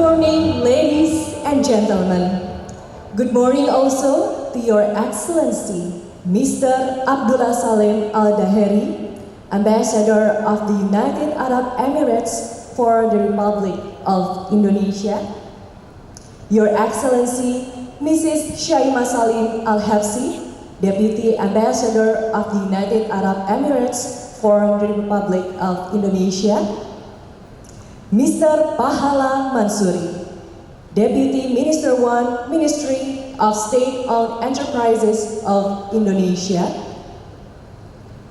morning, ladies and gentlemen. Good morning also to Your Excellency, Mr. Abdullah Salim Al-Daheri, Ambassador of the United Arab Emirates for the Republic of Indonesia. Your Excellency, Mrs. Shaima Salim Al-Habsi, Deputy Ambassador of the United Arab Emirates for the Republic of Indonesia. Mr. Pahala Mansuri, Deputy Minister 1, Ministry of State-Owned Enterprises of Indonesia.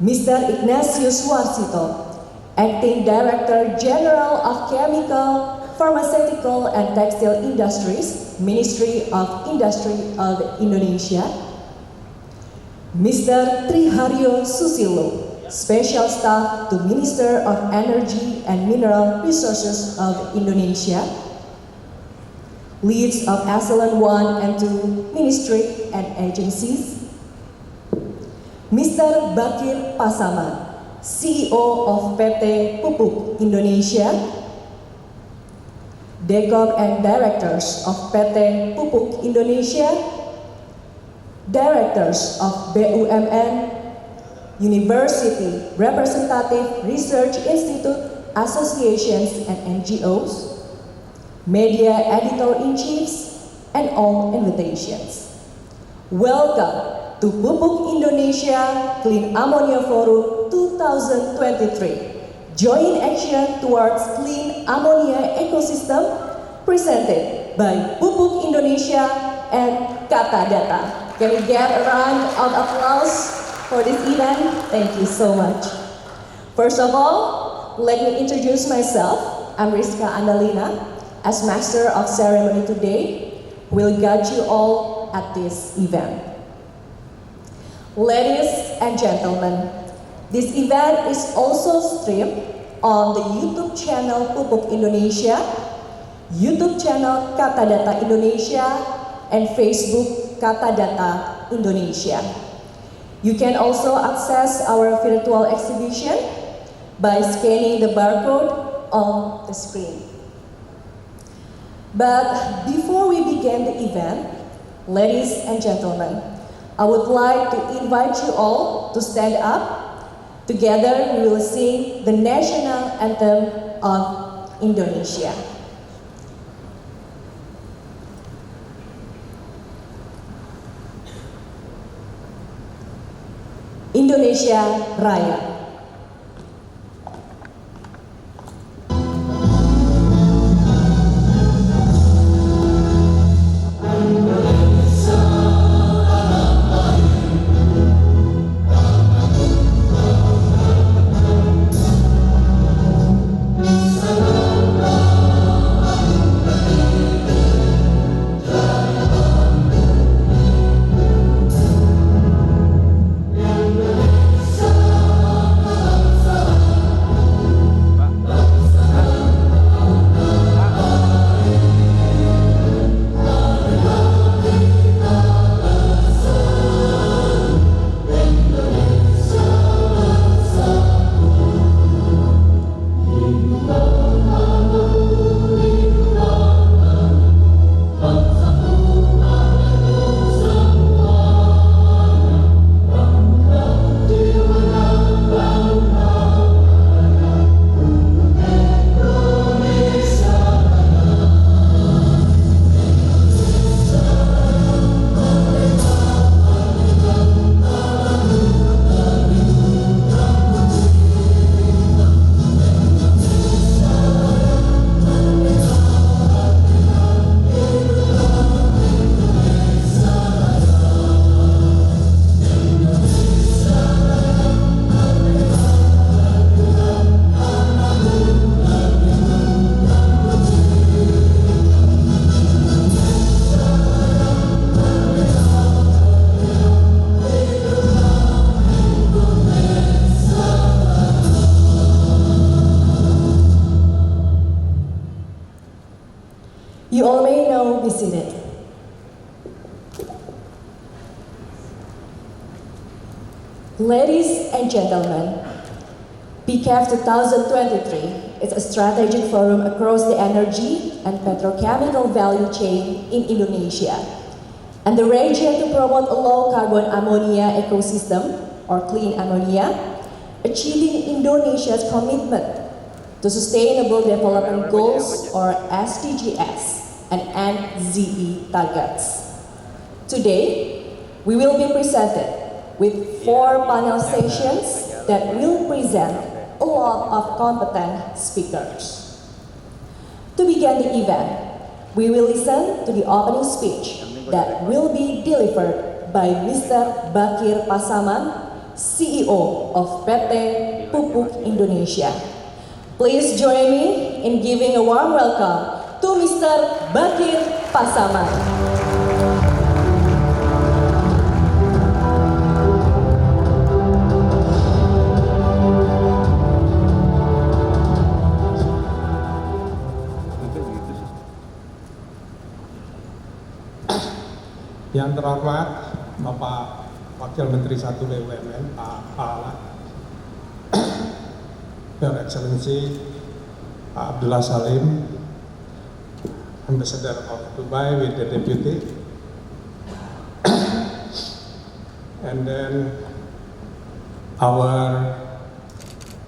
Mr. Ignatius Warsito, Acting Director General of Chemical, Pharmaceutical and Textile Industries, Ministry of Industry of Indonesia. Mr. Tri Hario Susilo, Special Staff to Minister of Energy and Mineral Resources of Indonesia. Leads of Echelon 1 and 2 Ministry and Agencies. Mr. Bakir Pasaman, CEO of PT Pupuk Indonesia. Dekom and Directors of PT Pupuk Indonesia. Directors of BUMN, University Representative Research Institute, Associations and NGOs, Media Editor-in-Chiefs, and all invitations. Welcome to Pupuk Indonesia Clean Ammonia Forum 2023, Joint Action Towards Clean Ammonia Ecosystem, presented by Pupuk Indonesia and Katadata. Can we get a round of applause for this event? Thank you so much. First of all, let me introduce myself. I'm Rizka Andalina. As Master of Ceremony today, will guide you all at this event. Ladies and gentlemen, this event is also streamed on the YouTube channel Pupuk Indonesia, YouTube channel Katadata Indonesia, and Facebook Katadata Indonesia. You can also access our virtual exhibition by scanning the barcode on the screen. But before we begin the event, ladies and gentlemen, I would like to invite you all to stand up. Together we will sing the national anthem of Indonesia. Indonesia Raya. You all may now be seated. Ladies and gentlemen, PCAF 2023 is a strategic forum across the energy and petrochemical value chain in Indonesia, and the region to promote a low-carbon ammonia ecosystem, or clean ammonia, achieving Indonesia's commitment to Sustainable Development Goals, or SDGs, and NZE targets. Today, we will be presented with 4 panel sessions that will present a lot of competent speakers. To begin the event, we will listen to the opening speech that will be delivered by Mr. Bakir Pasaman, CEO of PT Pupuk Indonesia. Please join me in giving a warm welcome to Mr. Bakir Pasaman. Yang terhormat Bapak Wakil Menteri 1 BUMN Pak Pahala, Your Excellency Pak Abdullah Salim, Ambassador of Dubai with the Deputy, and then our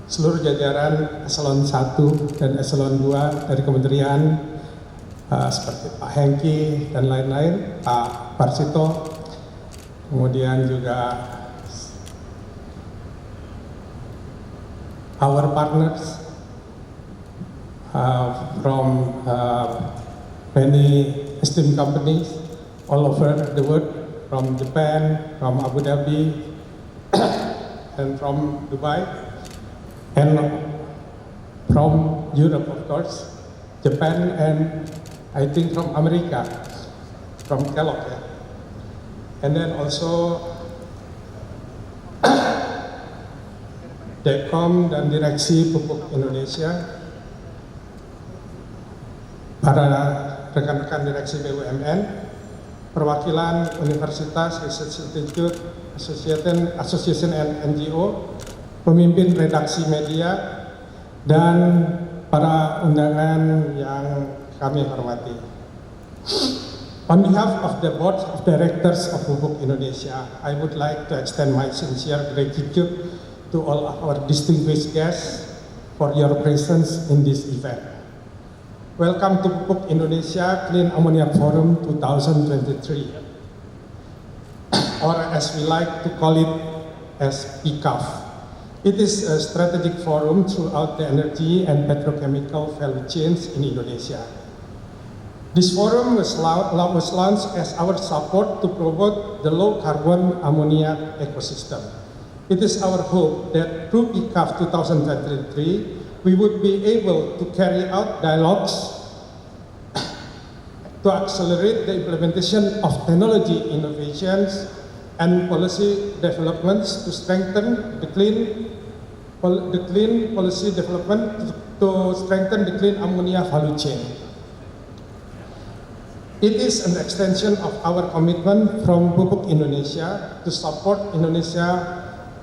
seluruh jajaran eselon 1 dan eselon 2 dari kementerian, seperti Pak Hengki dan lain-lain, Pak Parsito, kemudian juga our partners from many esteemed companies all over the world, from Japan, from Abu Dhabi, and from Dubai, and from Europe, of course, Japan, and I think from America, from Kellogg, ya. And then also Dekom dan Direksi Pupuk Indonesia, para rekan-rekan Direksi BUMN, perwakilan Universitas Research Institute, Association and NGO, pemimpin redaksi media, dan para undangan yang kami hormati. On behalf of the Board of Directors of Pupuk Indonesia, I would like to extend my sincere gratitude to all of our distinguished guests for your presence in this event. Welcome to Pupuk Indonesia Clean Ammonia Forum 2023, or as we like to call it, as PCAF. It is a strategic forum throughout the energy and petrochemical value chains in Indonesia. This forum was launched as our support to promote the low-carbon ammonia ecosystem. It is our hope that through PCAF 2023, we would be able to carry out dialogues to accelerate the implementation of technology innovations and policy developments to strengthen the clean policy development to strengthen the clean ammonia value chain. It is an extension of our commitment from Pupuk Indonesia to support Indonesia's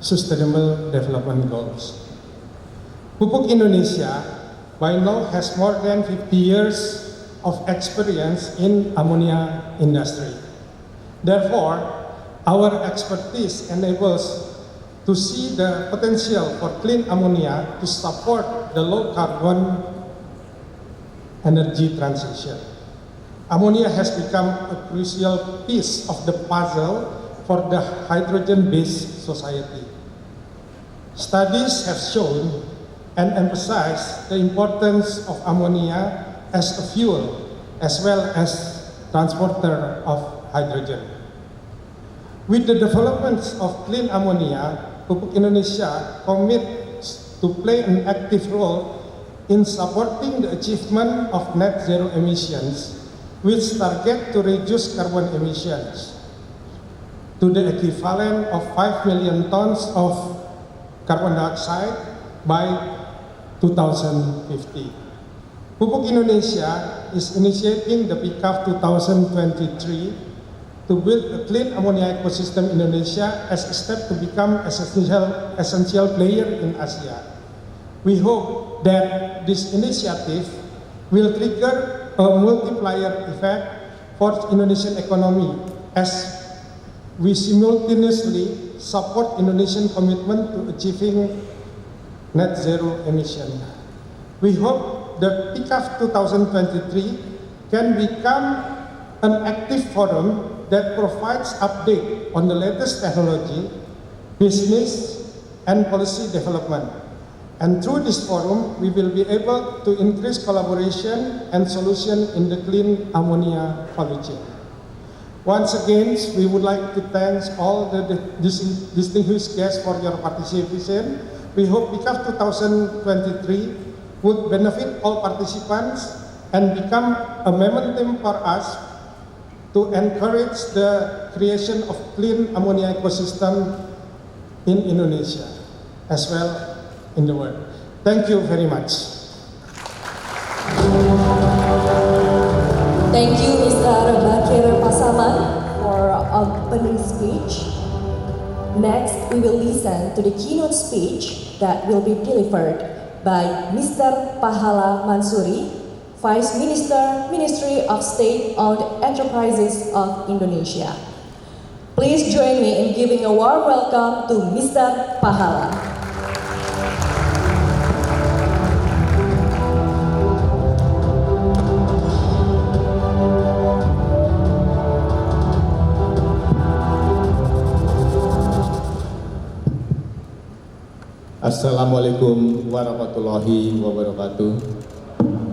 sustainable development goals. Pupuk Indonesia by now has more than 50 years of experience in ammonia industry. Therefore, our expertise enables to see the potential for clean ammonia to support the low carbon energy transition. Ammonia has become a crucial piece of the puzzle for the hydrogen-based society. Studies have shown and emphasized the importance of ammonia as a fuel as well as transporter of hydrogen. With the development of clean ammonia, Pupuk Indonesia commits to play an active role in supporting the achievement of net zero emissions, which target to reduce carbon emissions to the equivalent of 5 million tons of carbon dioxide by 2050. Pupuk Indonesia is initiating the PCAF 2023 to build a clean ammonia ecosystem in Indonesia as a step to become an essential player in Asia. We hope that this initiative will trigger a multiplier effect for Indonesian economy as we simultaneously support Indonesian commitment to achieving net zero emission. We hope the PICAF 2023 can become an active forum that provides update on the latest technology, business, and policy development. And through this forum, we will be able to increase collaboration and solution in the clean ammonia value chain. Once again, we would like to thank all the distinguished guests for your participation. We hope PICAF 2023 would benefit all participants and become a momentum for us to encourage the creation of clean ammonia ecosystem in Indonesia as well in the world. Thank you very much. Thank you, Mr. Bakir Pasaman, for opening speech. Next, we will listen to the keynote speech that will be delivered by Mr. Pahala Mansuri, Vice Minister, Ministry of State-Owned Enterprises of Indonesia. Please join me in giving a warm welcome to Mr. Pahala. Assalamualaikum warahmatullahi wabarakatuh.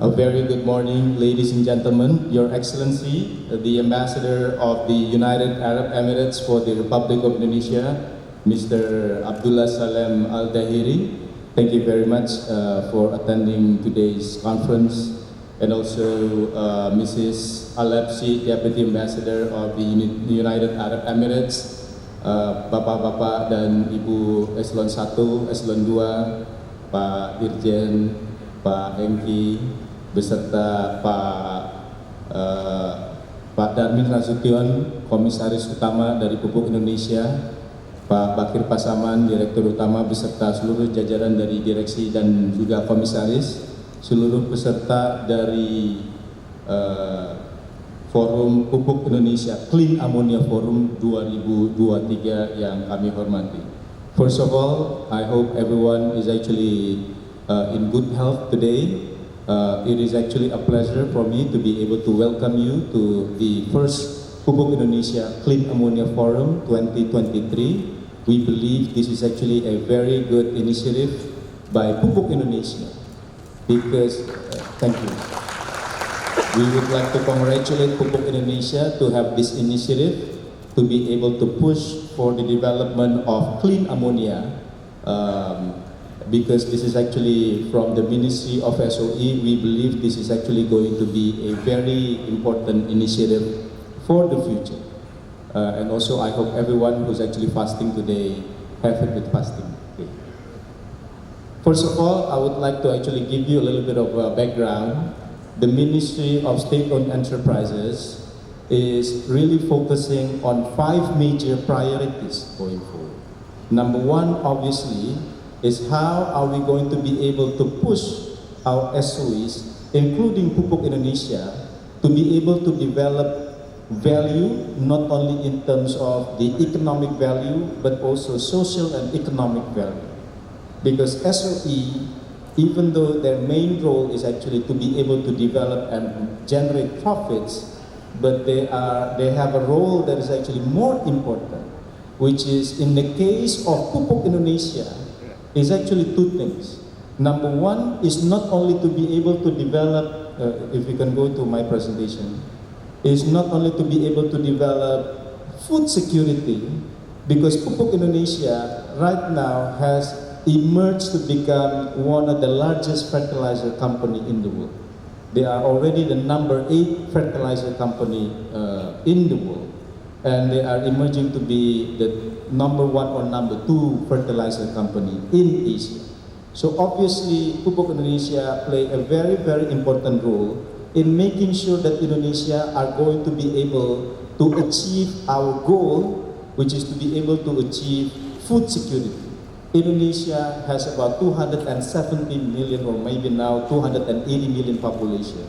A very good morning, ladies and gentlemen, Your Excellency, the Ambassador of the United Arab Emirates for the Republic of Indonesia, Mr. Abdullah Salem Al-Dahiri. Thank you very much for attending today's conference, and also Mrs. Alepsi, Deputy Ambassador of the United Arab Emirates, Bapak-bapak dan Ibu Eselon 1, Eselon 2, Pak Dirjen, Pak Hengki, beserta Pak Darmin Nasution, Komisaris Utama dari Pupuk Indonesia, Pak Bakir Pasaman, Direktur Utama, beserta seluruh jajaran dari direksi dan juga komisaris, seluruh peserta dari Forum Pupuk Indonesia Clean Ammonia Forum 2023 yang kami hormati. First of all, I hope everyone is actually in good health today. It is actually a pleasure for me to be able to welcome you to the first Pupuk Indonesia Clean Ammonia Forum 2023. We believe this is actually a very good initiative by Pupuk Indonesia because, thank you. We would like to congratulate Pupuk Indonesia to have this initiative to be able to push for the development of clean ammonia because this is actually from the Ministry of SOE. We believe this is actually going to be a very important initiative for the future. And also I hope everyone who's actually fasting today have a good fasting day. First of all, I would like to actually give you a little bit of background. The Ministry of State-Owned Enterprises is really focusing on 5 major priorities going forward. Number 1, obviously, is how are we going to be able to push our SOEs, including Pupuk Indonesia, to be able to develop value, not only in terms of the economic value, but also social and economic value. Because SOE, even though their main role is actually to be able to develop and generate profits, but they have a role that is actually more important, which is in the case of Pupuk Indonesia, is actually 2 things. Number 1 is not only to be able to develop, if you can go to my presentation, is not only to be able to develop food security, because Pupuk Indonesia right now has emerged to become one of the largest fertilizer company in the world. They are already the number 8 fertilizer company in the world, and they are emerging to be the number 1 or number 2 fertilizer company in Asia. So obviously, Pupuk Indonesia play a very, very important role in making sure that Indonesia are going to be able to achieve our goal, which is to be able to achieve food security. Indonesia has about 270 million, or maybe now 280 million population.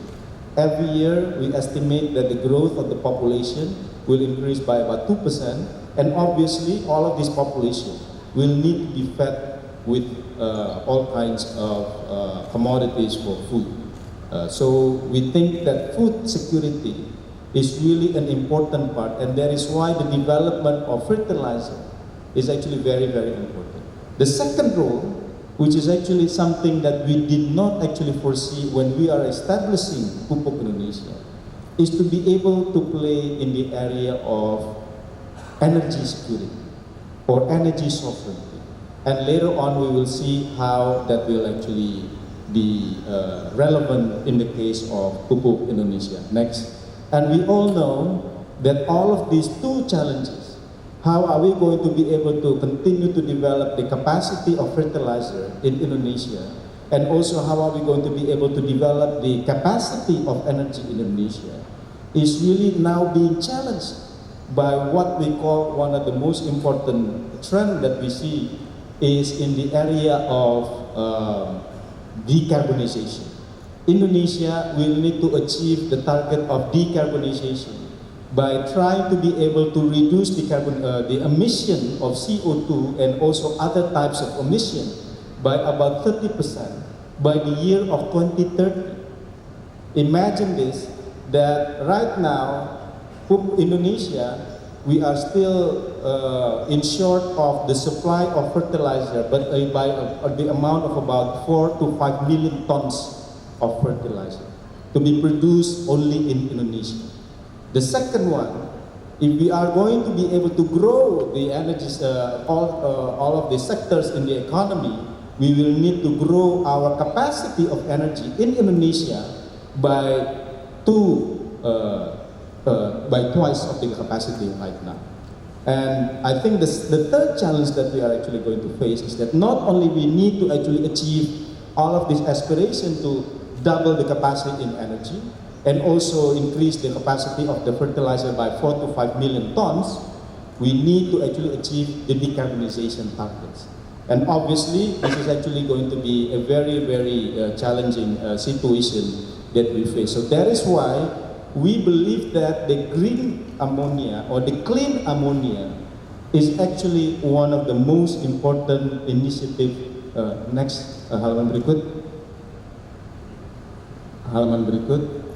Every year, we estimate that the growth of the population will increase by about 2%, and obviously, all of this population will need to be fed with all kinds of commodities for food. So we think that food security is really an important part, and that is why the development of fertilizer is actually very, very important. The second role, which is actually something that we did not actually foresee when we are establishing Pupuk Indonesia, is to be able to play in the area of energy security or energy sovereignty. And later on we will see how that will actually be relevant in the case of Pupuk Indonesia. Next. And we all know that all of these two challenges, how are we going to be able to continue to develop the capacity of fertilizer in Indonesia? And also how are we going to be able to develop the capacity of energy in Indonesia is really now being challenged by what we call one of the most important trends that we see is in the area of decarbonization. Indonesia will need to achieve the target of decarbonization by trying to be able to reduce the emission of CO2 and also other types of emission by about 30% by the year of 2030. Imagine this, that right now, Indonesia, we are still in short of the supply of fertilizer, but by the amount of about 4 to 5 million tons of fertilizer to be produced only in Indonesia. The second one, if we are going to be able to grow the energies, all of the sectors in the economy, we will need to grow our capacity of energy in Indonesia by twice of the capacity right now. And I think the third challenge that we are actually going to face is that not only we need to actually achieve all of this aspiration to double the capacity in energy, and also increase the capacity of the fertilizer by 4 to 5 million tons, we need to actually achieve the decarbonization targets. And obviously, this is actually going to be a very, very challenging situation that we face. So that is why we believe that the green ammonia or the clean ammonia is actually one of the most important initiatives. Next, halaman berikut. Halaman berikut.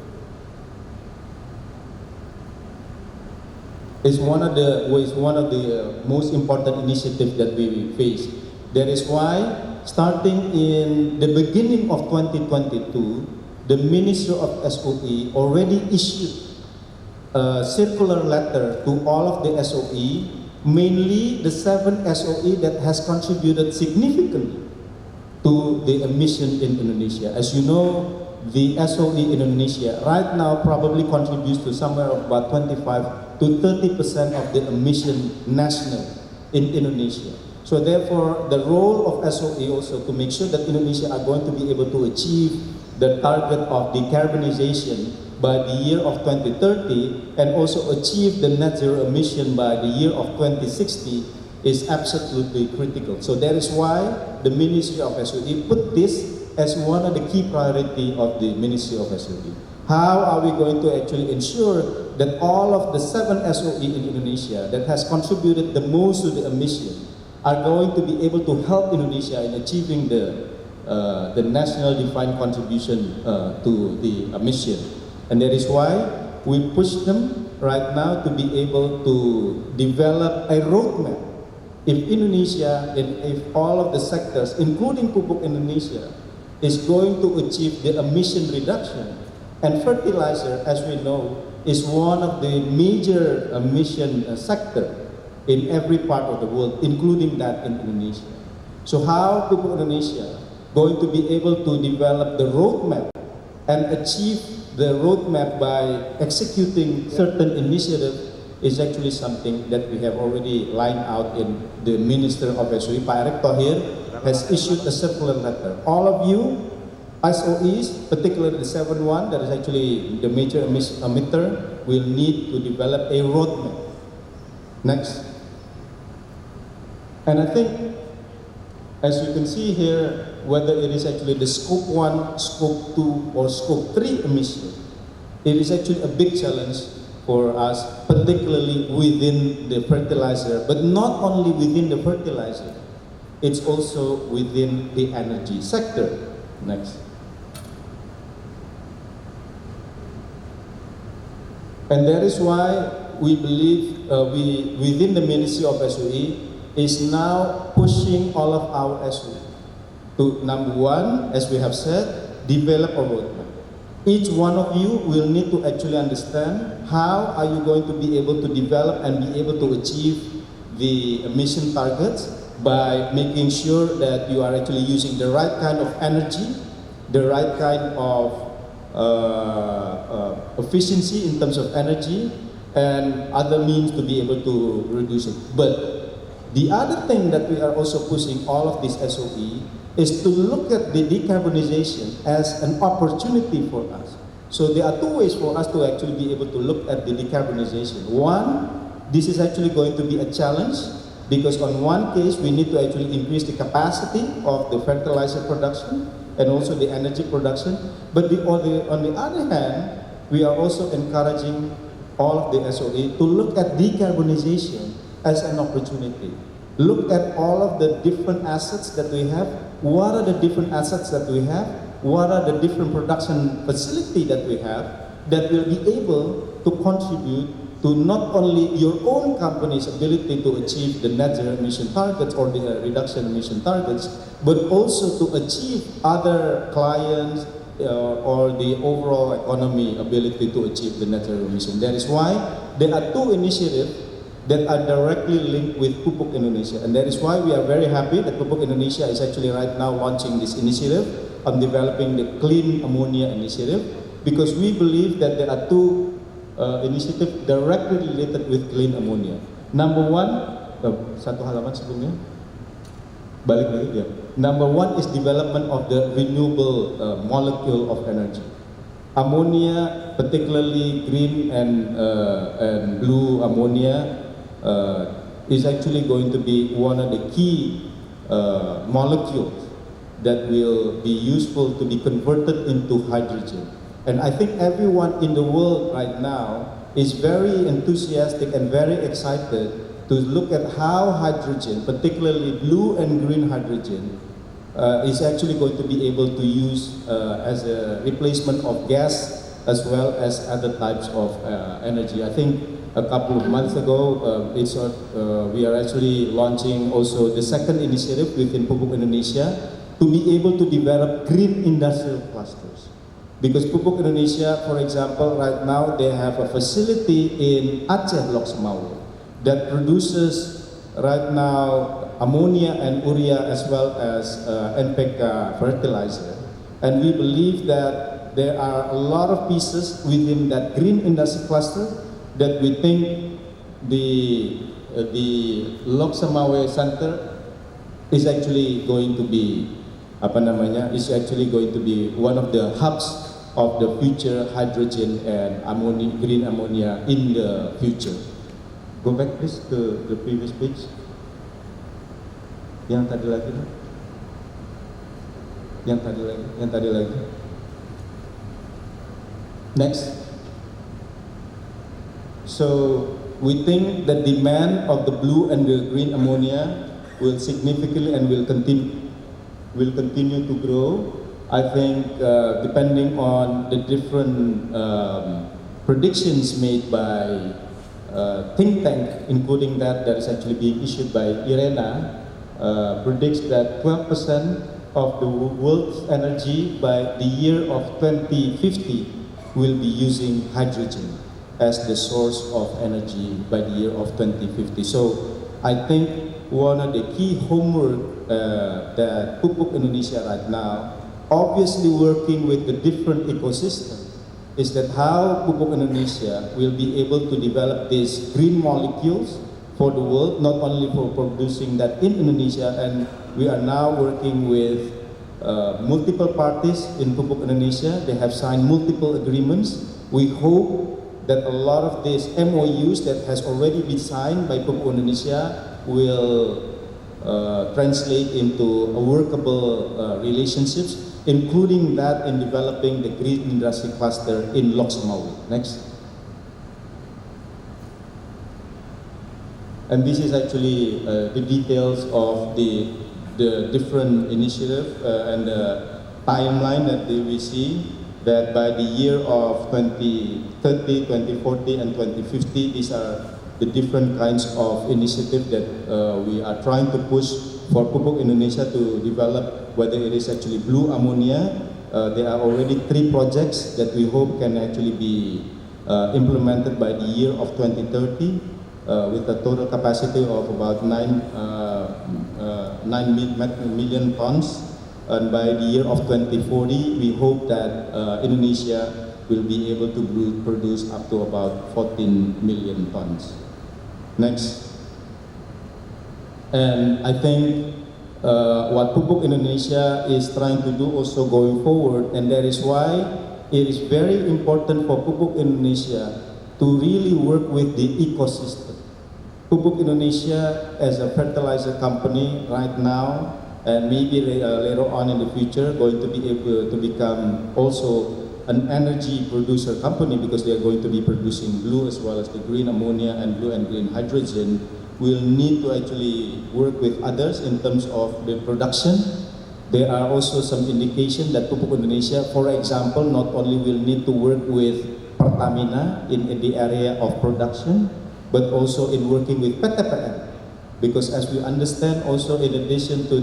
Is one of the most important initiatives that we face. That is why, starting in the beginning of 2022, the Ministry of SOE already issued a circular letter to all of the SOE, mainly the 7 SOE that has contributed significantly to the emission in Indonesia. As you know, the SOE in Indonesia right now probably contributes to somewhere about 25 to 30% of the emission national in Indonesia. So therefore, the role of SOE also to make sure that Indonesia are going to be able to achieve the target of decarbonization by the year of 2030 and also achieve the net zero emission by the year of 2060 is absolutely critical. So that is why the Ministry of SOE put this as one of the key priority of the Ministry of SOE. How are we going to actually ensure that all of the 7 SOE in Indonesia that has contributed the most to the emission are going to be able to help Indonesia in achieving the national defined contribution to the emission? And that is why we push them right now to be able to develop a roadmap. If Indonesia and if all of the sectors, including Pupuk Indonesia, is going to achieve the emission reduction, and fertilizer, as we know, is one of the major emission sector in every part of the world, including that in Indonesia. So how Pupuk Indonesia going to be able to develop the roadmap and achieve the roadmap by executing certain initiatives is actually something that we have already lined out in the Minister of SOE, Pak Erick Thohir, has issued a circular letter. All of you, SOEs, particularly the 7-1, that is actually the major emitter, will need to develop a roadmap. Next. And I think As you can see here, whether it is actually the scope 1, scope 2, or scope 3 emission, it is actually a big challenge for us, particularly within the fertilizer, but not only within the fertilizer, it's also within the energy sector. Next. And that is why we believe within the Ministry of SOE is now pushing all of our SOE to, number one, as we have said, develop a roadmap. Each one of you will need to actually understand how are you going to be able to develop and be able to achieve the emission targets by making sure that you are actually using the right kind of energy, the right kind of efficiency in terms of energy, and other means to be able to reduce it. But the other thing that we are also pushing all of this SOE is to look at the decarbonization as an opportunity for us. So there are two ways for us to actually be able to look at the decarbonization. One, this is actually going to be a challenge because on one case we need to actually increase the capacity of the fertilizer production and also the energy production. But on the other hand, we are also encouraging all of the SOE to look at decarbonization as an opportunity. Look at all of the different assets that we have. What are the different assets that we have? What are the different production facilities that we have that will be able to contribute to not only your own company's ability to achieve the net zero emission targets or the reduction emission targets, but also to achieve other clients or the overall economy ability to achieve the net zero emission. That is why there are two initiatives that are directly linked with Pupuk Indonesia. And that is why we are very happy that Pupuk Indonesia is actually right now launching this initiative on developing the Clean Ammonia initiative, because we believe that there are two initiatives directly related with clean ammonia. Number one, satu halaman sebelumnya, balik lagi ya. Number one is development of the renewable molecule of energy. Ammonia, particularly green and blue ammonia, is actually going to be one of the key molecules that will be useful to be converted into hydrogen. And I think everyone in the world right now is very enthusiastic and very excited to look at how hydrogen, particularly blue and green hydrogen, is actually going to be able to use as a replacement of gas as well as other types of energy. I think a couple of months ago, we are actually launching also the second initiative within Pupuk Indonesia to be able to develop green industrial clusters. Because Pupuk Indonesia, for example, right now they have a facility in Aceh, Lok Semawe, that produces right now ammonia and urea as well as NPK fertilizer. And we believe that there are a lot of pieces within that green industry cluster that we think the Lok Semawe Center is actually going to be is actually going to be one of the hubs of the future hydrogen and ammonia, green ammonia in the future. Go back please to the previous page. Yang tadi lagi. Yang tadi lagi. Next. So we think the demand of the blue and the green ammonia will significantly and will continue to grow. I think depending on the different predictions made by think tank, including that is actually being issued by IRENA, predicts that 12% of the world's energy by the year of 2050 will be using hydrogen as the source of energy by the year of 2050. So I think one of the key homework that Pupuk Indonesia right now, obviously working with the different ecosystem, is that how Pupuk Indonesia will be able to develop these green molecules for the world, not only for producing that in Indonesia, and we are now working with multiple parties in Pupuk Indonesia. They have signed multiple agreements. We hope that a lot of these MOUs that has already been signed by Pupuk Indonesia will translate into a workable relationships, including that in developing the green industry cluster in Lok Sumawe. Next. And this is actually the details of the different initiative and the timeline that we see, that by the year of 2030, 2040 and 2050, these are the different kinds of initiatives that we are trying to push for Pupuk Indonesia to develop, whether it is actually blue ammonia. There are already 3 projects that we hope can actually be implemented by the year of 2030 with a total capacity of about 9 million tons. And by the year of 2040, we hope that Indonesia will be able to produce up to about 14 million tons. Next. And I think what Pupuk Indonesia is trying to do also going forward, and that is why it is very important for Pupuk Indonesia to really work with the ecosystem. Pupuk Indonesia as a fertilizer company right now, and maybe later on in the future going to be able to become also an energy producer company, because they are going to be producing blue as well as the green ammonia and blue and green hydrogen, will need to actually work with others in terms of the production. There are also some indication that Pupuk Indonesia, for example, not only will need to work with Pertamina in the area of production, but also in working with PTPN. Because as we understand also, in addition to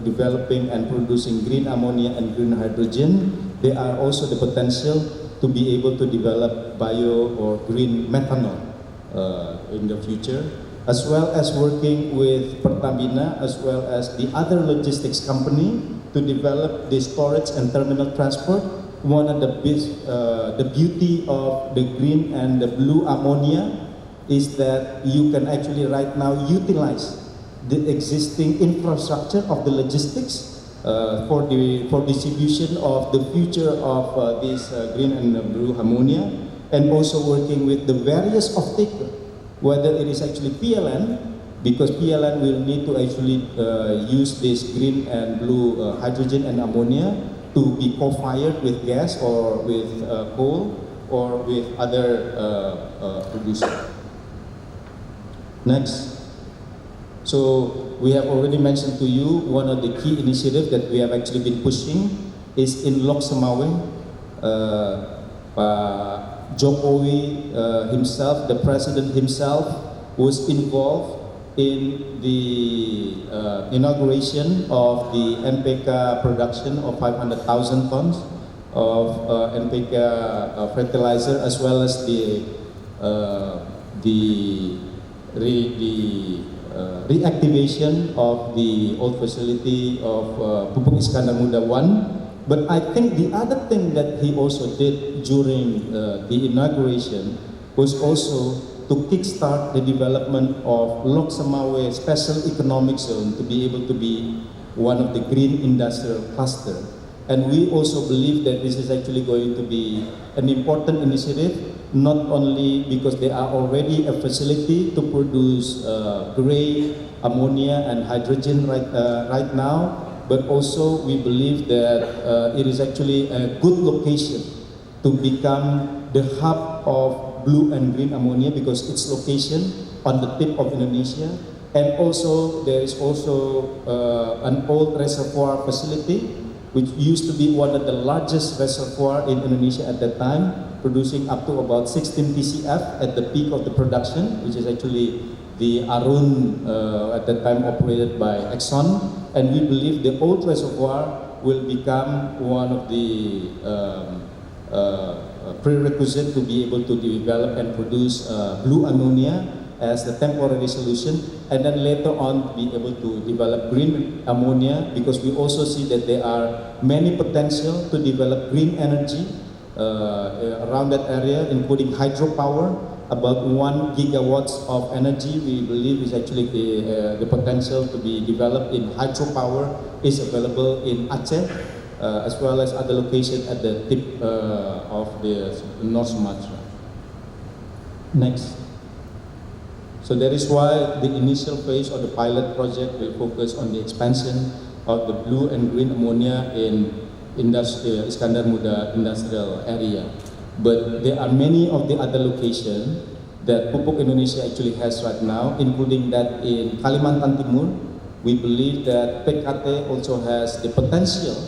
developing and producing green ammonia and green hydrogen, there are also the potential to be able to develop bio or green methanol in the future, as well as working with Pertamina as well as the other logistics company to develop the storage and terminal transport. One of the beauty of the green and the blue ammonia is that you can actually right now utilize the existing infrastructure of the logistics for distribution of the future of this green and blue ammonia, and also working with the various off-taker, whether it is actually PLN, because PLN will need to actually use this green and blue hydrogen and ammonia to be co-fired with gas or with coal or with other producers. Next. So we have already mentioned to you one of the key initiatives that we have actually been pushing is in Lok Sumawe. Jokowi himself, the president himself, was involved in the inauguration of the NPK production of 500,000 tons of NPK fertilizer, as well as the reactivation of the old facility of Pupuk Iskandar Muda 1. But I think the other thing that he also did during the inauguration was also to kickstart the development of Lok Sumawe Special Economic Zone to be able to be one of the green industrial cluster. And we also believe that this is actually going to be an important initiative, not only because there are already a facility to produce gray ammonia and hydrogen right now, but also we believe that it is actually a good location to become the hub of blue and green ammonia, because its location on the tip of Indonesia, and also there is also an old reservoir facility which used to be one of the largest reservoir in Indonesia at that time, producing up to about 16 TCF at the peak of the production, which is actually the Arun at that time operated by Exxon. And we believe the old reservoir will become one of the prerequisites to be able to develop and produce blue ammonia as the temporary solution, and then later on be able to develop green ammonia, because we also see that there are many potential to develop green energy around that area, including hydropower. About 1 gigawatts of energy we believe is actually the potential to be developed in hydropower is available in Aceh, as well as other locations at the tip of the North Sumatra. Next. So that is why the initial phase of the pilot project will focus on the expansion of the blue and green ammonia in Iskandar Muda industrial area. But there are many of the other locations that Pupuk Indonesia actually has right now, including that in Kalimantan Timur. We believe that PKT also has the potential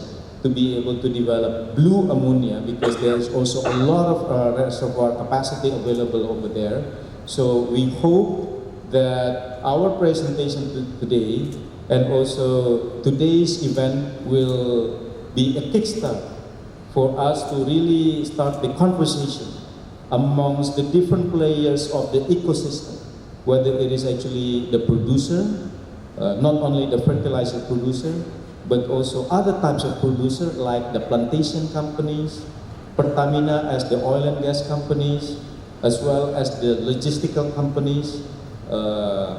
to be able to develop blue ammonia because there is also a lot of reservoir capacity available over there. So we hope that our presentation today and also today's event will be a kickstart for us to really start the conversation amongst the different players of the ecosystem, whether it is actually the producer, not only the fertilizer producer, but also other types of producer like the plantation companies, Pertamina as the oil and gas companies, as well as the logistical companies,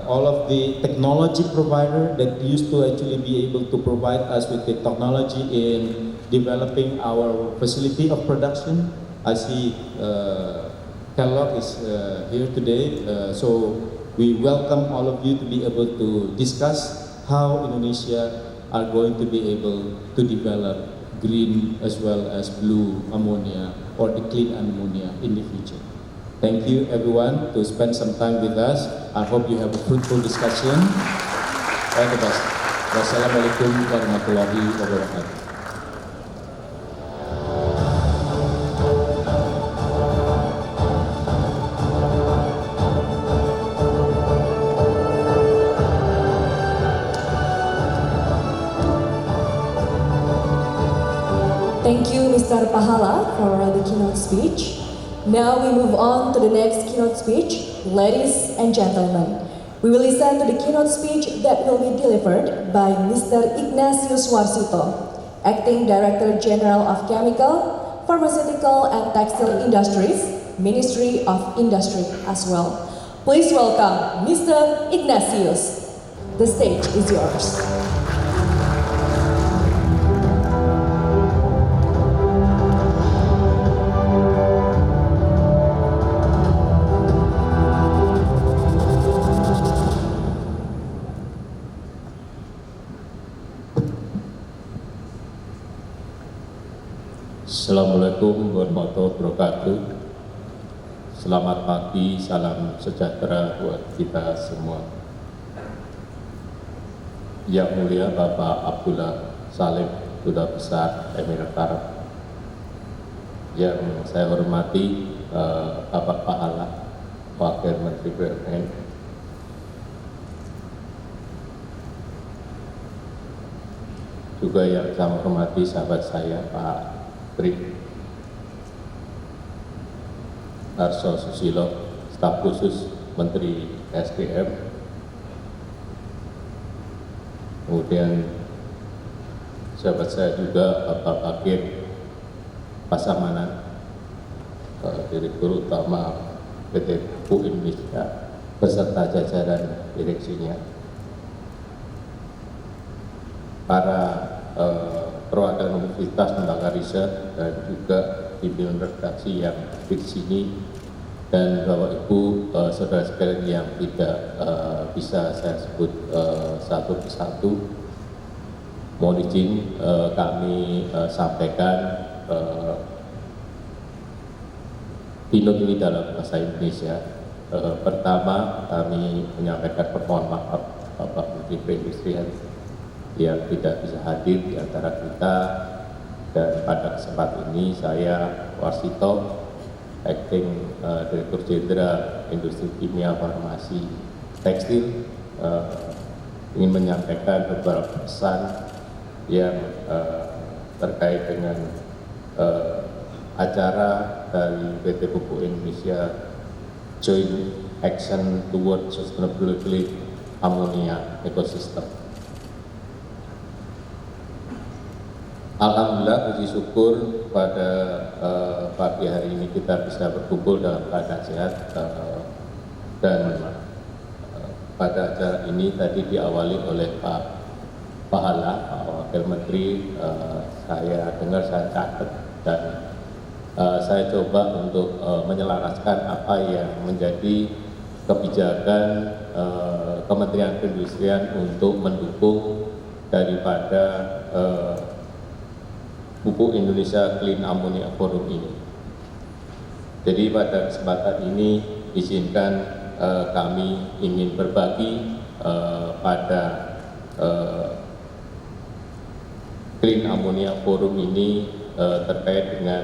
all of the technology provider that used to actually be able to provide us with the technology in developing our facility of production. I see Kellogg is here today, so we welcome all of you to be able to discuss how Indonesia are going to be able to develop green as well as blue ammonia or the clean ammonia in the future. Thank you everyone to spend some time with us. I hope you have a fruitful discussion. All the best. Wassalamualaikum warahmatullahi wabarakatuh. Thank you, Mr. Pahala, for the keynote speech. Now we move on to the next keynote speech. Ladies and gentlemen, we will listen to the keynote speech that will be delivered by Mr. Ignatius Warsito, Acting Director General of Chemical, Pharmaceutical and Textile Industries, Ministry of Industry as well. Please welcome Mr. Ignatius. The stage is yours. Assalamualaikum warahmatullahi wabarakatuh. Selamat pagi, salam sejahtera buat kita semua. Yang mulia Bapak Abdullah Salim, Duta Besar Emirat Arab. Yang saya hormati Bapak Pahala, Wakil Menteri BUMN. Juga yang saya hormati sahabat saya Pak Tri Hario, staf khusus Menteri SDM, kemudian sahabat saya juga Bapak Bagian Pasamanan, Direktur Utama PT Pupuk Indonesia beserta jajaran direksinya, para perwakilan universitas, lembaga riset, dan juga pimpinan redaksi yang di sini, dan Bapak Ibu saudara sekalian yang tidak bisa saya sebut satu persatu. Mohon izin kami sampaikan keynote ini dalam bahasa Indonesia. Pertama, kami menyampaikan permohonan maaf Bapak Menteri Perindustrian yang tidak bisa hadir di antara kita, dan pada kesempatan ini saya Warsito, Acting Direktur Jenderal Industri Kimia, Farmasi, Tekstil, ingin menyampaikan beberapa pesan yang terkait dengan acara dari PT Pupuk Indonesia Joint Action Toward Sustainability Ammonia Ekosistem. Alhamdulillah, puji syukur pada pagi hari ini kita bisa berkumpul dalam keadaan sehat, dan pada acara ini tadi diawali oleh Pak Pahala, Pak Wakil Menteri, saya dengar, saya catat, dan saya coba untuk menyelaraskan apa yang menjadi kebijakan Kementerian Perindustrian untuk mendukung daripada Pupuk Indonesia Clean Ammonia Forum ini. Jadi pada kesempatan ini izinkan kami ingin berbagi pada Clean Ammonia Forum ini terkait dengan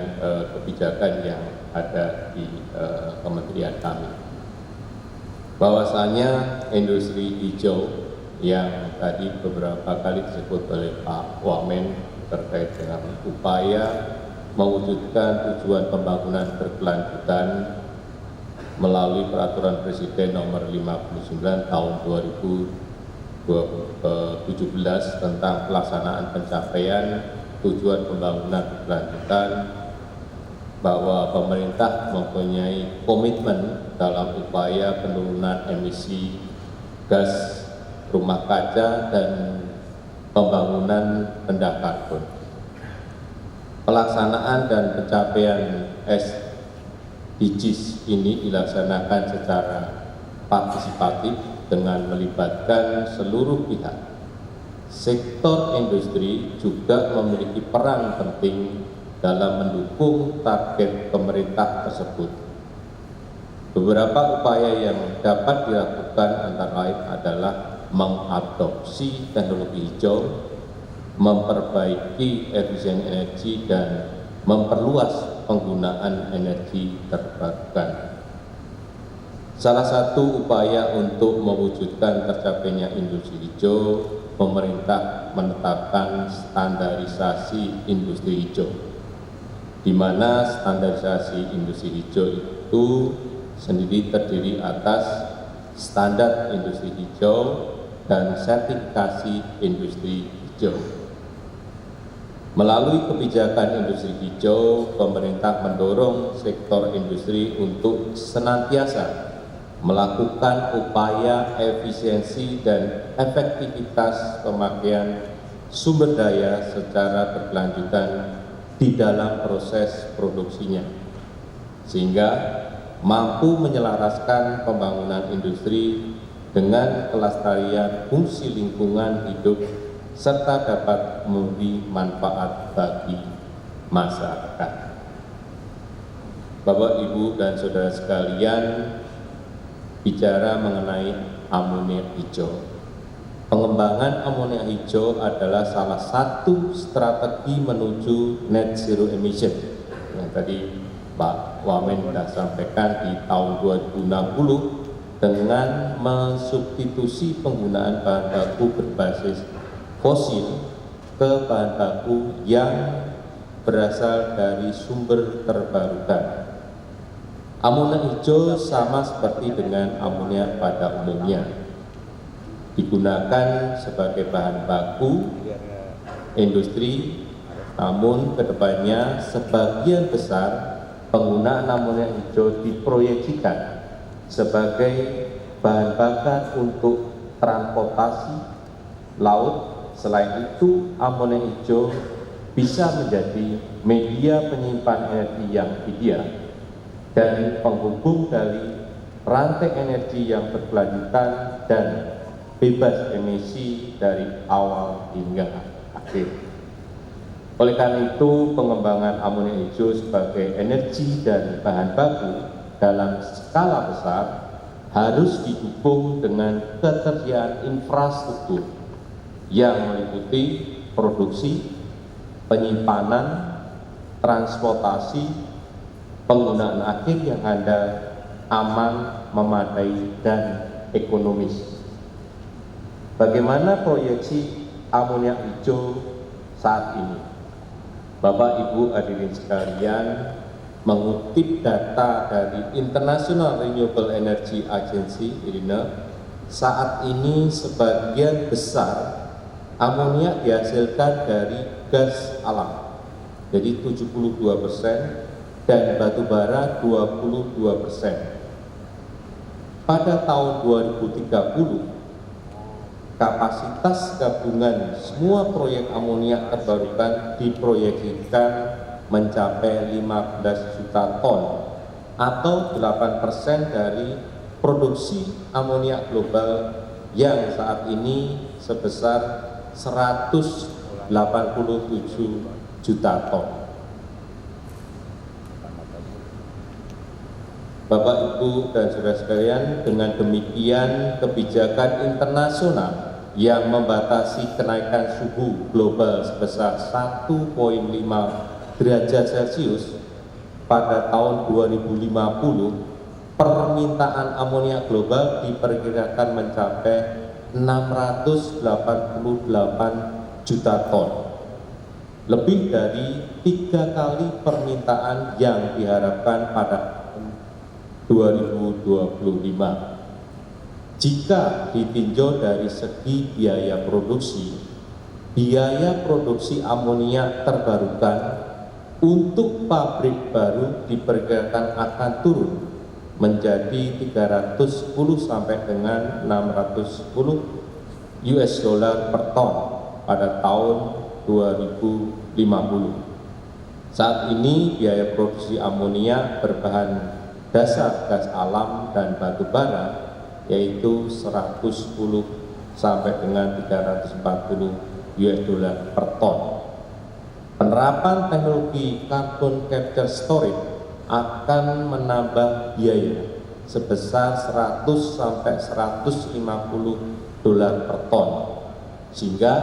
kebijakan yang ada di kementerian kami. Bahwasanya industri hijau yang tadi beberapa kali disebut oleh Pak Wamen terkait dengan upaya mewujudkan tujuan pembangunan berkelanjutan melalui Peraturan Presiden Nomor 59 Tahun 2017 tentang pelaksanaan pencapaian tujuan pembangunan berkelanjutan, bahwa pemerintah mempunyai komitmen dalam upaya penurunan emisi gas rumah kaca dan pembangunan rendah karbon. Pelaksanaan dan pencapaian SDGs ini dilaksanakan secara partisipatif dengan melibatkan seluruh pihak. Sektor industri juga memiliki peran penting dalam mendukung target pemerintah tersebut. Beberapa upaya yang dapat dilakukan antara lain adalah mengadopsi teknologi hijau, memperbaiki efisiensi energi, dan memperluas penggunaan energi terbarukan. Salah satu upaya untuk mewujudkan tercapainya industri hijau, pemerintah menetapkan standarisasi industri hijau, di mana standarisasi industri hijau itu sendiri terdiri atas standar industri hijau dan sertifikasi industri hijau. Melalui kebijakan industri hijau, pemerintah mendorong sektor industri untuk senantiasa melakukan upaya efisiensi dan efektivitas pemakaian sumber daya secara berkelanjutan di dalam proses produksinya, sehingga mampu menyelaraskan pembangunan industri dengan kelestarian fungsi lingkungan hidup serta dapat memberi manfaat bagi masyarakat. Bapak, Ibu, dan saudara sekalian, bicara mengenai amonia hijau. Pengembangan amonia hijau adalah salah satu strategi menuju net zero emission yang tadi Pak Wamen sudah sampaikan di tahun 2060 dengan mensubstitusi penggunaan bahan baku berbasis fosil ke bahan baku yang berasal dari sumber terbarukan. Amonia hijau sama seperti dengan amonia pada umumnya, digunakan sebagai bahan baku industri, namun kedepannya sebagian besar penggunaan amonia hijau diproyeksikan sebagai bahan bakar untuk transportasi laut. Selain itu, amonia hijau bisa menjadi media penyimpan energi yang ideal dan penghubung dari rantai energi yang berkelanjutan dan bebas emisi dari awal hingga akhir. Oleh karena itu, pengembangan amonia hijau sebagai energi dan bahan baku dalam skala besar harus didukung dengan ketersediaan infrastruktur yang meliputi produksi, penyimpanan, transportasi, penggunaan akhir yang handal, aman, memadai, dan ekonomis. Bagaimana proyeksi amonia hijau saat ini? Bapak, Ibu, hadirin sekalian, mengutip data dari International Renewable Energy Agency (IRENA), saat ini sebagian besar amonia dihasilkan dari gas alam, jadi 72%, dan batu bara 22%. Pada tahun 2030, kapasitas gabungan semua proyek amonia terbarukan diproyeksikan mencapai 15 juta ton atau 8% dari produksi amonia global yang saat ini sebesar 187 juta ton. Bapak, Ibu, dan saudara sekalian, dengan demikian kebijakan internasional yang membatasi kenaikan suhu global sebesar 1,5 derajat Celcius pada tahun 2050, permintaan amonia global diperkirakan mencapai 688 juta ton, lebih dari 3 kali permintaan yang diharapkan pada 2025. Jika ditinjau dari segi biaya produksi amonia terbarukan untuk pabrik baru diperkirakan akan turun menjadi 310 sampai dengan 610 US dollar per ton pada tahun 2050. Saat ini biaya produksi amonia berbahan dasar gas alam dan batu bara yaitu 110 sampai dengan 340 US dollar per ton. Penerapan teknologi carbon capture storage akan menambah biaya sebesar 100 sampai 150 dolar per ton, sehingga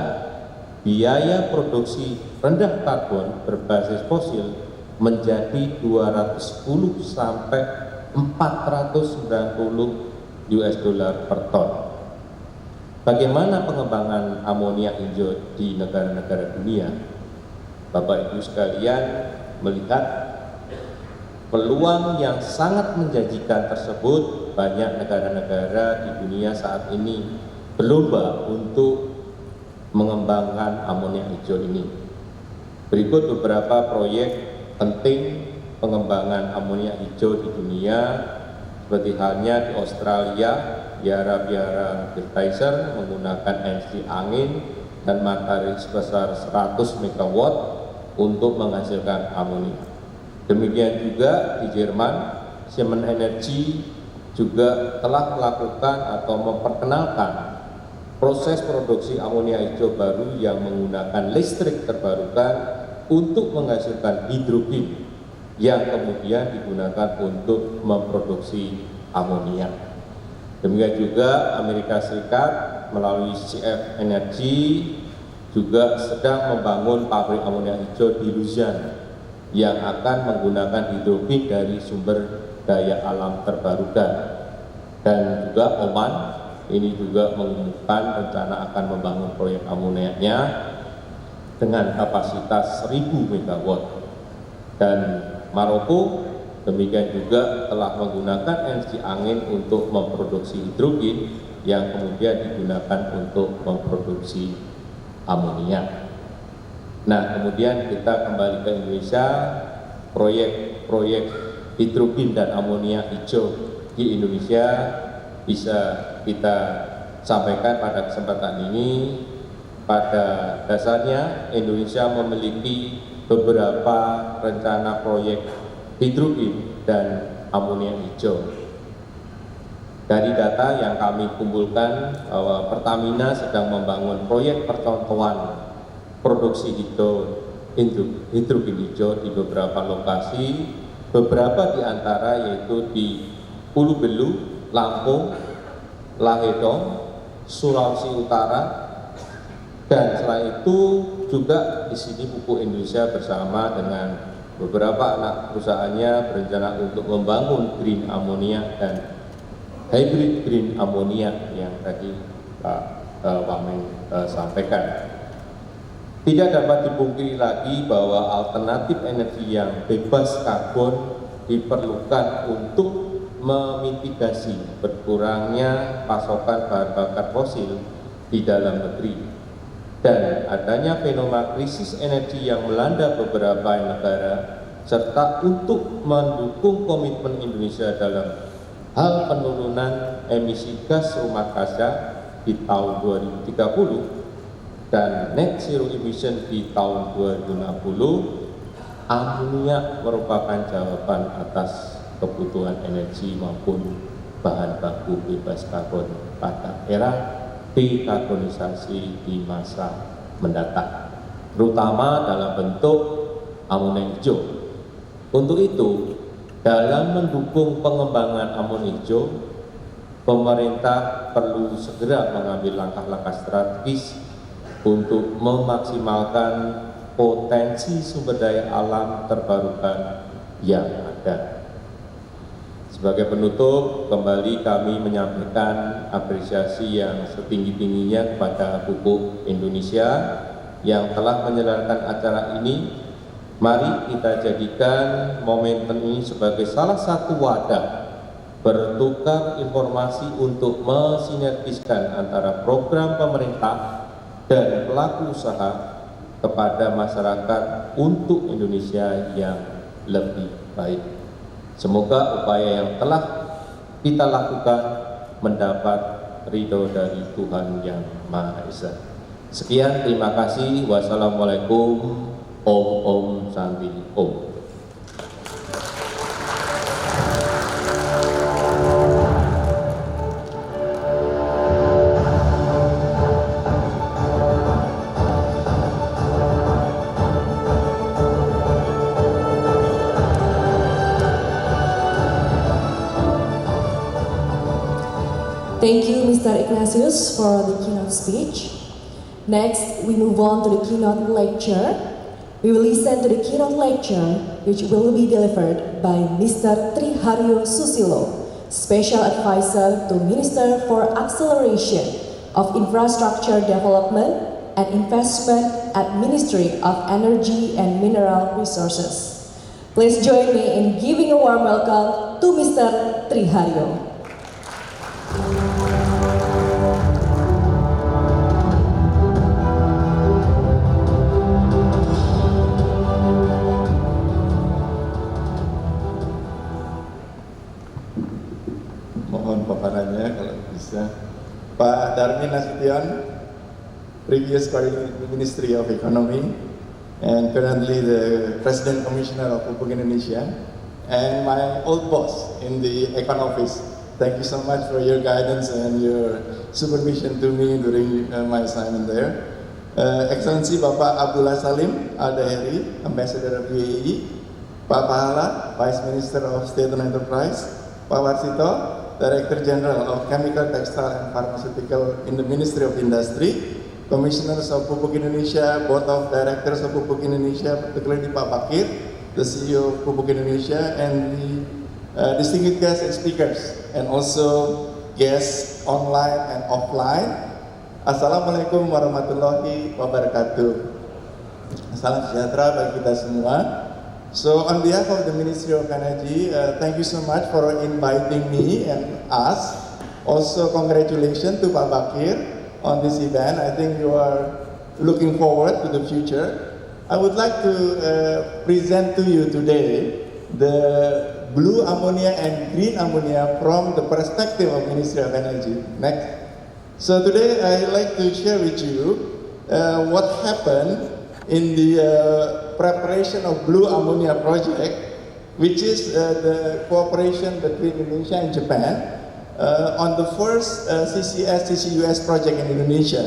biaya produksi rendah karbon berbasis fosil menjadi 210 sampai 490 US dollar per ton. Bagaimana pengembangan amonia hijau di negara-negara dunia? Bapak Ibu sekalian melihat peluang yang sangat menjanjikan tersebut. Banyak negara-negara di dunia saat ini berlomba untuk mengembangkan amonia hijau ini. Berikut beberapa proyek penting pengembangan amonia hijau di dunia, seperti halnya di Australia, biara-biara geyser menggunakan energi angin dan matahari sebesar 100 MW untuk menghasilkan amonia. Demikian juga di Jerman, Siemens Energy juga telah melakukan atau memperkenalkan proses produksi amonia hijau baru yang menggunakan listrik terbarukan untuk menghasilkan hidrogen yang kemudian digunakan untuk memproduksi amonia. Demikian juga Amerika Serikat melalui CF Energy juga sedang membangun pabrik amonia hijau di Louisiana yang akan menggunakan hidrogen dari sumber daya alam terbarukan. Dan juga Oman ini juga mengumumkan rencana akan membangun proyek amonianya dengan kapasitas 1000 MW. Dan Maroko demikian juga telah menggunakan energi angin untuk memproduksi hidrogen yang kemudian digunakan untuk memproduksi amonia. Nah, kemudian kita kembali ke Indonesia, proyek-proyek hidrogen dan amonia hijau di Indonesia bisa kita sampaikan pada kesempatan ini. Pada dasarnya Indonesia memiliki beberapa rencana proyek hidrogen dan amonia hijau. Dari data yang kami kumpulkan bahwa Pertamina sedang membangun proyek percontohan produksi hidrogen hijau di beberapa lokasi, beberapa di antara yaitu di Pulau Belu, Lampung, Lahedong, Sulawesi Utara. Dan selain itu juga di sini Pupuk Indonesia bersama dengan beberapa anak perusahaannya berencana untuk membangun green ammonia dan hybrid green ammonia yang tadi Pak Wamen sampaikan. Tidak dapat dipungkiri lagi bahwa alternatif energi yang bebas karbon diperlukan untuk memitigasi berkurangnya pasokan bahan bakar fosil di dalam negeri. Dan adanya fenomena krisis energi yang melanda beberapa negara, serta untuk mendukung komitmen Indonesia dalam hal penurunan emisi gas rumah kaca di tahun 2030 dan net zero emission di tahun 2060, amonia merupakan jawaban atas kebutuhan energi maupun bahan baku bebas karbon pada era dekarbonisasi di masa mendatang, terutama dalam bentuk amonia hijau. Untuk itu, dalam mendukung pengembangan amonia hijau, pemerintah perlu segera mengambil langkah-langkah strategis untuk memaksimalkan potensi sumber daya alam terbarukan yang ada. Sebagai penutup, kembali kami menyampaikan apresiasi yang setinggi-tingginya kepada Pupuk Indonesia yang telah menyelenggarakan acara ini. Mari kita jadikan momentum ini sebagai salah satu wadah bertukar informasi untuk mensinergiskan antara program pemerintah dan pelaku usaha kepada masyarakat untuk Indonesia yang lebih baik. Semoga upaya yang telah kita lakukan mendapat ridho dari Tuhan Yang Maha Esa. Sekian, terima kasih. Wassalamualaikum. Om Santi Om. Thank you, Mr. Ignatius, for the keynote speech. Next, we move on to the keynote lecture. We will listen to the keynote lecture, which will be delivered by Mr. Tri Hario, Special Advisor to Minister for Acceleration of Infrastructure Development and Investment at Ministry of Energy and Mineral Resources. Please join me in giving a warm welcome to Mr. Tri Hario. Mohon paparannya kalau bisa. Pak Darmin Nasution, previous Ministry of Economy, and currently the President Commissioner of Pupuk Indonesia, and my old boss in the Econ Office. Thank you so much for your guidance and your supervision to me during my assignment there. Excellency Bapak Abdullah Salim Al-Daheri, Ambassador of UAE, Pak Pahala, Vice Minister of State and Enterprise, Pak Warsito, Director General of Chemical, Textile and Pharmaceutical in the Ministry of Industry, Commissioners of Pupuk Indonesia, Board of Directors of Pupuk Indonesia, particularly Pak Bakir, the CEO of Pupuk Indonesia, and the distinguished guests and speakers, and also guests online and offline. Assalamualaikum warahmatullahi wabarakatuh. Salam sejahtera bagi kita semua. So on behalf of the Ministry of Energy, thank you so much for inviting me and us. Also congratulations to Pak Bakir on this event. I think you are looking forward to the future. I would like to present to you today the blue ammonia and green ammonia from the perspective of Ministry of Energy. Next. So today I'd like to share with you what happened in the preparation of blue ammonia project, which is the cooperation between Indonesia and Japan on the first CCS project in Indonesia.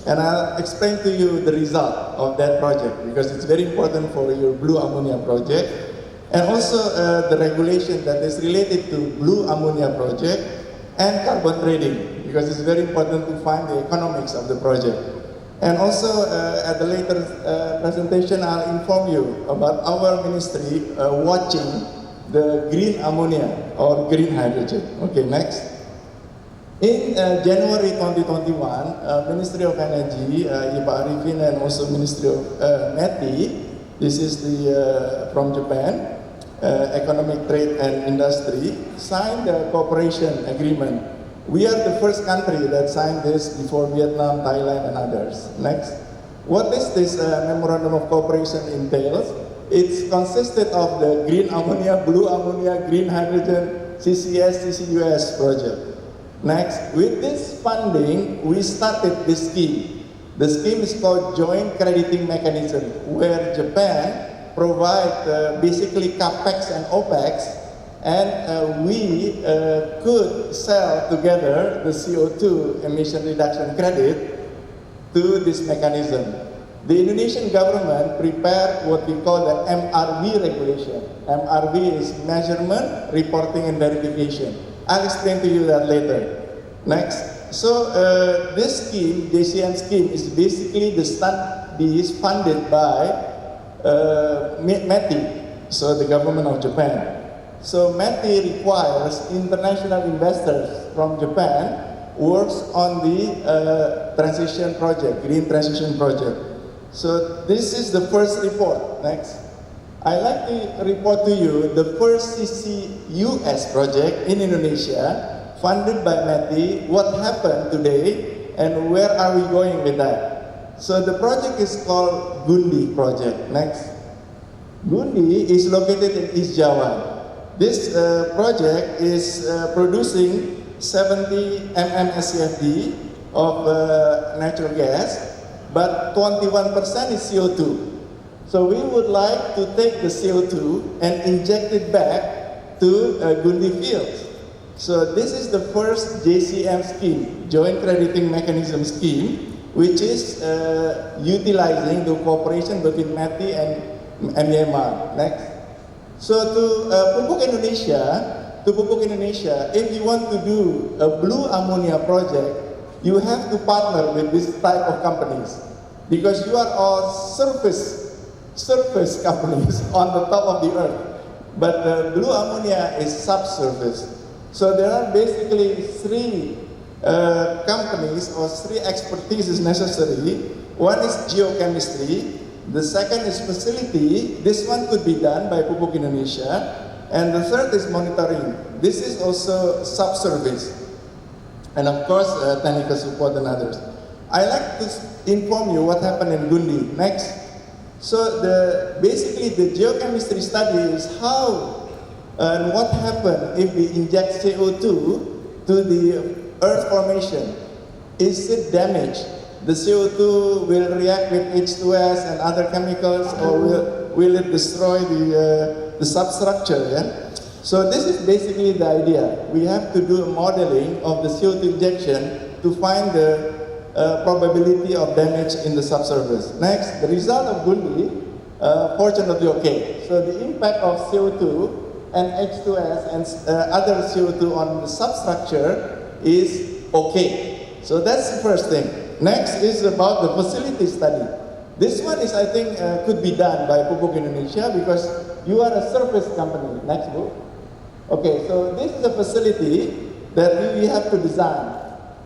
And I'll explain to you the result of that project because it's very important for your blue ammonia project, and also the regulation that is related to blue ammonia project and carbon trading, because it's very important to find the economics of the project. And also at the later presentation, I'll inform you about our ministry watching the green ammonia or green hydrogen. Okay, next. In January 2021, Ministry of Energy, Ibu Arifin, and also Ministry of METI, this is the from Japan, Economic Trade and Industry, signed a cooperation agreement. We are the first country that signed this before Vietnam, Thailand, and others. Next. What is this memorandum of cooperation entails? It's consisted of the green ammonia, blue ammonia, green hydrogen, CCS, CCUS project. Next, with this funding, we started this scheme. The scheme is called Joint Crediting Mechanism, where Japan provides basically CAPEX and OPEX, and we could sell together the CO2 emission reduction credit to this mechanism. The Indonesian government prepared what we call the MRV regulation. MRV is measurement, reporting, and verification. I'll explain to you that later. Next. So this scheme, JCM scheme, is basically the studies funded by METI, so the government of Japan. So METI requires international investors from Japan works on the transition project, green transition project. So this is the first report. Next. I'd like to report to you the first CCUS project in Indonesia funded by METI, what happened today, and where are we going with that. So the project is called Gundi project. Next. Gundi is located in East Java. This project is producing 70 mmSCFD of natural gas, but 21% is CO2. So we would like to take the CO2 and inject it back to Gundi fields. So this is the first JCM scheme, Joint Crediting Mechanism scheme, which is utilizing the cooperation between METI and Myanmar. Next. So to Pupuk Indonesia, if you want to do a blue ammonia project, you have to partner with this type of companies, because you are all surface companies on the top of the earth, but the blue ammonia is subsurface. So there are basically three companies or three expertises necessary. One is geochemistry, the second is facility. This one could be done by Pupuk Indonesia, and the third is monitoring. This is also subsurface, and of course technical support and others. I like to inform you what happened in Gundi. Next. So basically the geochemistry study is how and what happened if we inject CO2 to the earth formation. Is it damaged? The CO2 will react with H2S and other chemicals, or will it destroy the substructure? Yeah? So this is basically the idea. We have to do a modeling of the CO2 injection to find the probability of damage in the subsurface. Next, the result of Gundi, fortunately okay. So the impact of CO2 and H2S and other CO2 on the substructure is okay. So that's the first thing. Next is about the facility study. This one is, I think, could be done by Pupuk Indonesia because you are a surface company. Next book. Okay, so this is a facility that we have to design.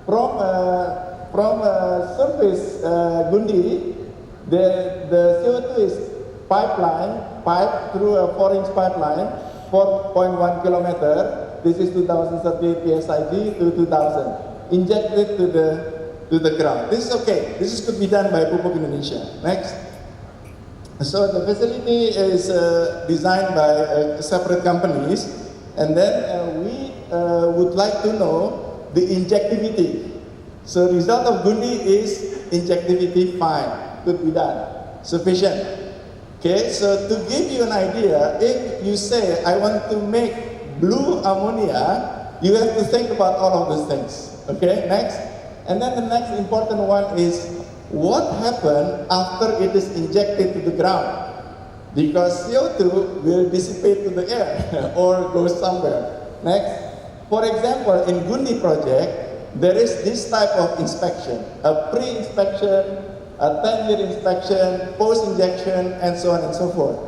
From surface Gundi, the CO2 is piped through a 4-inch pipeline, 4.1 kilometer. This is 2038 PSID to 2000. Injected to the ground. This is okay. This could be done by Pupuk Indonesia. Next. So the facility is designed by separate companies, and then we would like to know the injectivity. So result of Gundi is injectivity fine, could be done, sufficient. Okay, so to give you an idea, if you say I want to make blue ammonia, you have to think about all of those things. Okay, next. And then the next important one is what happened after it is injected to the ground? Because CO2 will dissipate to the air or go somewhere. Next. For example, in Gundi project, there is this type of inspection, a pre-inspection, a 10-year inspection, post-injection, and so on and so forth.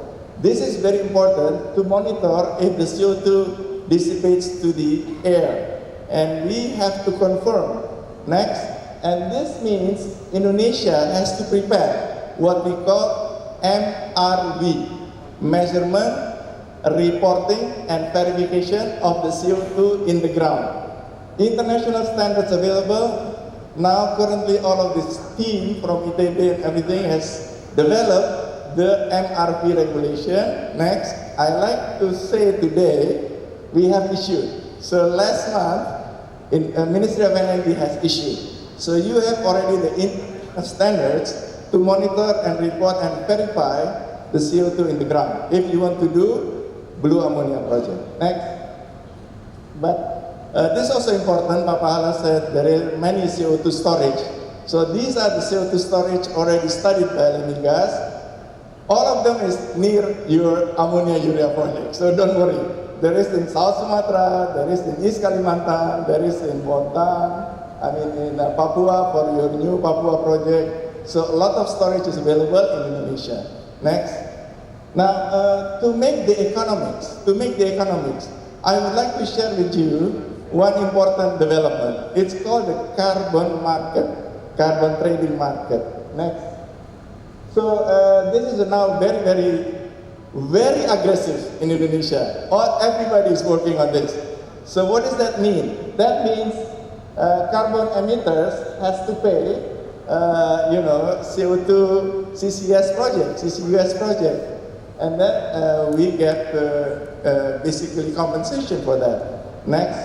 This is very important to monitor if the CO2 dissipates to the air. And we have to confirm. Next, and this means Indonesia has to prepare what we call MRV, measurement, reporting, and verification of the CO2 in the ground. International standards available. Now currently all of this team from ITB and everything has developed the MRV regulation. Next, I like to say today we have issued. So last month, Ministry of Energy has issued. So you have already the standards to monitor and report and verify the CO2 in the ground. If you want to do blue ammonia project. Next. But this is also important. Pak Pahala said there are many CO2 storage. So these are the CO2 storage already studied by Lemigas. All of them is near your ammonia urea project. So don't worry. There is in South Sumatra, there is in East Kalimantan, there is in Bontang, in Papua for your new Papua project. So a lot of storage is available in Indonesia. Next. Now, to make the economics, I would like to share with you one important development. It's called the carbon market, carbon trading market. Next. So this is now very aggressive in Indonesia. Everybody is working on this. So what does that mean? That means carbon emitters has to pay, CO2 CCS project, and then we get basically compensation for that. Next,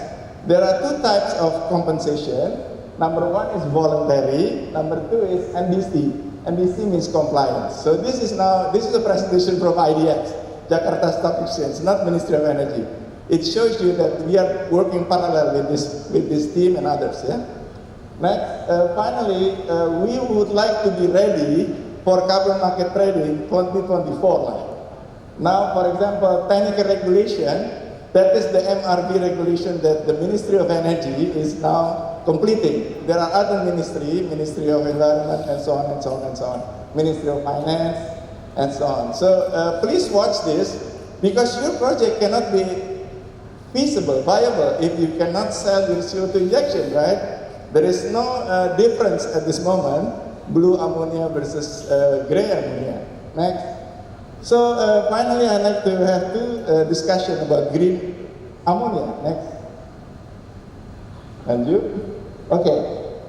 there are two types of compensation. Number one is voluntary. Number two is NDC. NDC means compliance. So this is a presentation from IDX, Jakarta Stock Exchange, not Ministry of Energy. It shows you that we are working parallel with this team and others. Yeah? Next, finally, we would like to be ready for carbon market trading 2024. Now, for example, technical regulation, that is the MRV regulation that the Ministry of Energy is now completing. There are other Ministry of Environment, and so on, and so on, and so on. Ministry of Finance, and so on. So please watch this, because your project cannot be feasible, viable, if you cannot sell your CO2 injection, right? There is no difference at this moment, blue ammonia versus gray ammonia. Next. So finally, I'd like to have two discussion about green ammonia. Next. And you? Okay.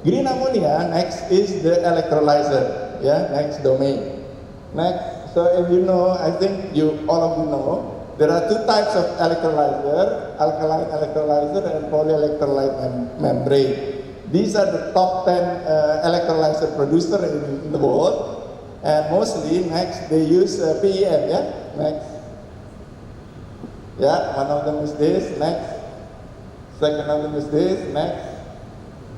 Green ammonia, next, is the electrolyzer. Yeah, next domain. Next. So if you know, I think all of you know, there are two types of electrolyzer, alkaline electrolyzer and polyelectrolyte membrane. These are the top 10 electrolyzer producer in the world. And mostly, next, they use PEM, yeah? Next. Yeah, one of them is this, next. Second of them is this, next.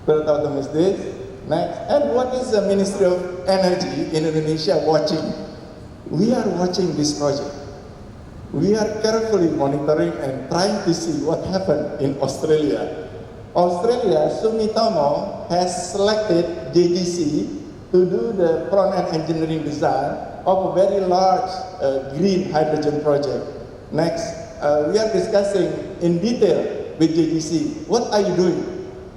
Third of them is this, next. And what is the Ministry of Energy in Indonesia watching? We are watching this project. We are carefully monitoring and trying to see what happened in Australia. Australia, Sumitomo has selected JGC to do the front-end engineering design of a very large green hydrogen project. Next, we are discussing in detail with JGC. What are you doing?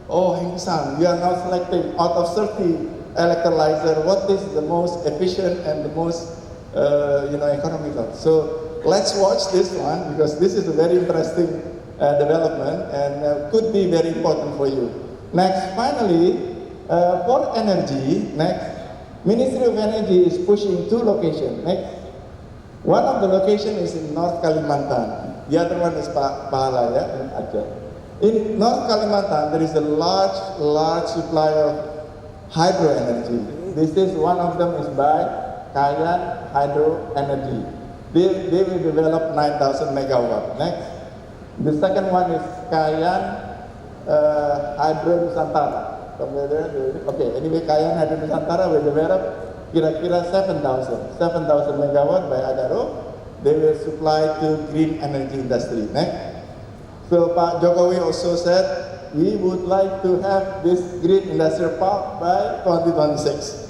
Oh, Heng-san, we are now selecting out of 30 electrolyzer, what is the most efficient and the most economical. So let's watch this one, because this is a very interesting development and could be very important for you. Next, finally, for energy, next, Ministry of Energy is pushing two locations. Next, one of the locations is in North Kalimantan. The other one is Pahala, yeah, in Aceh. In North Kalimantan, there is a large supply of hydro energy. This is one of them is by Kayan Hydro Energy. They will develop 9,000 megawatt. Next, the second one is Kayan Hydro Nusantara. Okay, anyway, Kayan Hydro Nusantara will develop kira-kira 7,000 megawatt by Adaro. They will supply to green energy industry. Next. So Pak Jokowi also said we would like to have this green industrial park by 2026.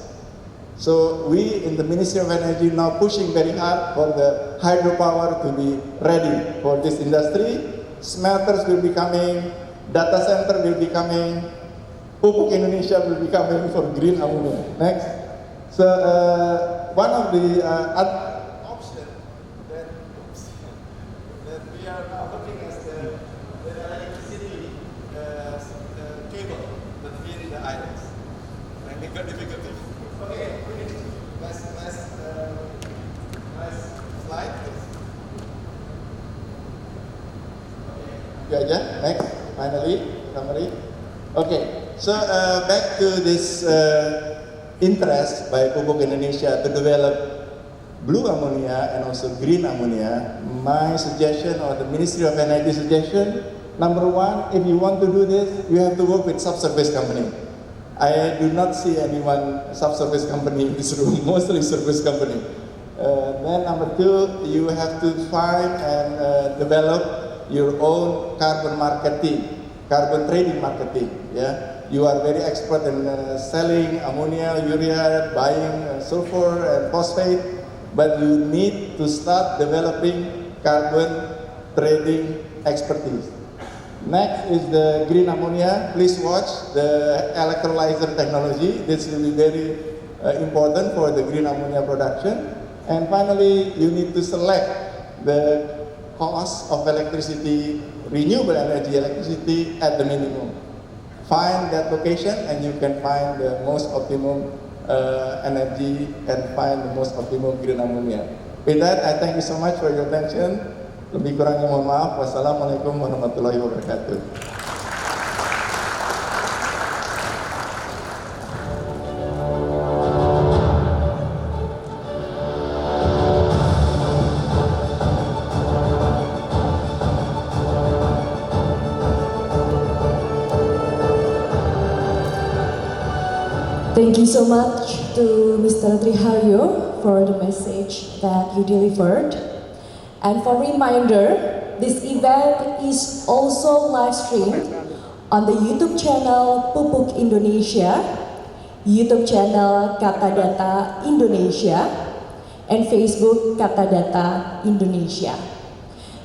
So we in the Ministry of Energy now pushing very hard for the hydropower to be ready for this industry. Smelters will be coming, data center will be coming, Pupuk Indonesia will be coming for green ammonia. Next. So one of the options that we are now looking at the electricity cable between the islands. Technical difficulty. Okay, last slide, please. Okay, next, finally, summary. Okay. So back to this interest by Pupuk Indonesia to develop blue ammonia and also green ammonia, my suggestion or the Ministry of Energy suggestion, number one, if you want to do this, you have to work with subsurface company. I do not see anyone subsurface company in this room, mostly surface company. Then number two, you have to find and develop your own carbon marketing, carbon trading marketing. Yeah, you are very expert in selling ammonia, urea, buying sulfur and phosphate, but you need to start developing carbon trading expertise. Next is the green ammonia. Please watch the electrolyzer technology. This will be very important for the green ammonia production. And finally, you need to select the cost of electricity, renewable energy electricity at the minimum. Find that location and you can find the most optimum energy and find the most optimum green ammonia. With that, I thank you so much for your attention. Lebih kurangnya mohon maaf. Wassalamualaikum warahmatullahi wabarakatuh. Thank you so much to Mr. Tri Hario for the message that you delivered. And for reminder, this event is also live streamed on the YouTube channel Pupuk Indonesia, YouTube channel Katadata Indonesia, and Facebook Katadata Indonesia.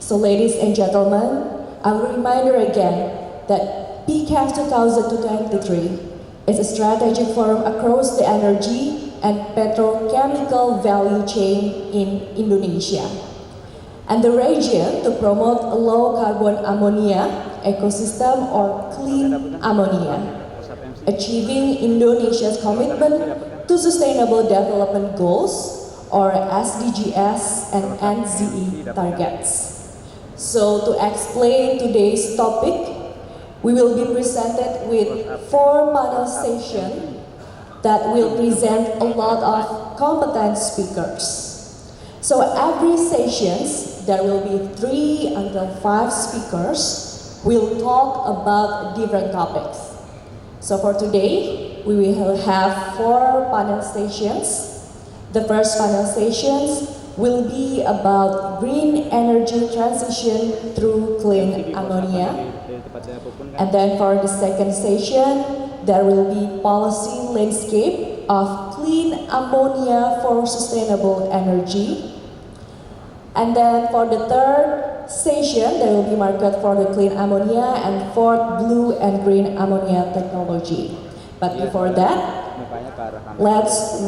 So ladies and gentlemen, a reminder again that PCAF 2023 is a strategic forum across the energy and petrochemical value chain in Indonesia and the region to promote a low carbon ammonia ecosystem or clean ammonia, achieving Indonesia's commitment to sustainable development goals or SDGs and NZE targets. So to explain today's topic, we will be presented with 4 panel sessions that will present a lot of competent speakers. So every sessions, there will be 3 until 5 speakers will talk about different topics. So for today, we will have 4 panel sessions. The first panel sessions will be about green energy transition through clean ammonia. And then for the second session, there will be policy landscape of clean ammonia for sustainable energy. And then for the third session, there will be market for the clean ammonia and fourth blue and green ammonia technology. But before that, let's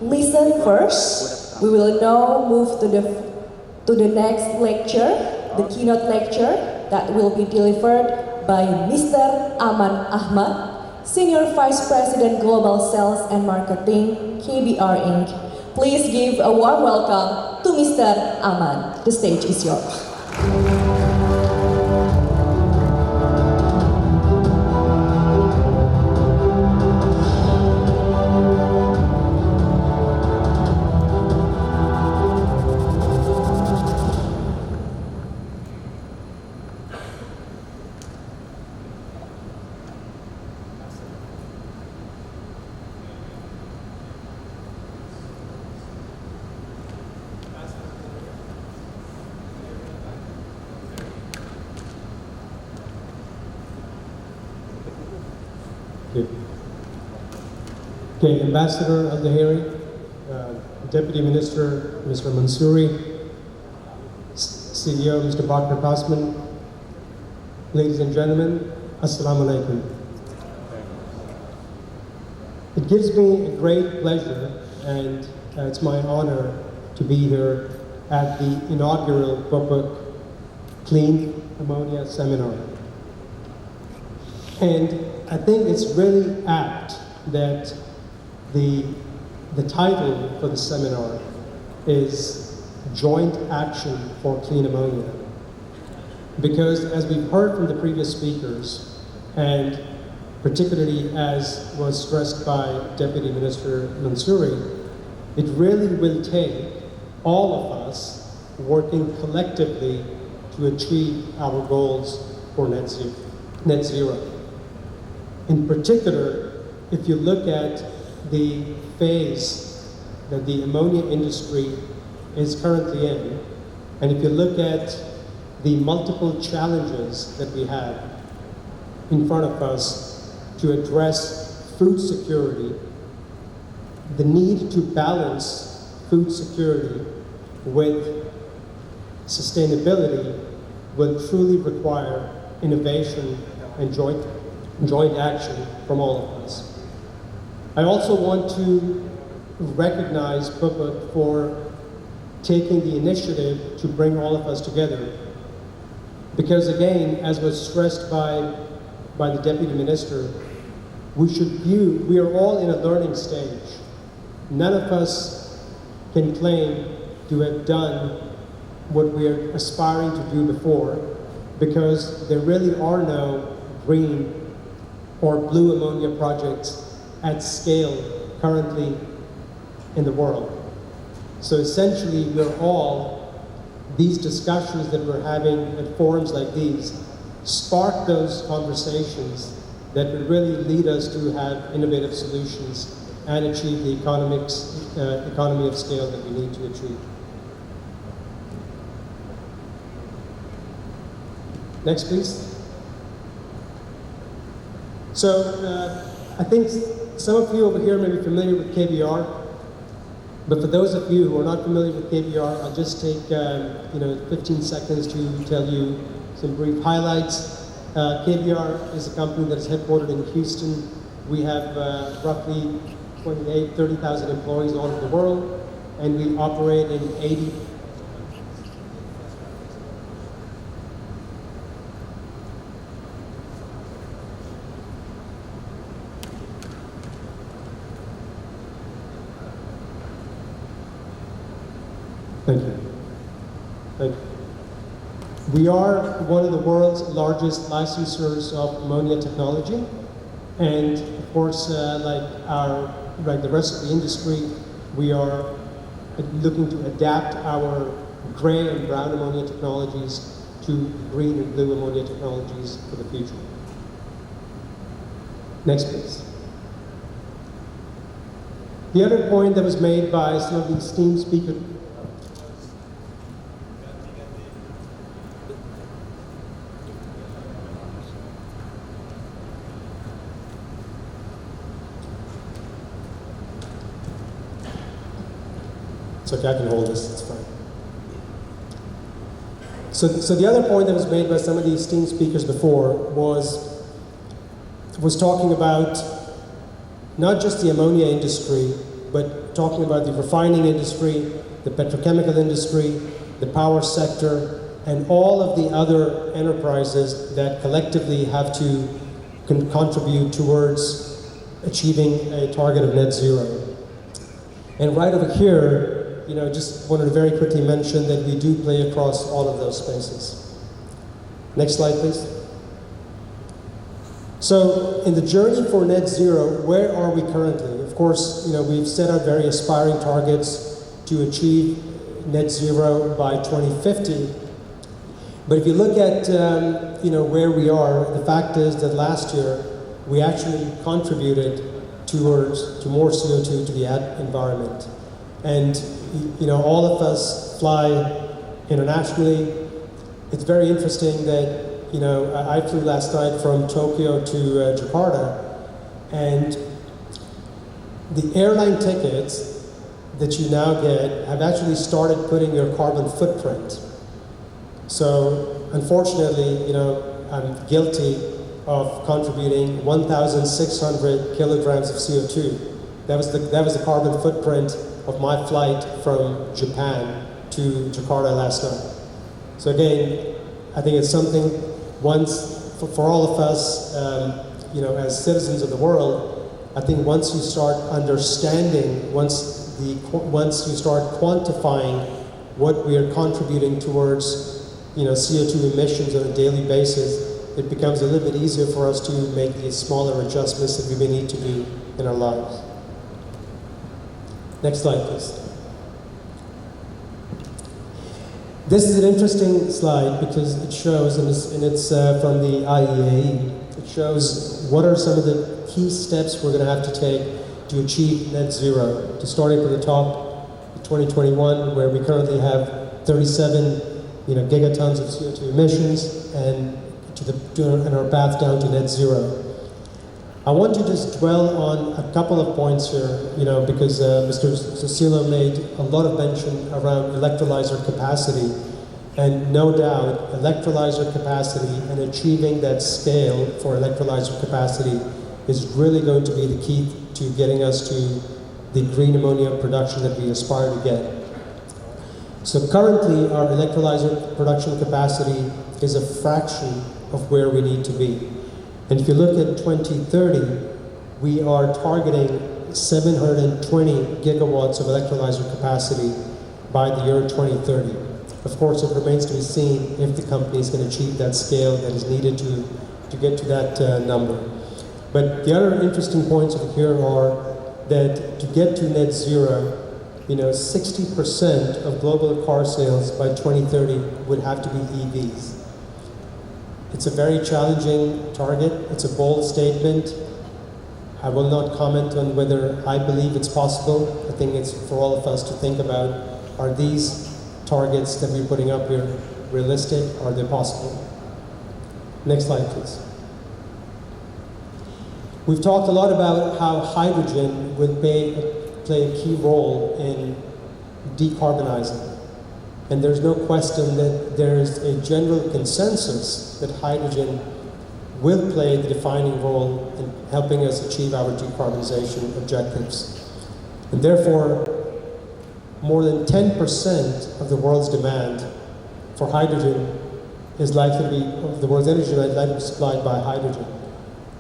listen first. We will now move to the next lecture, the keynote lecture that will be delivered by Mr. Aman Ahmed, Senior Vice President Global Sales and Marketing, KBR Inc. Please give a warm welcome to Mr. Aman. The stage is yours. Okay, Ambassador of the hearing, Deputy Minister, Mr. Mansuri, CEO, Mr. Bakr Pasman, ladies and gentlemen, Assalamu alaikum. It gives me a great pleasure and it's my honor to be here at the inaugural Pupuk Clean Ammonia Seminar. And I think it's really apt that the title for the seminar is Joint Action for Clean Ammonia. Because as we've heard from the previous speakers, and particularly as was stressed by Deputy Minister Mansuri, it really will take all of us working collectively to achieve our goals for net zero. In particular, if you look at the phase that the ammonia industry is currently in, and if you look at the multiple challenges that we have in front of us to address food security, the need to balance food security with sustainability will truly require innovation and joint action from all of us. I also want to recognize Pupuk for taking the initiative to bring all of us together. Because again, as was stressed by the Deputy Minister, we are all in a learning stage. None of us can claim to have done what we are aspiring to do before, because there really are no green or blue ammonia projects at scale currently in the world. So essentially, these discussions that we're having at forums like these spark those conversations that would really lead us to have innovative solutions and achieve the economy of scale that we need to achieve. Next, please. So I think some of you over here may be familiar with KBR, but for those of you who are not familiar with KBR, I'll just take 15 seconds to tell you some brief highlights. KBR is a company that is headquartered in Houston. We have roughly 30,000 employees all over the world, and we operate in 80. Thank you. Thank you. We are one of the world's largest licensors of ammonia technology, and of course, like the rest of the industry, we are looking to adapt our gray and brown ammonia technologies to green and blue ammonia technologies for the future. Next, please. The other point that was made by some of the esteemed speakers. It's okay, I can hold this, it's fine. So the other point that was made by some of the esteemed speakers before was talking about not just the ammonia industry, but talking about the refining industry, the petrochemical industry, the power sector, and all of the other enterprises that collectively have to contribute towards achieving a target of net zero. And right over here, just wanted to very quickly mention that we do play across all of those spaces. Next slide, please. So, in the journey for net zero, where are we currently? Of course, we've set out very aspiring targets to achieve net zero by 2050. But if you look at, where we are, the fact is that last year we actually contributed to more CO2 to the environment. And all of us fly internationally. It's very interesting that I flew last night from Tokyo to Jakarta, and the airline tickets that you now get have actually started putting your carbon footprint. So unfortunately, I'm guilty of contributing 1,600 kilograms of CO2. That was the carbon footprint of my flight from Japan to Jakarta last night. So again, I think it's something for all of us, as citizens of the world, I think once you start understanding, once you start quantifying what we are contributing towards, CO2 emissions on a daily basis, it becomes a little bit easier for us to make these smaller adjustments that we may need to do in our lives. Next slide, please. This is an interesting slide because it shows, and it's from the IEA, it shows what are some of the key steps we're going to have to take to achieve net zero. To starting from the top, 2021, where we currently have 37 gigatons of CO2 emissions, and and our path down to net zero. I want to just dwell on a couple of points here, because Mr. Susilo made a lot of mention around electrolyzer capacity. And no doubt, electrolyzer capacity and achieving that scale for electrolyzer capacity is really going to be the key to getting us to the green ammonia production that we aspire to get. So currently, our electrolyzer production capacity is a fraction of where we need to be. And if you look at 2030, we are targeting 720 gigawatts of electrolyzer capacity by the year 2030. Of course, it remains to be seen if the company is going to achieve that scale that is needed to get to that number. But the other interesting points over here are that to get to net zero, 60% of global car sales by 2030 would have to be EVs. It's a very challenging target. It's a bold statement. I will not comment on whether I believe it's possible. I think it's for all of us to think about, are these targets that we're putting up here realistic? Are they possible? Next slide, please. We've talked a lot about how hydrogen would play a key role in decarbonizing. And there's no question that there is a general consensus that hydrogen will play the defining role in helping us achieve our decarbonization objectives. And therefore, more than 10% of the world's demand for hydrogen is likely to be, of the world's energy demand, likely to be supplied by hydrogen.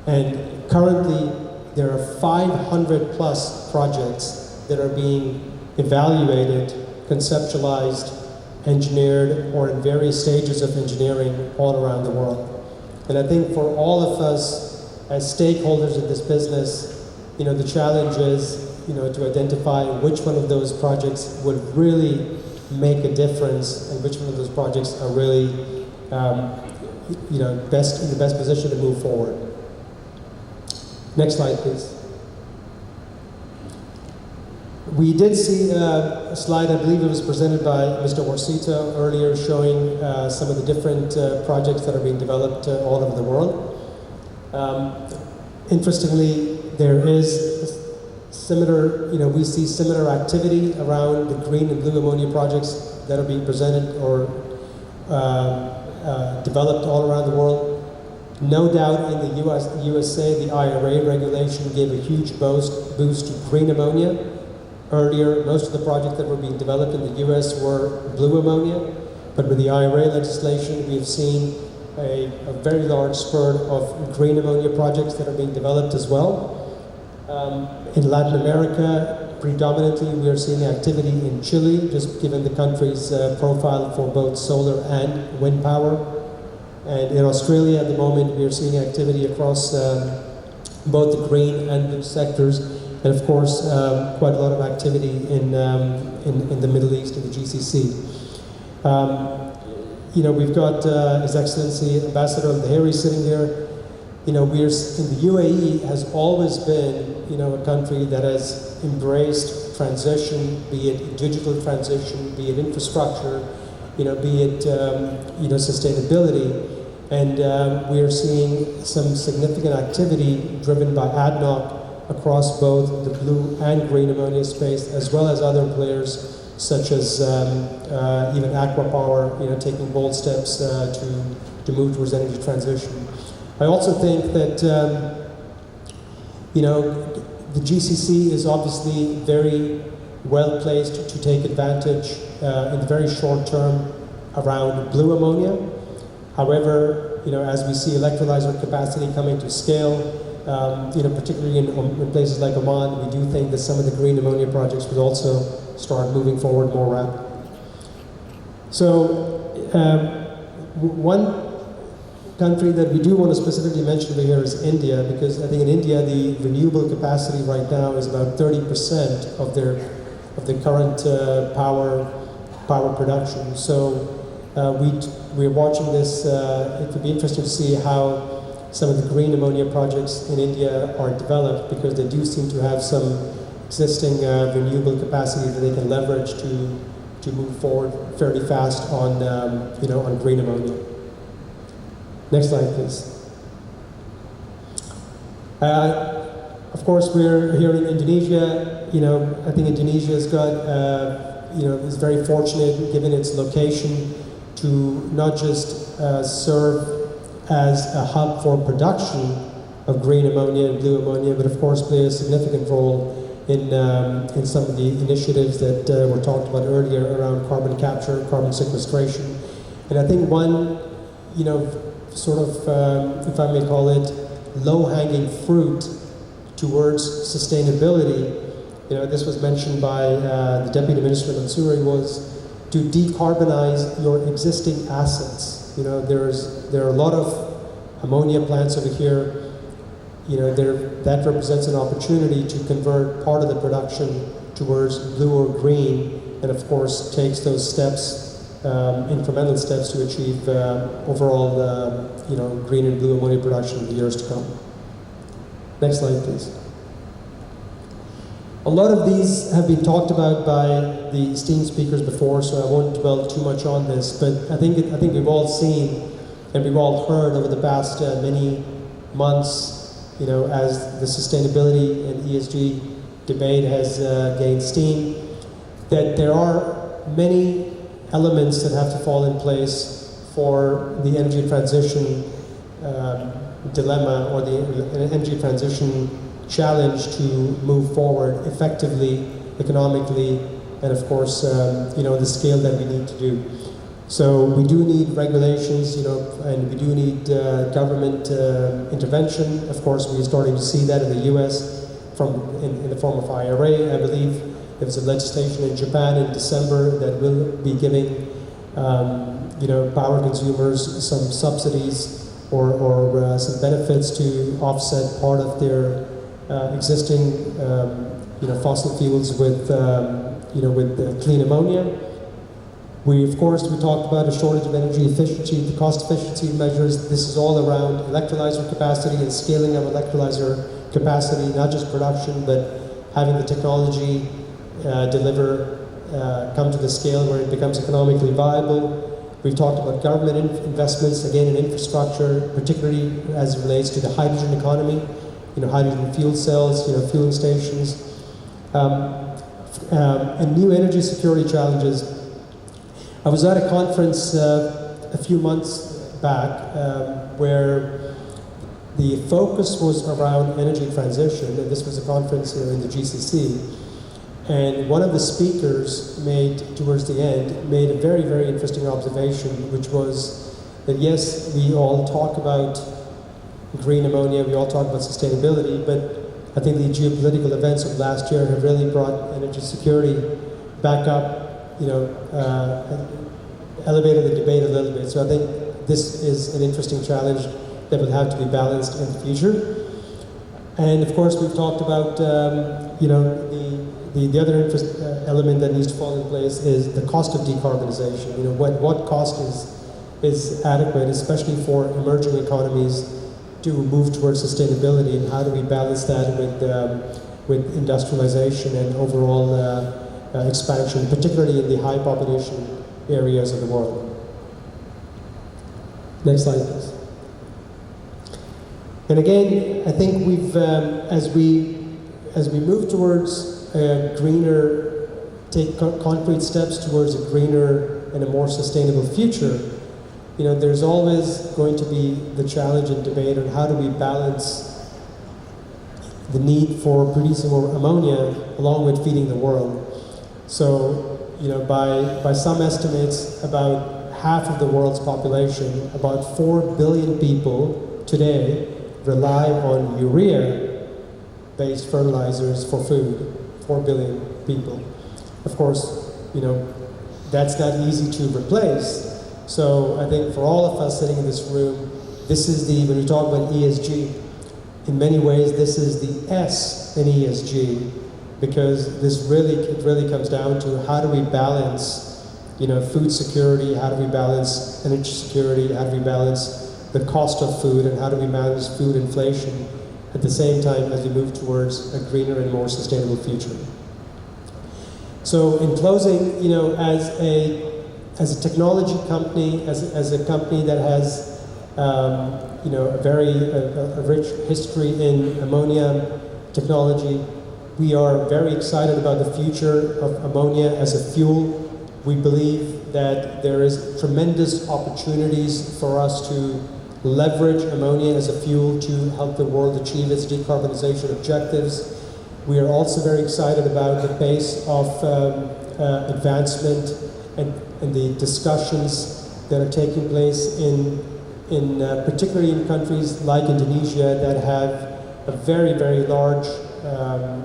And currently, there are 500 plus projects that are being evaluated, conceptualized, engineered, or in various stages of engineering all around the world. And I think for all of us as stakeholders in this business, the challenge is, to identify which one of those projects would really make a difference and which one of those projects are really, best in the best position to move forward. Next slide, please. We did see a slide, I believe it was presented by Mr. Orsito earlier, showing some of the different projects that are being developed all over the world. Interestingly, there is similar, we see similar activity around the green and blue ammonia projects that are being presented or developed all around the world. No doubt in the USA, the IRA regulation gave a huge boost to green ammonia. Earlier, most of the projects that were being developed in the US were blue ammonia, but with the IRA legislation, we have seen a very large spurt of green ammonia projects that are being developed as well. In Latin America, predominantly we are seeing activity in Chile, just given the country's profile for both solar and wind power. And in Australia at the moment, we are seeing activity across both the green and blue sectors. And of course, quite a lot of activity in the Middle East, in the GCC. We've got His Excellency Ambassador Al-Dhaheri sitting here. The UAE has always been, a country that has embraced transition, be it digital transition, be it infrastructure, be it, sustainability. And we are seeing some significant activity driven by ADNOC across both the blue and green ammonia space, as well as other players such as even Aqua Power, taking bold steps to move towards energy transition. I also think that the GCC is obviously very well placed to take advantage in the very short term around blue ammonia. However, as we see electrolyzer capacity coming to scale, particularly in places like Oman, we do think that some of the green ammonia projects would also start moving forward more rapidly. So, one country that we do want to specifically mention over here is India, because I think in India the renewable capacity right now is about 30% of their current power production. So we're watching this. It would be interesting to see how some of the green ammonia projects in India are developed, because they do seem to have some existing renewable capacity that they can leverage to move forward fairly fast on on green ammonia. Next slide, please. Of course, we're here in Indonesia. I think Indonesia has got is very fortunate, given its location, to not just serve as a hub for production of green ammonia and blue ammonia, but of course play a significant role in some of the initiatives that were talked about earlier around carbon capture, carbon sequestration. And I think one, sort of, if I may call it, low-hanging fruit towards sustainability, this was mentioned by the Deputy Minister Mansuri, was to decarbonize your existing assets. There are a lot of ammonia plants over here. That represents an opportunity to convert part of the production towards blue or green, and of course takes those steps, incremental steps, to achieve overall, green and blue ammonia production in the years to come. Next slide, please. A lot of these have been talked about by the esteemed speakers before, so I won't dwell too much on this. But I think we've all seen and we've all heard over the past many months, as the sustainability and ESG debate has gained steam, that there are many elements that have to fall in place for the energy transition dilemma, or the energy transition challenge, to move forward effectively, economically, and of course, the scale that we need to do. So we do need regulations, and we do need government intervention. Of course, we're starting to see that in the U.S. in the form of IRA. I believe there was a legislation in Japan in December that will be giving, power consumers some subsidies or some benefits to offset part of their existing, fossil fuels with clean ammonia. We talked about a shortage of energy efficiency, the cost efficiency measures. This is all around electrolyzer capacity and scaling of electrolyzer capacity, not just production, but having the technology come to the scale where it becomes economically viable. We've talked about government investments, again, in infrastructure, particularly as it relates to the hydrogen economy, hydrogen fuel cells, fueling stations, and new energy security challenges. I was at a conference a few months back where the focus was around energy transition, and this was a conference in the GCC. And one of the speakers towards the end, made a very, very interesting observation, which was that yes, we all talk about green ammonia, we all talk about sustainability, but I think the geopolitical events of last year have really brought energy security back up, elevated the debate a little bit. So I think this is an interesting challenge that will have to be balanced in the future. And of course, we've talked about, the other element that needs to fall in place is the cost of decarbonization. What cost is adequate, especially for emerging economies, to move towards sustainability, and how do we balance that with industrialization and overall expansion, particularly in the high population areas of the world. Next slide, please. And again, I think we've, as we move towards a greener, take concrete steps towards a greener and a more sustainable future, there's always going to be the challenge and debate on how do we balance the need for producing more ammonia along with feeding the world. So, by some estimates, about half of the world's population, about 4 billion people today, rely on urea-based fertilizers for food. 4 billion people. Of course, that's not easy to replace. So I think for all of us sitting in this room, this is when you talk about ESG, in many ways this is the S in ESG, because it really comes down to how do we balance food security, how do we balance energy security, how do we balance the cost of food, and how do we manage food inflation at the same time as we move towards a greener and more sustainable future. So in closing, as a technology company, as a company that has a rich history in ammonia technology, we are very excited about the future of ammonia as a fuel. We believe that there is tremendous opportunities for us to leverage ammonia as a fuel to help the world achieve its decarbonization objectives. We are also very excited about the pace of advancement and the discussions that are taking place in particularly in countries like Indonesia that have a very large,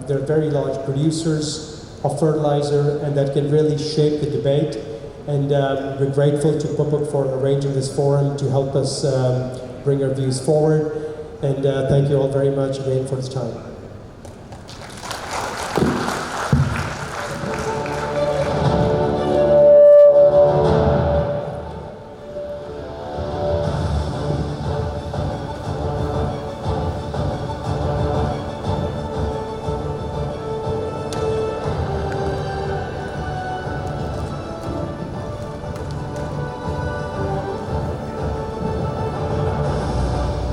they're very large producers of fertilizer and that can really shape the debate. And we're grateful to Pupuk for arranging this forum to help us bring our views forward. And thank you all very much again for this time.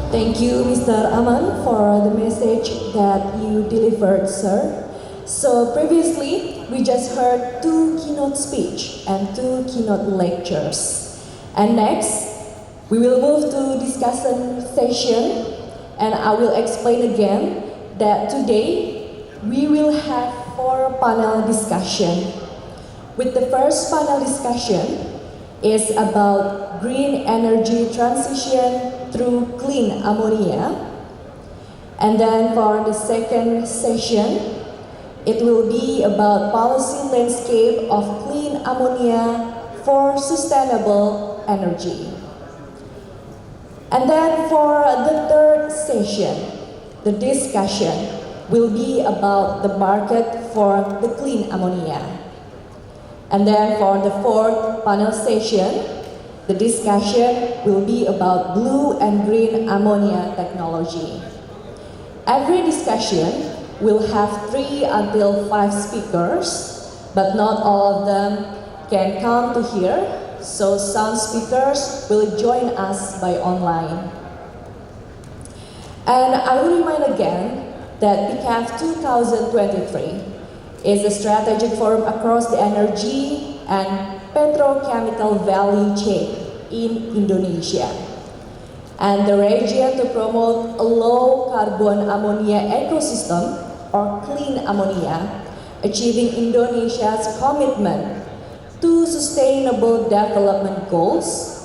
Thank you, Mr. Aman, for the message that you delivered, sir. So previously, we just heard 2 keynote speech and 2 keynote lectures. And next, we will move to discussion session, and I will explain again that today we will have 4 panel discussion. With the first panel discussion is about green energy transition through clean ammonia. And then for the second session, it will be about policy landscape of clean ammonia for sustainable energy. And then for the third session, the discussion will be about the market for the clean ammonia. And then for the fourth panel session, the discussion will be about blue and green ammonia technology. Every discussion will have 3 until 5 speakers, but not all of them can come to here, so some speakers will join us by online. And I will remind again that PCAF 2023 is a strategic forum across the energy and petrochemical value chain in Indonesia, and the region to promote a low carbon ammonia ecosystem or clean ammonia, achieving Indonesia's commitment to Sustainable Development Goals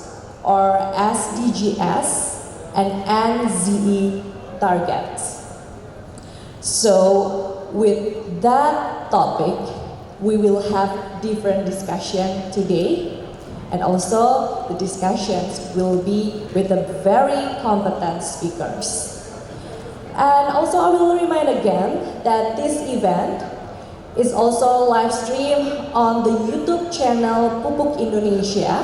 or SDGs and NZE targets. So with that topic, we will have different discussion today, and also the discussions will be with the very competent speakers. And also I will remind again that this event is also live streamed on the YouTube channel Pupuk Indonesia,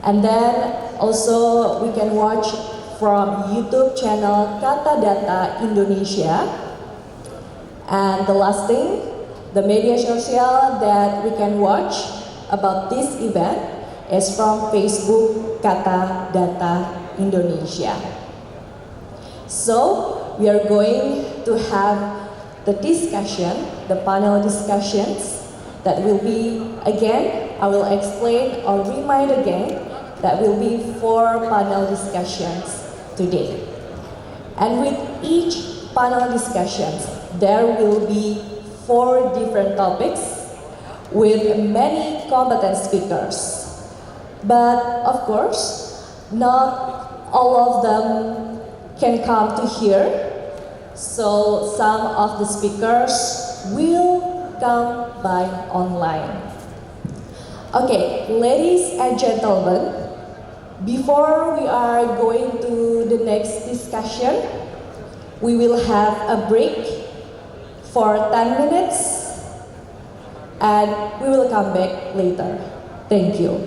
and then also we can watch from YouTube channel Katadata Indonesia. And the last thing, the media social that we can watch about this event is from Facebook Katadata Indonesia. So we are going to have the discussion, the panel discussions that will be, again, I will explain or remind again, that will be 4 panel discussions today. And with each panel discussions, there will be 4 different topics with many competent speakers. But of course, not all of them can come to here. So some of the speakers will come by online. Okay, ladies and gentlemen, before we are going to the next discussion, we will have a break for 10 minutes, and we will come back later. Thank you.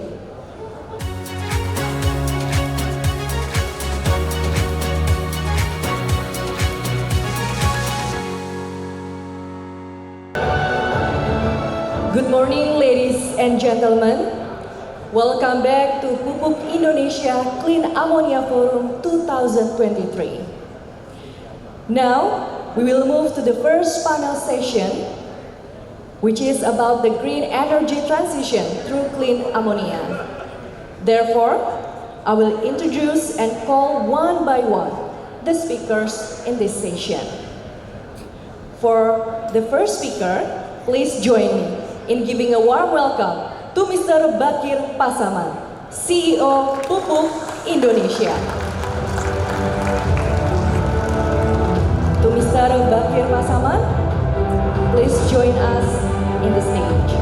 Good morning, ladies and gentlemen. Welcome back to Pupuk Indonesia Clean Ammonia Forum 2023. Now, we will move to the first panel session, which is about the green energy transition through clean ammonia. Therefore, I will introduce and call one by one the speakers in this session. For the first speaker, please join me in giving a warm welcome to Mr. Bakir Pasaman, CEO Pupuk Indonesia. To Mr. Bakir Pasaman, please join us in the stage.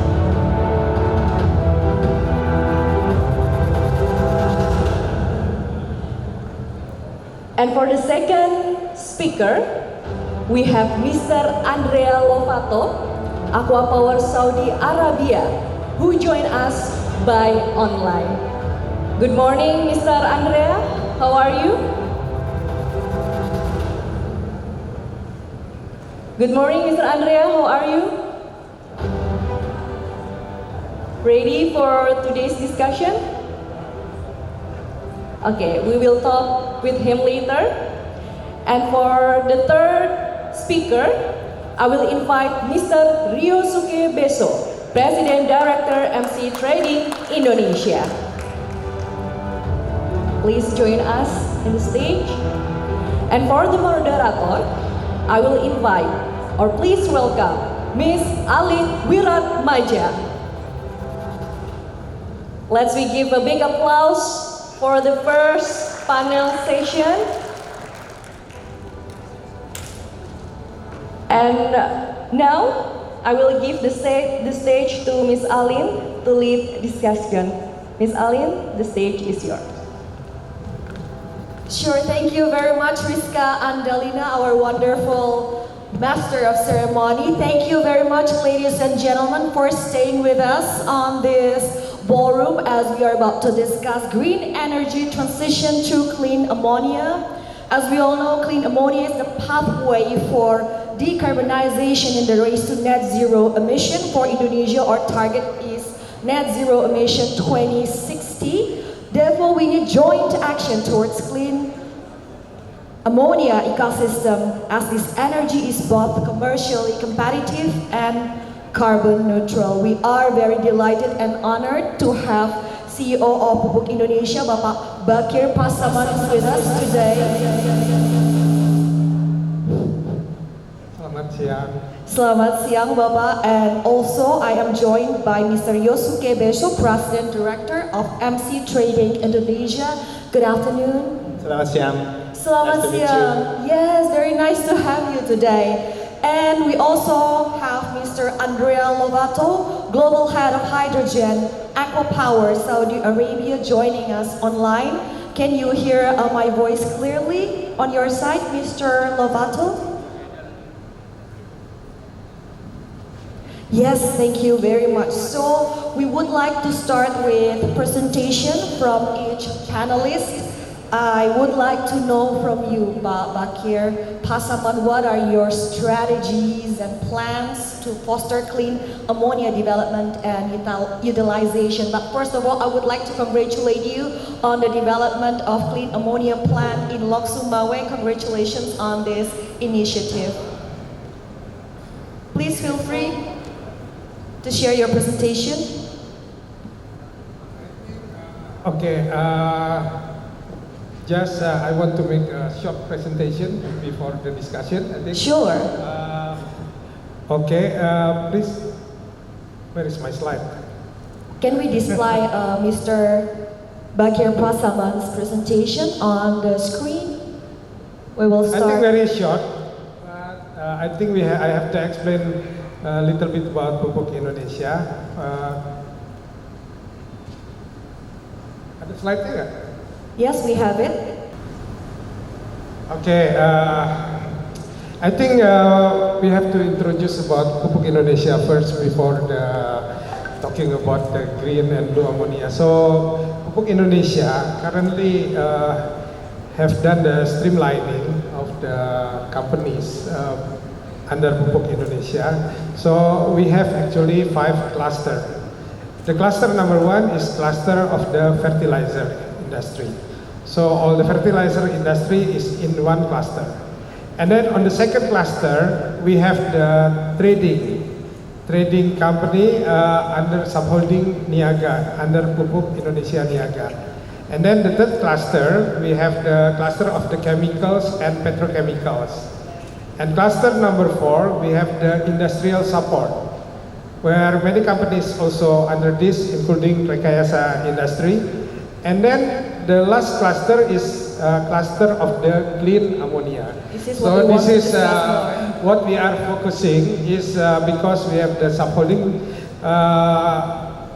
And for the second speaker, we have Mr. Andrea Lovato, Aqua Power Saudi Arabia, who join us by online. Good morning, Mr. Andrea. How are you? Good morning, Mr. Andrea. How are you? Ready for today's discussion? Okay, we will talk with him later. And for the third speaker, I will invite Mr. Ryosuke Beso, President Director MC Trading Indonesia. Please join us in the stage. And for the moderator, I will invite, or please welcome, Ms. Alin Wiratmaja. Let's give a big applause for the first panel session. And now, I will give the stage to Ms. Alin to lead discussion. Ms. Alin, the stage is yours. Sure, thank you very much, Rizka Andalina, our wonderful master of ceremony. Thank you very much, ladies and gentlemen, for staying with us on this ballroom as we are about to discuss green energy transition to clean ammonia. As we all know, clean ammonia is the pathway for decarbonization in the race to net zero emission for Indonesia. Our target is net zero emission 2060. Therefore, we need joint action towards clean ammonia ecosystem, as this energy is both commercially competitive and carbon neutral. We are very delighted and honored to have CEO of Pupuk Indonesia, Bapak Bakir Pasaman, with us today. Selamat siang. Selamat siang, Bapak. And also, I am joined by Mr. Ryosuke Beso, President Director of MC Trading Indonesia. Good afternoon. Selamat siang. Selamat Nice to meet siang. Yes, very nice to have you today. And we also have Mr. Andrea Lovato, Global Head of Hydrogen, Aqua Power, Saudi Arabia, joining us online. Can you hear my voice clearly on your side, Mr. Lovato? Yes, thank you very much. So we would like to start with a presentation from each panelist. I would like to know from you, Bakir Pasaman, what are your strategies and plans to foster clean ammonia development and utilization? But first of all, I would like to congratulate you on the development of clean ammonia plant in Lok Sumbawa. Congratulations on this initiative. Please feel free to share your presentation. Okay, I want to make a short presentation before the discussion, I think. Sure. Please, where is my slide? Can we display Mr. Bakir Pasaman's presentation on the screen? We will start. I think very short, but I think I have to explain a little bit about Pupuk Indonesia. Ada slide-nya nggak? Yes, we have it. Okay, I think we have to introduce about Pupuk Indonesia first before the talking about the green and blue ammonia. So Pupuk Indonesia currently have done the streamlining of the companies under Pupuk Indonesia. So we have actually 5 clusters. The cluster number 1 is cluster of the fertilizer industry. So all the fertilizer industry is in one cluster. And then on the second cluster, we have the trading company under subholding Niaga, under Pupuk Indonesia Niaga. And then the third cluster, we have the cluster of the chemicals and petrochemicals. And cluster number 4, we have the industrial support, where many companies also under this, including Rekayasa Industry. And then the last cluster is cluster of the clean ammonia. This is What we are focusing is because we have the subholding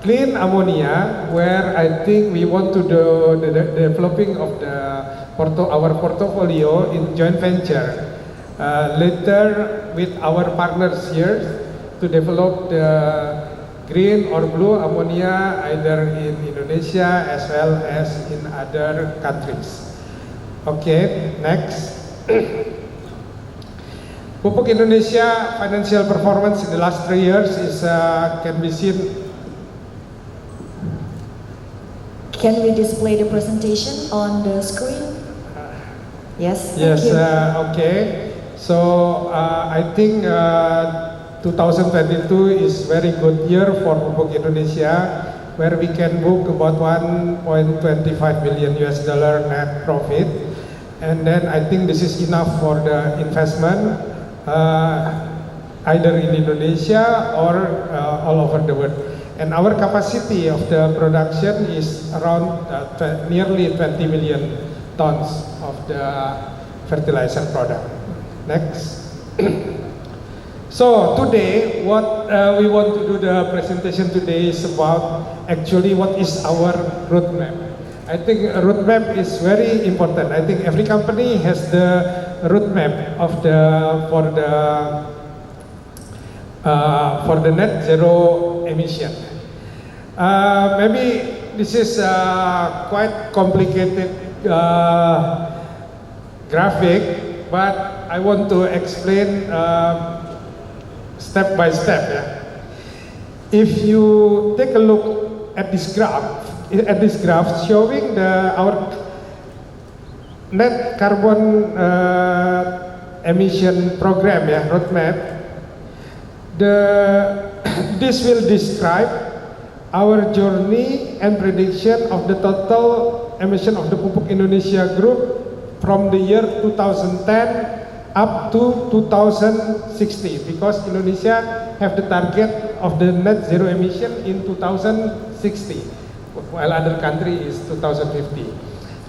clean ammonia, where I think we want to do the developing of our portfolio in joint venture later with our partners here to develop the green or blue ammonia either in Indonesia as well as in other countries. Okay, next. Pupuk Indonesia financial performance in the last 3 years is can be seen. Can we display the presentation on the screen? Yes. Yes. Thank you. Okay. So I think 2022 is very good year for Pupuk Indonesia, where we can book about $1.25 billion net profit, and then I think this is enough for the investment either in Indonesia or all over the world. And our capacity of the production is around nearly 20 million tons of the fertilizer product. Next. So today, what we want to do the presentation today is about actually what is our roadmap. I think a roadmap is very important. I think every company has the roadmap of for the net zero emission. Maybe this is quite complicated graphic, but I want to explain step by step. Yeah. If you take a look at this graph showing our net carbon emission program, roadmap, this will describe our journey and prediction of the total emission of the Pupuk Indonesia Group from the year 2010 up to 2060, because Indonesia have the target of the net zero emission in 2060, while other country is 2050.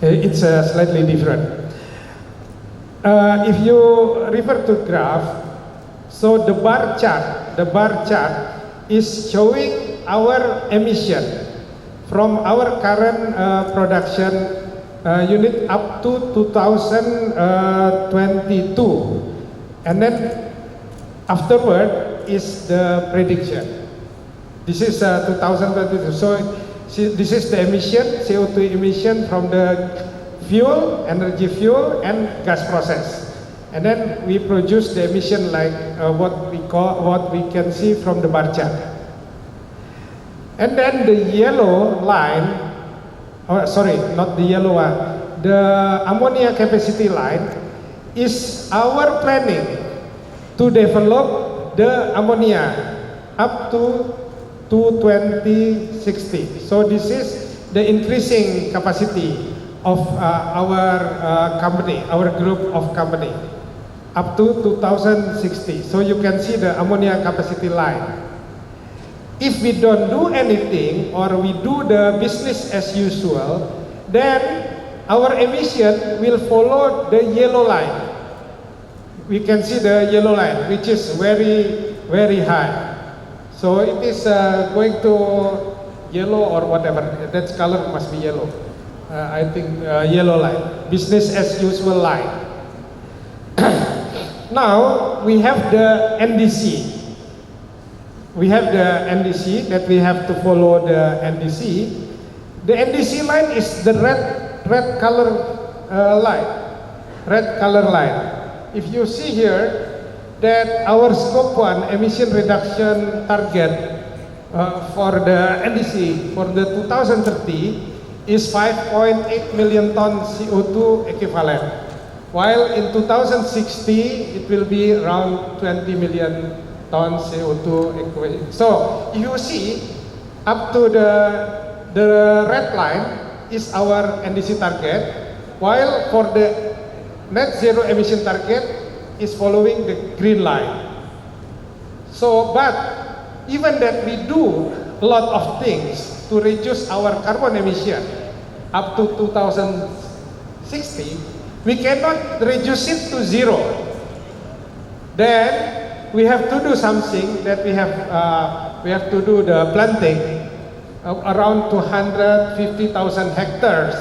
It's slightly different. If you refer to graph, so the bar chart is showing our emission from our current production unit up to 2022, and then afterward is the prediction. This is 2022. So this is the emission, CO2 emission from the fuel, energy fuel, and gas process. And then we produce the emission like what we can see from the bar chart. And then the yellow line, sorry, not the yellow one, the ammonia capacity line is our planning to develop the ammonia up to 2060. So this is the increasing capacity of our company, our group of company, up to 2060. So you can see the ammonia capacity line. If we don't do anything or we do the business as usual, then our emission will follow the yellow line. We can see the yellow line, which is very, very high. So it is going to yellow or whatever. That color must be yellow. I think yellow line, business as usual line. Now we have the NDC. we have the NDC that we have to follow the NDC. The NDC line is the red color line. Red color line. If you see here that our scope 1 emission reduction target for the NDC for the 2030 is 5.8 million ton CO2 equivalent, while in 2060 it will be around 20 million ton CO2 equivalent. So you see up to the red line is our NDC target, while for the net zero emission target is following the green line. So, but even that we do a lot of things to reduce our carbon emission up to 2060, we cannot reduce it to zero. Then we have to do something that we have to do the planting around 250,000 hectares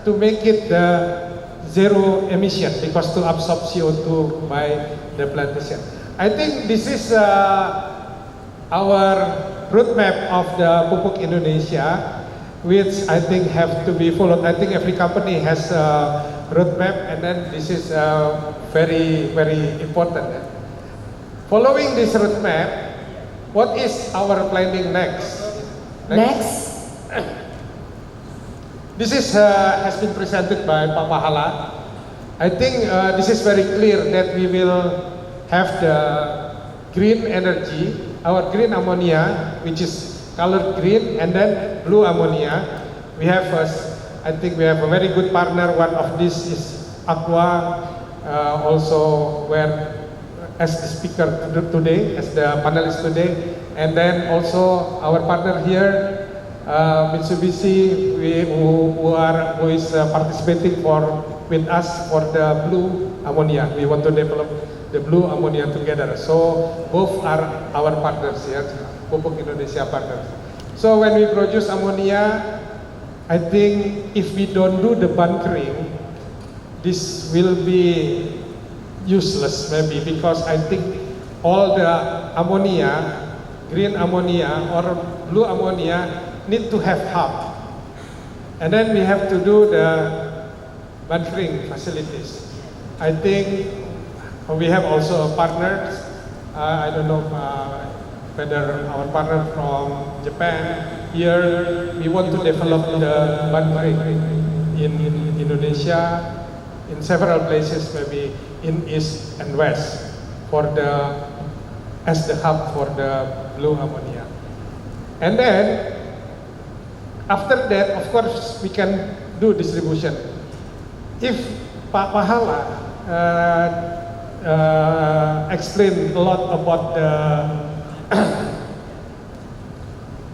to make it the zero emission, because to absorb CO2 by the plantation. I think this is our roadmap of the Pupuk Indonesia, which I think have to be followed. I think every company has a roadmap, and then this is very, very important. Following this roadmap, what is our planning next? Next. This is has been presented by Pak Pahala. I think this is very clear that we will have the green energy, our green ammonia, which is colored green, and then blue ammonia. We have, I think we have a very good partner. One of this is Aqua, also where as the speaker today, as the panelist today, and then also our partner here, Mitsubishi, who is participating with us for the blue ammonia. We want to develop the blue ammonia together. So both are our partners here, Pupuk Indonesia partners. So when we produce ammonia, I think if we don't do the bunkering, this will be useless maybe, because I think all the ammonia, green ammonia or blue ammonia, need to have hub, and then we have to do the bunkering facilities. I think we have also a partner. I don't know whether our partner from Japan here. We want to develop the bunkering in Indonesia, in several places, maybe in East and West, for as the hub for the blue ammonia, and then. After that, of course, we can do distribution. If Pak Pahala explained a lot about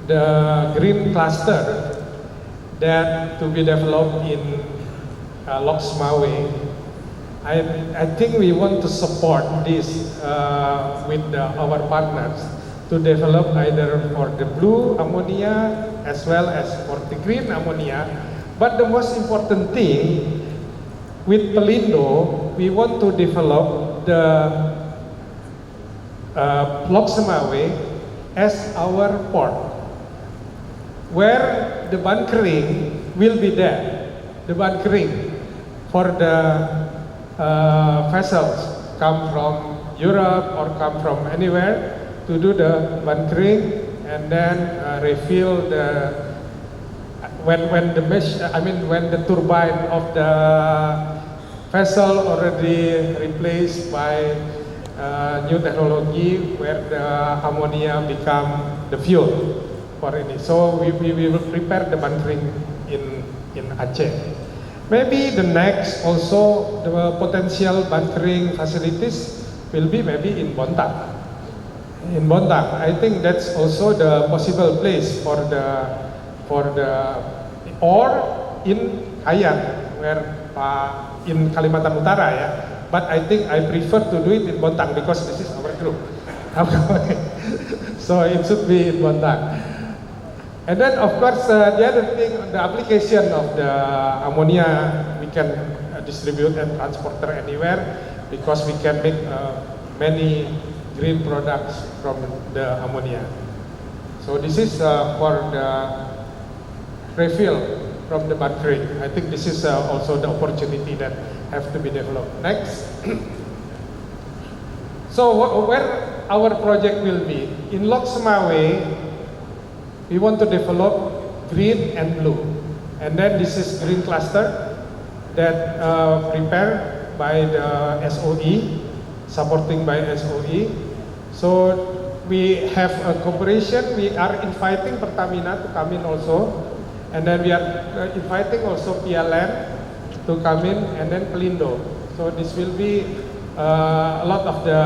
the green cluster that to be developed in Loksmawe, I think we want to support this with our partners to develop either for the blue ammonia as well as for the green ammonia. But the most important thing, with Pelindo, we want to develop the Loksmawe as our port, where the bunkering will be there. The bunkering for the vessels come from Europe or come from anywhere, to do the bunkering and then refill the when the turbine of the vessel already replaced by new technology where the ammonia become the fuel for it. So we will prepare the bunkering in Aceh. Maybe the next also the potential bunkering facilities will be maybe in Bontang. In Bontang, I think that's also the possible place for the or in Kayan, where in Kalimantan Utara, ya. But I think I prefer to do it in Bontang because this is our group. So it should be in Bontang. And then of course the other thing, the application of the ammonia, we can distribute and transport anywhere, because we can make many green products from the ammonia. So this is for the refill from the battery. I think this is also the opportunity that have to be developed. Next. So where our project will be? In Lok Semawe, we want to develop green and blue. And then this is green cluster that prepared by the SOE, supporting by SOE. So we have a cooperation. We are inviting Pertamina to come in also. And then we are inviting also PLN to come in, and then Pelindo. So this will be a lot of the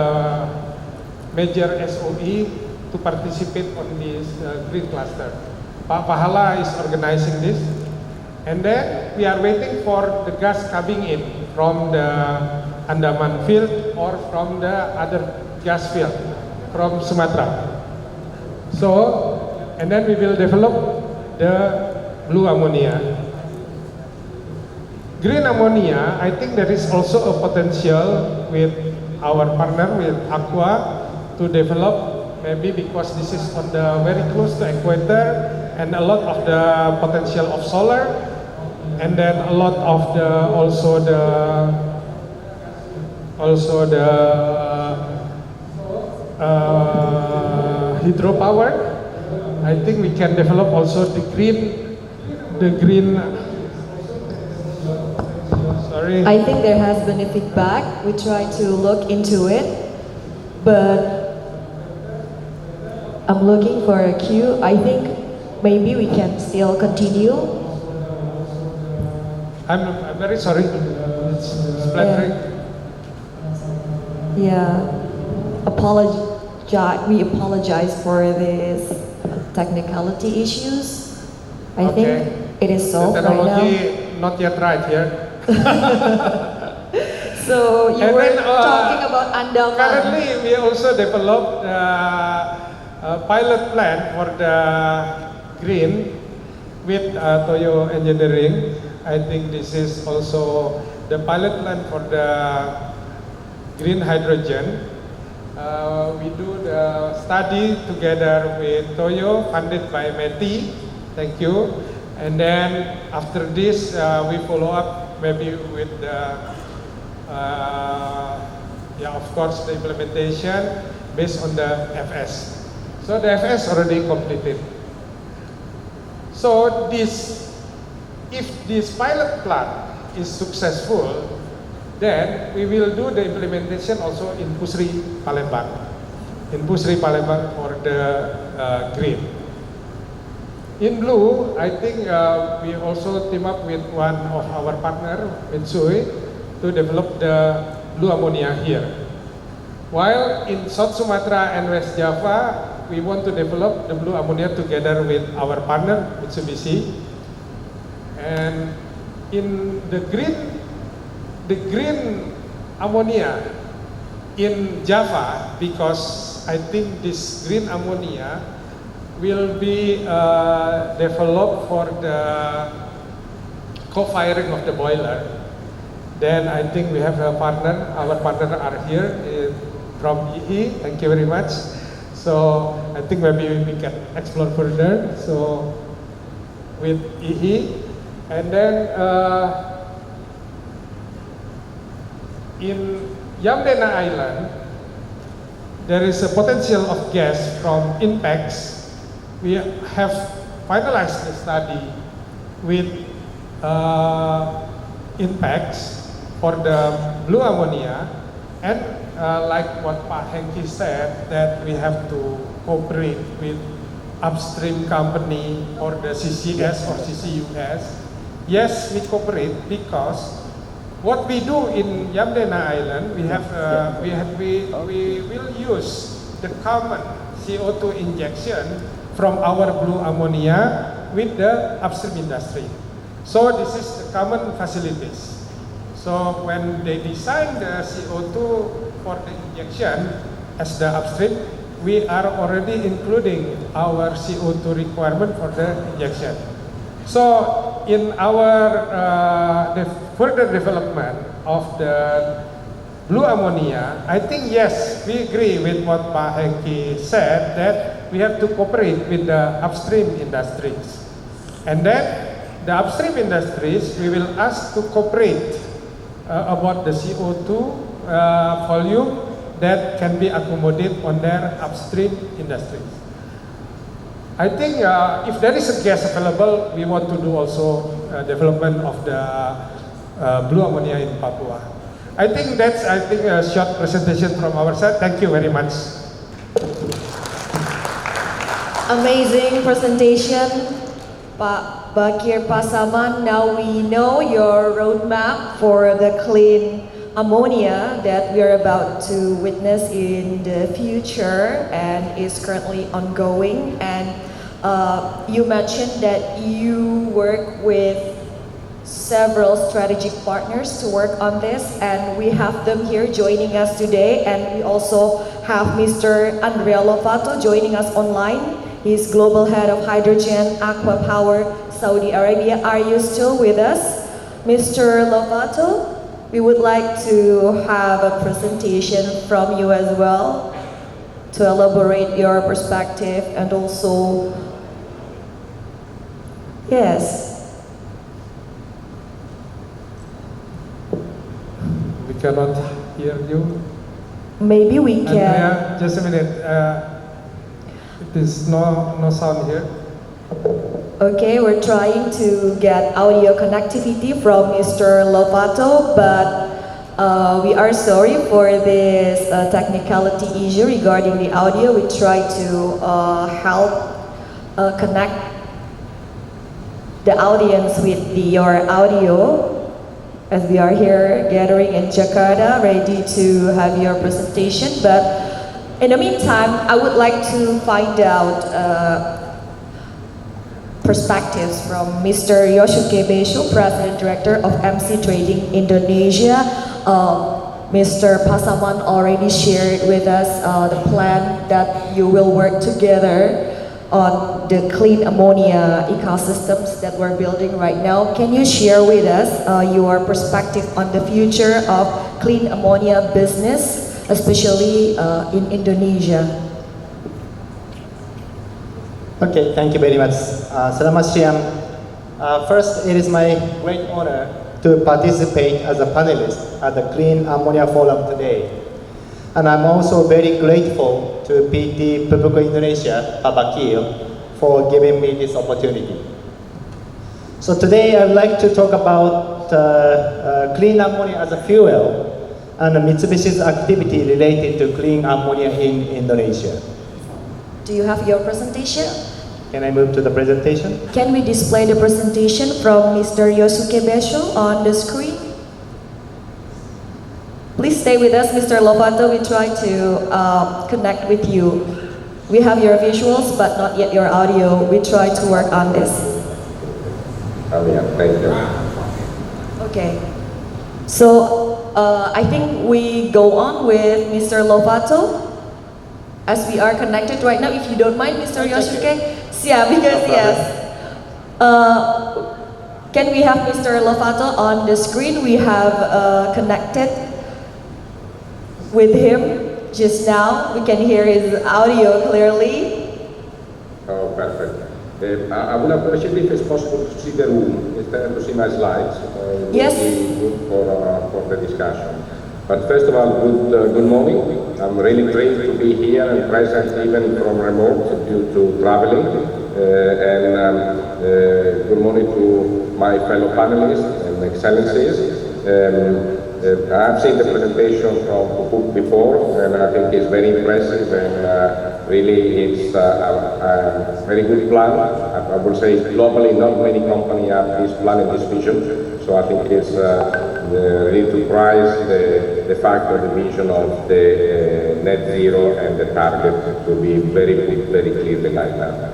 major SOE to participate on this green cluster. Pak Pahala is organizing this. And then we are waiting for the gas coming in from the Andaman field or from the other gas field from Sumatra. So, and then we will develop the blue ammonia. Green ammonia, I think there is also a potential with our partner, with Aqua, to develop, maybe because this is on the very close to equator, and a lot of the potential of solar, and then a lot of the also the hydropower. I think we can develop also the green. Sorry. I think there has been a feedback. We try to look into it, but I'm looking for a cue. I think maybe we can still continue. I'm very sorry. It's splattering. Yeah. We apologize for this technicality issues. I think it is solved the right now. technology not yet right here. So you were talking about Andaman. Currently, we also developed a pilot plan for the green with Toyo Engineering. I think this is also the pilot plan for the green hydrogen. We do the study together with Toyo, funded by METI. Thank you. And then after this, we follow up maybe with the, of course, the implementation based on the FS. So the FS already completed. So if this pilot plant is successful, then we will do the implementation also in Pusri, Palembang. In Pusri, Palembang for the green. In blue, I think we also team up with one of our partner, Mitsui, to develop the blue ammonia here. While in South Sumatra and West Java, we want to develop the blue ammonia together with our partner, Mitsubishi. And in the green ammonia in Java, because I think this green ammonia will be developed for the co-firing of the boiler. Then I think we have a partner, our partner are here from EE, thank you very much. So I think maybe we can explore further, so with EE. And then in Yamdena Island, there is a potential of gas from INPEX. We have finalized the study with INPEX for the blue ammonia, and like what Pak Hengki said, that we have to cooperate with upstream company or the CCS or CCUS. Yes, we cooperate because what we do in Yamdena Island, we will use the common CO2 injection from our blue ammonia with the upstream industry. So this is the common facilities. So when they design the CO2 for the injection as the upstream, we are already including our CO2 requirement for the injection. So in our the further development of the blue ammonia, I think yes, we agree with what Pak Hengki said, that we have to cooperate with the upstream industries. And then the upstream industries, we will ask to cooperate about the CO2 volume that can be accommodated on their upstream industries. I think if there is a gas available, we want to do also development of the blue ammonia in Papua. I think that's a short presentation from our side. Thank you very much. Amazing presentation, Pak Bakir Pasaman. Now we know your roadmap for the clean ammonia that we are about to witness in the future and is currently ongoing. And you mentioned that you work with several strategic partners to work on this, and we have them here joining us today. And we also have Mr. Andrea Lovato joining us online. He's Global Head of Hydrogen Aqua Power, Saudi Arabia. Are you still with us, Mr. Lovato? We would like to have a presentation from you as well to elaborate your perspective and also, yes. We cannot hear you. Maybe we can. Andrea, just a minute. It is no sound here. Okay, we're trying to get audio connectivity from Mr. Lovato, but we are sorry for this technicality issue regarding the audio. We try to help connect the audience with your audio as we are here gathering in Jakarta, ready to have your presentation. But in the meantime, I would like to find out perspectives from Mr. Yosuke Besho, President Director of MC Trading Indonesia. Mr. Pasaman already shared with us the plan that you will work together on the clean ammonia ecosystems that we're building right now. Can you share with us your perspective on the future of clean ammonia business, especially in Indonesia? Okay, thank you very much. Selamat siang. First, it is my great honor to participate as a panelist at the Clean Ammonia Forum today. And I'm also very grateful to PT Pupuk Indonesia, Pak Bakir, for giving me this opportunity. So today I'd like to talk about clean ammonia as a fuel and Mitsubishi's activity related to clean ammonia in Indonesia. Do you have your presentation? Can I move to the presentation? Can we display the presentation from Mr. Yosuke Besho on the screen? Please stay with us, Mr. Lovato. We try to connect with you. We have your visuals, but not yet your audio. We try to work on this. Okay. So I think we go on with Mr. Lovato. As we are connected right now, if you don't mind, Mr. Yosuke, yeah, because yes. Can we have Mr. Lovato on the screen? We have connected with him just now. We can hear his audio clearly. Oh, perfect. I would appreciate if it's possible to see the room instead of to see my slides. Yes. Would be good for the discussion. But first of all, good morning. I'm really thrilled to be here and present even from remote due to traveling. Good morning to my fellow panelists and excellencies. I've seen the presentation from Pupuk before, and I think it's very impressive and really it's a very good plan. I would say globally not many companies have this plan and this vision, so I think it's really to prize the fact of the vision of the net zero and the target to be very clearly like that.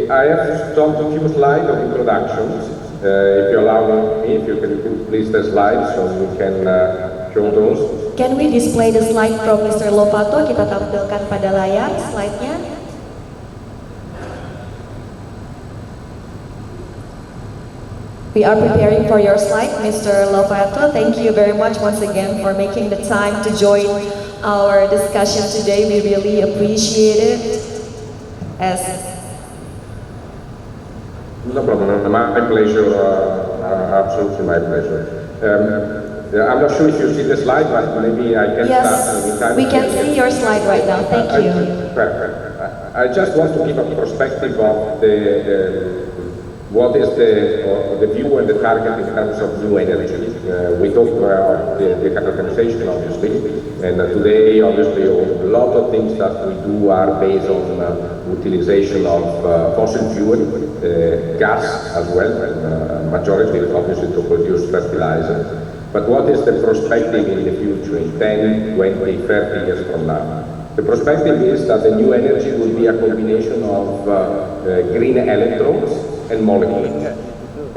I have just a few slides of introductions. If you allow me, if you can please the slides so we can show those. Can we display the slide from Mr. Lovato? Kita tampilkan pada layar slide-nya. We are preparing for your slide, Mr. Lovato. Thank you very much once again for making the time to join our discussion today. We really appreciate it. as No problem. My pleasure. Absolutely my pleasure. I'm not sure if you see the slide, but maybe I can start. Yes, we can see your slide right now. Thank you. Perfect. I just want to give a perspective of what is the view and the target in terms of new energy. We talked about the decarbonization, obviously, and today, obviously, a lot of things that we do are based on utilization of fossil fuel, gas as well, majority obviously to produce fertilizer. But what is the perspective in the future, in 10, 20, 30 years from now? The perspective is that the new energy will be a combination of green electrons and molecules,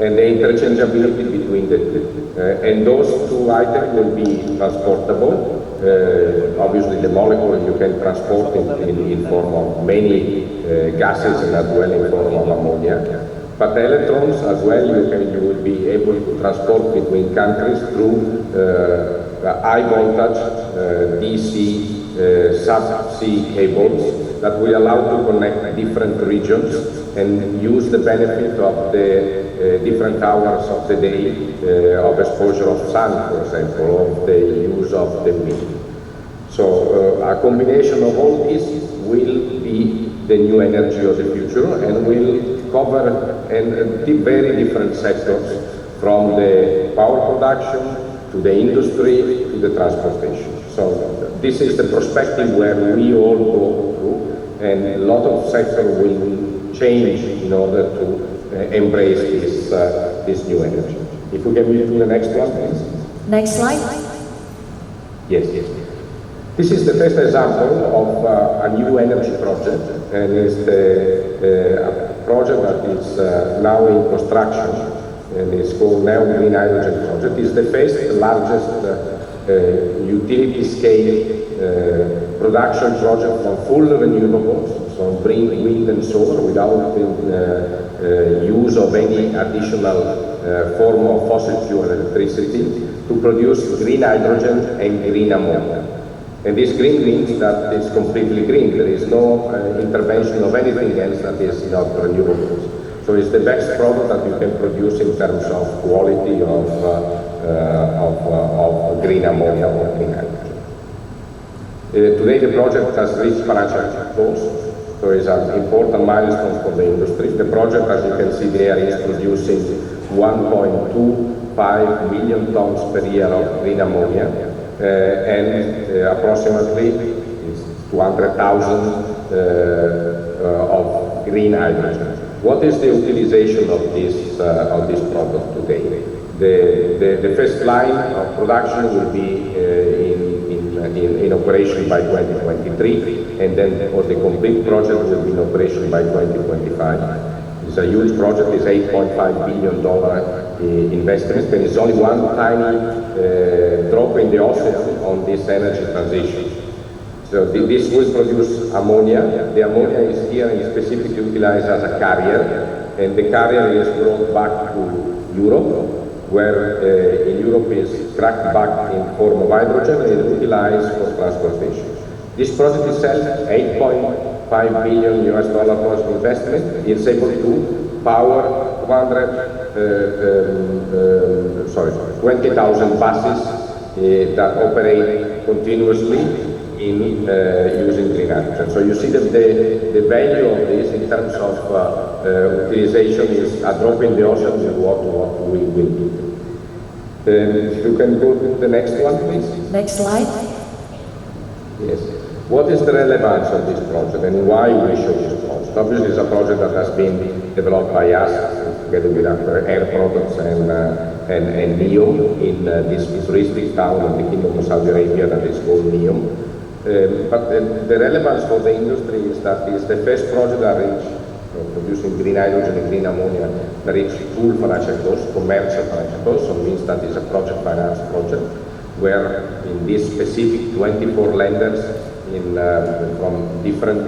and the interchangeability between the two. And those two items will be transportable. Obviously, the molecule you can transport in form of many gases and as well in form of ammonia. But the electrons as well, you will be able to transport between countries through high voltage DC subsea cables that will allow to connect different regions and use the benefit of the different hours of the day of exposure of sun, for example, of the use of the wind. So a combination of all this will be the new energy of the future and will cover very different sectors, from the power production to the industry to the transportation. So this is the perspective where we all go through, and a lot of sectors will change in order to embrace this new energy. If we can move to the next one, please. Next slide. Yes. This is the first example of a new energy project, and it's a project that is now in construction, and it's called now Green Hydrogen Project. It's the first largest utility scale production project from full renewables, so bring wind and solar without the use of any additional form of fossil fuel electricity to produce green hydrogen and green ammonia. And this green means that it's completely green. There is no intervention of anything else that is not renewables. So it's the best product that you can produce in terms of quality of green ammonia or green hydrogen. Today the project has reached financial close, so it's an important milestone for the industry. The project, as you can see there, is producing 1.25 million tons per year of green ammonia, and approximately 200,000 of green hydrogen. What is the utilization of this product today? The first line of production will be in operation by 2023, and then the complete project will be in operation by 2025. It's a huge project. It's $8.5 billion investment, and it's only one tiny drop in the ocean on this energy transition. So this will produce ammonia. The ammonia is here and specifically utilized as a carrier, and the carrier is brought back to Europe, where in Europe is cracked back in form of hydrogen and utilized for transportation. This project itself, $8.5 billion plus investment, is able to power 20,000 buses that operate continuously in using green hydrogen. So you see that the value of this in terms of utilization is a drop in the ocean with what we will do. If you can go to the next one, please. Next slide. Yes. What is the relevance of this project and why we show this project? Obviously, it's a project that has been developed by us together with our Air Products and NEOM in this futuristic town in the Kingdom of Saudi Arabia that is called NEOM. But the relevance for the industry is that it's the first project that reached producing green hydrogen and green ammonia that reached full financial close, commercial financial close. So it means that it's a project finance project where in this specific 24 lenders from different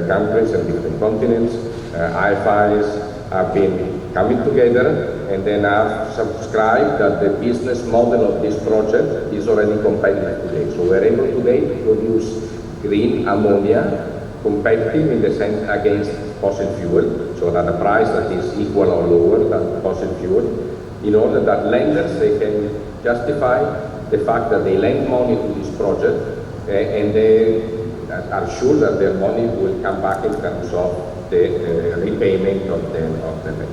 countries and different continents, IFIs have been coming together and then have subscribed that the business model of this project is already competitive today. So we're able today to produce green ammonia competitive in the sense against fossil fuel, so at a price that is equal or lower than fossil fuel, in order that lenders, they can justify the fact that they lend money to this project and they are sure that their money will come back in terms of the repayment of the loan.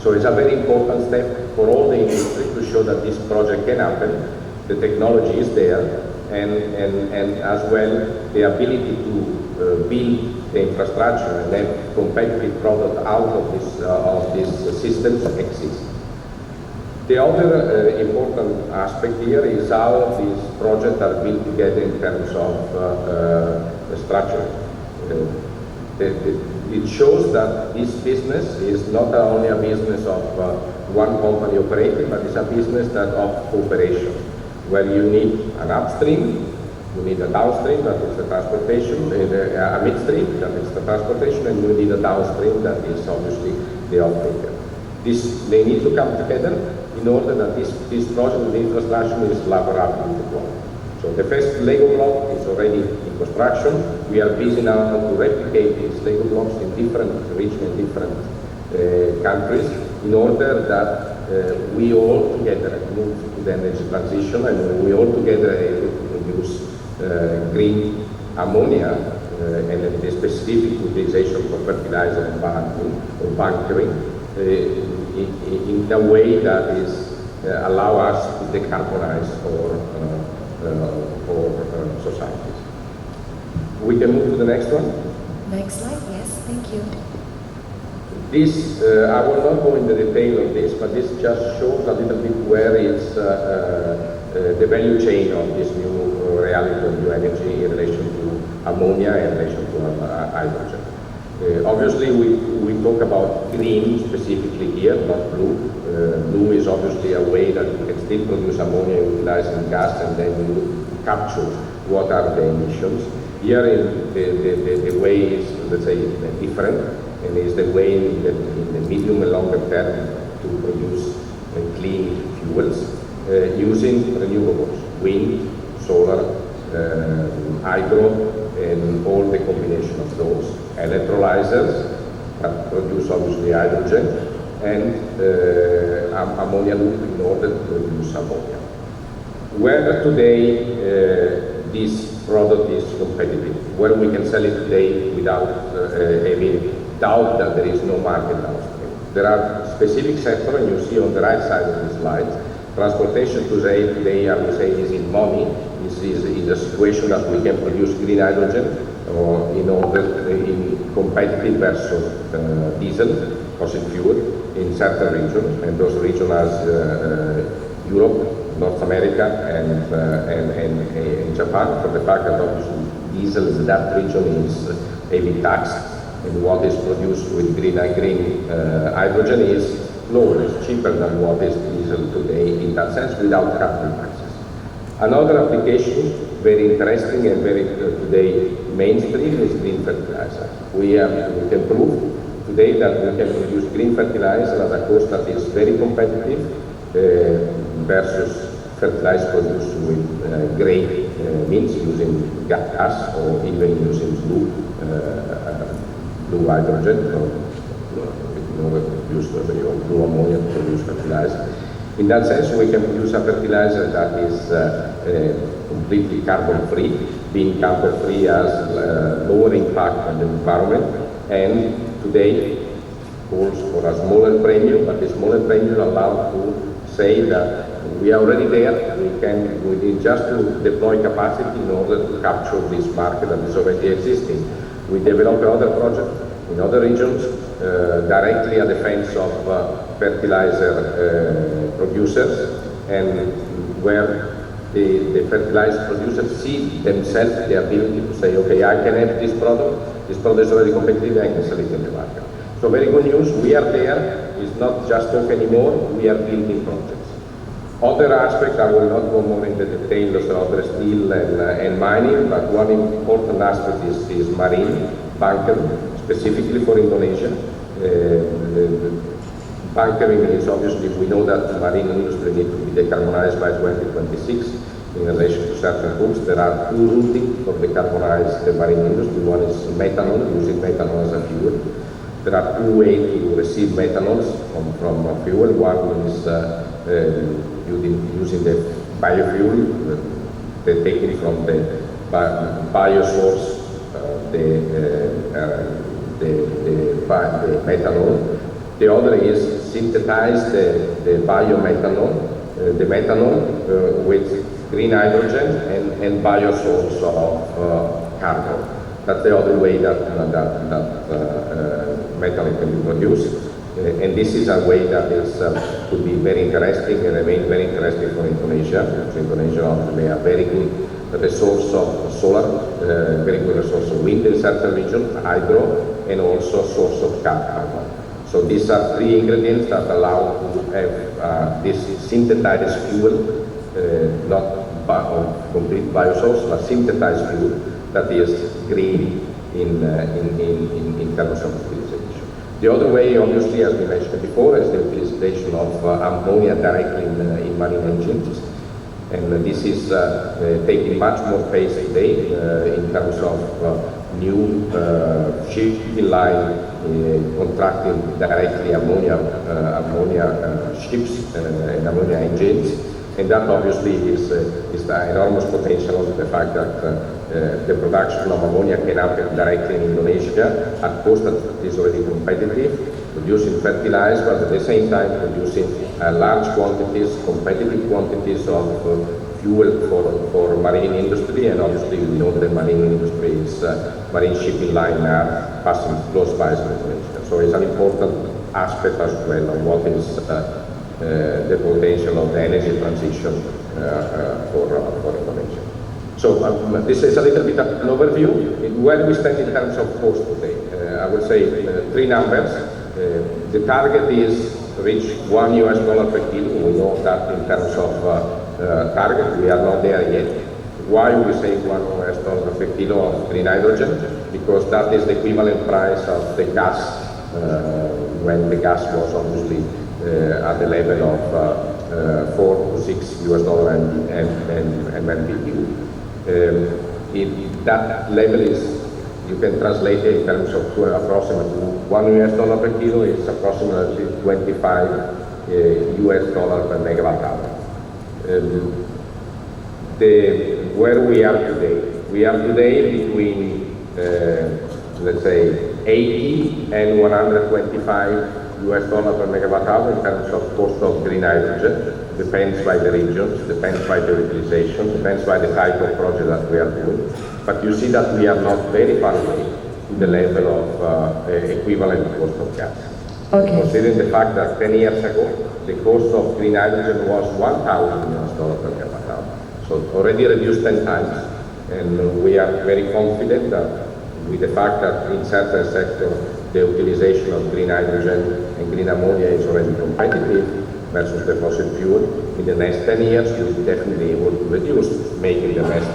So it's a very important step for all the industry to show that this project can happen. The technology is there, and as well the ability to build the infrastructure and then competitive product out of these systems exists. The other important aspect here is how these projects are built together in terms of structure. It shows that this business is not only a business of one company operating, but it's a business of cooperation, where you need an upstream, you need a downstream, that is the transportation, a midstream, that is the transportation, and you need a downstream, that is obviously the offtaker. They need to come together in order that this project, the infrastructure, is laboratory deployed. So the first Lego block is already in construction. We are busy now to replicate these Lego blocks in different regions, in different countries, in order that we all together move to the energy transition, and we all together are able to produce green ammonia and the specific utilization for fertilizer and bunkering in a way that is allow us to decarbonize our societies. We can move to the next one. Next slide, yes, thank you. This, I will not go into the detail of this, but this just shows a little bit where is the value chain of this new reality of new energy in relation to ammonia and in relation to hydrogen. Obviously, we talk about green specifically here, not blue. Blue is obviously a way that you can still produce ammonia utilizing gas, and then you capture what are the emissions. Here, the way is, let's say, different, and is the way in the medium and longer term to produce clean fuels using renewables, wind, solar, hydro, and all the combination of those. Electrolyzers that produce obviously hydrogen, and ammonia loop in order to produce ammonia. Where today this product is competitive, where we can sell it today without having doubt that there is no market downstream. There are specific sectors, and you see on the right side of the slide, transportation today I would say is in money, is a situation that we can produce green hydrogen or in order in competitive versus diesel, fossil fuel in certain regions, and those regions are Europe, North America, and Japan, for the fact that obviously diesel in that region is heavy taxed, and what is produced with green hydrogen is lower, is cheaper than what is diesel today in that sense without carbon taxes. Another application, very interesting and very today mainstream, is green fertilizer. We can prove today that we can produce green fertilizer at a cost that is very competitive versus fertilizer produced with gray means using gas or even using blue hydrogen or blue ammonia to produce fertilizer. In that sense, we can produce a fertilizer that is completely carbon-free. Being carbon-free has lower impact on the environment, and today calls for a smaller premium, but the smaller premium allows to say that we are already there. We need just to deploy capacity in order to capture this market that is already existing. We develop other projects in other regions, directly a defense of fertilizer producers, and where the fertilizer producers see themselves the ability to say, okay, I can have this product is already competitive, I can sell it in the market. So very good news, we are there, it's not just talk anymore, we are building projects. Other aspects, I will not go more into details of the steel and mining, but one important aspect is marine bunkering, specifically for Indonesia. Bunkering is obviously, we know that the marine industry needs to be decarbonized by 2026. in relation to certain groups. There are two routes for decarbonize the marine industry. One is methanol, using methanol as a fuel. There are two ways to receive methanol from fuel. One is using the biofuel, taken from the biosource, the methanol. The other is synthesize the biomethanol, the methanol with green hydrogen and biosource of carbon. That's the other way that methanol can be produced. And this is a way that is could be very interesting and remain very interesting for Indonesia. Because Indonesia obviously a very good resource of solar, very good resource of wind in certain regions, hydro, and also source of carbon. So these are three ingredients that allow to have this synthesized fuel, not complete biosource, but synthesized fuel that is green in terms of utilization. The other way, obviously, as we mentioned before, is the utilization of ammonia directly in marine engines. And this is taking much more pace today in terms of new shipping line contracting directly ammonia ships and ammonia engines. And that obviously is the enormous potential of the fact that the production of ammonia can happen directly in Indonesia at cost that is already competitive, producing fertilizer, but at the same time producing large quantities, competitive quantities of fuel for marine industry. And obviously we know the marine industry is marine shipping line are passing close by Indonesia. So it's an important aspect as well of what is the potential of the energy transition for Indonesia. So this is a little bit of an overview. Where we stand in terms of cost today, I would say three numbers. The target is to reach $1 per kilo. We know that in terms of target, we are not there yet. Why we say $1 per kilo of green hydrogen? Because that is the equivalent price of the gas when the gas was obviously at the level of $4 to $6 and MMBTU. If that level is, you can translate it in terms of approximately $1 per kilo is approximately $25 per megawatt hour. Where we are today between let's say 80 and 125 $1 per megawatt hour in terms of cost of green hydrogen. Depends by the regions, depends by the utilization, depends by the type of project that we are doing. But you see that we are not very far away to the level of equivalent cost of gas. Okay. Considering the fact that 10 years ago, the cost of green hydrogen was $1,000 per megawatt hour. So already reduced 10 times. And we are very confident that with the fact that in certain sectors, the utilization of green hydrogen and green ammonia is already competitive versus the fossil fuel. In the next 10 years, we will definitely be able to reduce, making the rest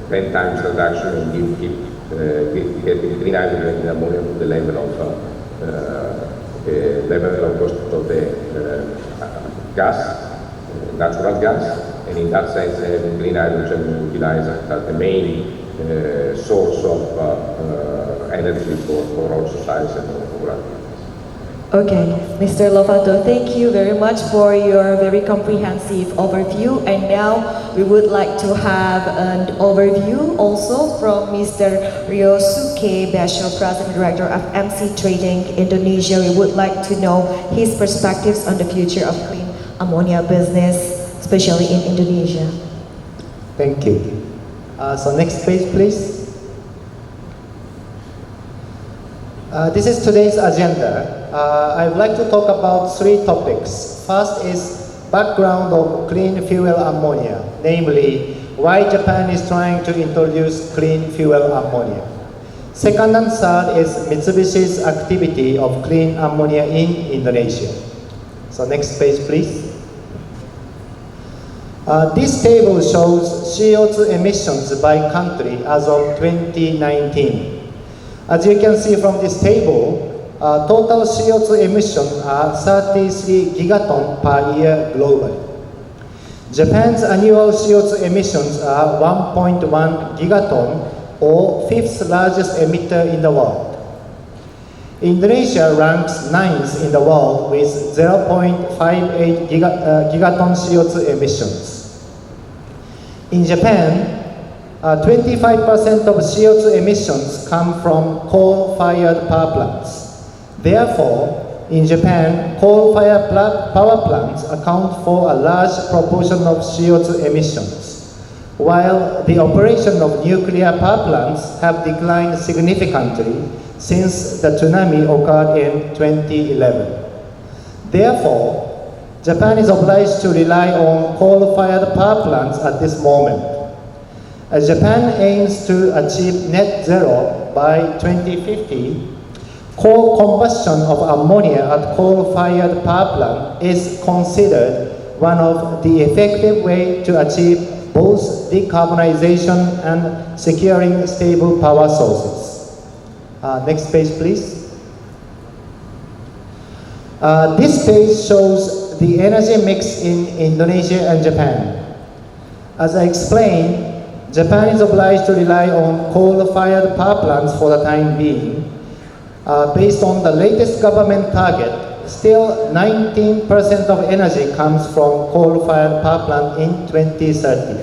10 times reduction and keep getting green hydrogen and ammonia to the level of cost of the gas, natural gas, and in that sense, green hydrogen utilized as the main source of energy for all societies and for our. Okay, Mr. Lovato, thank you very much for your very comprehensive overview. And now we would like to have an overview also from Mr. Ryosuke Basho, President Director of MC Trading Indonesia. We would like to know his perspectives on the future of clean ammonia business, especially in Indonesia. Thank you. So next page, please. This is today's agenda. I would like to talk about three topics. First is background of clean fuel ammonia, namely why Japan is trying to introduce clean fuel ammonia. Second and third is Mitsubishi's activity of clean ammonia in Indonesia. So next page, please. This table shows CO2 emissions by country as of 2019. As you can see from this table, total CO2 emissions are 33 gigaton per year globally. Japan's annual CO2 emissions are 1.1 gigaton, or fifth largest emitter in the world. Indonesia ranks 9th in the world with 0.58 gigaton CO2 emissions. In Japan, 25% of CO2 emissions come from coal-fired power plants. Therefore, in Japan, coal-fired power plants account for a large proportion of CO2 emissions, while the operation of nuclear power plants have declined significantly since the tsunami occurred in 2011. Therefore, Japan is obliged to rely on coal-fired power plants at this moment. As Japan aims to achieve net zero by 2050, coal combustion of ammonia at coal-fired power plant is considered one of the effective ways to achieve both decarbonization and securing stable power sources. Next page, please. This page shows the energy mix in Indonesia and Japan. As I explained, Japan is obliged to rely on coal-fired power plants for the time being. Based on the latest government target, still 19% of energy comes from coal-fired power plant in 2030.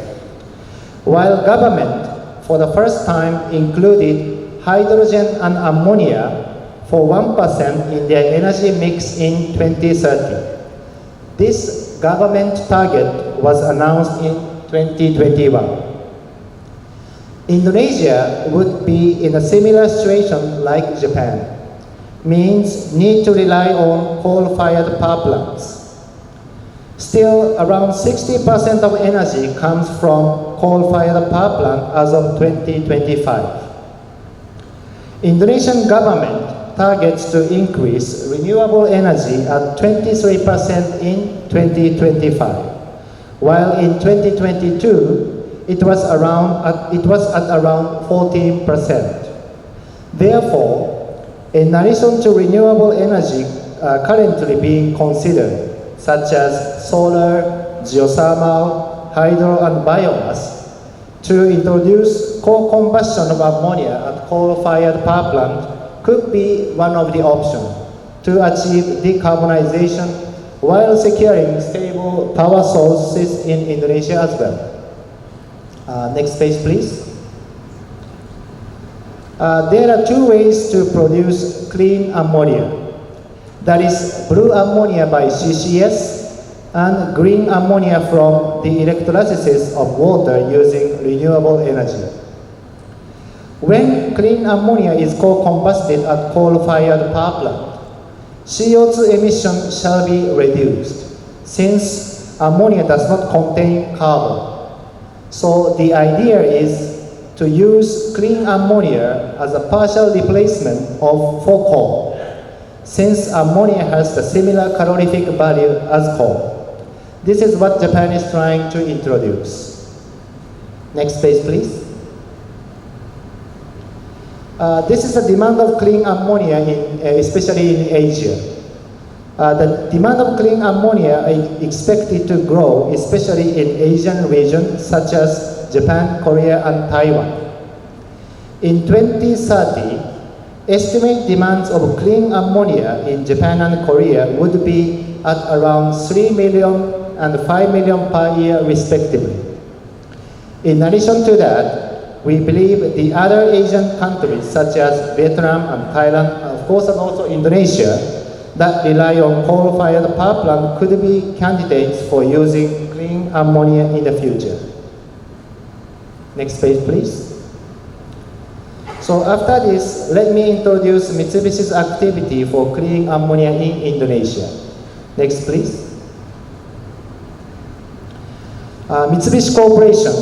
While government, for the first time, included hydrogen and ammonia for 1% in their energy mix in 2030. This government target was announced in 2021. Indonesia would be in a similar situation like Japan, means need to rely on coal-fired power plants. Still, around 60% of energy comes from coal-fired power plant as of 2025. Indonesian government targets to increase renewable energy at 23% in 2025, while in 2022 it was at around 14%. Therefore, in addition to renewable energy currently being considered, such as solar, geothermal, hydro, and biomass, to introduce co-combustion of ammonia at coal-fired power plant could be one of the options to achieve decarbonization while securing stable power sources in Indonesia as well. Next page, please. There are two ways to produce clean ammonia. That is blue ammonia by CCS and green ammonia from the electrolysis of water using renewable energy. When clean ammonia is co-combusted at coal-fired power plant, CO2 emissions shall be reduced, since ammonia does not contain carbon. So the idea is to use clean ammonia as a partial replacement for coal, since ammonia has the similar calorific value as coal. This is what Japan is trying to introduce. Next page, please. This is the demand of clean ammonia, especially in Asia. The demand of clean ammonia is expected to grow, especially in Asian regions such as Japan, Korea, and Taiwan. In 2030, estimated demands of clean ammonia in Japan and Korea would be at around 3 million and 5 million per year respectively. In addition to that, we believe the other Asian countries such as Vietnam and Thailand, of course, and also Indonesia, that rely on coal-fired power plant could be candidates for using clean ammonia in the future. Next page, please. So after this, let me introduce Mitsubishi's activity for clean ammonia in Indonesia. Next, please. Mitsubishi Corporation,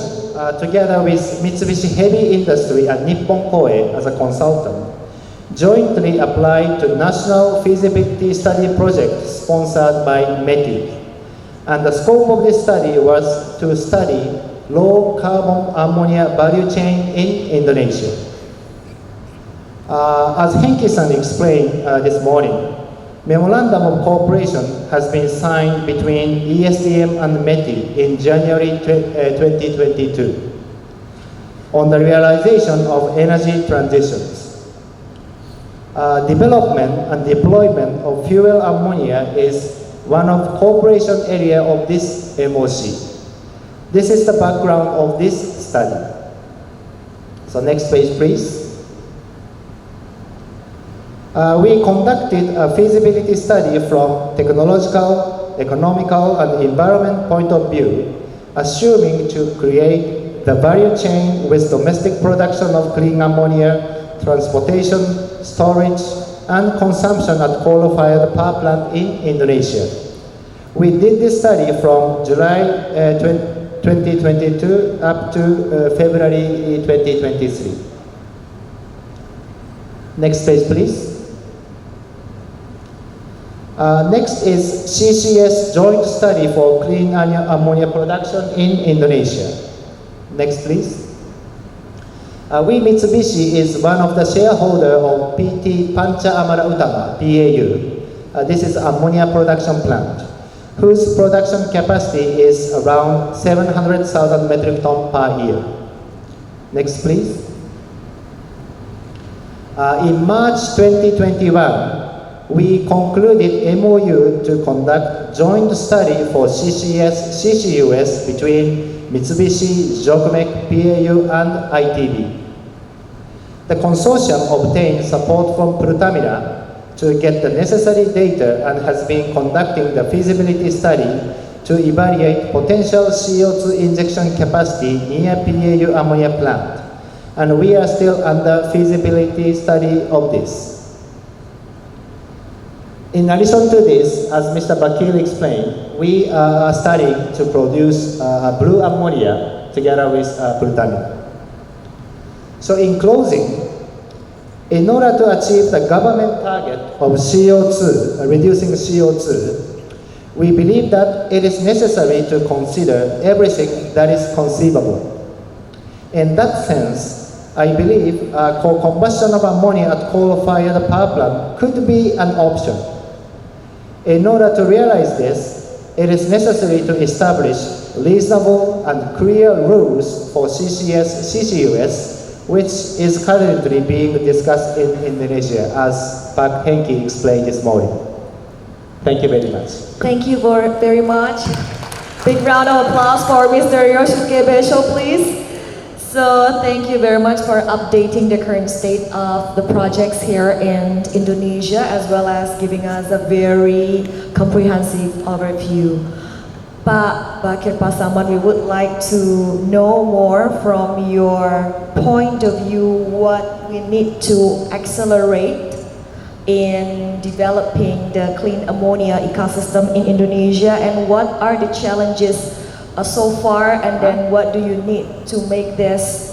together with Mitsubishi Heavy Industry and Nippon Koei as a consultant, jointly applied to National Feasibility Study project sponsored by METI. And the scope of this study was to study low carbon ammonia value chain in Indonesia. As Henki-san explained this morning, Memorandum of Cooperation has been signed between ESDM and METI in January 2022 on the realization of energy transitions. Development and deployment of fuel ammonia is one of cooperation area of this MOC. This is the background of this study. So next page, please. We conducted a feasibility study from technological, economical, and environment point of view, assuming to create the value chain with domestic production of clean ammonia, transportation, storage, and consumption at coal-fired power plant in Indonesia. We did this study from July 2022 up to February 2023. Next page, please. Next is CCS joint study for clean ammonia production in Indonesia. Next, please. We Mitsubishi is one of the shareholder of PT Panca Amara Utama, PAU. This is ammonia production plant, whose production capacity is around 700,000 metric ton per year. Next, please. In March 2021, we concluded MOU to conduct joint study for CCS, CCUS between Mitsubishi, JOGMEC, PAU, and ITB. The consortium obtained support from Pertamina to get the necessary data and has been conducting the feasibility study to evaluate potential CO2 injection capacity near PAU ammonia plant. And we are still under feasibility study of this. In addition to this, as Mr. Bakil explained, we are studying to produce blue ammonia together with Pertamina. So in closing, in order to achieve the government target of CO2, reducing CO2, we believe that it is necessary to consider everything that is conceivable. In that sense, I believe co-combustion of ammonia at coal-fired power plant could be an option. In order to realize this, it is necessary to establish reasonable and clear rules for CCS, CCUS, which is currently being discussed in Indonesia, as Pak Hengki explained this morning. Thank you very much. Thank you very much. Big round of applause for Mr. Yosuke Besho, please. So thank you very much for updating the current state of the projects here in Indonesia, as well as giving us a very comprehensive overview. Pak Bakir Pasaman, we would like to know more from your point of view what we need to accelerate in developing the clean ammonia ecosystem in Indonesia, and what are the challenges so far, and then what do you need to make this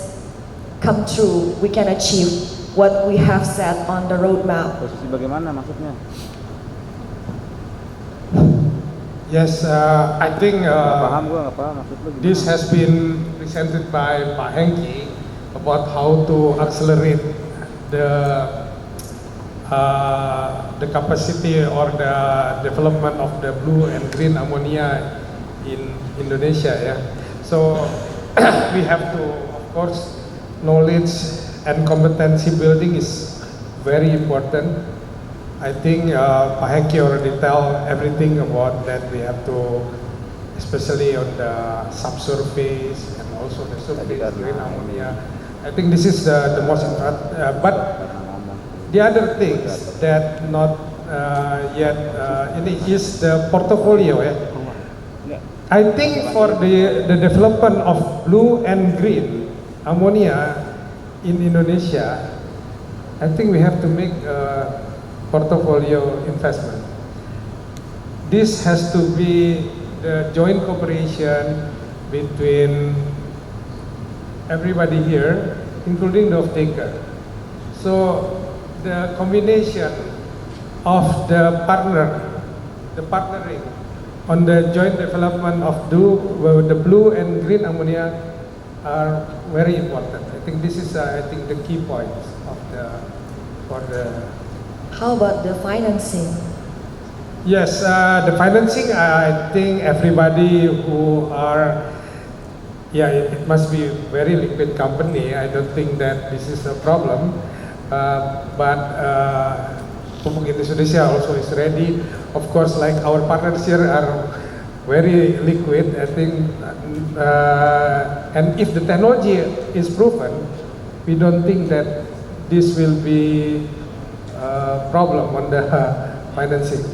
come true, we can achieve what we have set on the roadmap. Posisi bagaimana maksudnya? Yes, I think this has been presented by Pak Hengki about how to accelerate the capacity or the development of the blue and green ammonia in Indonesia. Yeah, so we have to, of course, knowledge and competency building is very important. I think Pak Hengki already tell everything about that. We have to, especially on the subsurface and also the surface green ammonia. I think this is the most important. But the other things that not yet ini is the portfolio. I think for the development of blue and green ammonia in Indonesia, I think we have to make a portfolio investment. This has to be the joint cooperation between everybody here, including the off-taker. So the combination of the partnering on the joint development of the blue and green ammonia are very important. I think this is the key points of for the. How about the financing? Yes, the financing, I think everybody who are, yeah, it must be very liquid company. I don't think that this is a problem. But Pupuk Indonesia also is ready. Of course, like our partners here are very liquid, I think. And if the technology is proven, we don't think that this will be a problem on the financing.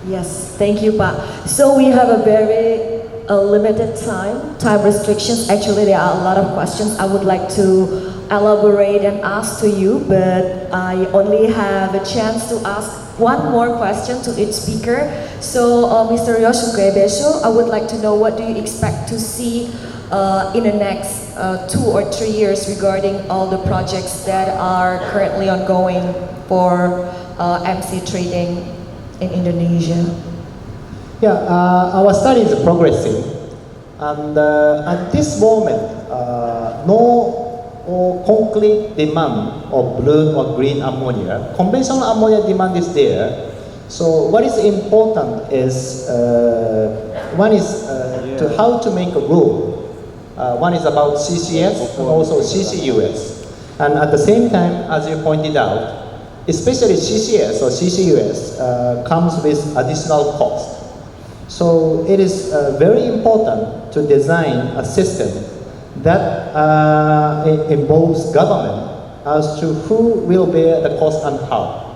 Yes, thank you, Pak. So we have a very limited time restrictions. Actually, there are a lot of questions I would like to elaborate and ask to you, but I only have a chance to ask one more question to each speaker. So, Mr. Yosuke Besho, I would like to know what do you expect to see in the next 2 or 3 years regarding all the projects that are currently ongoing for MC trading in Indonesia? Yeah, our study is progressing, and at this moment, no concrete demand of blue or green ammonia. Conventional ammonia demand is there. So what is important is one is to how to make a rule. One is about CCS and also CCUS, and at the same time, as you pointed out, especially CCS or CCUS comes with additional cost. So it is very important to design a system that involves government as to who will bear the cost and how.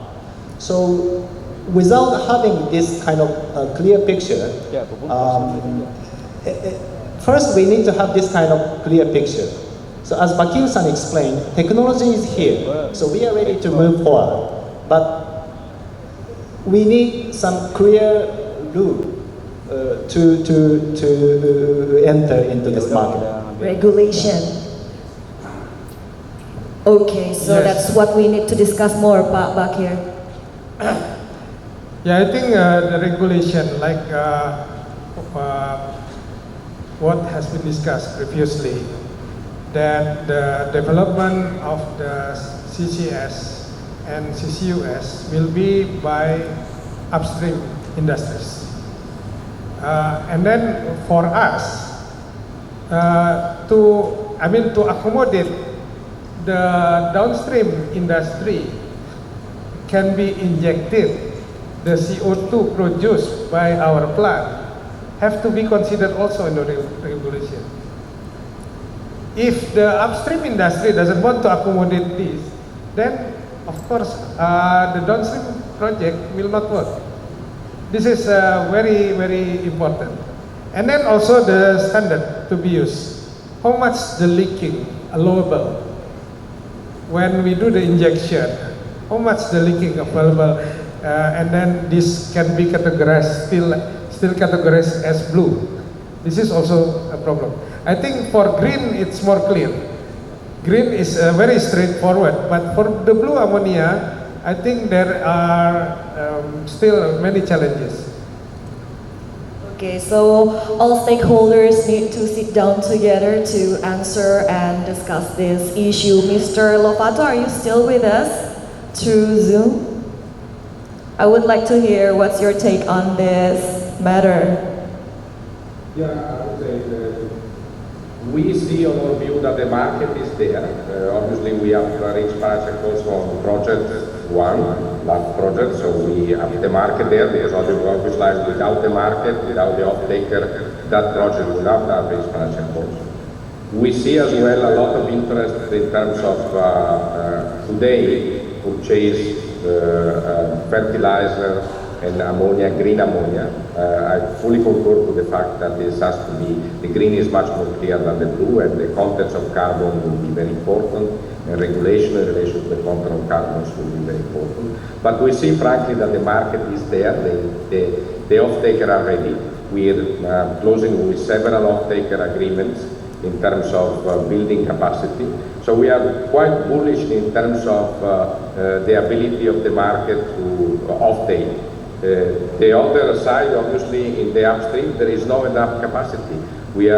So without having this kind of clear picture, first we need to have this kind of clear picture. So as Bakir-san explained, technology is here, so we are ready to move forward. But we need some clear rule to enter into this market. Regulation. Okay, so Yes. that's what we need to discuss more, Pak Bakir. Yeah, I think the regulation, like what has been discussed previously, that the development of the CCS and CCUS will be by upstream industries. And then for us, to accommodate the downstream industry can be injected, the CO2 produced by our plant have to be considered also in the regulation. If the upstream industry doesn't want to accommodate this, then of course the downstream project will not work. This is very, very important. And then also the standard to be used. How much the leaking allowable when we do the injection? How much the leaking available? And then this can be categorized, still categorized as blue. This is also a problem. I think for green it's more clear. Green is very straightforward, but for the blue ammonia, I think there are still many challenges. Okay, so all stakeholders need to sit down together to answer and discuss this issue. Mr. Lovato, are you still with us through Zoom? I would like to hear what's your take on this matter. Yeah, I would say that we see on our view that the market is there. Obviously, we have reached partial also on project one, last project, so we have the market there because obviously without the market, without the off-taker, that project would not have reached partial also. We see as well a lot of interest in terms of today purchase fertilizer and ammonia, green ammonia. I fully concur with the fact that this has to be, the green is much more clear than the blue, and the contents of carbon will be very important, and regulation in relation to the content of carbons will be very important. But we see frankly that the market is there, the off-taker are ready. We are closing with several off-taker agreements in terms of building capacity. So we are quite bullish in terms of the ability of the market to off-take. The other side, obviously, in the upstream, there is not enough capacity. We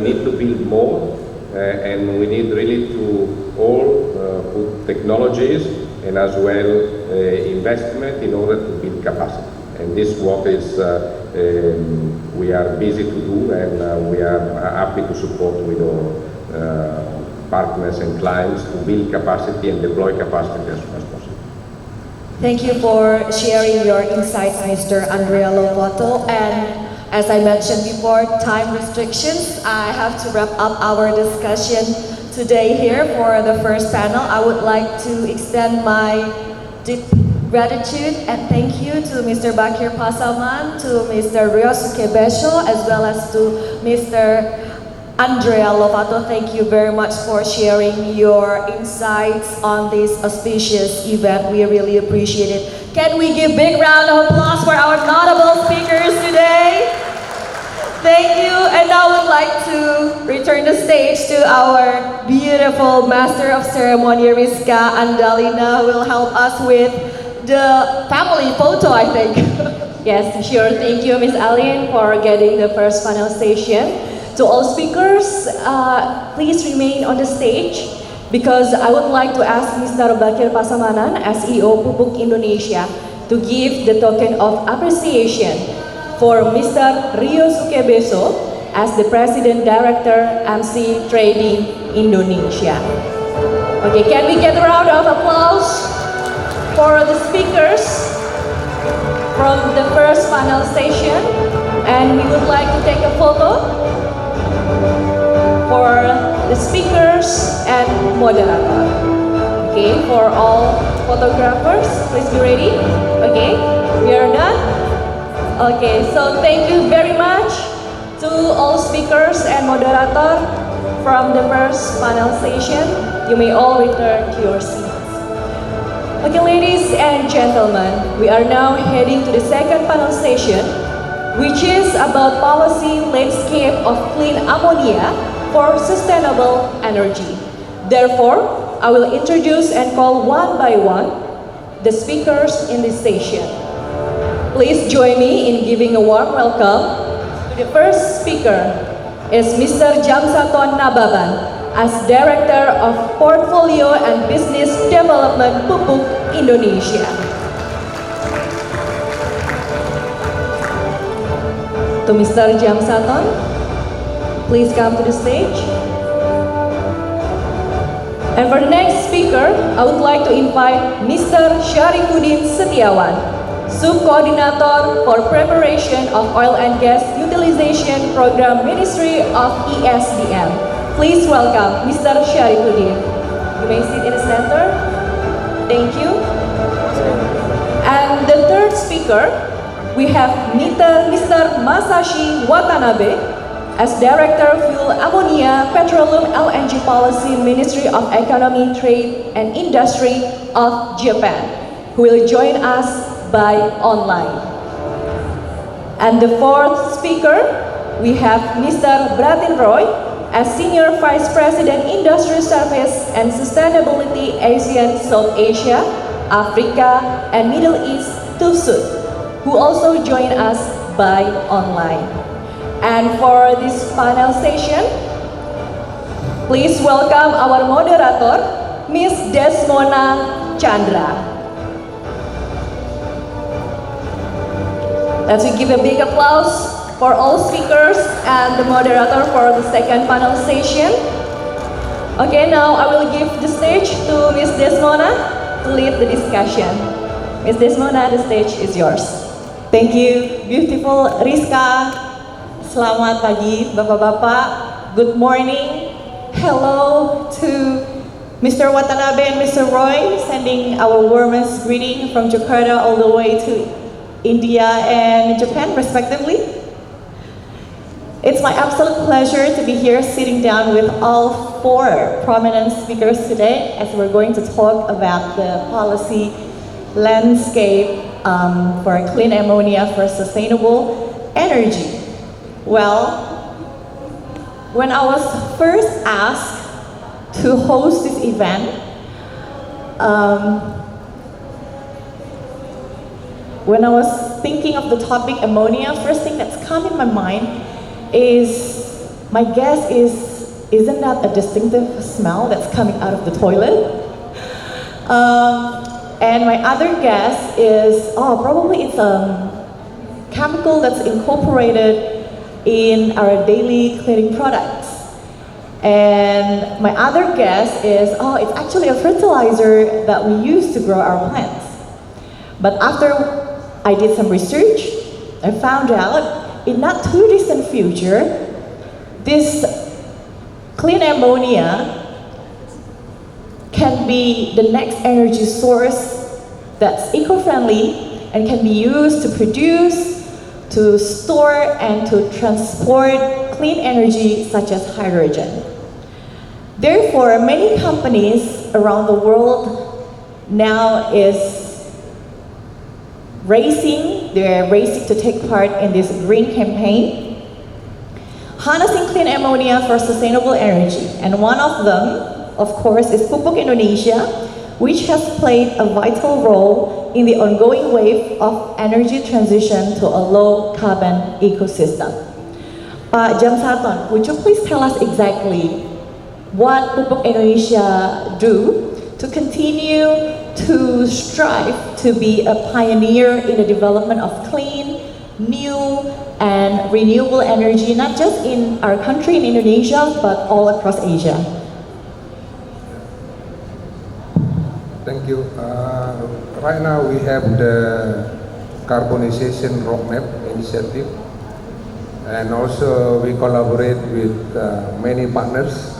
need to build more, and we need really to all put technologies and as well investment in order to build capacity. And this is what is we are busy to do, and we are happy to support with our partners and clients to build capacity and deploy capacity as soon as possible. Thank you for sharing your insights, Mr. Andrea Lovato. And as I mentioned before, time restrictions, I have to wrap up our discussion today here for the first panel. I would like to extend my deep gratitude and thank you to Mr. Bakir Pasaman, to Mr. Rio Sukebesho, as well as to Mr. Andrea Lovato. Thank you very much for sharing your insights on this auspicious event. We really appreciate it. Can we give big round of applause for our notable speakers today? Thank you, and I would like to return the stage to our beautiful Master of Ceremony, Rizka Andalina, who will help us with the family photo, I think. Yes, sure. Thank you, Ms. Aline, for getting the first panel station. To all speakers, please remain on the stage because I would like to ask Mr. Bakir Pasamanan, CEO Pupuk Indonesia, to give the token of appreciation for Mr. Rio Sukebeso as the President Director MC Trading Indonesia. Okay, can we get a round of applause for the speakers from the first panel station? And we would like to take a photo for the speakers and moderator. Okay, for all photographers, please be ready. Okay, we are done. Okay, so thank you very much to all speakers and moderator from the first panel session. You may all return to your seats. Okay, ladies and gentlemen, we are now heading to the second panel session, which is about policy landscape of clean ammonia for sustainable energy. Therefore, I will introduce and call one by one the speakers in this session. Please join me in giving a warm welcome to the first speaker is Mr. Jamsaton Nababan as Director of Portfolio and Business Development Pupuk Indonesia. To Mr. Jamsaton, please come to the stage. And for the next speaker, I would like to invite Mr. Syarifuddin Setiawan, Sub-Coordinator for Preparation of Oil and Gas Utilization Program, Ministry of ESDM. Please welcome Mr. Syarifuddin. You may sit in the center. Thank you. And the third speaker, we have Mr. Masashi Watanabe as Director of Fuel Ammonia Petroleum LNG Policy, Ministry of Economy, Trade and Industry of Japan, who will join us by online. And the fourth speaker, we have Mr. Bratin Roy as Senior Vice President Industry Service and Sustainability ASEAN South Asia, Africa and Middle East TUSUD, who also join us by online. And for this panel session, please welcome our moderator, Ms. Desmona Chandra. Let's give a big applause for all speakers and the moderator for the second panel session. Okay, now I will give the stage to Ms. Desmona to lead the discussion. Ms. Desmona, the stage is yours. Thank you, beautiful Rizka. Selamat pagi, Bapak-Bapak. Good morning. Hello to Mr. Watanabe and Mr. Roy, sending our warmest greeting from Jakarta all the way to India and Japan, respectively. It's my absolute pleasure to be here sitting down with all four prominent speakers today as we're going to talk about the policy landscape for clean ammonia for sustainable energy. Well, when I was first asked to host this event, when I was thinking of the topic ammonia, first thing that's come in my mind is, my guess is, isn't that a distinctive smell that's coming out of the toilet? And my other guess is, probably it's a chemical that's incorporated in our daily cleaning products. And my other guess is, it's actually a fertilizer that we use to grow our plants. But after I did some research, I found out in not too distant future, this clean ammonia can be the next energy source that's eco-friendly and can be used to produce, to store, and to transport clean energy such as hydrogen. Therefore, many companies around the world now they're racing to take part in this green campaign, harnessing clean ammonia for sustainable energy. And one of them, of course, is Pupuk Indonesia, which has played a vital role in the ongoing wave of energy transition to a low carbon ecosystem. Pak Jamsaton, would you please tell us exactly what Pupuk Indonesia do to continue to strive to be a pioneer in the development of clean, new, and renewable energy, not just in our country, in Indonesia, but all across Asia? Thank you. Right now we have the carbonization roadmap initiative, and also we collaborate with many partners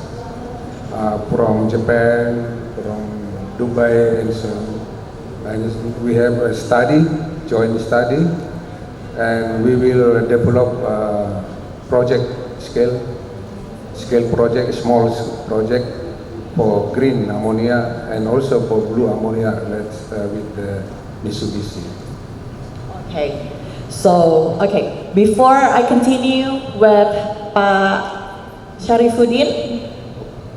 from Japan, from Dubai, and so on. And we have a joint study, and we will develop project scale project, small project for green ammonia and also for blue ammonia with Mitsubishi. Okay, so before I continue with Sharifuddin,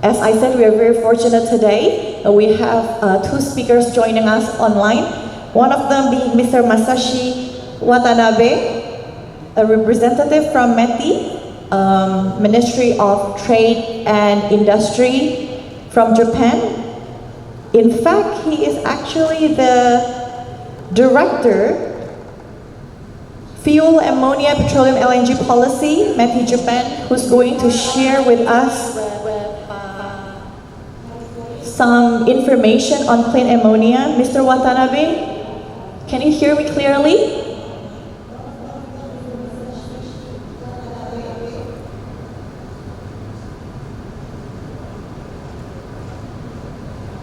as I said, we are very fortunate today. We have two speakers joining us online. One of them being Mr. Masashi Watanabe, a representative from METI, Ministry of Trade and Industry from Japan. In fact, he is actually the Director, Fuel, Ammonia, Petroleum, LNG Policy, METI Japan, who's going to share with us some information on clean ammonia. Mr. Watanabe, can you hear me clearly?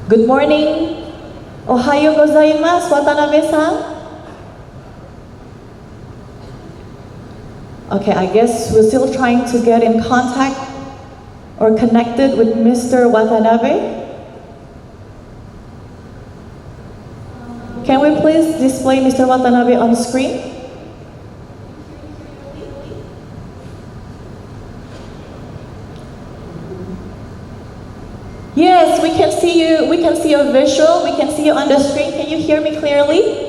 Good morning. Ohayo gozaimasu, Watanabe-san. Okay, I guess we're still trying to get in contact or connected with Mr. Watanabe. Can we please display Mr. Watanabe on screen? Yes, we can see you. We can see your visual. We can see you on the screen. Can you hear me clearly?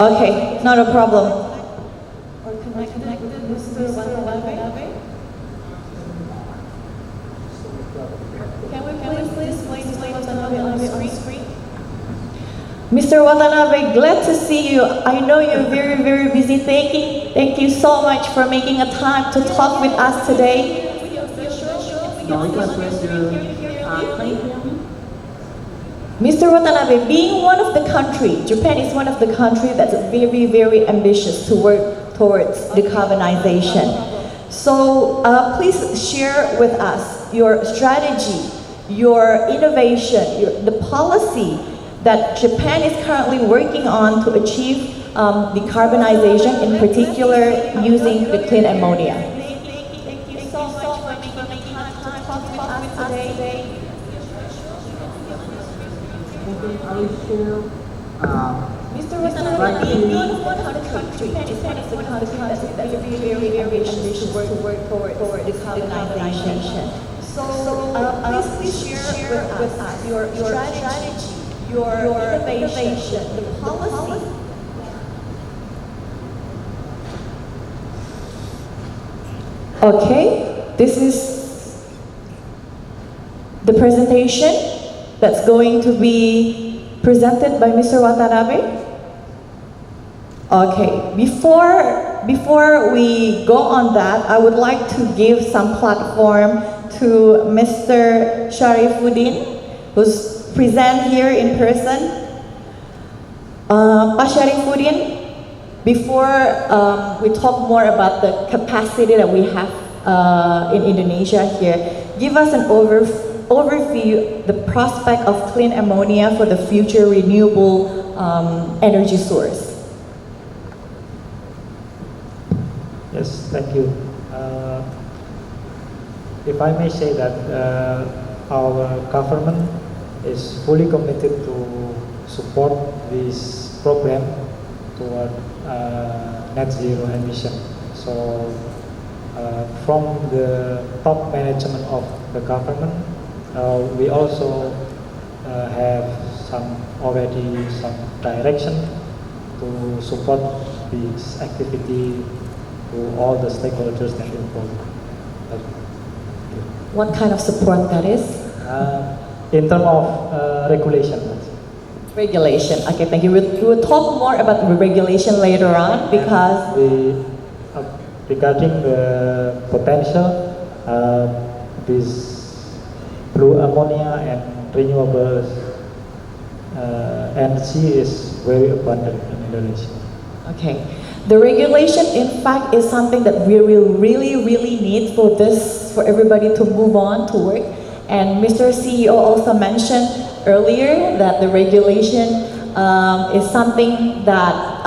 Okay, not a problem. Can we please display Watanabe on the screen? Mr. Watanabe, glad to see you. I know you're very, very busy. Thank you so much for making a time to talk with us today. Mr. Watanabe, being one of the country, Japan is one of the countries that's very, very ambitious to work towards decarbonization. So please share with us your strategy, your innovation, the policy that Japan is currently working on to achieve decarbonization, in particular using the clean ammonia. Thank you so much for making time to talk with us today. I will share. Mr. Watanabe, being one of the countries, Japan is one of the countries that's very, very ambitious to work toward decarbonization. So please share with us your strategy, your innovation, the policy. Okay, this is the presentation that's going to be presented by Mr. Watanabe. Okay, before we go on that, I would like to give some platform to Mr. Sharifuddin, who's present here in person. Pak Sharifuddin, before we talk more about the capacity that we have in Indonesia here, give us an overview, the prospect of clean ammonia for the future renewable energy source. Yes, thank you. If I may say that our government is fully committed to support this program toward net zero emission. So from the top management of the government, we also have already some direction to support this activity to all the stakeholders that involved. What kind of support that is? In terms of regulation. Regulation. Okay, thank you. We will talk more about the regulation later on because regarding the potential, this blue ammonia and renewable energy is very abundant in Indonesia. Okay. The regulation, in fact, is something that we will really need for everybody to move on to work. And Mr. CEO also mentioned earlier that the regulation is something that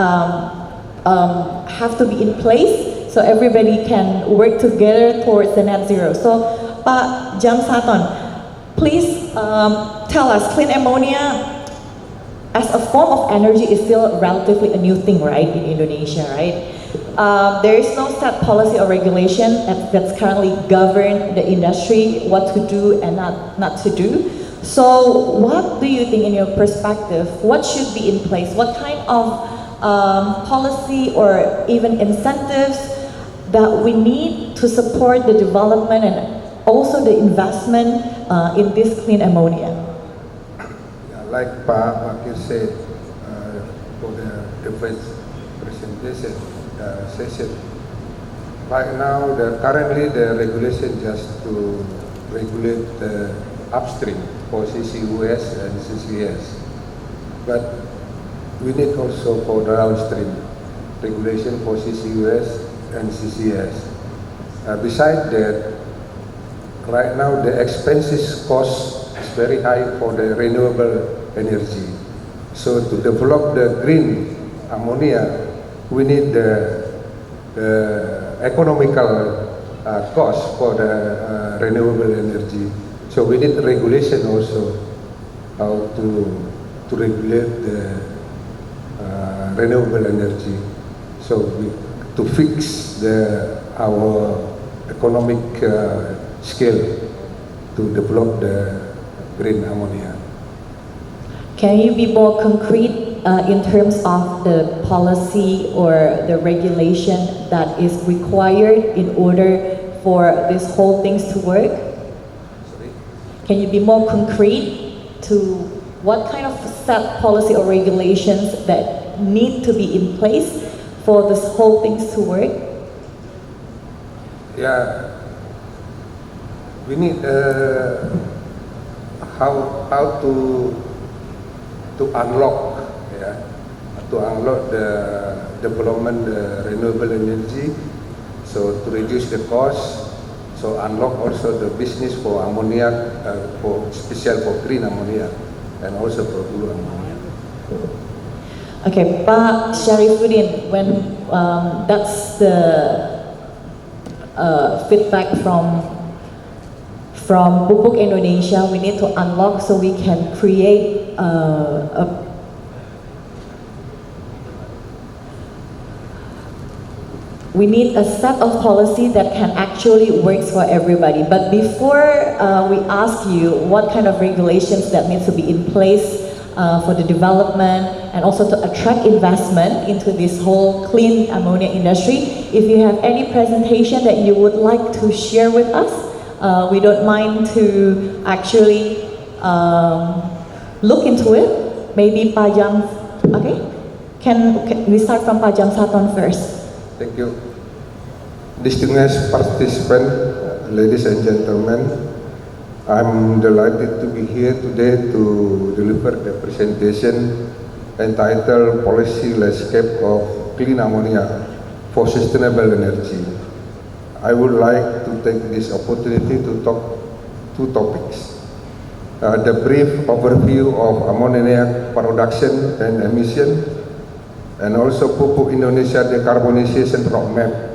have to be in place so everybody can work together towards the net zero. So, Pak Jamsaton, please tell us, clean ammonia as a form of energy is still relatively a new thing, right, in Indonesia, right? There is no set policy or regulation that's currently govern the industry, what to do and not to do. So what do you think in your perspective, what should be in place? What kind of policy or even incentives that we need to support the development and also the investment in this clean ammonia? Like Pak Wakil said for the first presentation session, right now currently the regulation just to regulate the upstream for CCUS and CCS, but we need also for the downstream regulation for CCUS and CCS. Besides that, right now the expenses cost is very high for the renewable energy. So to develop the green ammonia, we need the economical cost for the renewable energy. So we need regulation also how to regulate the renewable energy. So to fix our economic scale to develop the green ammonia. Can you be more concrete in terms of the policy or the regulation that is required in order for these whole things to work? Sorry? Can you be more concrete to what kind of set policy or regulations that need to be in place for this whole things to work? Yeah, we need how to unlock the development renewable energy, so to reduce the cost, so unlock also the business for ammonia, for special for green ammonia and also for blue ammonia. Okay, Pak Sharifuddin, when that's the feedback from Pupuk Indonesia, we need to unlock so we can create we need a set of policy that can actually work for everybody. But before we ask you what kind of regulations that needs to be in place for the development and also to attract investment into this whole clean ammonia industry. If you have any presentation that you would like to share with us, we don't mind to actually look into it. Maybe Pajam, okay? Can we start from Pajam Saton first? Thank you. Distinguished participants, ladies and gentlemen, I'm delighted to be here today to deliver the presentation entitled Policy Landscape of Clean Ammonia for Sustainable Energy. I would like to take this opportunity to talk two topics. The brief overview of ammonia production and emission, and also Pupuk Indonesia decarbonization roadmap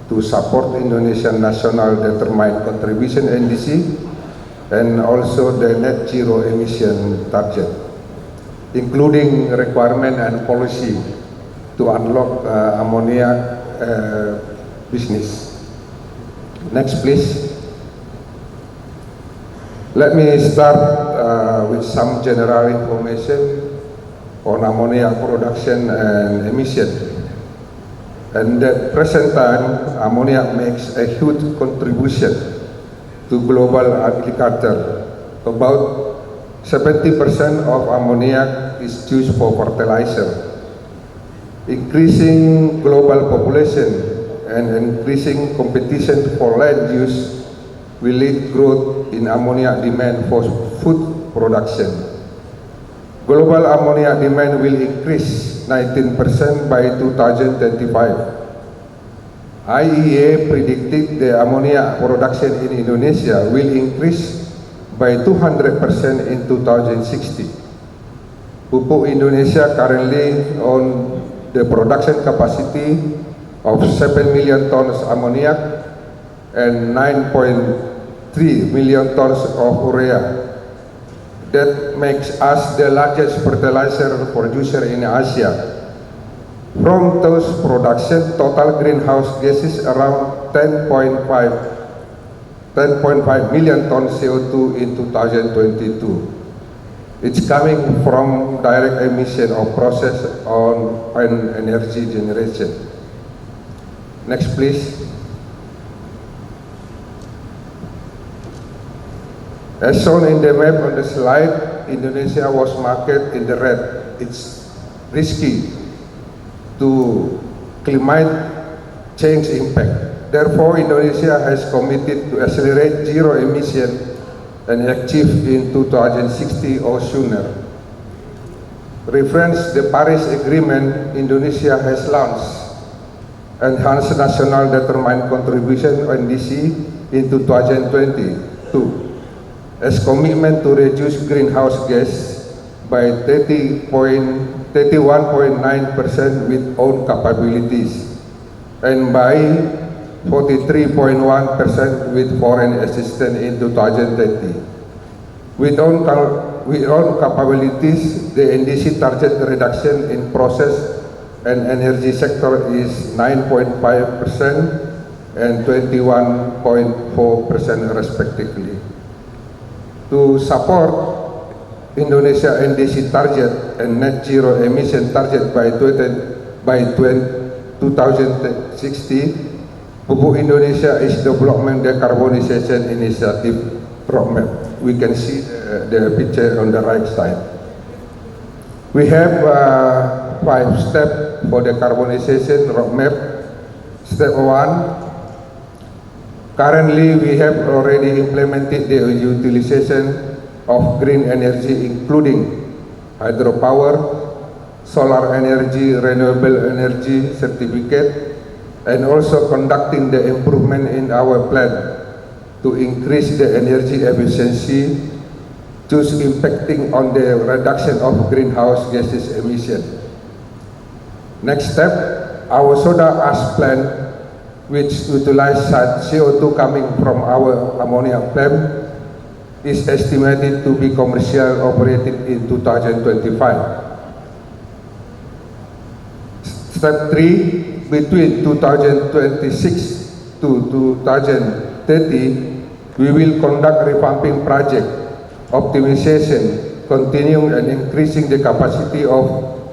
to support Indonesian national determined contribution NDC, and also the net zero emission target, including requirement and policy to unlock ammonia business. Next, please. Let me start with some general information on ammonia production and emission. And at present time, ammonia makes a huge contribution to global agriculture. About 70% of ammonia is used for fertilizer. Increasing global population and increasing competition for land use will lead growth in ammonia demand for food production. Global ammonia demand will increase 19% by 2025. IEA predicted the ammonia production in Indonesia will increase by 200% in 2060. Pupuk Indonesia currently owns the production capacity of 7 million tons ammoniac and 9.3 million tons of urea. That makes us the largest fertilizer producer in Asia. From those production, total greenhouse gases around 10.5 million tons CO2 in 2022. It's coming from direct emission of process and energy generation. Next, please. As shown in the map on the slide, Indonesia was marked in the red. It's risky to climate change impact. Therefore, Indonesia has committed to accelerate zero emission and achieve in 2060 or sooner. Reference the Paris Agreement, Indonesia has launched Enhanced National Determined Contribution NDC in 2022 as commitment to reduce greenhouse gas by 31.9% with own capabilities and by 43.1% with foreign assistance in 2030. With own capabilities, the NDC target reduction in process and energy sector is 9.5% and 21.4% respectively. To support Indonesia NDC target and net zero emission target by 2060, Pupuk Indonesia is developing the decarbonization initiative roadmap. We can see the picture on the right side. We have 5 steps for the decarbonization roadmap. Step 1. Currently, we have already implemented the utilization of green energy, including hydropower, solar energy, renewable energy certificate, and also conducting the improvement in our plant to increase the energy efficiency, thus impacting on the reduction of greenhouse gases emission. Next step, our soda ash plant, which utilizes CO2 coming from our ammonia plant, is estimated to be commercially operated in 2025. Step 3, between 2026 to 2030, we will conduct revamping project, optimization, continuing and increasing the capacity of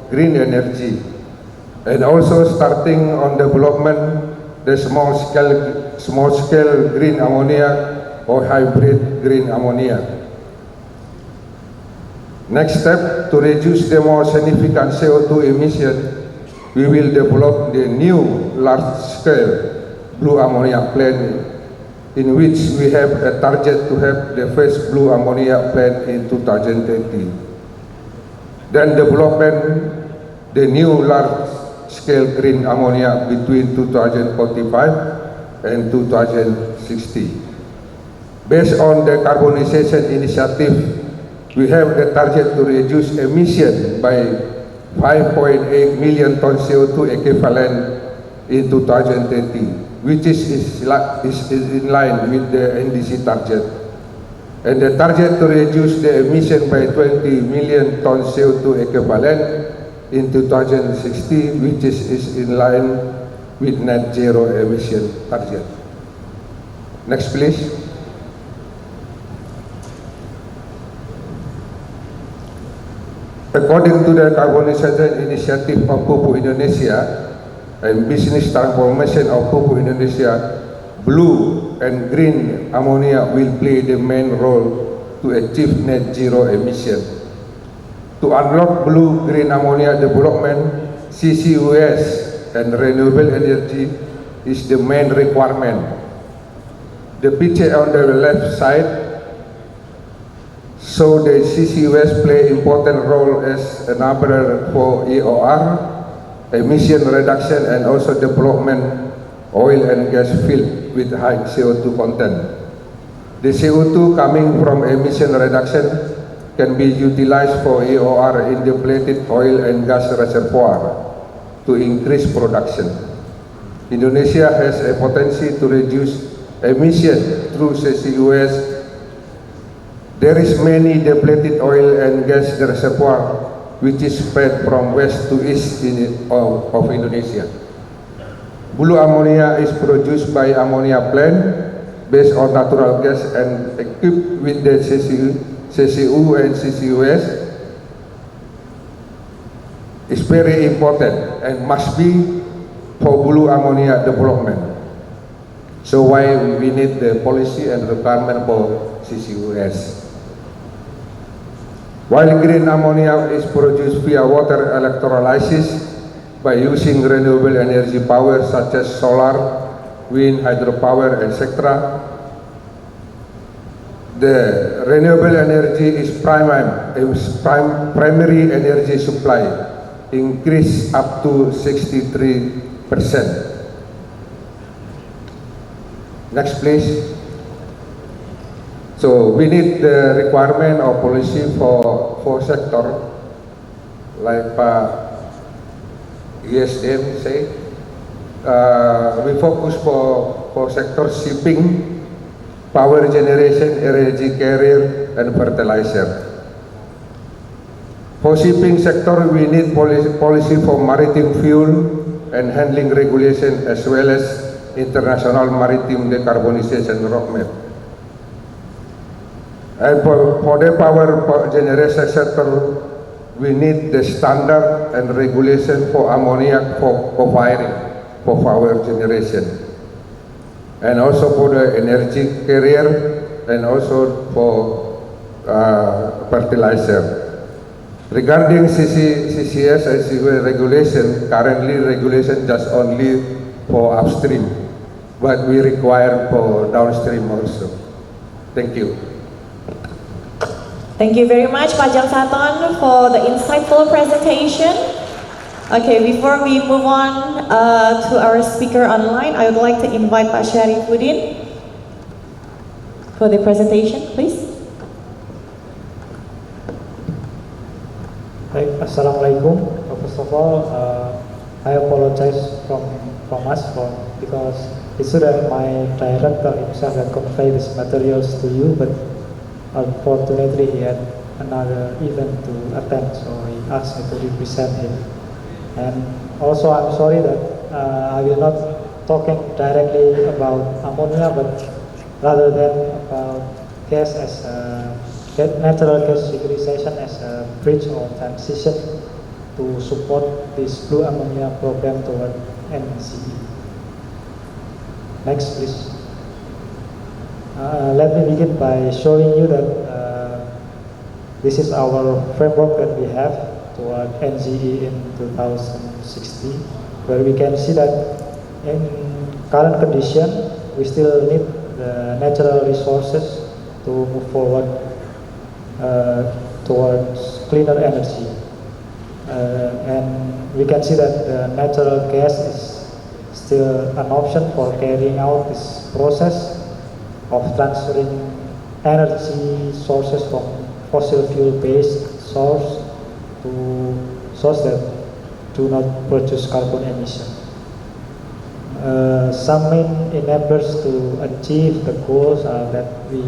green energy, and also starting on development the small scale green ammonia or hybrid green ammonia. Next step, to reduce the more significant CO2 emission, we will develop the new large-scale blue ammonia plant, in which we have a target to have the first blue ammonia plant in 2030. Then development the new large-scale green ammonia between 2045 and 2060. Based on the carbonization initiative, we have the target to reduce emission by 5.8 million tons CO2 equivalent in 2030, which is in line with the NDC target. And the target to reduce the emission by 20 million tons CO2 equivalent in 2060, which is in line with net zero emission target. Next, please. According to the Carbonization Initiative of Pupuk Indonesia and Business Transformation of Pupuk Indonesia, blue and green ammonia will play the main role to achieve net zero emission. To unlock blue-green ammonia development, CCUS and renewable energy is the main requirement. The picture on the left side so the CCUS play important role as enabler for EOR, emission reduction, and also development oil and gas field with high CO2 content. The CO2 coming from emission reduction can be utilized for EOR in depleted oil and gas reservoir to increase production. Indonesia has a potential to reduce emission through CCUS. There is many depleted oil and gas reservoir which is spread from west to east of Indonesia. Blue ammonia is produced by ammonia plant based on natural gas and equipped with the CCU and CCUS. Is very important and must be for blue ammonia development. So why we need the policy and requirement for CCUS. While green ammonia is produced via water electrolysis by using renewable energy power such as solar, wind, hydropower, etc., the renewable energy is primary energy supply, increase up to 63%. Next, please. So we need the requirement of policy for sector, like ESDM say. We focus for sector shipping, power generation, energy carrier, and fertilizer. For shipping sector, we need policy for maritime fuel and handling regulation, as well as international maritime decarbonization roadmap. And for the power generation sector, we need the standard and regulation for ammonia for firing, for power generation. And also for the energy carrier, and also for fertilizer. Regarding CCS and CCUS regulation, currently regulation just only for upstream, but we require for downstream also. Thank you. Thank you very much, Pak Jamsaton, for the insightful presentation. Okay, before we move on to our speaker online, I would like to invite Pak Syarifuddin for the presentation, please. Assalamualaikum. First of all, I apologize from us because it should have my director himself that convey these materials to you, but unfortunately he had another event to attend, so he asked me to represent him. And also I'm sorry that I will not talking directly about ammonia, but rather than about gas as a natural gas utilization as a bridge or transition to support this blue ammonia program toward NCE. Next, please. Let me begin by showing you that this is our framework that we have toward NCE in 2016, where we can see that in current condition, we still need the natural resources to move forward towards cleaner energy. And we can see that the natural gas is still an option for carrying out this process of transferring energy sources from fossil fuel based source to source that do not produce carbon emission. Some main enablers to achieve the goals are that we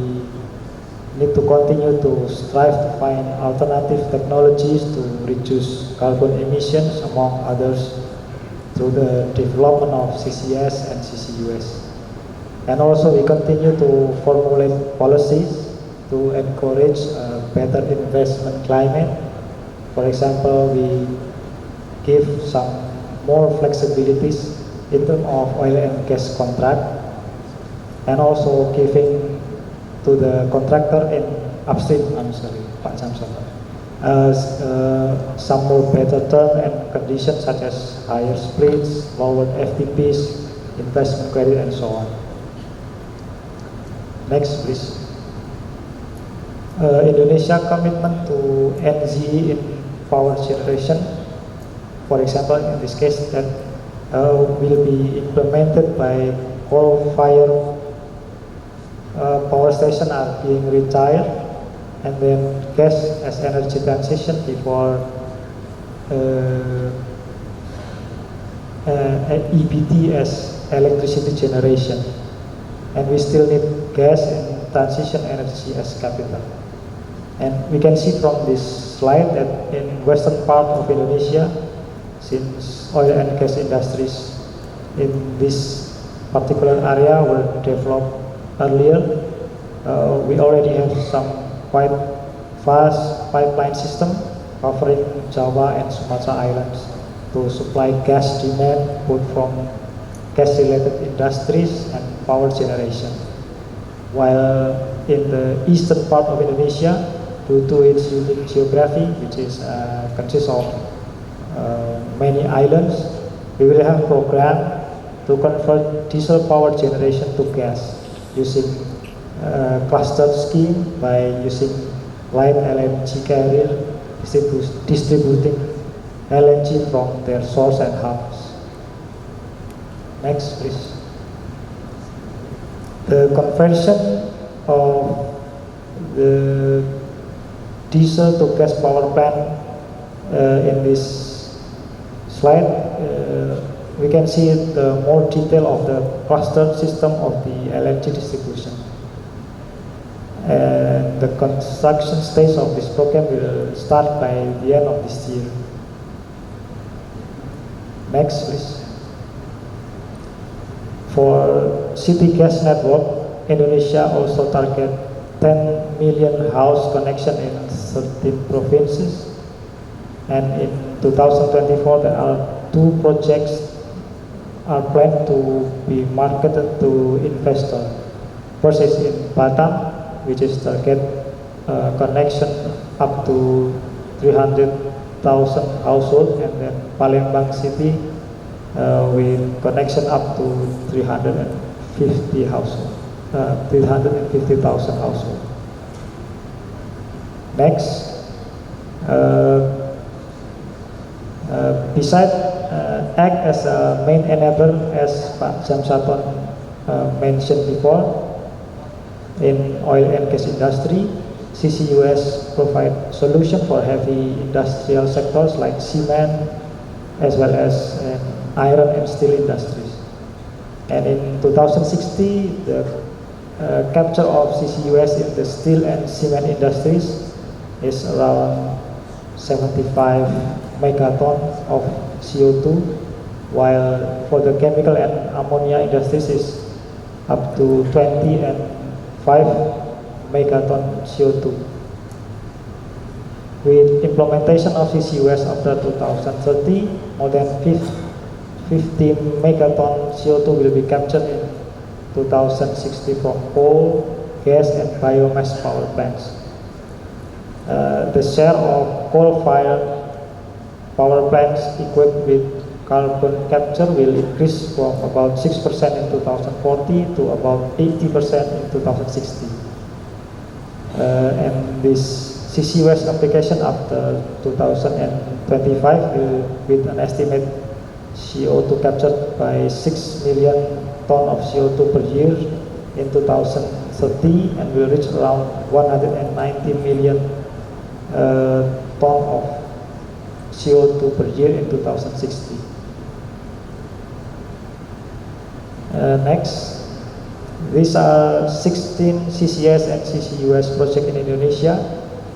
need to continue to strive to find alternative technologies to reduce carbon emissions, among others, through the development of CCS and CCUS. And also we continue to formulate policies to encourage a better investment climate. For example, we give some more flexibilities in terms of oil and gas contract, and also giving to the contractor in upstream, some more better term and conditions such as higher splits, lower FTPs, investment credit, and so on. Next, please. Indonesia commitment to NZE in power generation, for example, in this case, that will be implemented by coal-fired power station are being retired, and then gas as energy transition before EBT as electricity generation. And we still need gas and transition energy as capital. And we can see from this slide that in western part of Indonesia, since oil and gas industries in this particular area were developed earlier, we already have some quite fast pipeline system covering Java and Sumatra Islands to supply gas demand both from gas-related industries and power generation. While in the eastern part of Indonesia, due to its unique geography, which is consists of many islands, we will have a program to convert diesel power generation to gas using cluster scheme by using light LNG carrier distributing LNG from their source and hubs. Next, please. The conversion of the diesel to gas power plant in this slide, we can see the more detail of the cluster system of the LNG distribution. And the construction stage of this program will start by the end of this year. Next, please. For city gas network, Indonesia also target 10 million house connection in 13 provinces. And in 2024, there are 2 projects are planned to be marketed to investors. First is in Batam, which is target connection up to 300,000 households, and then Palembang City with connection up to 350,000 households. Next, besides act as a main enabler, as Pak Jamsaton mentioned before, in oil and gas industry, CCUS provide solution for heavy industrial sectors like cement, as well as iron and steel industries. And in 2060, the capture of CCUS in the steel and cement industries is around 75 megaton of CO2, while for the chemical and ammonia industries is up to 20 and 5 megaton CO2. With implementation of CCUS after 2030, more than 15 megaton CO2 will be captured in 2060 from coal, gas and biomass power plants. The share of coal-fired power plants equipped with carbon capture will increase from about 6% in 2040 to about 80% in 2060. And this CCUS application after 2025 will, with an estimate CO2 captured by 6 million ton of CO2 per year in 2030 and will reach around 190 million ton of CO2 per year in 2060. Next, these are 16 CCS and CCUS projects in Indonesia,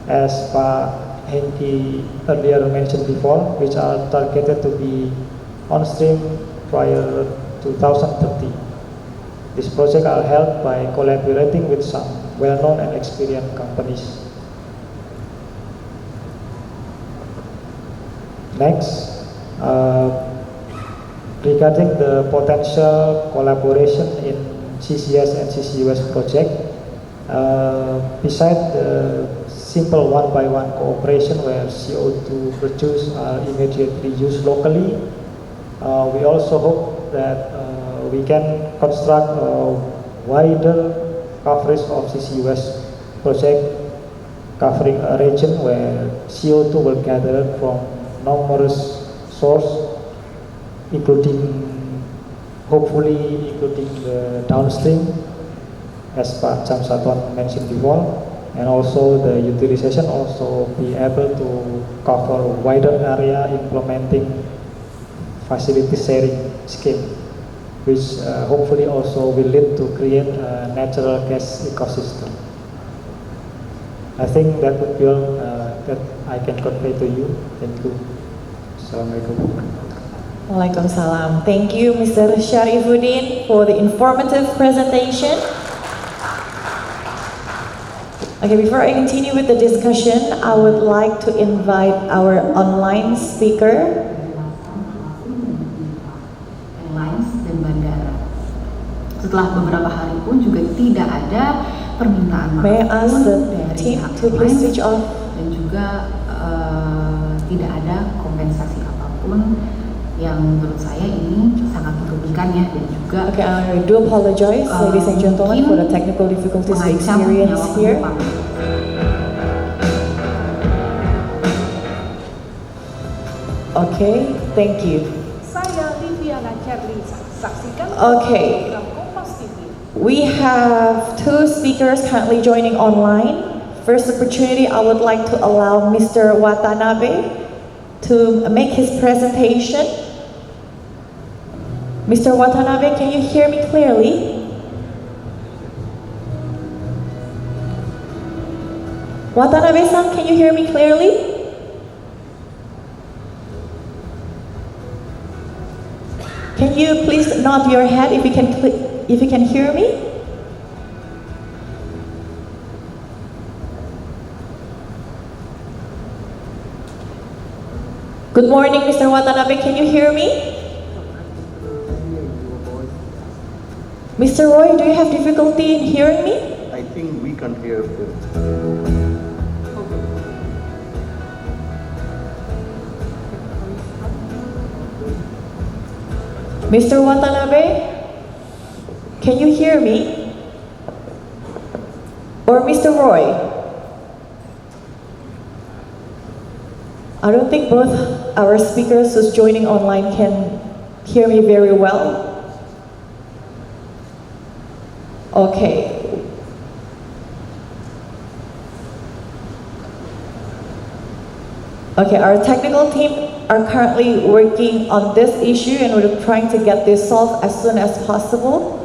as Pak Hengki earlier mentioned before, which are targeted to be on stream prior to 2030. These projects are held by collaborating with some well-known and experienced companies. Next, regarding the potential collaboration in CCS and CCUS project, besides the simple one-by-one cooperation where CO2 produced are immediately used locally, we also hope that we can construct a wider coverage of CCUS project covering a region where CO2 will gather from numerous sources, hopefully including the downstream, as Pak Jam Satuan mentioned before, and also the utilization also be able to cover a wider area implementing facility sharing scheme, which hopefully also will lead to create a natural gas ecosystem. I think that would be all that I can convey to you. Thank you. Assalamualaikum. Waalaikumsalam. Thank you, Mr. Syarifuddin, for the informative presentation. Okay, before I continue with the discussion, I would like to invite our online speaker. Dan bandara. Setelah beberapa hari pun juga tidak ada permintaan maaf pun dari pihak airline dan juga tidak ada kompensasi apapun yang menurut saya ini sangat merugikan ya, dan juga Okay, I do apologize, ladies and gentlemen, for the technical difficulties we experience here. Okay, thank you. Saya Liviana Cherly, saksikan Okay, program Kompas TV. we have two speakers currently joining online. First opportunity, I would like to allow Mr. Watanabe to make his presentation. Mr. Watanabe, can you hear me clearly? Watanabe-san, can you hear me clearly? Can you please nod your head if you can hear me? Good morning, Mr. Watanabe. Can you hear me? Mr. Roy, do you have difficulty in hearing me? I think we can hear you. Mr. Watanabe, can you hear me? Or Mr. Roy? I don't think both our speakers who's joining online can hear me very well. Okay. Okay, our technical team are currently working on this issue and we're trying to get this solved as soon as possible.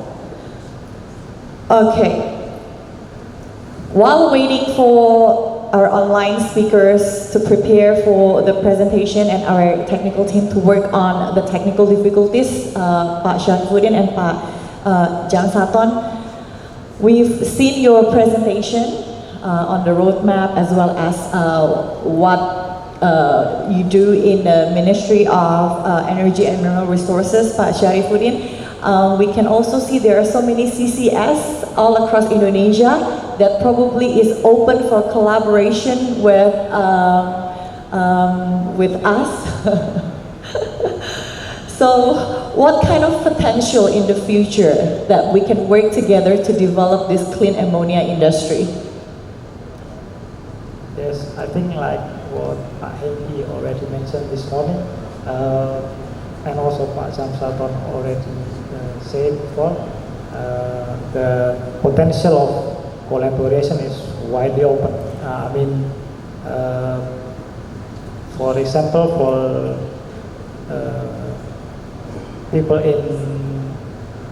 Okay. While waiting for our online speakers to prepare for the presentation and our technical team to work on the technical difficulties, Pak Syarifuddin and Pak Jam Satuan, we've seen your presentation on the roadmap, as well as what you do in the Ministry of Energy and Mineral Resources, Pak Syarifuddin. We can also see there are so many CCS all across Indonesia that probably is open for collaboration with us. So what kind of potential in the future that we can work together to develop this clean ammonia industry? Yes, I think like what Pak Hengki already mentioned this morning, and also Pak Samsaton already said before, the potential of collaboration is widely open. For example, for people in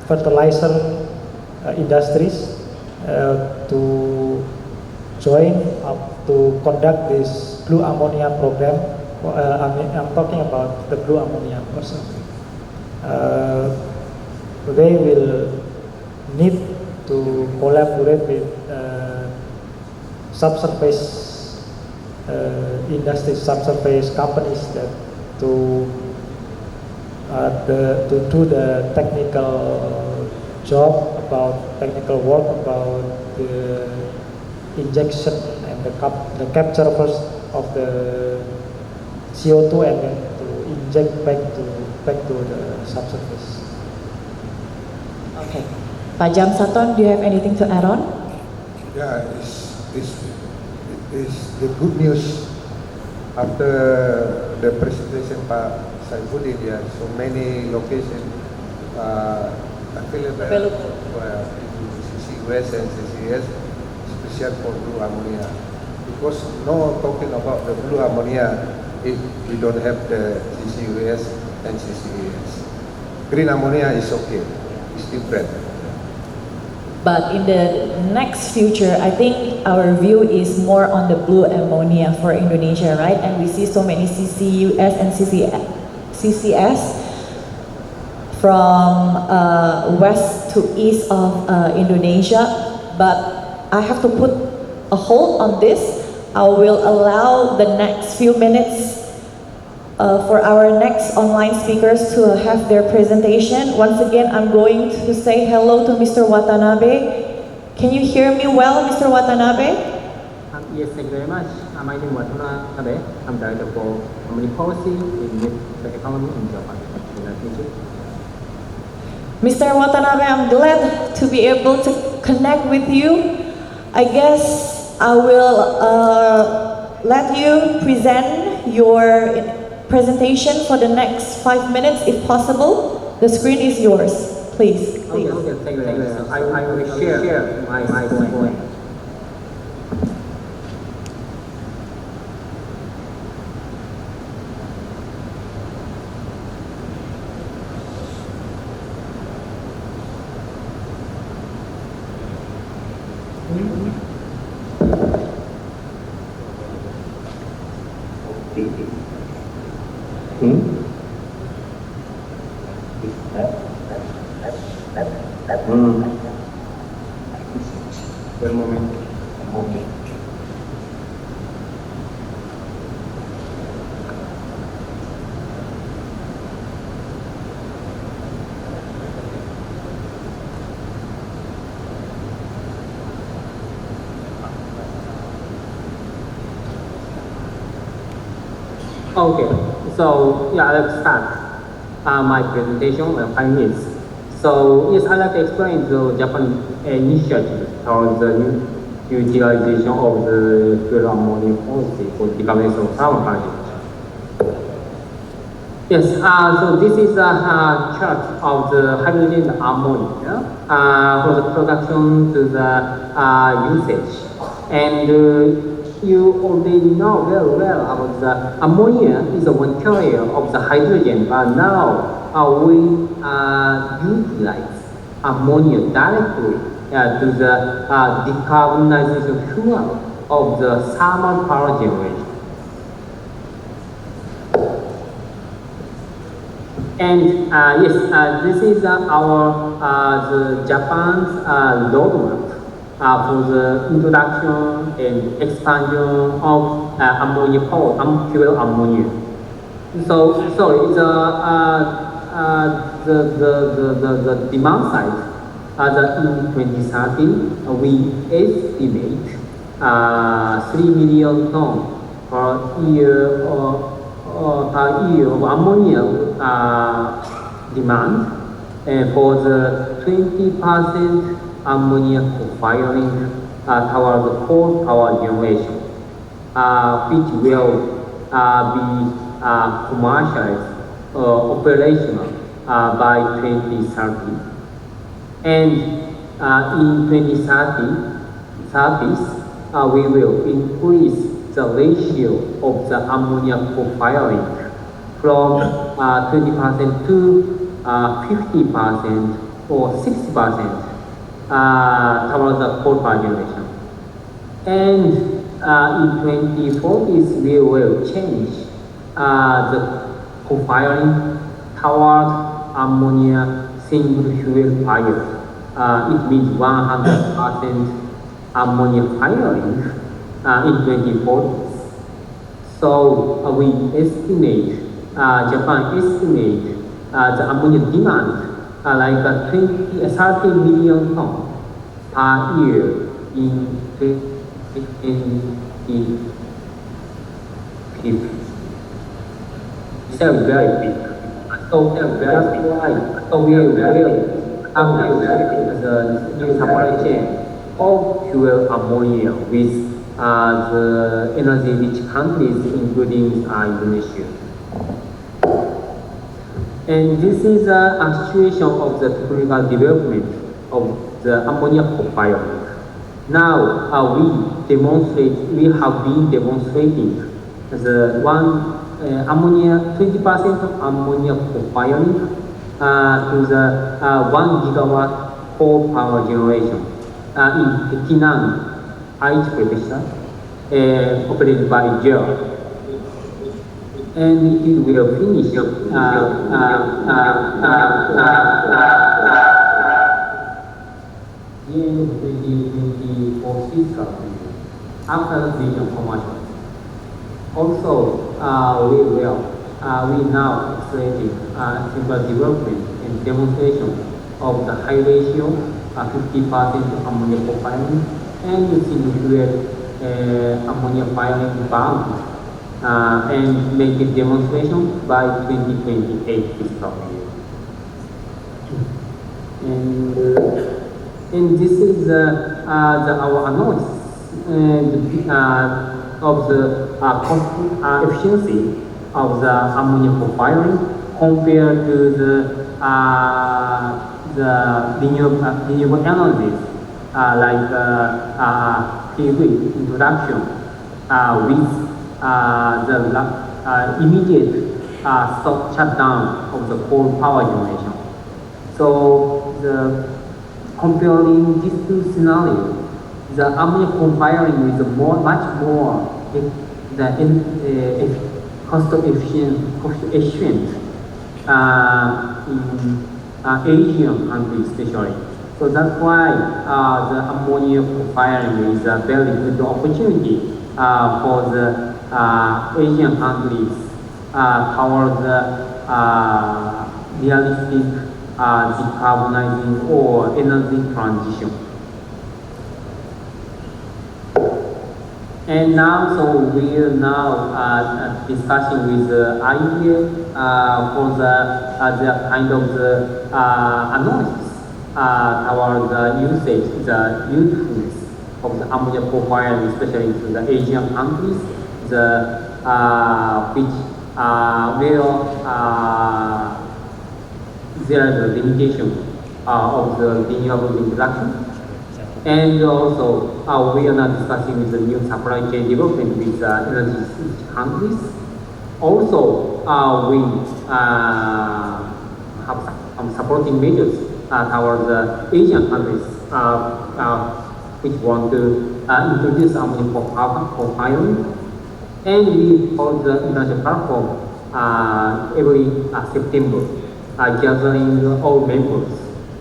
fertilizer industries to join up to conduct this blue ammonia program. I'm talking about the blue ammonia person. They will need to collaborate with subsurface industry, subsurface companies that to do the technical job, about technical work about the injection and the capture first of the CO2 and then to inject back to the subsurface. Okay, Pak Jamsaton, do you have anything to add on? Yeah, it's the good news after the presentation Pak Saifuddin. Yeah, so many locations available for CCUS and CCS, especially for blue ammonia. Because no talking about the blue ammonia if we don't have the CCUS and CCS. Green ammonia is okay, it's different. But in the next future, I think our view is more on the blue ammonia for Indonesia, right? And we see so many CCUS and CCS from west to east of Indonesia. But I have to put a hold on this. I will allow the next few minutes for our next online speakers to have their presentation. Once again, I'm going to say hello to Mr. Watanabe. Can you hear me well, Mr. Watanabe? Yes, thank you very much. My name is Watanabe. I'm Director for Public Policy in the Economy in Japan. Mr. Watanabe, I'm glad to be able to connect with you. I guess I will let you present your presentation for the next 5 minutes if possible. The screen is yours, please. Okay, thank you. I will share my point. Okay, so yeah, let's start my presentation in 5 minutes. So yes, I'd like to explain the Japan initiative towards the utilization of the fuel ammonia policy for decarbonization of thermal power generation. Yes, so this is a chart of the hydrogen ammonia for the production to the usage. And you already know very well about the ammonia is a one carrier of the hydrogen, but now we utilize ammonia directly to the decarbonization fuel of the thermal power generation. And yes, this is our the Japan's roadmap for the introduction and expansion of ammonia power, fuel ammonia. So the demand side, in 2030, we estimate 3 million tons per year of ammonia demand, and for the 20% ammonia co-firing towards coal power generation, which will be commercialized operational by 2030. And in 2030, we will increase the ratio of the ammonia co-firing from 20% to 50% or 60% towards the coal power generation. And in 2040s, we will change the co-firing towards ammonia single fuel fire. It means 100% ammonia firing in 2040s. So we estimate, Japan estimate the ammonia demand like 30 million tons per year in 2050. It's very big. So that's why we will the new supply chain of fuel ammonia with the energy-rich countries, including Indonesia. And this is a situation of the technical development of the ammonia co-firing. Now we have been demonstrating the ammonia 20% of ammonia co-firing to the 1 gigawatt coal power generation in Penang, Aichi Prefecture, operated by GEL. And it will finish in 2024 fiscal year after the vision commercial. Also, we now accelerating simple development and demonstration of the high ratio 50% ammonia co-firing and using fuel ammonia firing bound and make a demonstration by 2028 fiscal year. And this is our analysis of the cost efficiency of the ammonia co-firing compared to the renewable energies like PV introduction with the immediate shutdown of the coal power generation. So comparing these two scenarios, the ammonia co-firing is much more cost efficient in Asian countries especially. So that's why the ammonia co-firing is a very good opportunity for the Asian countries towards the realistic decarbonizing or energy transition. And now, so we are now discussing with the idea for the kind of the analysis towards the usage, the usefulness of the ammonia co-firing, especially in the Asian countries, which there is a limitation of the renewable introduction. And also, we are now discussing with the new supply chain development with energy countries. Also, we have some supporting measures towards the Asian countries which want to introduce ammonia co-firing. And we hold the international platform every September, gathering all members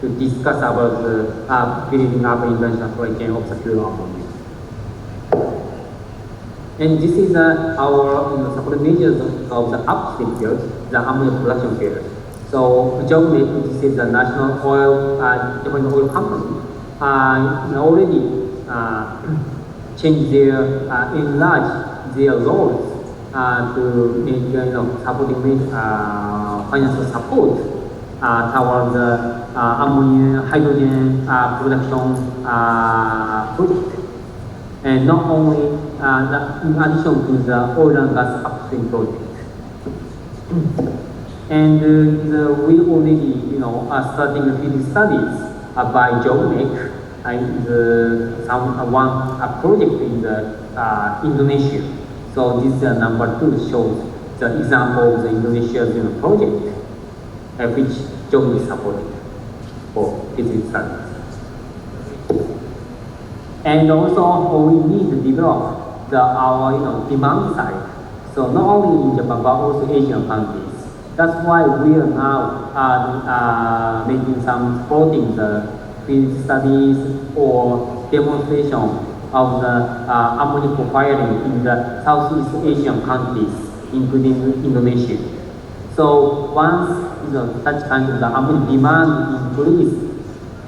to discuss about the building up international supply chain of secure ammonia. And this is our support measures of the upstream field, the ammonia production field. So Germany, this is the national oil, Japanese oil company, already change their, enlarge their roles to make, supporting financial support towards the ammonia, hydrogen production project. And not only in addition to the oil and gas upstream project. And we already, starting the field studies by GeoMec and one project in the Indonesia. So this number 2 shows the example of the Indonesian project which GeoMec supported for field studies. And also we need to develop our demand side. So not only in Japan but also Asian countries. That's why we are now making some supporting the field studies or demonstration of the ammonia profiling in the Southeast Asian countries, including Indonesia. So once such kind of the ammonia demand increase,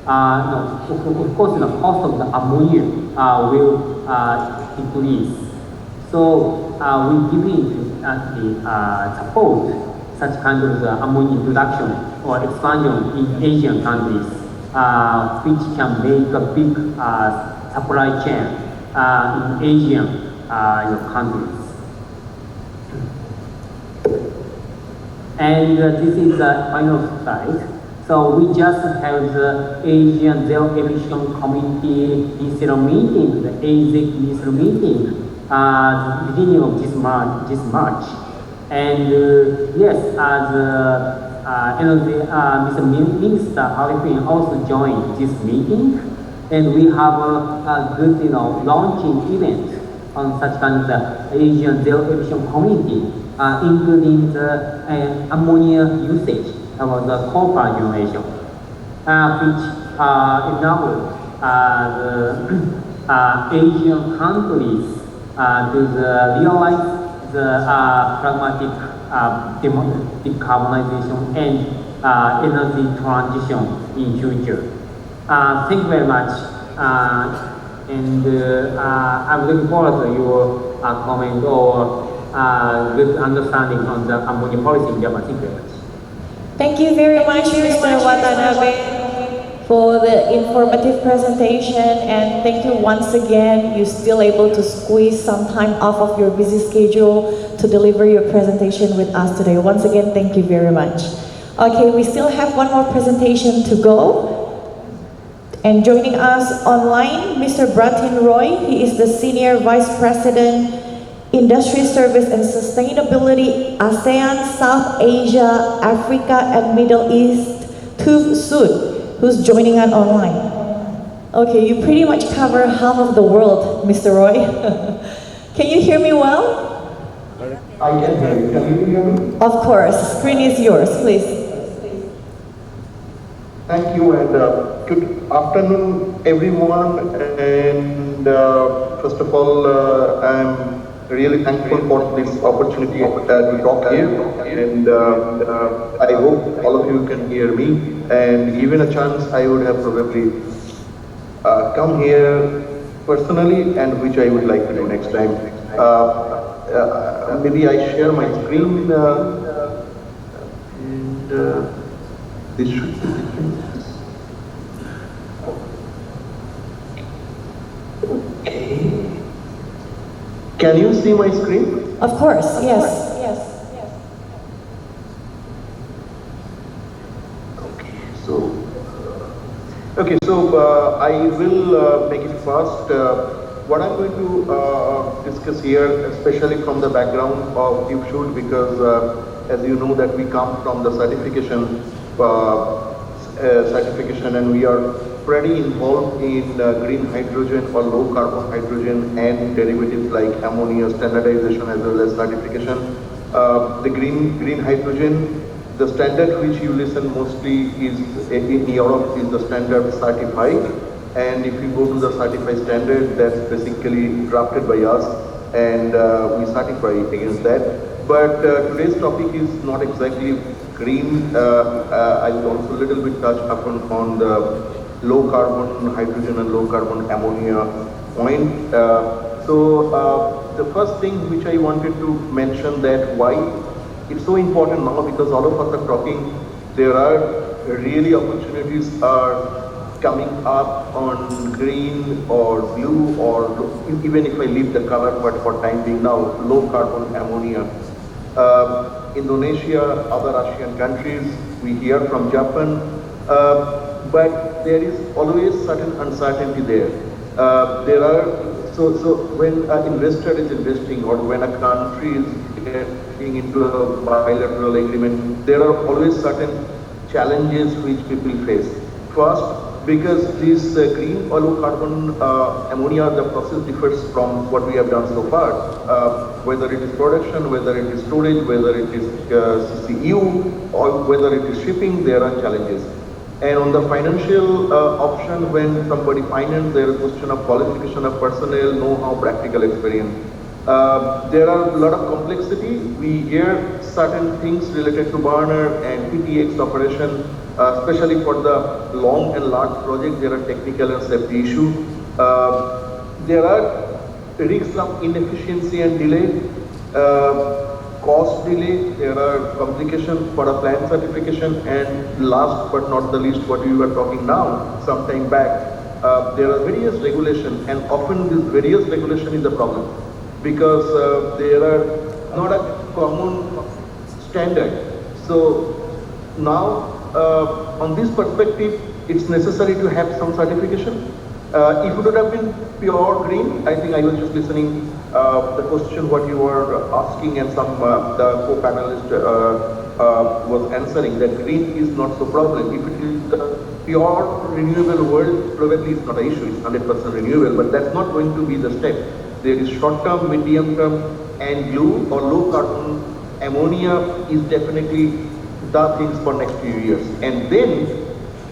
of course the cost of the ammonia will decrease. So we giving the support such kind of ammonia introduction or expansion in Asian countries, which can make a big supply chain in Asian countries. And this is the final slide. So we just held the Asian Zero Emission Community Ministerial Meeting, the AZEC Ministerial Meeting, beginning of this March. And yes, as energy, Mr. Minister Arifin also joined this meeting, and we have a good, launching event on such kind of the Asian Zero Emission Community, including the ammonia usage about the coal power generation, which enable the Asian countries to realize the pragmatic decarbonization and energy transition in future. Thank you very much, and I'm looking forward to your comment or good understanding on the ammonia policy in Japan. Thank you very much. Thank you very much, Mr. Watanabe, for the informative presentation, and thank you once again. You're still able to squeeze some time off of your busy schedule to deliver your presentation with us today. Once again, thank you very much. Okay, we still have one more presentation to go. And joining us online, Mr. Bratin Roy. He is the Senior Vice President, Industry Service and Sustainability, ASEAN, South Asia, Africa, and Middle East, TÜV-SÜD, who's joining us online. Okay, you pretty much cover half of the world, Mr. Roy. Can you hear me well? I can hear you. Can you hear me? Of course. Screen is yours, please. Thank you, and good afternoon, everyone. And first of all, I'm really thankful for this opportunity to talk here, and I hope all of you can hear me. And given a chance, I would have probably come here personally, and which I would like to do next time. Maybe I share my screen, and this should be different. Okay. Can you see my screen? Of course, yes. Okay, so I will make it fast. What I'm going to discuss here, especially from the background of TÜV-SÜD, because as you know that we come from the certification, and we are pretty involved in green hydrogen or low carbon hydrogen and derivatives like ammonia standardization as well as certification. The green hydrogen, The standard which you listen mostly is in Europe is the standard certified, and if you go to the certified standard, that's basically drafted by us, and we certify against that. But today's topic is not exactly green. I will also a little bit touch upon on the low carbon hydrogen and low carbon ammonia point. The first thing which I wanted to mention that why it's so important now, because all of us are talking, there are really opportunities are coming up on green or blue, or even if I leave the color, but for time being now, low carbon ammonia. Indonesia, other Asian countries, we hear from Japan, but there is always certain uncertainty there. So when an investor is investing, or when a country is getting into a bilateral agreement, there are always certain challenges which people face. First, because this green or low carbon ammonia, the process differs from what we have done so far. Whether it is production, whether it is storage, whether it is CCU, or whether it is shipping, there are challenges. And on the financial option, when somebody finance, there is a question of qualification of personnel, know-how, practical experience. There are a lot of complexity. We hear certain things related to burner and PTX operation, especially for the long and large projects. There are technical and safety issues. There are risks of inefficiency and delay, cost delay. There are complications for a plant certification, and last but not the least, what we were talking now, some time back, there are various regulations, and often this various regulation is the problem, because there are not a common standard. So now, on this perspective, it's necessary to have some certification. If it would have been pure green, I think I was just listening the question what you were asking, and some the co-panelist was answering that green is not so problem. If it is the pure renewable world, probably it's not an issue, it's 100% renewable, but that's not going to be the step. There is short-term, medium-term, and blue or low-carbon ammonia is definitely the things for next few years. And then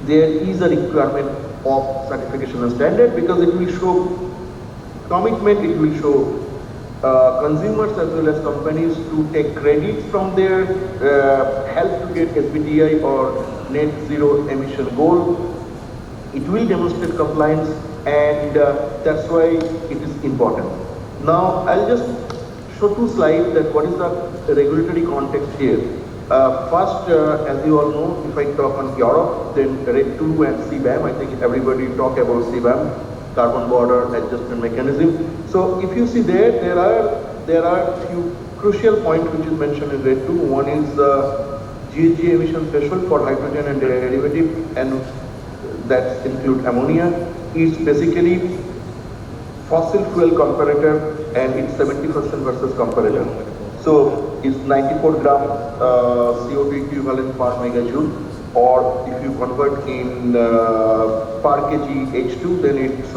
there is a requirement of certification and standard, because it will show commitment, it will show consumers as well as companies to take credits from their help to get SBTi or net zero emission goal. It will demonstrate compliance, and that's why it is important. Now I'll just show two slides that what is the regulatory context here. First, as you all know, if I talk on Europe, then RED II and CBAM, I think everybody talk about CBAM, Carbon Border Adjustment Mechanism. So if you see there are few crucial points which is mentioned in RED II. One is the GHG emission threshold for hydrogen and derivative, and that include ammonia. It's basically fossil fuel comparator, and it's 70% versus comparator. So it's 94 gram CO2 equivalent per megajoule, or if you convert in per kg H2, then it's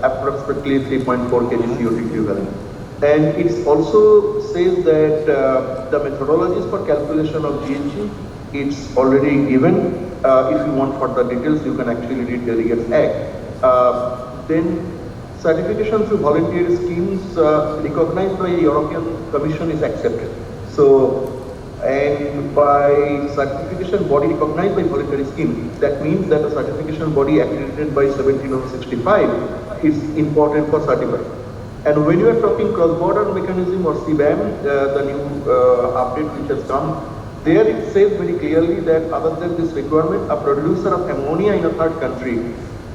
approximately 3.4 kg CO2 equivalent. And it also says that the methodologies for calculation of GHG, it's already given. If you want further details, you can actually read Delegates Act. Then certification through voluntary schemes recognized by European Commission is accepted. So, and by certification body recognized by voluntary scheme, that means that a certification body accredited by 17065 is important for certifying. And when you are talking cross-border mechanism or CBAM, the new update which has come, there it says very clearly that other than this requirement, a producer of ammonia in a third country,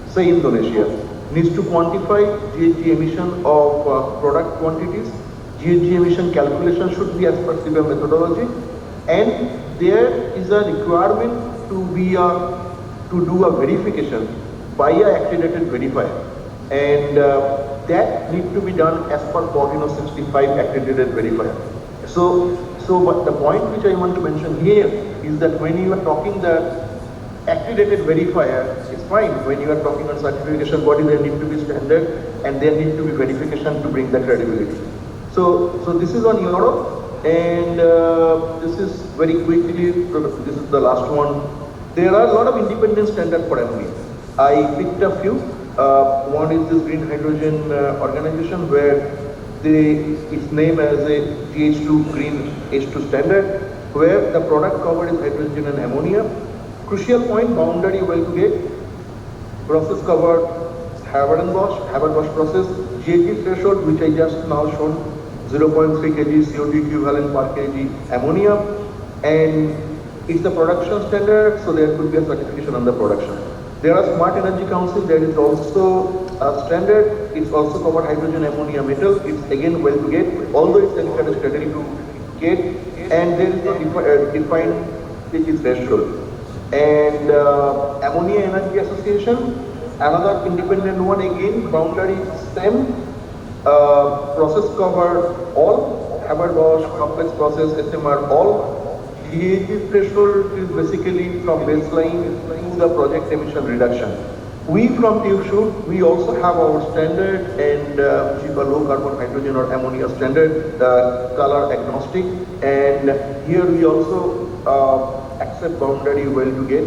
say Indonesia, needs to quantify GHG emission of product quantities. GHG emission calculation should be as per CBAM methodology, and there is a requirement to do a verification by a accredited verifier, and that need to be done as per 1465 accredited verifier. But the point which I want to mention here is that when you are talking the accredited verifier, it's fine. When you are talking on certification body, there need to be standard and there need to be verification to bring the credibility. So this is on Europe. And this is very quickly, this is the last one. There are a lot of independent standards for ammonia. I picked a few. One is this green hydrogen organization where its name as a GH2 green H2 standard, where the product covered is hydrogen and ammonia. Crucial point, boundary well to get, process covered, Haber-Bosch process, GHG threshold, which I just now shown, 0.3 kg CO2 equivalent per kg ammonia, and it's the production standard, so there could be a certification on the production. There are Smart Energy Council, there is also a standard, it's also covered hydrogen, ammonia, metal, it's again well to get, although it's a category to get, and there is no defined GHG threshold. And Ammonia Energy Association, another independent one again, boundary same, process cover all, Haber-Bosch, complex process, SMR all. GHG threshold is basically from baseline to the project emission reduction. We from TÜV, we also have our standard and which is a low carbon hydrogen or ammonia standard, color agnostic, and here we also accept boundary well to get.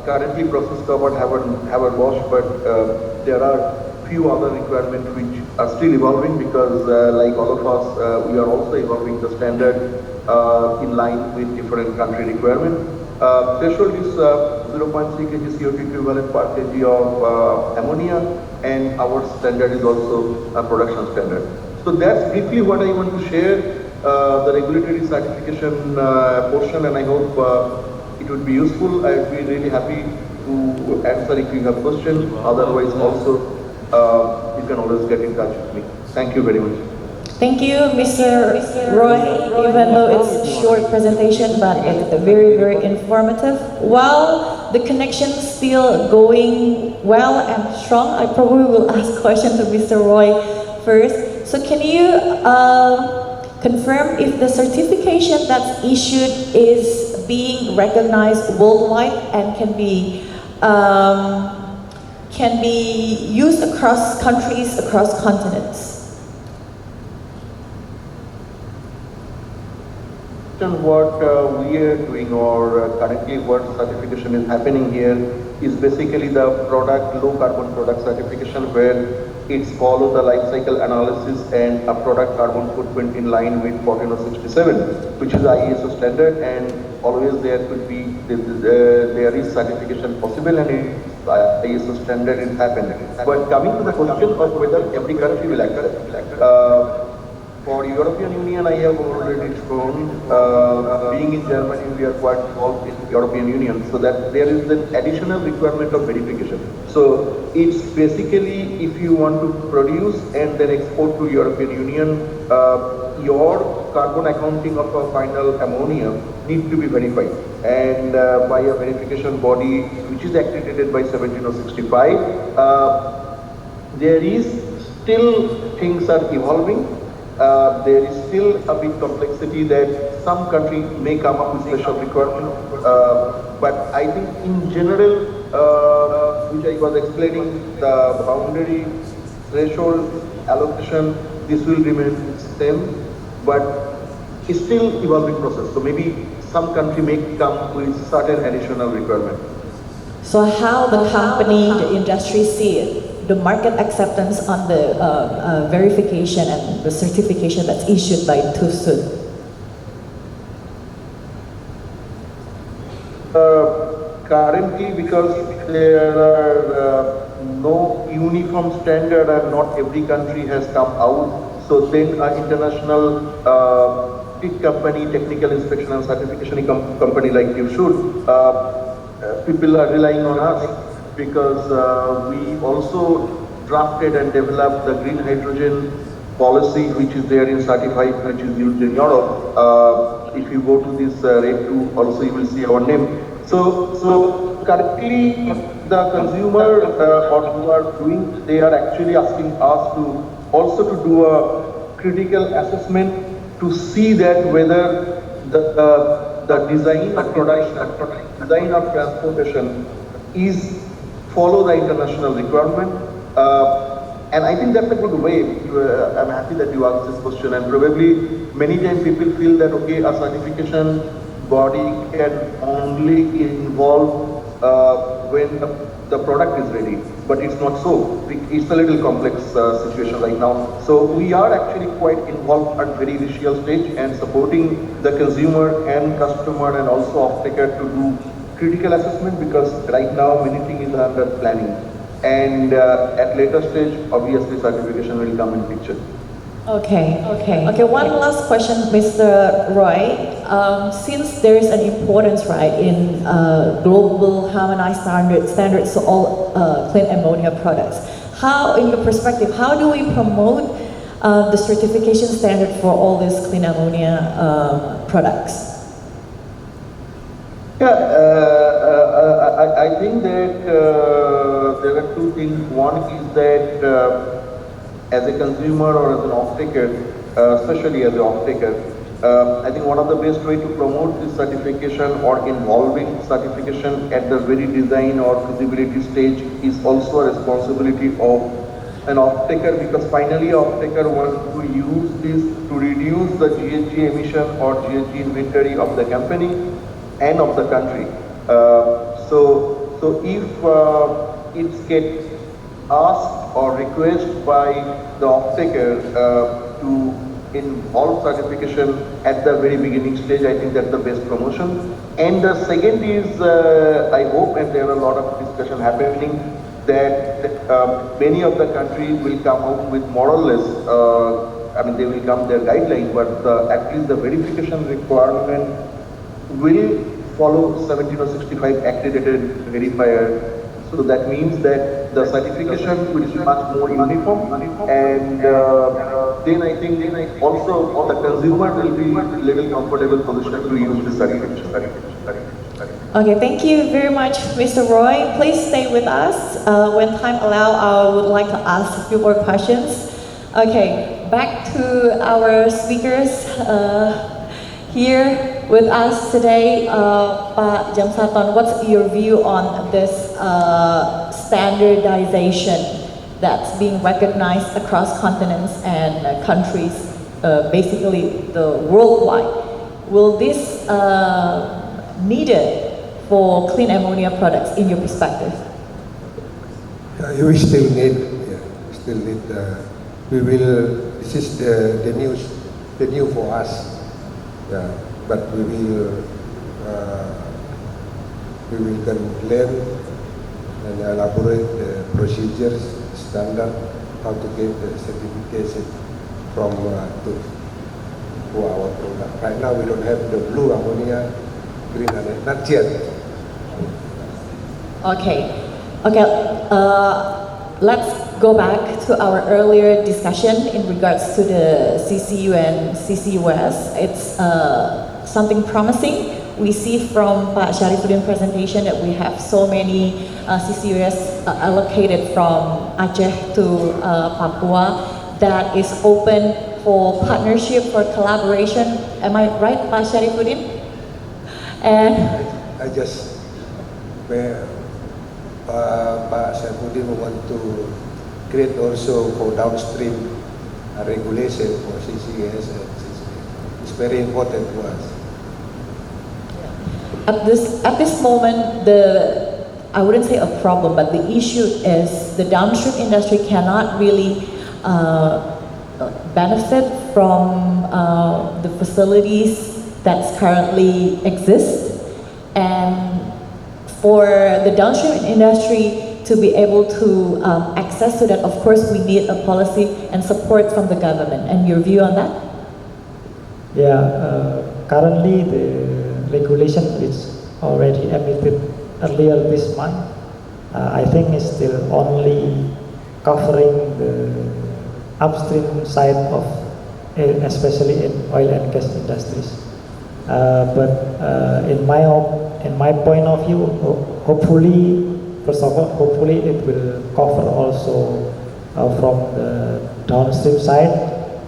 Currently process covered Haber-Bosch, but there are few other requirements which are still evolving because like all of us, we are also evolving the standard in line with different country requirements. Threshold is 0.3 kg CO2 equivalent per kg of ammonia, and our standard is also a production standard. So that's briefly what I want to share, the regulatory certification portion, and I hope it would be useful. I would be really happy to answer if you have questions. Otherwise also, you can always get in touch with me. Thank you very much. Thank you, Mr. Roy, even though it's a short presentation, but it's very, very informative. While the connection is still going well and strong, I probably will ask questions to Mr. Roy first. So can you confirm if the certification that's issued is being recognized worldwide and can be used across countries, across continents? What we are doing, or currently what certification is happening here, is basically the product, low carbon product certification, where it's follow the life cycle analysis and a product carbon footprint in line with 14067, which is ISO standard, and always there could be, there is certification possible, and ISO standard is happening. But coming to the question of whether every country will accept, for European Union, I have already shown, being in Germany, we are quite involved in European Union, so that there is an additional requirement of verification. So it's basically, if you want to produce and then export to European Union, your carbon accounting of a final ammonia need to be verified, and by a verification body which is accredited by 17065. There is still, things are evolving. There is still a big complexity that some country may come up with special requirement, but I think in general, which I was explaining, the boundary, threshold, allocation, this will remain same, but it's still evolving process. So maybe some country may come with certain additional requirement. So how the company, the industry see it? The market acceptance on the verification and the certification that's issued by TÜV. Currently, because there are no uniform standard and not every country has come out, so then an international TIC company, technical inspection and certification company like you should, people are relying on us, because we also drafted and developed the green hydrogen policy, which is there in certified, which is used in Europe. If you go to this RED 2, also you will see our name. So currently the consumer or who are doing, they are actually asking us to also to do a critical assessment to see that whether the design of production, design of transportation is follow the international requirement. And I think that's a good way. I'm happy that you asked this question, and probably many times people feel that, okay, a certification body can only involve when the product is ready, but it's not so. It's a little complex situation right now. So we are actually quite involved at very initial stage and supporting the consumer and customer and also off-taker to do critical assessment, because right now many things is under planning. And at later stage, obviously certification will come in picture. Okay. One last question, Mr. Roy. Since there is an importance, right, in global harmonized standards to all clean ammonia products, how, in your perspective, how do we promote the certification standard for all these clean ammonia products? Yeah, I think that there are two things. One is that as a consumer or as an off-taker, especially as an off-taker, I think one of the best way to promote this certification or involving certification at the very design or feasibility stage is also a responsibility of an off-taker, because finally off-taker wants to use this to reduce the GHG emission or GHG inventory of the company and of the country. So if it gets asked or requested by the off-taker to involve certification at the very beginning stage, I think that's the best promotion. And the second is, I hope, and there are a lot of discussion happening, that many of the countries will come out with more or less, they will come their guidelines, but at least the verification requirement will follow 1765 accredited verifier. So that means that the certification will be much more uniform, and then I think also the consumer will be in a little comfortable position to use the certification. Okay, thank you very much, Mr. Roy. Please stay with us. When time allows, I would like to ask a few more questions. Okay, back to our speakers here with us today. Pak Jamsaton, what's your view on this standardization that's being recognized across continents and countries, basically the worldwide? Will this needed for clean ammonia products in your perspective? We still need, we will, this is the new for us, but we will then learn and elaborate the procedures, standard, how to get the certification from to our product. Right now we don't have the blue ammonia, green ammonia, not yet. Okay. Let's go back to our earlier discussion in regards to the CCU and CCUS. It's something promising. We see from Pak Syarifuddin's presentation that we have so many CCUS allocated from Aceh to Papua that is open for partnership, for collaboration. Am I right, Pak Syarifuddin? And I just, Pak Syarifuddin want to create also for downstream regulation for CCS and CCS. It's very important to us. At this moment, I wouldn't say a problem, but the issue is the downstream industry cannot really benefit from the facilities that currently exist. And for the downstream industry to be able to access to that, of course, we need a policy and support from the government. And your view on that? Yeah, currently the regulation is already emitted earlier this month. I think it's still only covering the upstream side of, especially in oil and gas industries. But in my point of view, hopefully, first of all, hopefully it will cover also from the downstream side,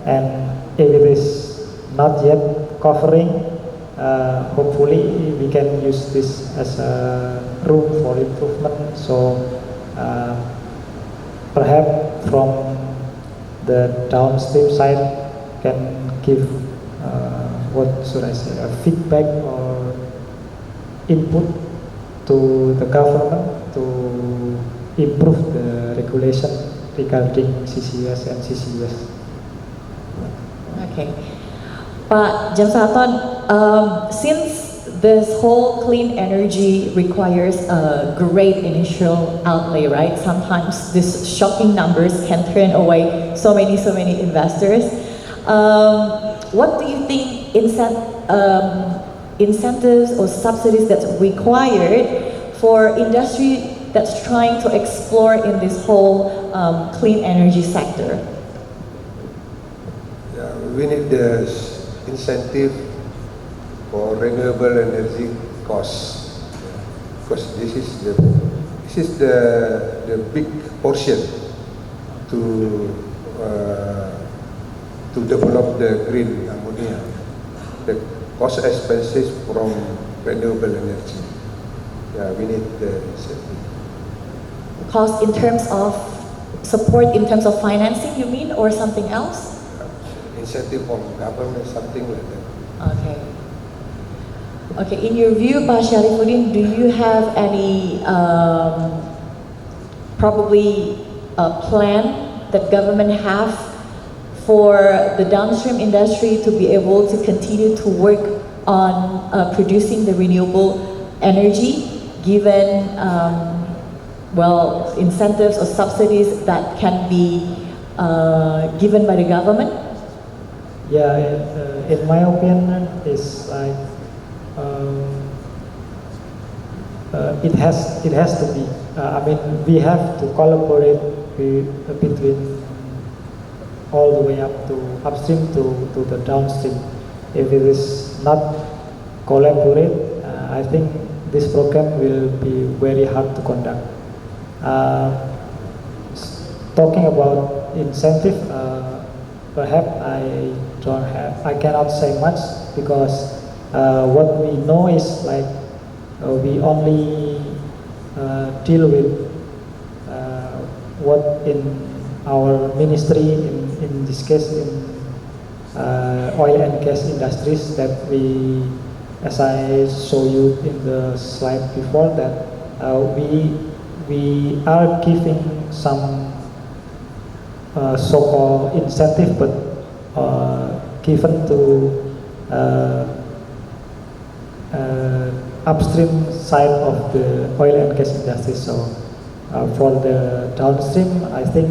and if it is not yet covering, hopefully we can use this as a room for improvement. So perhaps from the downstream side can give what should I say, a feedback or input to the government to improve the regulation regarding CCUS and CCUS. Okay. Pak Jamsaton, since this whole clean energy requires a great initial outlay, right? Sometimes these shocking numbers can turn away so many investors. What do you think incentives or subsidies that's required for industry that's trying to explore in this whole clean energy sector? Yeah, we need the incentive for renewable energy costs, because this is the big portion to develop the green ammonia, the cost expenses from renewable energy. Yeah, we need the incentive. Cost in terms of support, in terms of financing, you mean, or something else? Incentive from government, something like that. Okay. Okay, in your view, Pak Syarifuddin, do you have any probably a plan that government have for the downstream industry to be able to continue to work on producing the renewable energy, given well, incentives or subsidies that can be given by the government? Yeah, in my opinion, it's like it has to be. I mean, we have to collaborate between all the way up to upstream to the downstream. If it is not collaborate, I think this program will be very hard to conduct. Talking about incentive, perhaps I cannot say much, because what we know is like we only deal with what in our ministry, in this case in oil and gas industries, that we, as I show you in the slide before, that we are giving some so-called incentive, but given to upstream side of the oil and gas industry. So for the downstream, I think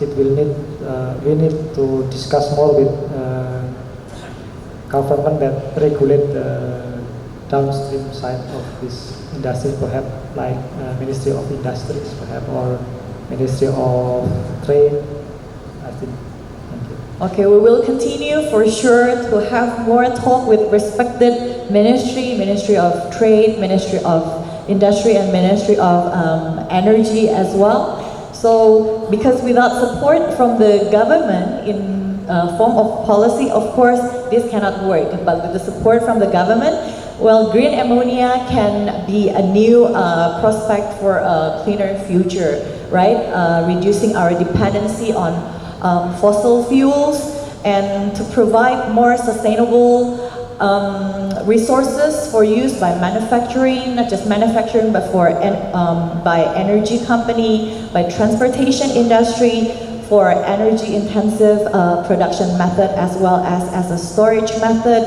we need to discuss more with government that regulate the downstream side of this industry, perhaps like Ministry of Industries, perhaps, or Ministry of Trade, I think. Thank you. Okay, we will continue for sure to have more talk with respected Ministry of Trade, Ministry of Industry, and Ministry of Energy as well. So, because without support from the government in form of policy, of course, this cannot work. But with the support from the government, well, green ammonia can be a new prospect for a cleaner future, right? Reducing our dependency on fossil fuels, and to provide more sustainable resources for use by manufacturing, not just manufacturing, but for by energy company, by transportation industry, for energy intensive production method, as well as a storage method,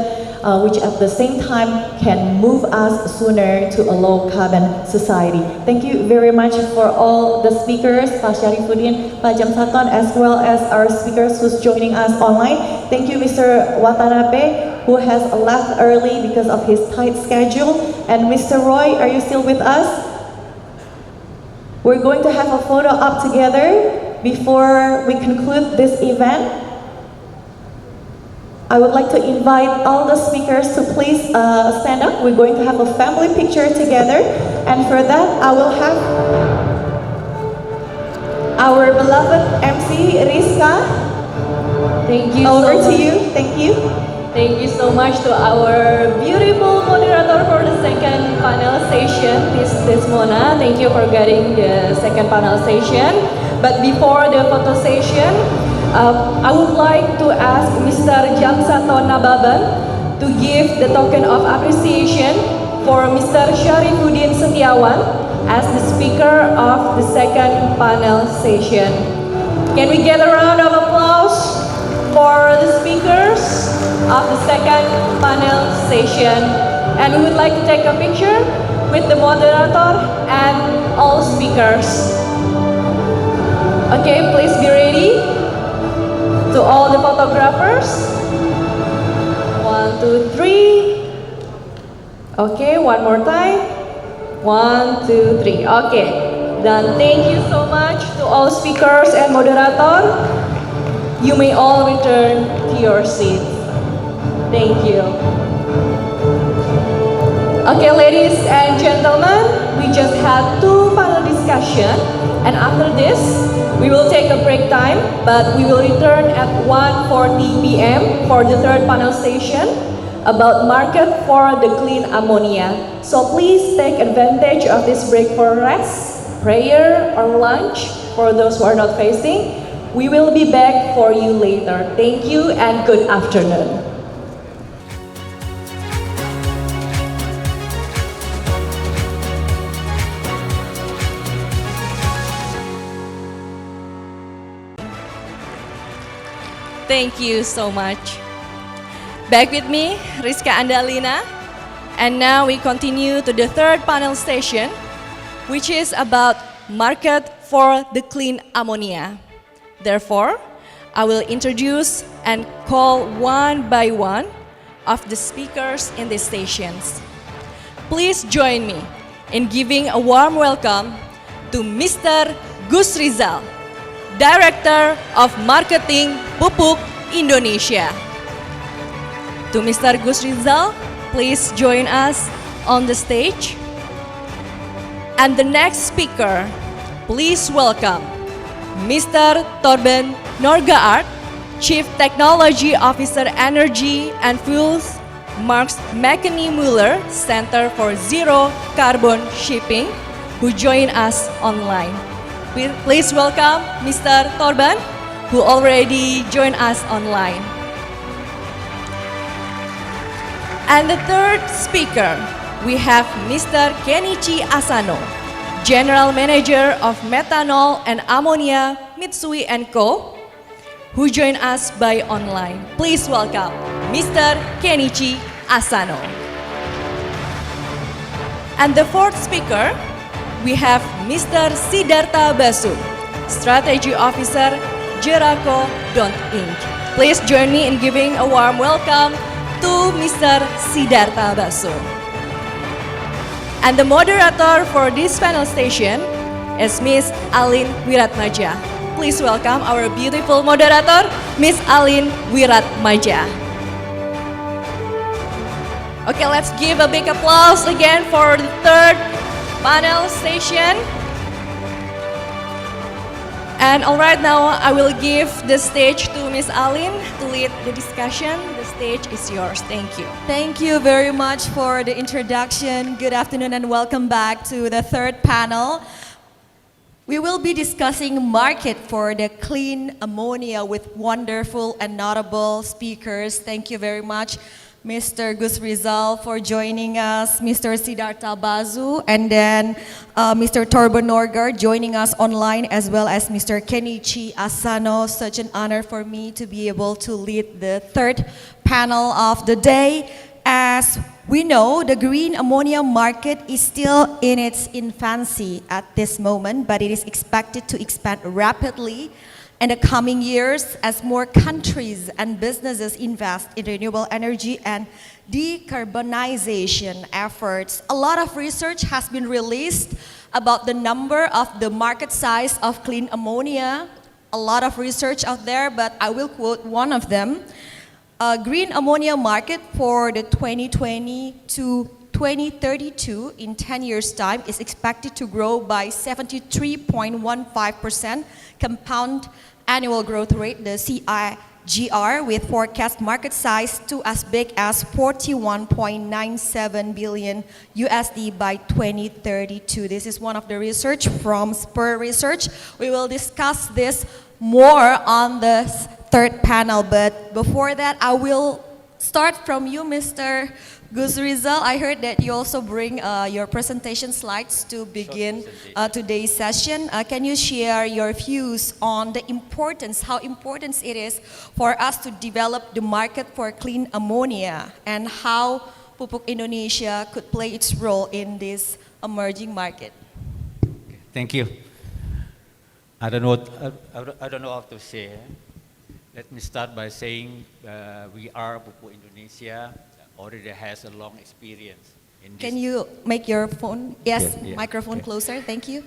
which at the same time can move us sooner to a low carbon society. Thank you very much for all the speakers, Pak Syarifuddin, Pak Jamsaton, as well as our speakers who's joining us online. Thank you, Mr. Watanabe, who has left early because of his tight schedule. And Mr. Roy, are you still with us? We're going to have a photo up together before we conclude this event. I would like to invite all the speakers to please stand up. We're going to have a family picture together. And for that, I will have our beloved MC, Rizka. Thank you. Over to you. Thank you. Thank you so much to our beautiful moderator for the second panel session, Miss Mona. Thank you for getting the second panel session. But before the photo session, I would like to ask Mr. Jamsato Nababan to give the token of appreciation for Mr. Syarifuddin Setiawan as the speaker of the second panel session. Can we get a round of applause for the speakers of the second panel session? And we would like to take a picture with the moderator and all speakers. Okay, please be ready. To all the photographers. 1, 2, 3. Okay, one more time. 1, 2, 3. Okay, done. Thank you so much to all speakers and moderator. You may all return to your seats. Thank you. Okay, ladies and gentlemen, we just had 2 panel discussion, and after this, we will take a break time, but we will return at 1:40 p.m. for the third panel session about market for the clean ammonia. So please take advantage of this break for rest, prayer, or lunch for those who are not fasting. We will be back for you later. Thank you and good afternoon. Thank you so much. Back with me, Rizka Andalina. And now we continue to the third panel session, which is about market for the clean ammonia. Therefore, I will introduce and call one by one of the speakers in these sessions. Please join me in giving a warm welcome to Mr. Gus Rizal, Director of Marketing Pupuk Indonesia. To Mr. Gus Rizal, please join us on the stage. And the next speaker, please welcome Mr. Torben Norgaard, Chief Technology Officer Energy and Fuels, Marks McKinney Muller Center for Zero Carbon Shipping, who join us online. Please welcome Mr. Torben, who already joined us online. And the third speaker, we have Mr. Kenichi Asano, General Manager of Methanol and Ammonia, Mitsui & Co., who joined us by online. Please welcome Mr. Kenichi Asano. And the fourth speaker, we have Mr. Siddhartha Basu, Strategy Officer, Inc. Please join me in giving a warm welcome to Mr. Siddhartha Basu. And the moderator for this panel station is Miss Alin Wiratmaja. Please welcome our beautiful moderator, Miss Alin Wiratmaja. Okay, let's give a big applause again for the third panel session. And all right, now I will give the stage to Miss Alin to lead the discussion. The stage is yours. Thank you. Thank you very much for the introduction. Good afternoon and welcome back to the third panel. We will be discussing market for the clean ammonia with wonderful and notable speakers. Thank you very much, Mr. Gus Rizal, for joining us, Mr. Siddhartha Basu, and then Mr. Torben Norgaard joining us online, as well as Mr. Kenichi Asano. Such an honor for me to be able to lead the third panel of the day. As we know, the green ammonia market is still in its infancy at this moment, but it is expected to expand rapidly in the coming years as more countries and businesses invest in renewable energy and decarbonization efforts. A lot of research has been released about the number of the market size of clean ammonia. A lot of research out there, but I will quote one of them. Green ammonia market for the 2020 to 2032 in 10 years' time is expected to grow by 73.15% compound annual growth rate, the CAGR, with forecast market size to as big as $41.97 billion USD by 2032. This is one of the research from Spur Research. We will discuss this more on the third panel. But before that, I will start from you, Mr. Gus Rizal. I heard that you also bring your presentation slides to begin today's session. Can you share your views on the importance, how important it is for us to develop the market for clean ammonia, and how Pupuk Indonesia could play its role in this emerging market? Thank you. I don't know how to say. Let me start by saying we are Pupuk Indonesia already has a long experience in this. Can you make your phone, yes, Yeah, microphone okay. closer? Thank you.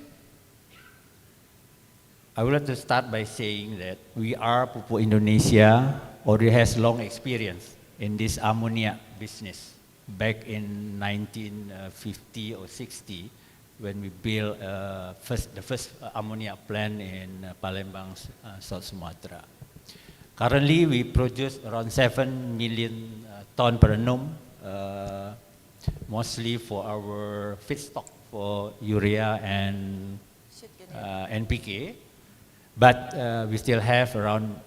I would like to start by saying that we are Pupuk Indonesia already has long experience in this ammonia business. Back in 1950 or 60, when we built the first ammonia plant in Palembang, South Sumatra. Currently, we produce around 7 million ton per annum, mostly for our feedstock for urea and NPK. But we still have around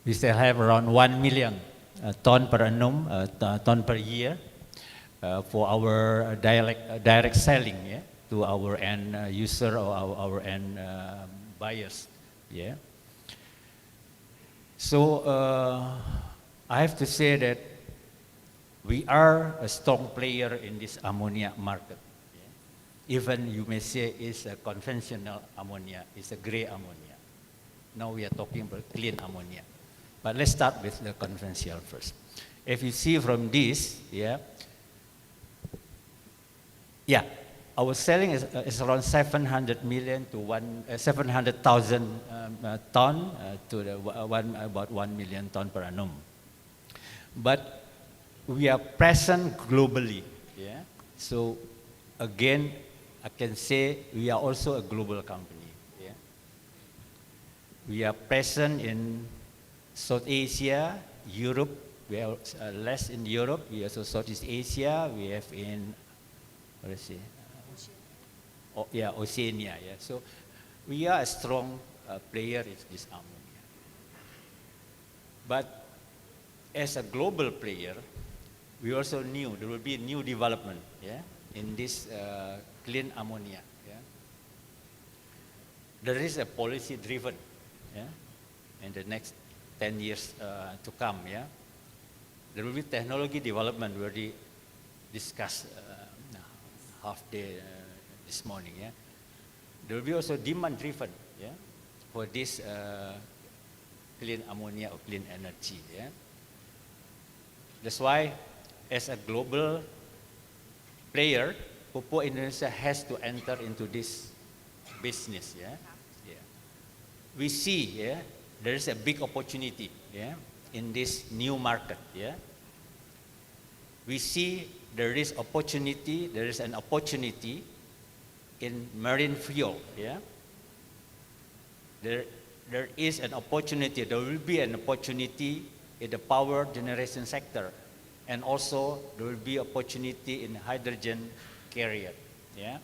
1 million ton per annum, ton per year for our direct selling, yeah, to our end user or our end buyers. Yeah. So I have to say that we are a strong player in this ammonia market. Yeah. Even you may say it's a conventional ammonia, it's a gray ammonia. Now we are talking about clean ammonia. But let's start with the conventional first. If you see from this, our selling is around 700 million to 700,000 ton to about 1 million ton per annum. But we are present globally. Yeah. So again, I can say we are also a global company. Yeah. We are present in South Asia, Europe. We have less in Europe. We also Southeast Asia. We have in Oceania. Yeah. So we are a strong player in this ammonia. But as a global player, we also knew there will be a new development, yeah, in this clean ammonia. Yeah. There is a policy driven, yeah, in the next 10 years to come. Yeah. There will be technology development. We already discussed half day this morning. Yeah. There will be also demand driven, yeah, for this clean ammonia or clean energy. Yeah. That's why, as a global player, Pupuk Indonesia has to enter into this business. Yeah. Yeah. We see, yeah, there is a big opportunity, yeah, in this new market. Yeah. We see there is an opportunity in marine fuel. Yeah. There is an opportunity, there will be an opportunity in the power generation sector, and also there will be opportunity in hydrogen carrier. Yeah.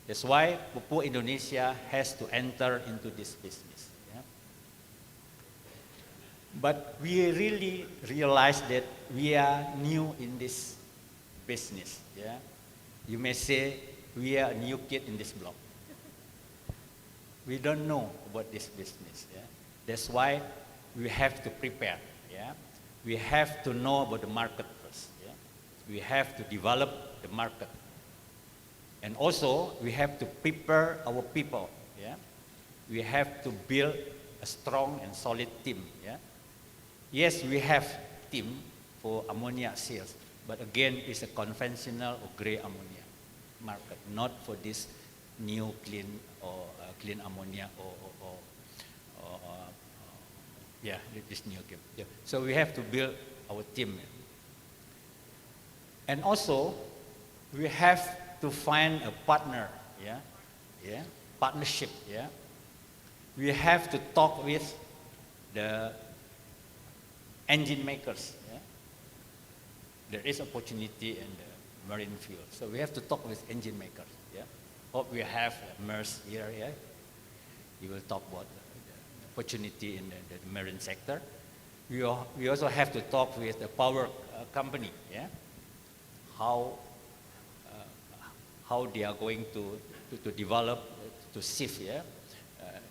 That's why Pupuk Indonesia has to enter into this business. Yeah. But we really realize that we are new in this business. Yeah. You may say we are a new kid in this block. We don't know about this business. Yeah. That's why we have to prepare. Yeah. We have to know about the market first. Yeah. We have to develop the market. And also, we have to prepare our people. Yeah. We have to build a strong and solid team. Yeah. Yes, we have team for ammonia sales, but again, it's a conventional or gray ammonia market, not for this new clean or clean ammonia or this new game. Yeah. So we have to build our team. And also, we have to find a partner, yeah, yeah, partnership, yeah. We have to talk with the engine makers, yeah. There is opportunity in the marine fuel, so we have to talk with engine makers, yeah. hope we have MERS here. Yeah? He will talk about the opportunity in the marine sector. We also have to talk with the power company. Yeah? How they are going to develop, to shift, yeah,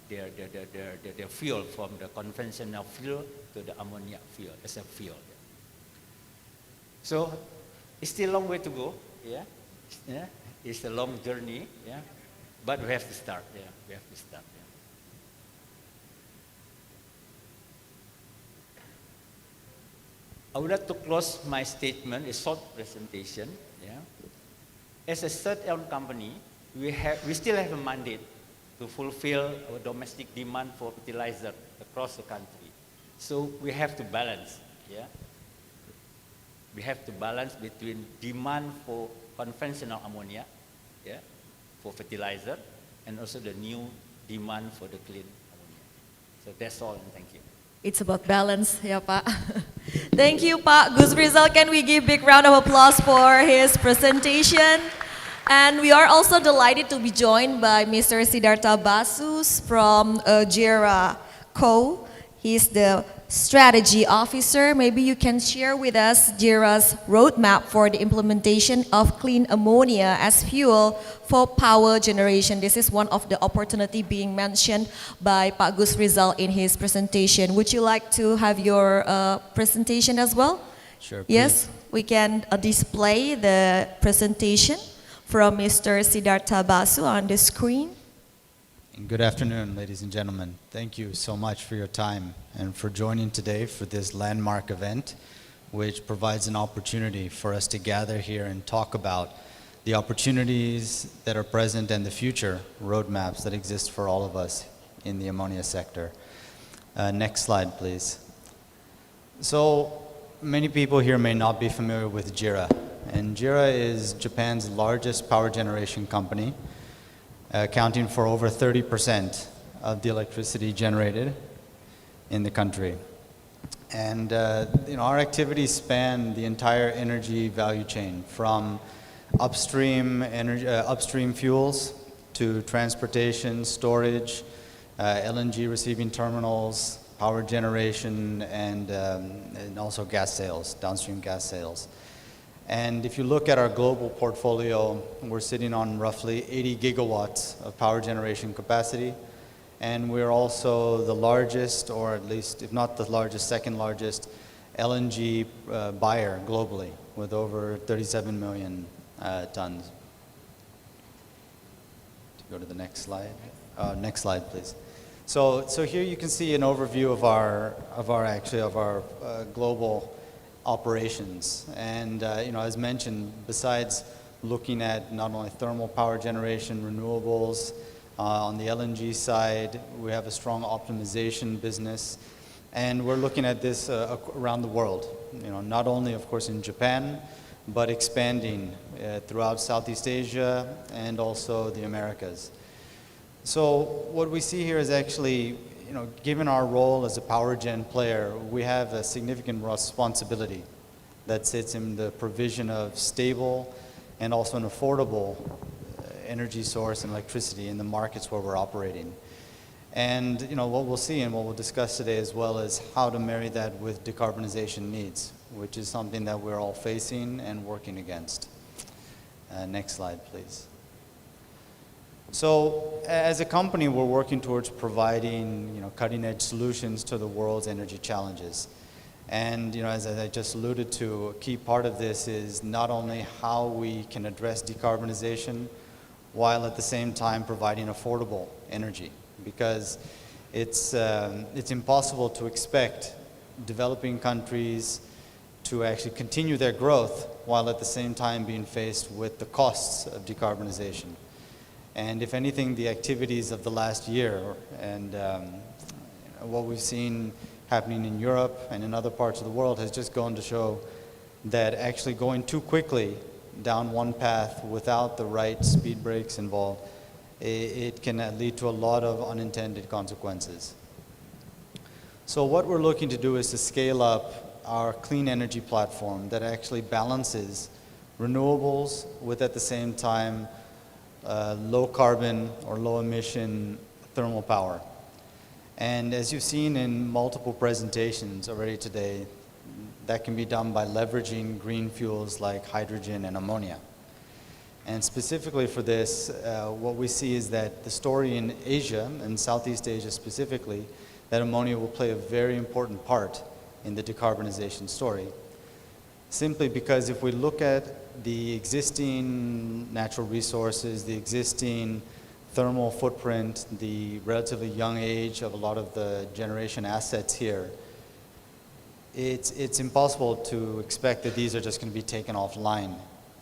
their fuel from the conventional fuel to the ammonia fuel as a fuel. Yeah. So it's still a long way to go. Yeah, yeah. It's a long journey. Yeah, but we have to start. Yeah, we have to start. Yeah. I would like to close my statement, a short presentation. Yeah. As a state-owned company, we still have a mandate to fulfill our domestic demand for fertilizer across the country. So we have to balance. Yeah. We have to balance between demand for conventional ammonia, yeah, for fertilizer, and also the new demand for the clean ammonia. So that's all, and thank you. It's about balance, ya Pak. Thank you, Pak Gus Rizal. Can we give big round of applause for his presentation? And we are also delighted to be joined by Mr. Siddhartha Basus from JERA Co. He's the strategy officer. Maybe you can share with us JERA's roadmap for the implementation of clean ammonia as fuel for power generation. This is one of the opportunity being mentioned by Pak Gus Rizal in his presentation. Would you like to have your presentation as well? Sure. Yes, we can display the presentation from Mr. Siddhartha Basu on the screen. And good afternoon, ladies and gentlemen. Thank you so much for your time and for joining today for this landmark event, which provides an opportunity for us to gather here and talk about the opportunities that are present and the future roadmaps that exist for all of us in the ammonia sector. Next slide, please. So many people here may not be familiar with JERA, and JERA is Japan's largest power generation company, accounting for over 30% of the electricity generated in the country. And our activities span the entire energy value chain, from upstream fuels to transportation, storage, LNG receiving terminals, power generation, and also gas sales, downstream gas sales. And if you look at our global portfolio, we're sitting on roughly 80 gigawatts of power generation capacity. And we're also the largest, or at least, if not the largest, second largest LNG buyer globally, with over 37 million tons. To go to the next slide. Next slide, please. So here you can see an overview of our global operations. And as mentioned, besides looking at not only thermal power generation, renewables, on the LNG side, we have a strong optimization business, and we're looking at this around the world. Not only, of course, in Japan, but expanding throughout Southeast Asia and also the Americas. So what we see here is actually, given our role as a power gen player, we have a significant responsibility that sits in the provision of stable and also an affordable energy source and electricity in the markets where we're operating. And what we'll see and what we'll discuss today as well is how to marry that with decarbonization needs, which is something that we're all facing and working against. Next slide, please. So as a company, we're working towards providing cutting-edge solutions to the world's energy challenges. And as I just alluded to, a key part of this is not only how we can address decarbonization while at the same time providing affordable energy, because it's impossible to expect developing countries to actually continue their growth while at the same time being faced with the costs of decarbonization. And if anything, the activities of the last year and what we've seen happening in Europe and in other parts of the world has just gone to show that actually going too quickly down one path without the right speed brakes involved, it can lead to a lot of unintended consequences. So what we're looking to do is to scale up our clean energy platform that actually balances renewables with at the same time low carbon or low emission thermal power. And as you've seen in multiple presentations already today, that can be done by leveraging green fuels like hydrogen and ammonia. And specifically for this, what we see is that the story in Asia, and Southeast Asia specifically, that ammonia will play a very important part in the decarbonization story. Simply because if we look at the existing natural resources, the existing thermal footprint, the relatively young age of a lot of the generation assets here, it's impossible to expect that these are just going to be taken offline.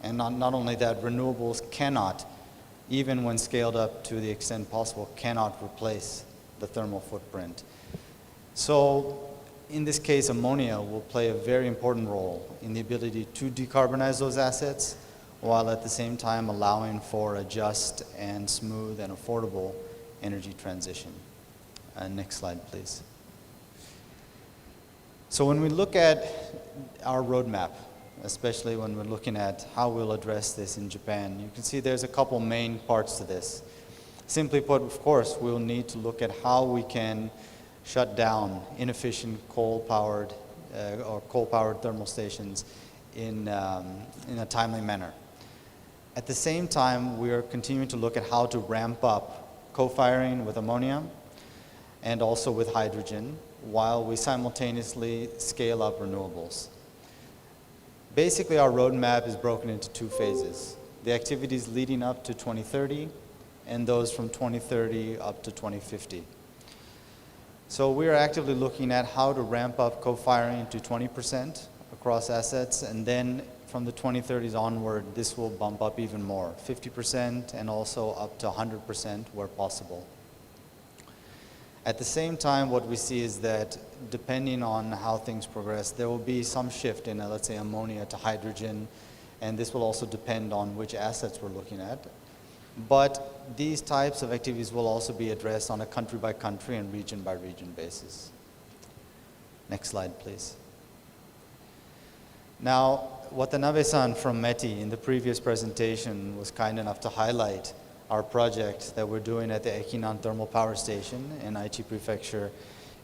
And not only that, renewables cannot, even when scaled up to the extent possible, cannot replace the thermal footprint. So in this case, ammonia will play a very important role in the ability to decarbonize those assets, while at the same time allowing for a just and smooth and affordable energy transition. Next slide, please. So when we look at our roadmap, especially when we're looking at how we'll address this in Japan, you can see there's a couple main parts to this. Simply put, of course, we'll need to look at how we can shut down inefficient coal-powered thermal stations in a timely manner. At the same time, we are continuing to look at how to ramp up co-firing with ammonia and also with hydrogen, while we simultaneously scale up renewables. Basically, our roadmap is broken into two phases: the activities leading up to 2030 and those from 2030 up to 2050. So we are actively looking at how to ramp up co-firing to 20% across assets, and then from the 2030s onward, this will bump up even more, 50% and also up to 100% where possible. At the same time, what we see is that depending on how things progress, there will be some shift in, let's say, ammonia to hydrogen, and this will also depend on which assets we're looking at. But these types of activities will also be addressed on a country-by-country and region-by-region basis. Next slide, please. Now, Watanabe-san from METI in the previous presentation was kind enough to highlight our project that we're doing at the Ekinan Thermal Power Station in Aichi Prefecture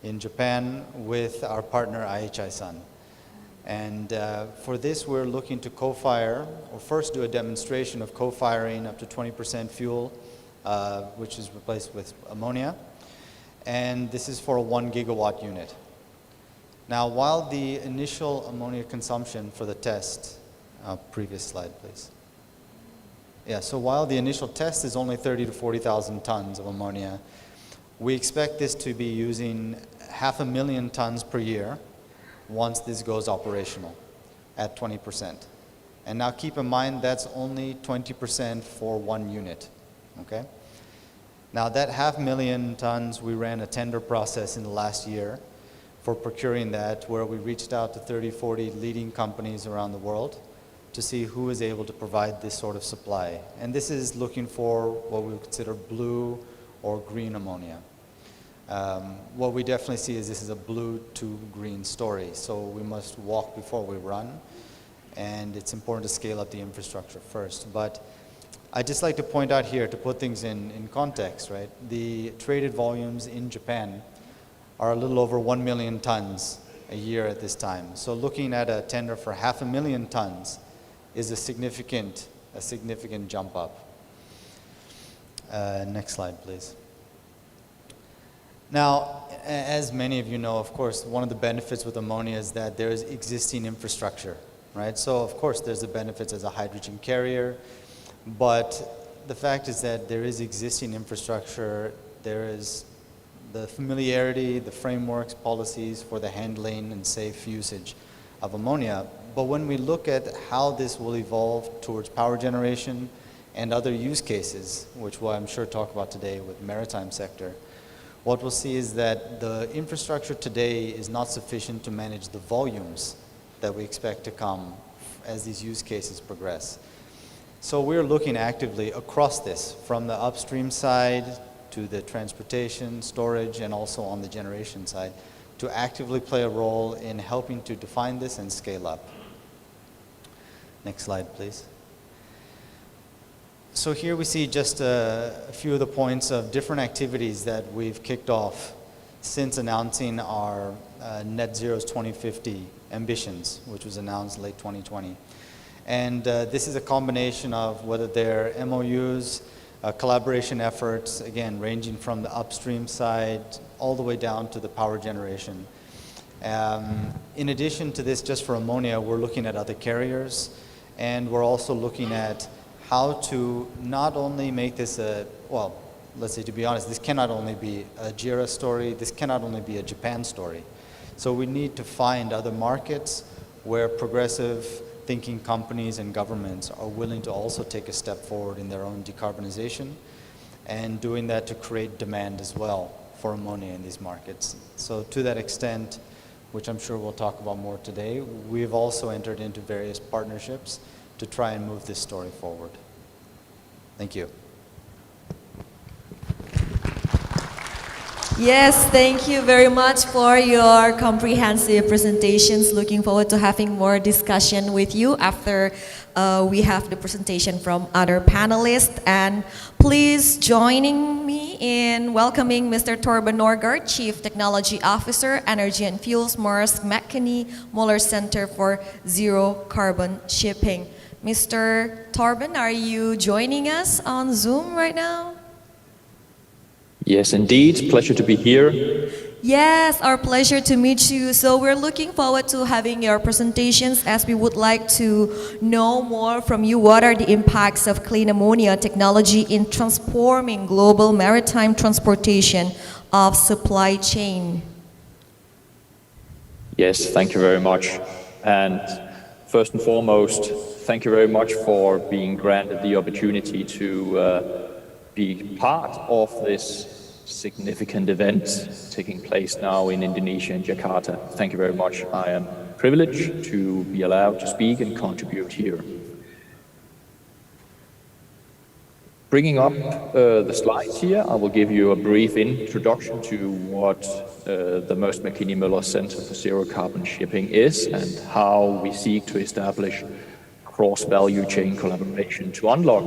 in Japan with our partner IHI-san. And for this, we're looking to co-fire, or first do a demonstration of co-firing up to 20% fuel, which is replaced with ammonia. And this is for a 1 gigawatt unit. Now, while the initial ammonia consumption for the test, previous slide, please. Yeah, so while the initial test is only 30 to 40,000 tons of ammonia, we expect this to be using 500,000 tons per year once this goes operational at 20%. And now keep in mind that's only 20% for one unit, okay? Now that 500,000 tons, we ran a tender process in the last year for procuring that, where we reached out to 30, 40 leading companies around the world to see who is able to provide this sort of supply. And this is looking for what we would consider blue or green ammonia. What we definitely see is this is a blue to green story, so we must walk before we run, and it's important to scale up the infrastructure first. But I'd just like to point out here, to put things in context, right? The traded volumes in Japan are a little over 1 million tons a year at this time. So looking at a tender for 500,000 tons is a significant jump up. Next slide, please. Now, as many of you know, of course, one of the benefits with ammonia is that there is existing infrastructure, right? So of course there's the benefits as a hydrogen carrier, but the fact is that there is existing infrastructure, there is the familiarity, the frameworks, policies for the handling and safe usage of ammonia. But when we look at how this will evolve towards power generation and other use cases, which we'll, I'm sure, talk about today with maritime sector, what we'll see is that the infrastructure today is not sufficient to manage the volumes that we expect to come as these use cases progress. So we're looking actively across this, from the upstream side to the transportation, storage, and also on the generation side, to actively play a role in helping to define this and scale up. Next slide, please. So here we see just a few of the points of different activities that we've kicked off since announcing our Net Zero's 2050 ambitions, which was announced late 2020. And this is a combination of whether they're MOUs, collaboration efforts, again, ranging from the upstream side all the way down to the power generation. In addition to this, just for ammonia, we're looking at other carriers, and we're also looking at how to not only make this a, well, let's say, to be honest, this cannot only be a JERA story, this cannot only be a Japan story. So we need to find other markets where progressive thinking companies and governments are willing to also take a step forward in their own decarbonization, and doing that to create demand as well for ammonia in these markets. So to that extent, which I'm sure we'll talk about more today, we've also entered into various partnerships to try and move this story forward. Thank you. Yes, thank you very much for your comprehensive presentations. Looking forward to having more discussion with you after we have the presentation from other panelists. And please joining me in welcoming Mr. Torben Norgaard, Chief Technology Officer, Energy and Fuels, Maersk Mckinney Moller Center for Zero Carbon Shipping. Mr. Torben, are you joining us on Zoom right now? Yes, indeed. Pleasure to be here. Yes, our pleasure to meet you. So we're looking forward to having your presentations, as we would like to know more from you. What are the impacts of clean ammonia technology in transforming global maritime transportation of supply chain? Yes, thank you very much. And first and foremost, thank you very much for being granted the opportunity to be part of this significant event taking place now in Indonesia and Jakarta. Thank you very much. I am privileged to be allowed to speak and contribute here. Bringing up the slides here, I will give you a brief introduction to what the Maersk Mckinney Moller Center for Zero Carbon Shipping is, and how we seek to establish cross-value chain collaboration to unlock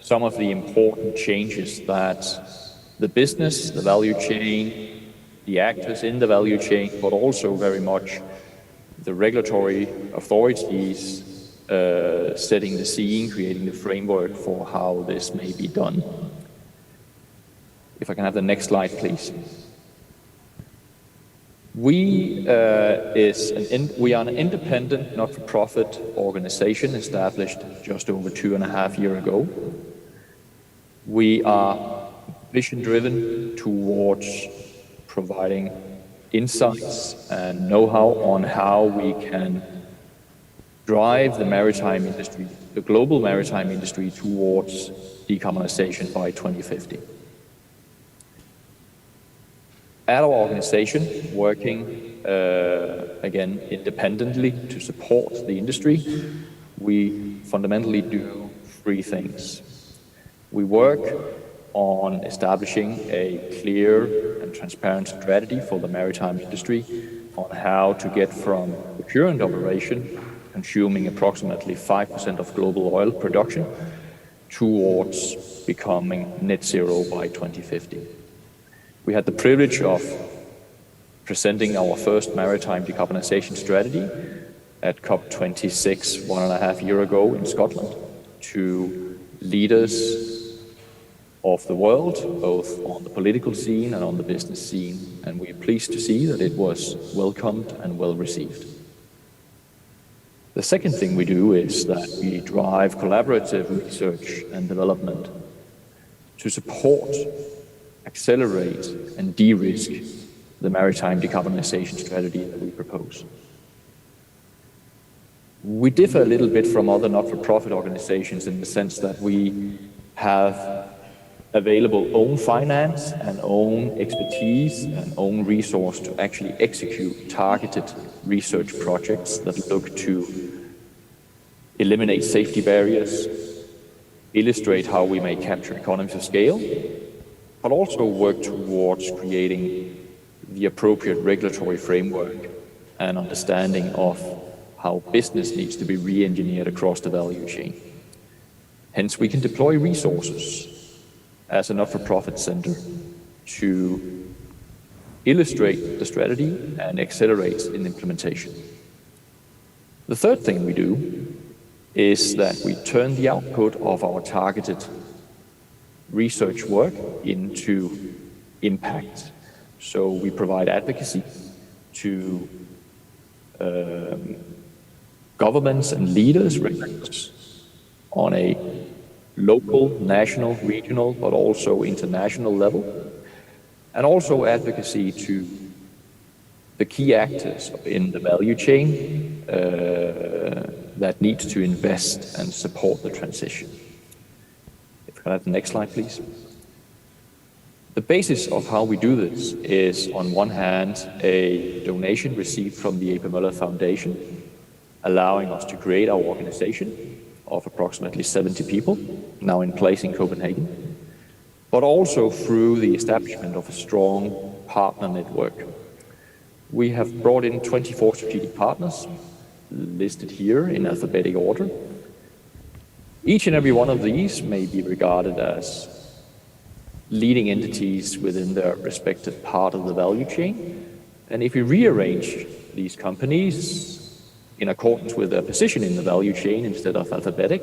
some of the important changes that the business, the value chain, the actors in the value chain, but also very much the regulatory authorities setting the scene, creating the framework for how this may be done. If I can have the next slide, please. We are an independent, not-for-profit organization established just over 2.5 years ago. We are vision-driven towards providing insights and know-how on how we can drive the maritime industry, the global maritime industry, towards decarbonization by 2050. At our organization, working again independently to support the industry, we fundamentally do 3 things. We work on establishing a clear and transparent strategy for the maritime industry on how to get from the current operation, consuming approximately 5% of global oil production, towards becoming net zero by 2050. We had the privilege of presenting our first maritime decarbonization strategy at COP26 1.5 years ago in Scotland to leaders of the world, both on the political scene and on the business scene, and we are pleased to see that it was welcomed and well received. The second thing we do is that we drive collaborative research and development to support, accelerate, and de-risk the maritime decarbonization strategy that we propose. We differ a little bit from other not-for-profit organizations in the sense that we have available own finance and own expertise and own resource to actually execute targeted research projects that look to eliminate safety barriers, illustrate how we may capture economies of scale, but also work towards creating the appropriate regulatory framework and understanding of how business needs to be re-engineered across the value chain. Hence, we can deploy resources as a not-for-profit center to illustrate the strategy and accelerate in implementation. The third thing we do is that we turn the output of our targeted research work into impact. So we provide advocacy to governments and leaders on a local, national, regional, but also international level, and also advocacy to the key actors in the value chain that need to invest and support the transition. If I can have the next slide, please. The basis of how we do this is, on one hand, a donation received from the A.P. Møller Foundation, allowing us to create our organization of approximately 70 people, now in place in Copenhagen, but also through the establishment of a strong partner network. We have brought in 24 strategic partners, listed here in alphabetic order. Each and every one of these may be regarded as leading entities within their respective part of the value chain. And if we rearrange these companies in accordance with their position in the value chain instead of alphabetic,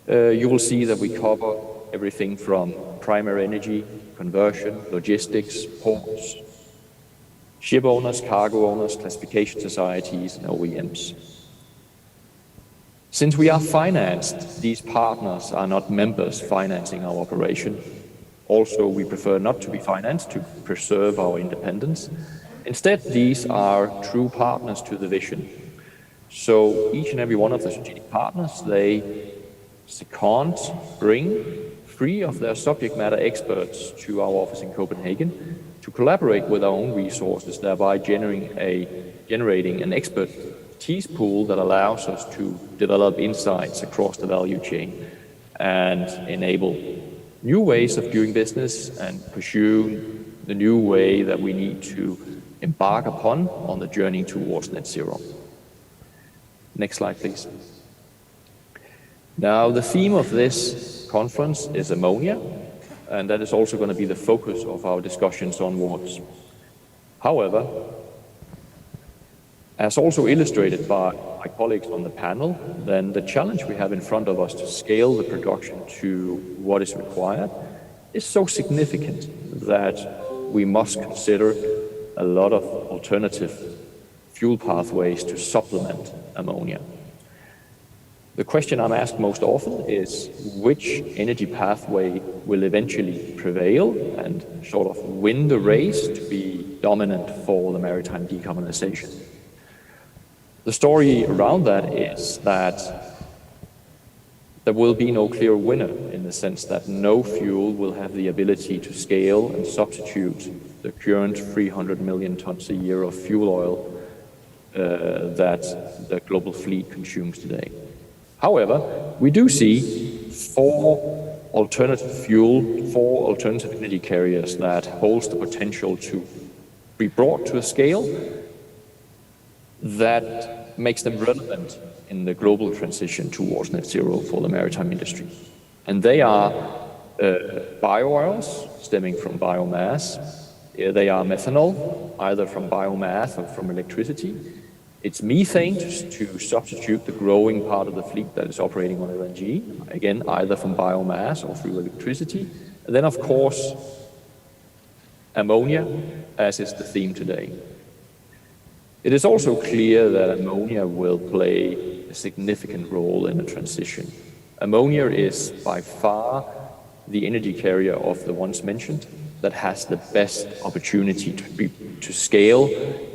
you will see that we cover everything from primary energy, conversion, logistics, ports, ship owners, cargo owners, classification societies, and OEMs. Since we are financed, these partners are not members financing our operation. Also, we prefer not to be financed to preserve our independence. Instead, these are true partners to the vision. So each and every one of the strategic partners, they second, bring 3 of their subject matter experts to our office in Copenhagen to collaborate with our own resources, thereby generating an expertise pool that allows us to develop insights across the value chain and enable new ways of doing business and pursue the new way that we need to embark upon on the journey towards net zero. Next slide, please. Now, the theme of this conference is ammonia, and that is also going to be the focus of our discussions onwards. However, as also illustrated by my colleagues on the panel, then the challenge we have in front of us to scale the production to what is required is so significant that we must consider a lot of alternative fuel pathways to supplement ammonia. The question I'm asked most often is which energy pathway will eventually prevail and sort of win the race to be dominant for the maritime decarbonization. The story around that is that there will be no clear winner, in the sense that no fuel will have the ability to scale and substitute the current 300 million tons a year of fuel oil that the global fleet consumes today. However, we do see 4 alternative energy carriers that holds the potential to be brought to a scale that makes them relevant in the global transition towards net zero for the maritime industry. And they are biooils stemming from biomass. They are methanol, either from biomass or from electricity. It's methane to substitute the growing part of the fleet that is operating on LNG, again, either from biomass or through electricity. And then, of course, ammonia, as is the theme today. It is also clear that ammonia will play a significant role in the transition. Ammonia is by far the energy carrier of the ones mentioned that has the best opportunity to scale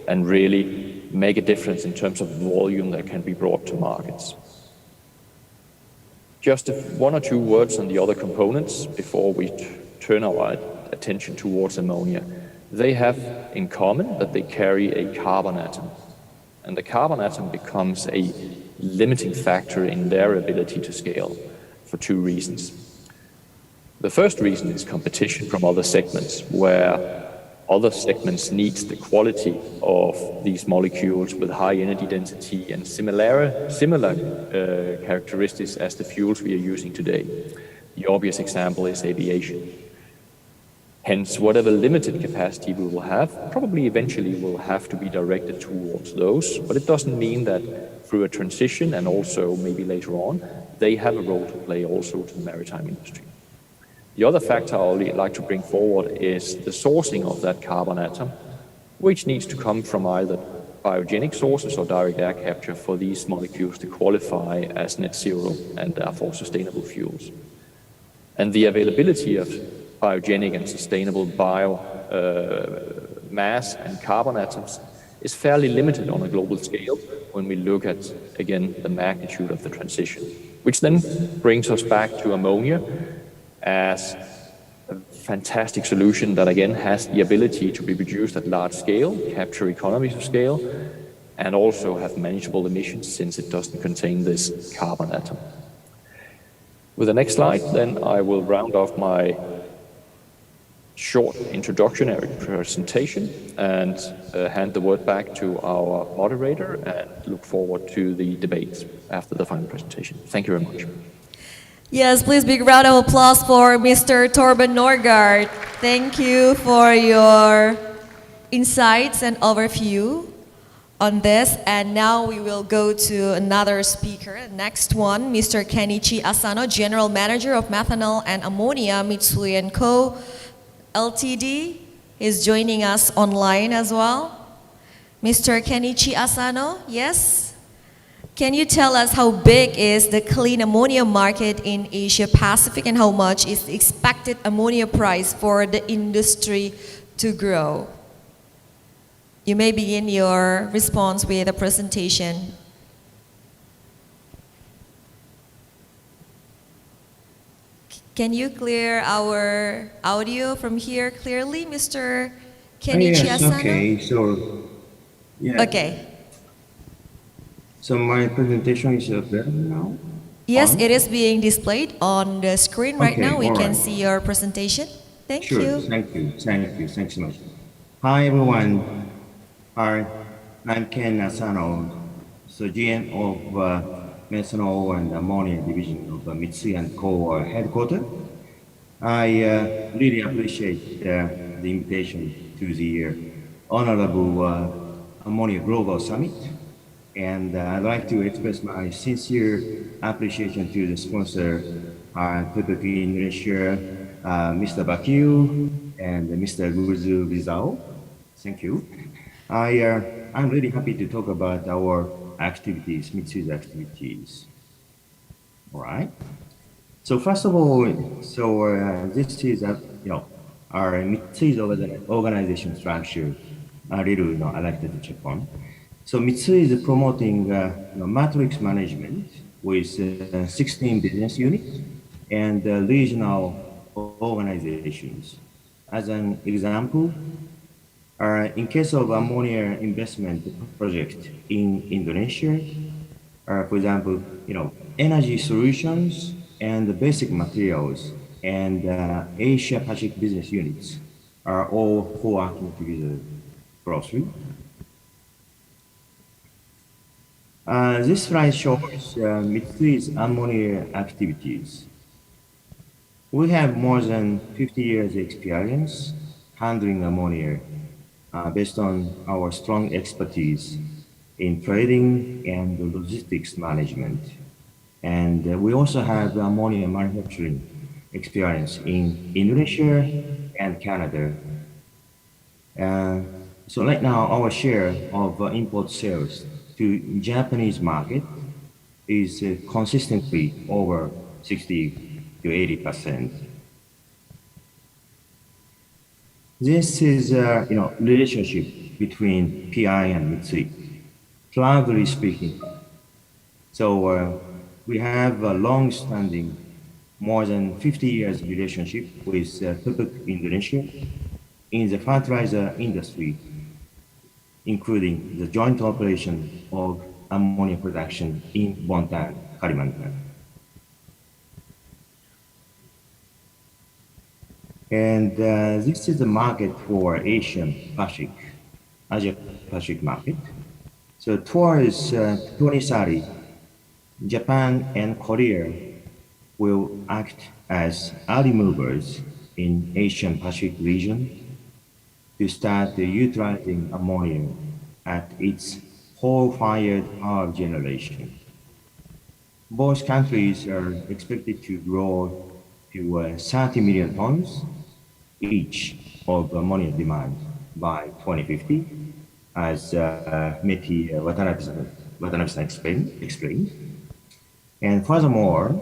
and really make a difference in terms of volume that can be brought to markets. Just 1 or 2 words on the other components before we turn our attention towards ammonia. They have in common that they carry a carbon atom, and the carbon atom becomes a limiting factor in their ability to scale for 2 reasons. The first reason is competition from other segments, where other segments need the quality of these molecules with high energy density and similar characteristics as the fuels we are using today. The obvious example is aviation. Hence, whatever limited capacity we will have, probably eventually will have to be directed towards those, but it doesn't mean that through a transition and also maybe later on, they have a role to play also to the maritime industry. The other factor I would like to bring forward is the sourcing of that carbon atom, which needs to come from either biogenic sources or direct air capture for these molecules to qualify as net zero and therefore sustainable fuels. And the availability of biogenic and sustainable mass and carbon atoms is fairly limited on a global scale when we look at, again, the magnitude of the transition, which then brings us back to ammonia as a fantastic solution that, again, has the ability to be produced at large scale, capture economies of scale, and also have manageable emissions since it doesn't contain this carbon atom. With the next slide, then I will round off my short introductory presentation and hand the word back to our moderator and look forward to the debate after the final presentation. Thank you very much. Yes, please big round of applause for Mr. Torben Norgaard. Thank you for your insights and overview on this. And now we will go to another speaker. Next one, Mr. Kenichi Asano, General Manager of Methanol and Ammonia, Mitsui & Co. Ltd. is joining us online as well. Mr. Kenichi Asano, yes? Can you tell us how big is the clean ammonia market in Asia Pacific and how much is the expected ammonia price for the industry to grow? You may begin your response with a presentation. Can you clear our audio from here clearly, Mr. Kenichi Asano? Okay, so, yeah. Okay. So my presentation is there now? Yes, it is being displayed on the screen right Okay, now. We all can right. see your presentation. Thank Sure, you. thank you, thanks so much. Hi everyone, I'm Ken Asano, so GM of Methanol and Ammonia Division of Mitsui & Co. headquarters. I really appreciate the invitation to the Honorable Ammonia Global Summit, and I'd like to express my sincere appreciation to the sponsor, Pupuk Indonesia, Mr. Bakiu, and Mr. Guzu Rizal. Thank you. I'm really happy to talk about our activities, Mitsui's activities. All right. So first of all, this is our Mitsui's organization structure. I'd like to check on. So Mitsui is promoting matrix management with 16 business units and regional organizations. As an example, in case of ammonia investment project in Indonesia, for example, energy solutions and the basic materials and Asia Pacific business units are all co-working together closely. This slide shows Mitsui's ammonia activities. We have more than 50 years experience handling ammonia based on our strong expertise in trading and logistics management. And we also have ammonia manufacturing experience in Indonesia and Canada. So right now, our share of import sales to Japanese market is consistently over 60 to 80%. This is relationship between PI and Mitsui, broadly speaking. So we have a long-standing, more than 50 years relationship with Pupuk Indonesia in the fertilizer industry, including the joint operation of ammonia production in Bontang, Kalimantan. カリマンタン。 This is a relationship between PI and Mitsui, broadly speaking. So we have a long-standing, more than 50 years relationship with Pupuk Indonesia in the fertilizer industry, including the joint operation of ammonia production in Bontang, Kalimantan. And this is the market for Asia Pacific market. So towards 2030, Japan and Korea will act as early movers in Asian Pacific region to start utilizing ammonia at its coal-fired power generation. Both countries are expected to grow to 30 million tons each of ammonia demand by 2050, as Meti Watanabe-san explained. And furthermore,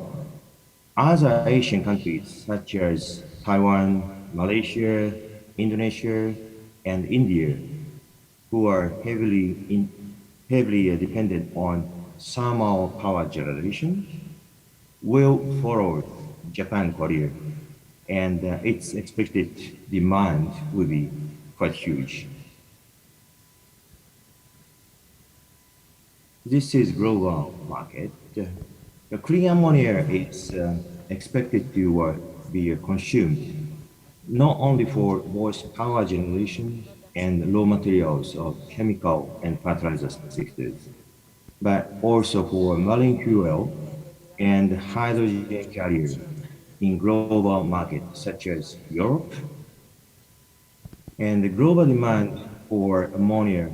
other Asian countries such as Taiwan, Malaysia, Indonesia, and India, who are heavily dependent on thermal power generation, will follow Japan, Korea, and its expected demand will be quite huge. This is global market. The clean ammonia is expected to be consumed not only for both power generation and raw materials of chemical and fertilizer sectors, but also for marine fuel and hydrogen carrier in global markets such as Europe. And the global demand for ammonia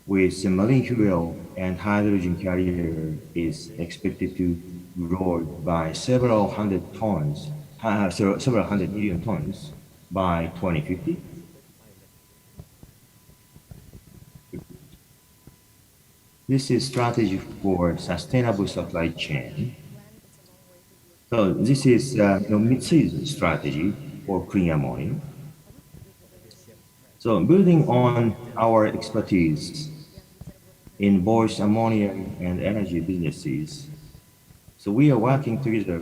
with marine fuel and hydrogen carrier is expected to grow by several hundred million tons by 2050. This is strategy for sustainable supply chain. So this is Mitsui's strategy for clean ammonia. So building on our expertise in both ammonia and energy businesses, so we are working together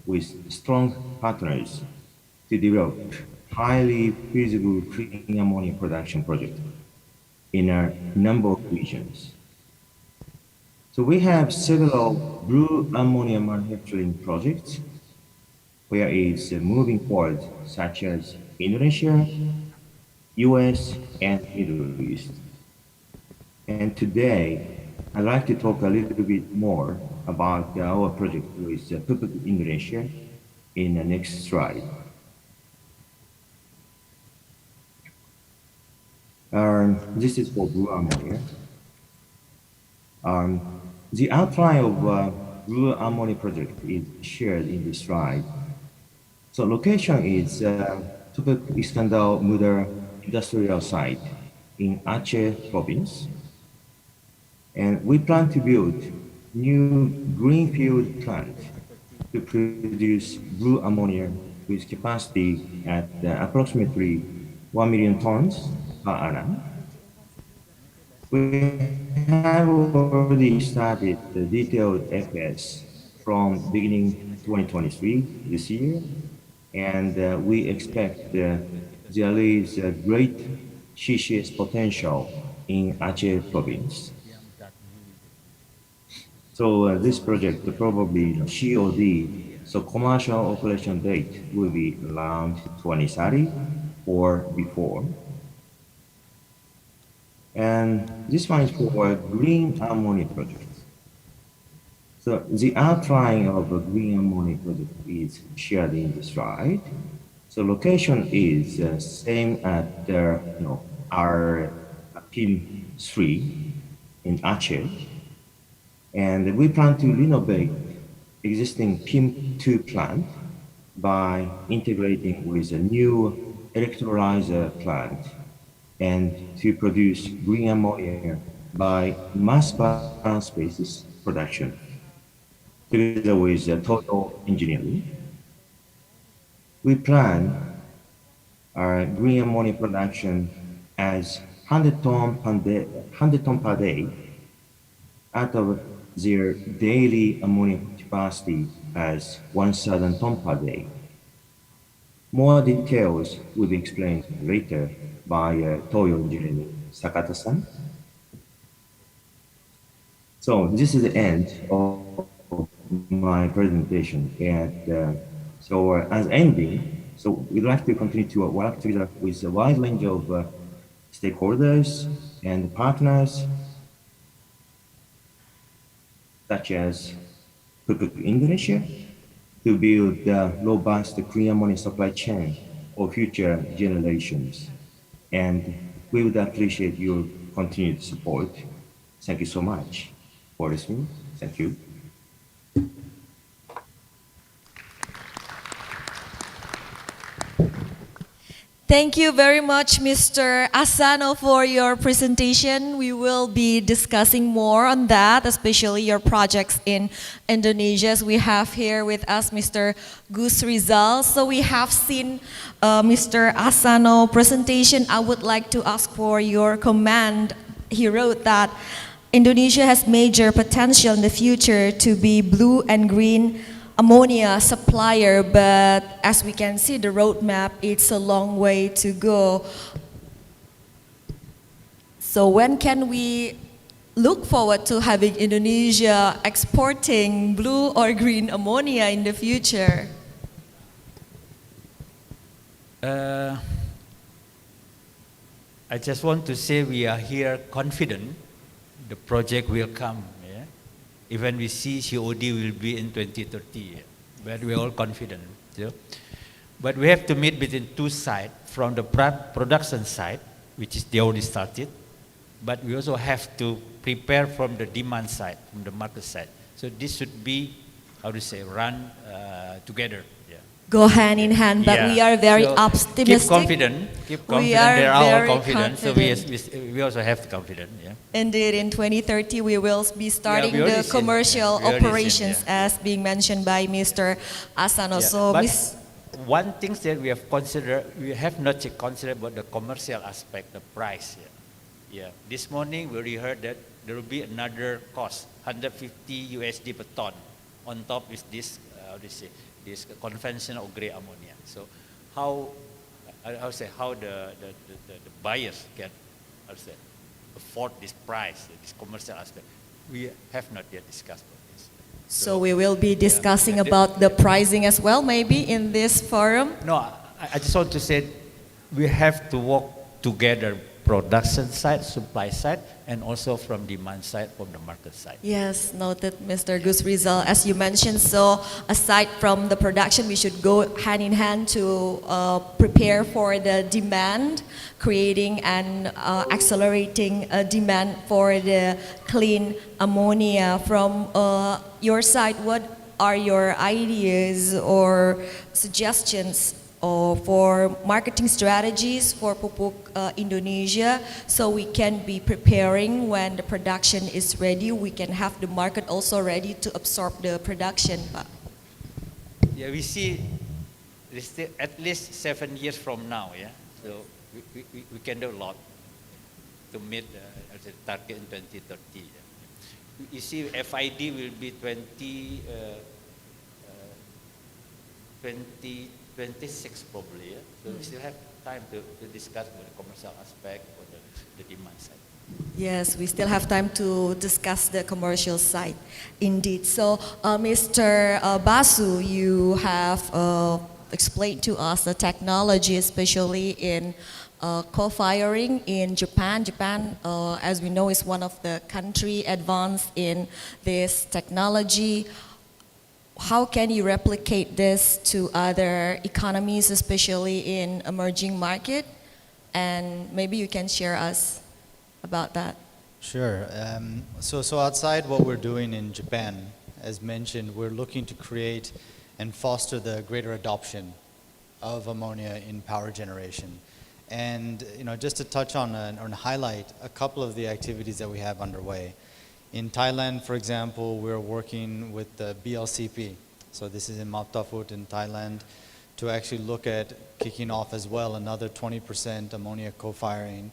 with strong partners to develop highly feasible clean ammonia production project in a number of regions. So we have several blue ammonia manufacturing projects where it's moving forward, such as Indonesia, US, and Middle East. And today, I'd like to talk a little bit more about our project with Pupuk Indonesia in the next slide. This is for blue ammonia. The outline of blue ammonia project is shared in this slide. So location is Pupuk Iskandar Muda industrial site in Aceh province. And we plan to build new greenfield plant to produce blue ammonia with capacity at approximately 1 million tons per annum. We have already started the detailed FS from beginning 2023 this year, and we expect there is a great CCS potential in Aceh province. So this project probably COD, so commercial operation date will be around 2030 or before. And this one is for a green ammonia project. So the outline of a green ammonia project is shared in this slide. So location is same at our PIM 3 in Aceh. And we plan to renovate existing PIM 2 plant by integrating with a new electrolyzer plant and to produce green ammonia by mass balance basis production together with total engineering. We plan our green ammonia production as 100 ton per day out of their daily ammonia capacity as 1,000 ton per day. More details will be explained later by Toyo Engineering Sakata-san. So this is the end of my presentation. And so as ending, So we'd like to continue to work together with a wide range of stakeholders and partners, such as Pupuk Indonesia, to build a robust clean ammonia supply chain for future generations. And we would appreciate your continued support. Thank you so much for listening. Thank you. Thank you very much, Mr. Asano, for your presentation. We will be discussing more on that, especially your projects in Indonesia. As we have here with us Mr. Gus Rizal. So we have seen Mr. Asano presentation. I would like to ask for your comment. He wrote that Indonesia has major potential in the future to be blue and green ammonia supplier, but as we can see the roadmap, it's a long way to go. So when can we look forward to having Indonesia exporting blue or green ammonia in the future? I just want to say we are here confident the project will come. Even we see COD will be in 2030, but we are all confident. Yeah? But we have to meet between two sides, from the production side, which is they already started, but we also have to prepare from the demand side, from the market side. So this should be, how to say, run together. Yeah. Go hand in hand, but we are very optimistic. Keep confident. We are they are all very confident. So we also have confidence. Yeah. Indeed, in 2030 we will be starting the commercial operations as being mentioned by Mr. Asano. Yeah. So, but one thing that we have considered, we have not considered about the commercial aspect, the price. Yeah. This morning we heard that there will be another cost, 150 USD per ton, on top is this, how do you say, this conventional grade ammonia. So how the buyers can afford this price, this commercial aspect, we have not yet discussed about this. So we will be discussing about the pricing as well, maybe in this forum. No, I just want to say we have to work together, production side, supply side, and also from demand side, from the market side. Yes, noted, Mr. Gus Rizal. As you mentioned, so aside from the production, we should go hand in hand to prepare for the demand, creating and accelerating a demand for the clean ammonia. From your side, what are your ideas or suggestions for marketing strategies for Pupuk Indonesia, so we can be preparing when the production is ready, we can have the market also ready to absorb the production, Pak? Yeah, we see at least 7 years from now, yeah. So we can do a lot to meet the target in 2030. Yeah. You see, FID will be 2026 probably, yeah? So we still have time to discuss the commercial aspect or the demand side. Yes, we still have time to discuss the commercial side, indeed. So, Mr. Basu, you have explained to us the technology, especially in co-firing in Japan. Japan, as we know, is one of the country advanced in this technology. How can you replicate this to other economies, especially in emerging market? And maybe you can share us about that. Sure. So outside what we're doing in Japan, as mentioned, we're looking to create and foster the greater adoption of ammonia in power generation. And just to touch on and highlight a couple of the activities that we have underway. In Thailand, for example, we're working with the BLCP. So this is in Maptafut in Thailand, to actually look at kicking off as well another 20% ammonia co-firing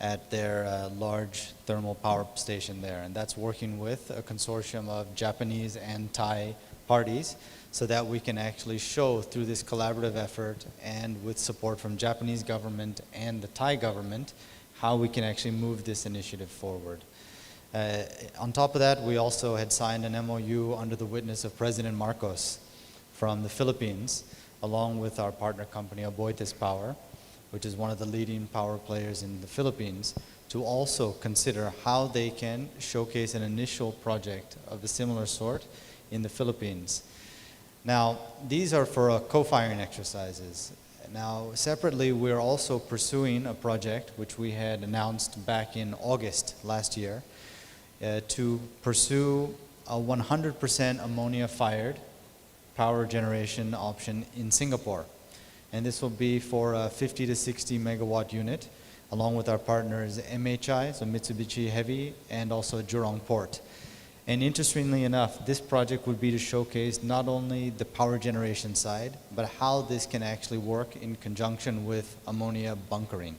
at their large thermal power station there. And that's working with a consortium of Japanese and Thai parties, so that we can actually show through this collaborative effort and with support from Japanese government and the Thai government, how we can actually move this initiative forward. On top of that, we also had signed an MOU under the witness of President Marcos from the Philippines along with our partner company, Aboitiz Power, which is one of the leading power players in the Philippines, to also consider how they can showcase an initial project of a similar sort in the Philippines. Now, these are for co-firing exercises. Now, separately, we're also pursuing a project which we had announced back in August last year to pursue a 100% ammonia-fired power generation option in Singapore. And this will be for a 50 to 60 megawatt unit, along with our partners MHI, so Mitsubishi Heavy, and also Jurong Port. And interestingly enough, this project would be to showcase not only the power generation side, but how this can actually work in conjunction with ammonia bunkering.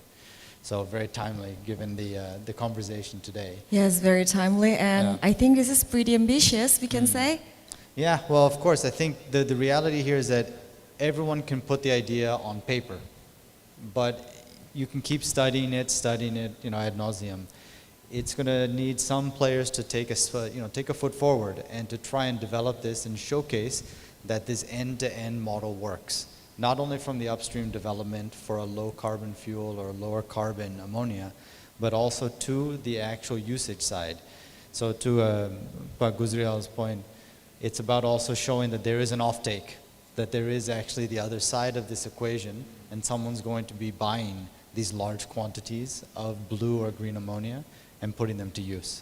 So very timely, given the conversation today. Yes, very timely, and I think this is pretty ambitious, we can say. Yeah, well, of course, I think the reality here is that everyone can put the idea on paper, but you can keep studying it, ad nauseum. It's going to need some players to take a foot forward and to try and develop this and showcase that this end-to-end model works. Not only from the upstream development for a low carbon fuel or lower carbon ammonia, but also to the actual usage side. So to Pak Guzriel's point, it's about also showing that there is an offtake, that there is actually the other side of this equation, and someone's going to be buying these large quantities of blue or green ammonia and putting them to use.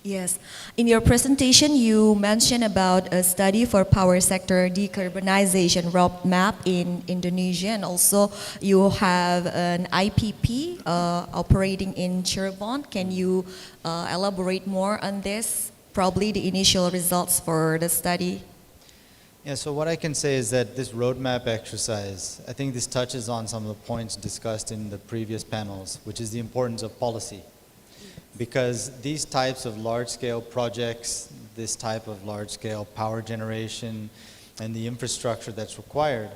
Yes. In your presentation, you mentioned about a study for power sector decarbonization roadmap in Indonesia, and also you have an IPP operating in Cirebon. Can you elaborate more on this? Probably the initial results for the study. Yeah, so what I can say is that this roadmap exercise, I think this touches on some of the points discussed in the previous panels, which is the importance of policy. Because these types of large-scale projects, this type of large-scale power generation, and the infrastructure that's required,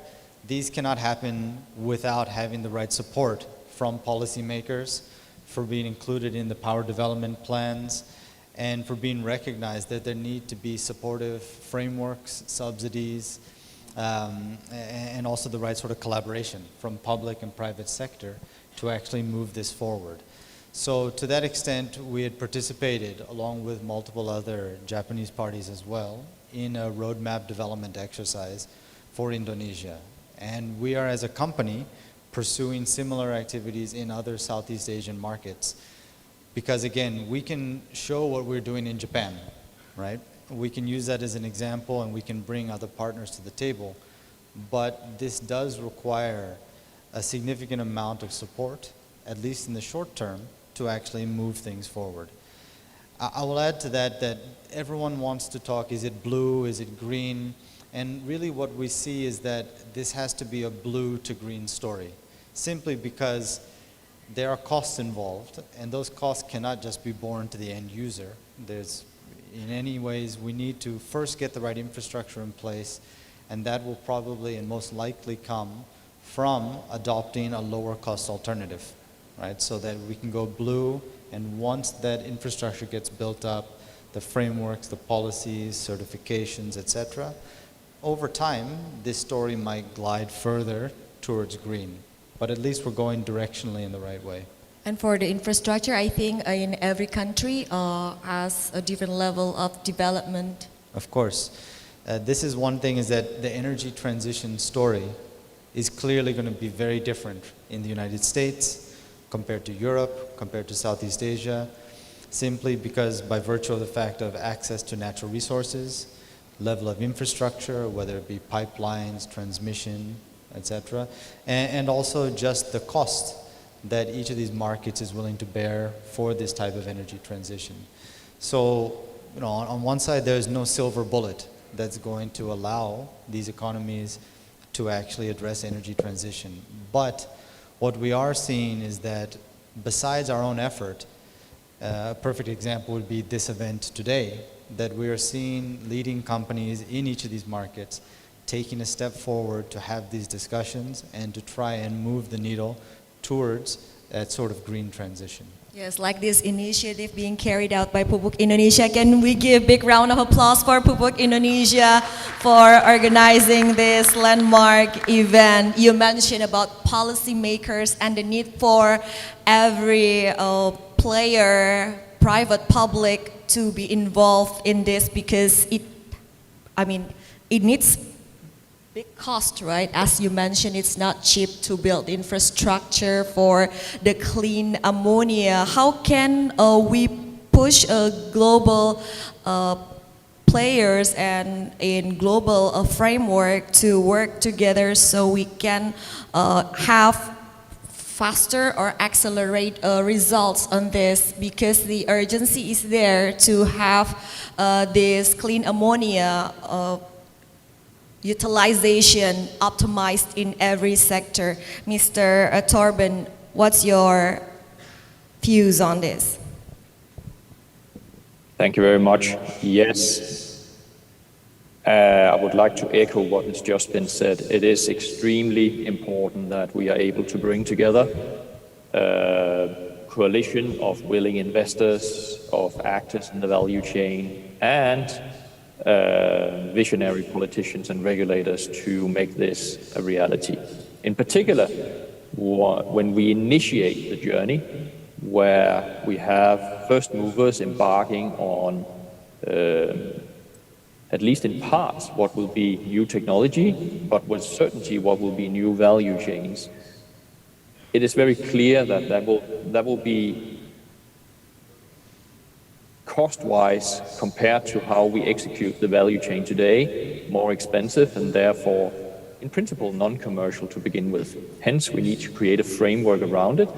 these cannot happen without having the right support from policymakers, for being included in the power development plans, and for being recognized that there need to be supportive frameworks, subsidies, and also the right sort of collaboration from public and private sector to actually move this forward. So to that extent, we had participated, along with multiple other Japanese parties as well, in a roadmap development exercise for Indonesia. And we are, as a company, pursuing similar activities in other Southeast Asian markets. Because again, we can show what we're doing in Japan, right? We can use that as an example, and we can bring other partners to the table. But this does require a significant amount of support, at least in the short term, to actually move things forward. I will add to that that everyone wants to talk, is it blue, is it green? And really what we see is that this has to be a blue to green story, simply because there are costs involved, and those costs cannot just be borne to the end user. In any ways, we need to first get the right infrastructure in place, and that will probably and most likely come from adopting a lower cost alternative. Right, so that we can go blue, and once that infrastructure gets built up, the frameworks, the policies, certifications, etc., over time, this story might glide further towards green. But at least we're going directionally in the right way. And for the infrastructure, I think in every country has a different level of development. Of course. This is one thing, is that the energy transition story is clearly going to be very different in the United States, compared to Europe, compared to Southeast Asia, simply because by virtue of the fact of access to natural resources, level of infrastructure, whether it be pipelines, transmission, etc., and also just the cost that each of these markets is willing to bear for this type of energy transition. So, on one side, there's no silver bullet that's going to allow these economies to actually address energy transition. But what we are seeing is that besides our own effort, a perfect example would be this event today, that we are seeing leading companies in each of these markets taking a step forward to have these discussions and to try and move the needle towards that sort of green transition. Yes, like this initiative being carried out by Pupuk Indonesia. Can we give a big round of applause for Pupuk Indonesia for organizing this landmark event? You mentioned about policymakers and the need for every player, private, public, to be involved in this because it needs big cost, right? As you mentioned, it's not cheap to build infrastructure for the clean ammonia. How can we push global players and in global framework to work together so we can have faster or accelerate results on this, because the urgency is there to have this clean ammonia utilization optimized in every sector. Mr. Torben, what's your views on this? Thank you very much. Yes, I would like to echo what has just been said. It is extremely important that we are able to bring together a coalition of willing investors, of actors in the value chain, and visionary politicians and regulators to make this a reality. In particular, when we initiate the journey, where we have first movers embarking on, at least in parts, what will be new technology, but with certainty what will be new value chains, it is very clear that that will be cost-wise, compared to how we execute the value chain today, more expensive and therefore, in principle, non-commercial to begin with. Hence, we need to create a framework around it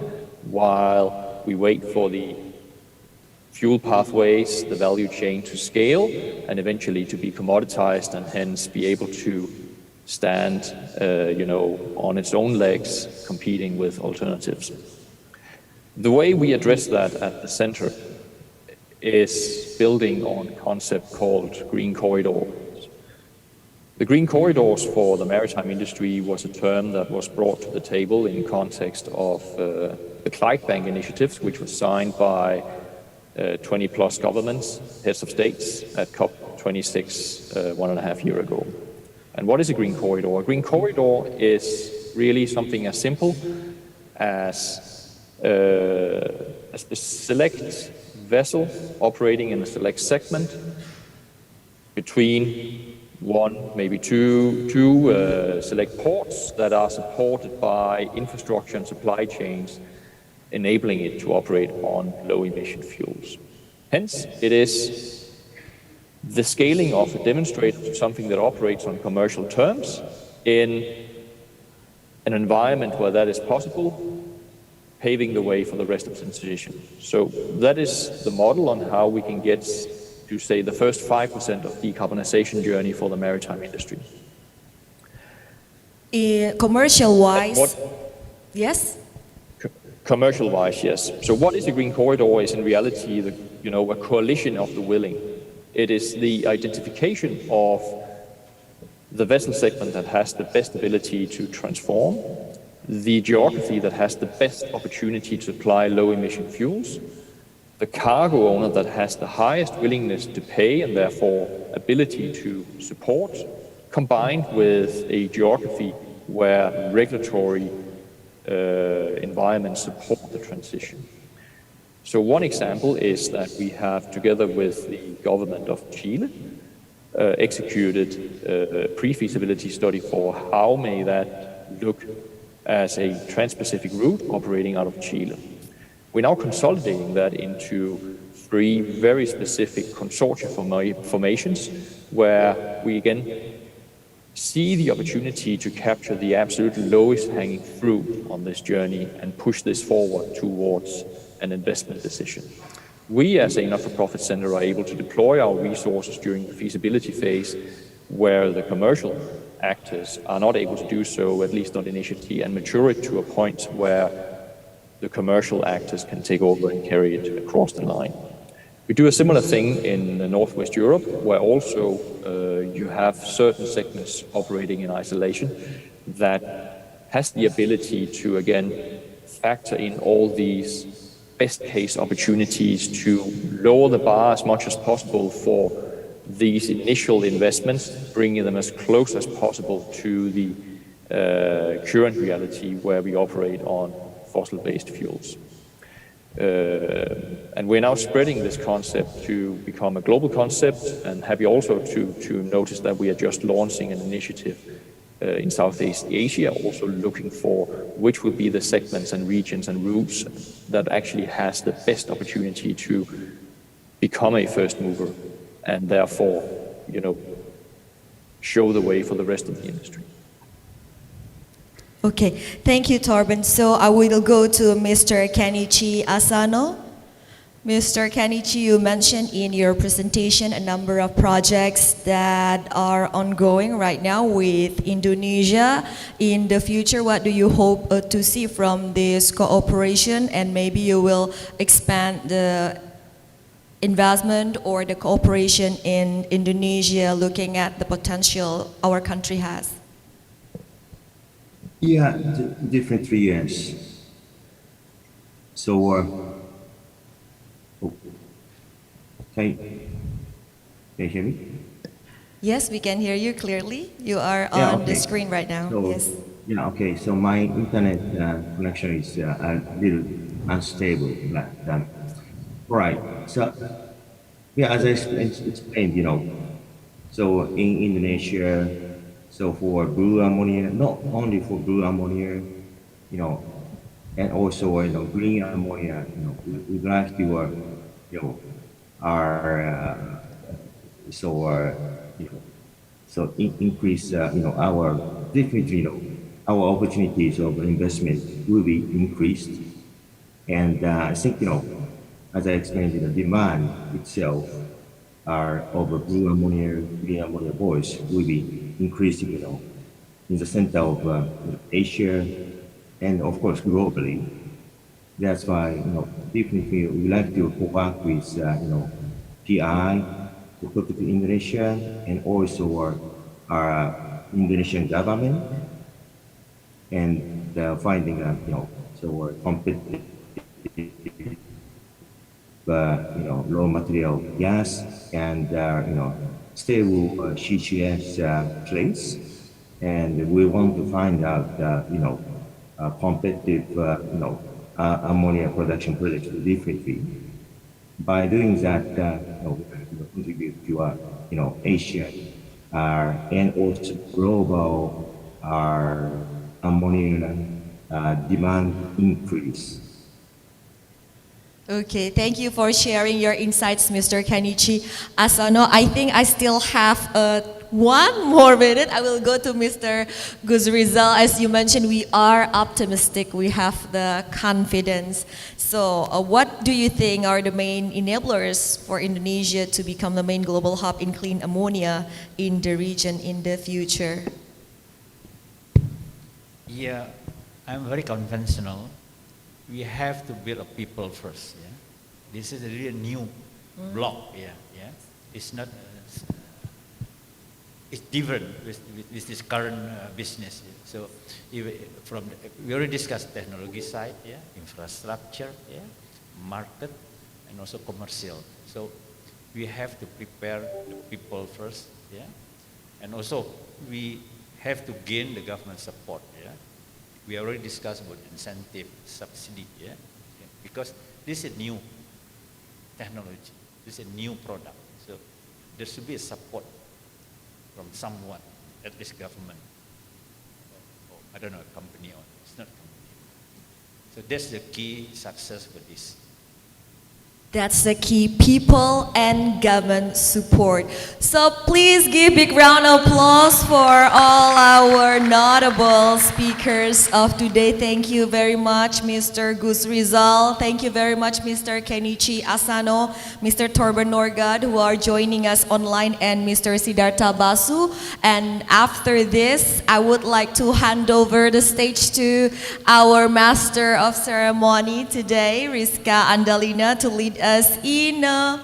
while we wait for the fuel pathways, the value chain to scale and eventually to be commoditized and hence be able to stand, on its own legs, competing with alternatives. The way we address that at the center is building on a concept called green corridors. The green corridors for the maritime industry was a term that was brought to the table in context of the Clyde Bank initiatives, which was signed by 20 plus governments, heads of states at COP26 1.5 years ago. And what is a green corridor? A green corridor is really something as simple as a select vessel operating in a select segment between one, maybe two select ports that are supported by infrastructure and supply chains, enabling it to operate on low emission fuels. Hence, it is the scaling of a demonstrator to something that operates on commercial terms in an environment where that is possible, paving the way for the rest of the transition. So that is the model on how we can get to, say, the first 5% of decarbonization journey for the maritime industry. Commercial-wise, yes? Commercial-wise, yes. So what is a green corridor is in reality a coalition of the willing. It is the identification of the vessel segment that has the best ability to transform, the geography that has the best opportunity to supply low-emission fuels, the cargo owner that has the highest willingness to pay and therefore ability to support, combined with a geography where regulatory environments support the transition. So one example is that we have, together with the government of Chile, executed a pre-feasibility study for how may that look as a trans-Pacific route operating out of Chile. We're now consolidating that into 3 very specific consortia formations where we again see the opportunity to capture the absolute lowest hanging fruit on this journey and push this forward towards an investment decision. We as a not-for-profit center are able to deploy our resources during the feasibility phase where the commercial actors are not able to do so, at least not initially, and mature it to a point where the commercial actors can take over and carry it across the line. We do a similar thing in Northwest Europe, where also you have certain segments operating in isolation that has the ability to, again, factor in all these best case opportunities to lower the bar as much as possible for these initial investments, bringing them as close as possible to the current reality where we operate on fossil-based fuels. And we're now spreading this concept to become a global concept, and happy also to notice that we are just launching an initiative in Southeast Asia, also looking for which would be the segments and regions and routes that actually has the best opportunity to become a first mover and therefore, show the way for the rest of the industry. Okay, thank you, Torben. So I will go to Mr. Kenichi Asano. Mr. Kenichi, you mentioned in your presentation a number of projects that are ongoing right now with Indonesia. In the future, what do you hope to see from this cooperation, and maybe you will expand the investment or the cooperation in Indonesia, looking at the potential our country has? Yeah, different 3 years. So, can you hear me? Yes, we can hear you clearly. You are on the screen right now. So, yes. Yeah, okay. So my internet connection is a little unstable. But, right. So, yeah, as I explained, so in Indonesia, so for blue ammonia, not only for blue ammonia, and also green ammonia, we'd like to, increase, our definitely, our opportunities of investment will be increased, and I think, as I explained, the demand itself of blue ammonia, green ammonia boys will be increasing, in the center of Asia, and of course globally. That's why, definitely we like to work with, PI, Pupuk Indonesia, and also our Indonesian government, and finding, competitive, raw material gas and, stable CCS place, and we want to find out, competitive, ammonia production projects differently. By doing that, we contribute to, Asia, and also global, ammonia demand increase. Okay, thank you for sharing your insights, Mr. Kenichi Asano. I think I still have one more minute. I will go to Mr. Gus Rizal. As you mentioned, we are optimistic. We have the confidence. So what do you think are the main enablers for Indonesia to become the main global hub in clean ammonia in the region in the future? Yeah, I'm very conventional. We have to build a people first. Yeah? This is a really new block. Yeah, yeah. It's not. It's different with this current business. Yeah? So, we already discussed technology side, yeah, infrastructure, yeah, market, and also commercial. So, we have to prepare the people first, yeah, and also we have to gain the government support. Yeah. We already discussed about incentive, subsidy, yeah? Because this is new technology, this is a new product. So there should be a support from someone, at least government, or I don't know, a company, or it's not a company. So that's the key success for this. That's the key, people and government support. So please give big round of applause for all our notable speakers of today. Thank you very much, Mr. Gus Rizal. Thank you very much, Mr. Kenichi Asano, Mr. Torben Norgad, who are joining us online, and Mr. Siddhartha Basu. And after this, I would like to hand over the stage to our Master of Ceremony today, Rizka Andalina, to lead us in a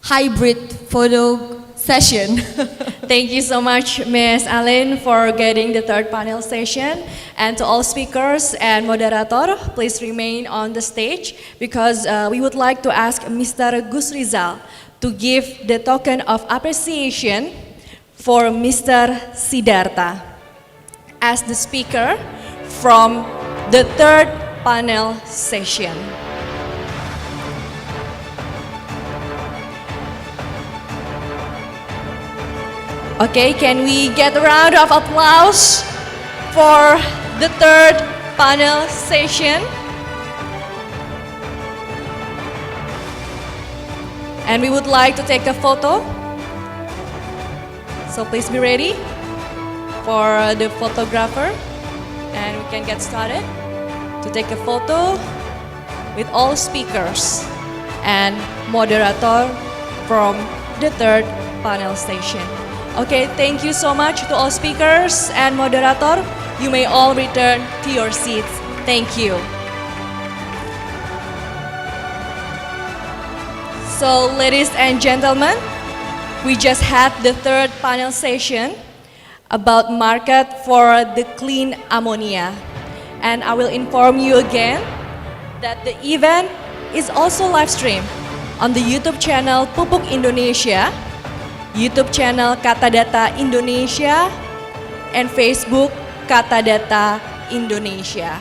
hybrid photo session. Thank you so much, Ms. Alin, for getting the third panel session. And to all speakers and moderator, please remain on the stage because we would like to ask Mr. Gus Rizal to give the token of appreciation for Mr. Siddhartha as the speaker from the third panel session. Okay, can we get a round of applause for the third panel session? And we would like to take a photo. So please be ready for the photographer. And we can get started to take a photo with all speakers and moderator from the third panel session. Okay, thank you so much to all speakers and moderator. You may all return to your seats. Thank you. So, ladies and gentlemen, we just had the third panel session about market for the clean ammonia. And I will inform you again that the event is also live streamed on the YouTube channel Pupuk Indonesia, YouTube channel Katadata Indonesia, and Facebook Katadata Indonesia.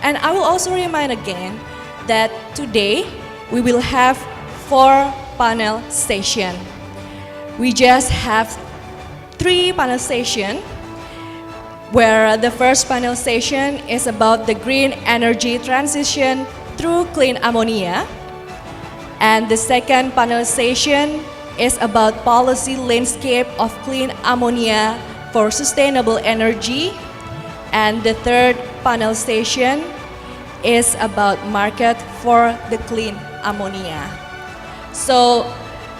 And I will also remind again that today we will have 4 panel sessions. We just have 3 panel sessions, where the first panel session is about the green energy transition through clean ammonia, and the second panel session is about policy landscape of clean ammonia for sustainable energy, and the third panel session is about market for the clean ammonia. So,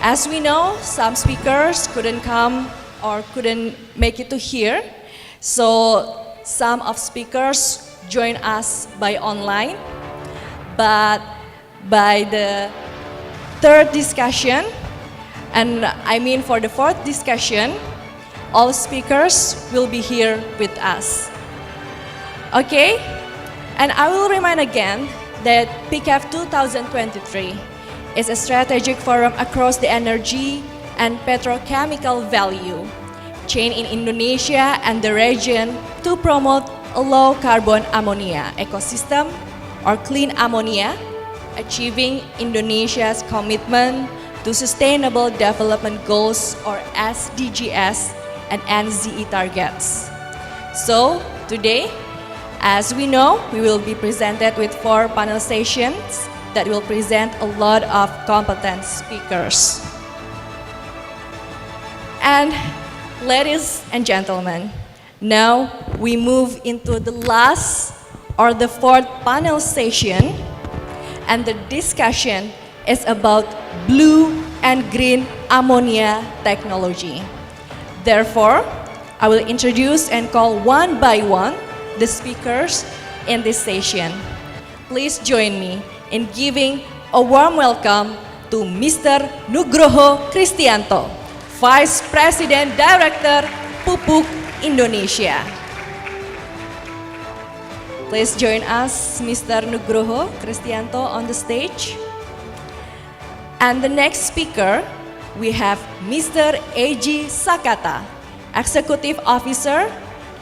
as we know, some speakers couldn't come or couldn't make it to here. So, some of speakers join us by online. But by the third discussion, and I mean for the fourth discussion, all speakers will be here with us. Okay? And I will remind again that PCAF 2023 is a strategic forum across the energy and petrochemical value chain in Indonesia and the region to promote a low carbon ammonia ecosystem or clean ammonia, achieving Indonesia's commitment to Sustainable Development Goals or SDGs and NZE targets. So today, as we know, we will be presented with 4 panel sessions that will present a lot of competent speakers. And ladies and gentlemen, now we move into the last or the 4th panel session, and the discussion is about blue and green ammonia technology. Therefore, I will introduce and call one by one the speakers in this session. Please join me in giving a warm welcome to Mr. Nugroho Kristianto, Vice President Director Pupuk Indonesia. Please join us, Mr. Nugroho Kristianto, on the stage. And the next speaker, we have Mr. Eji Sakata, Executive Officer,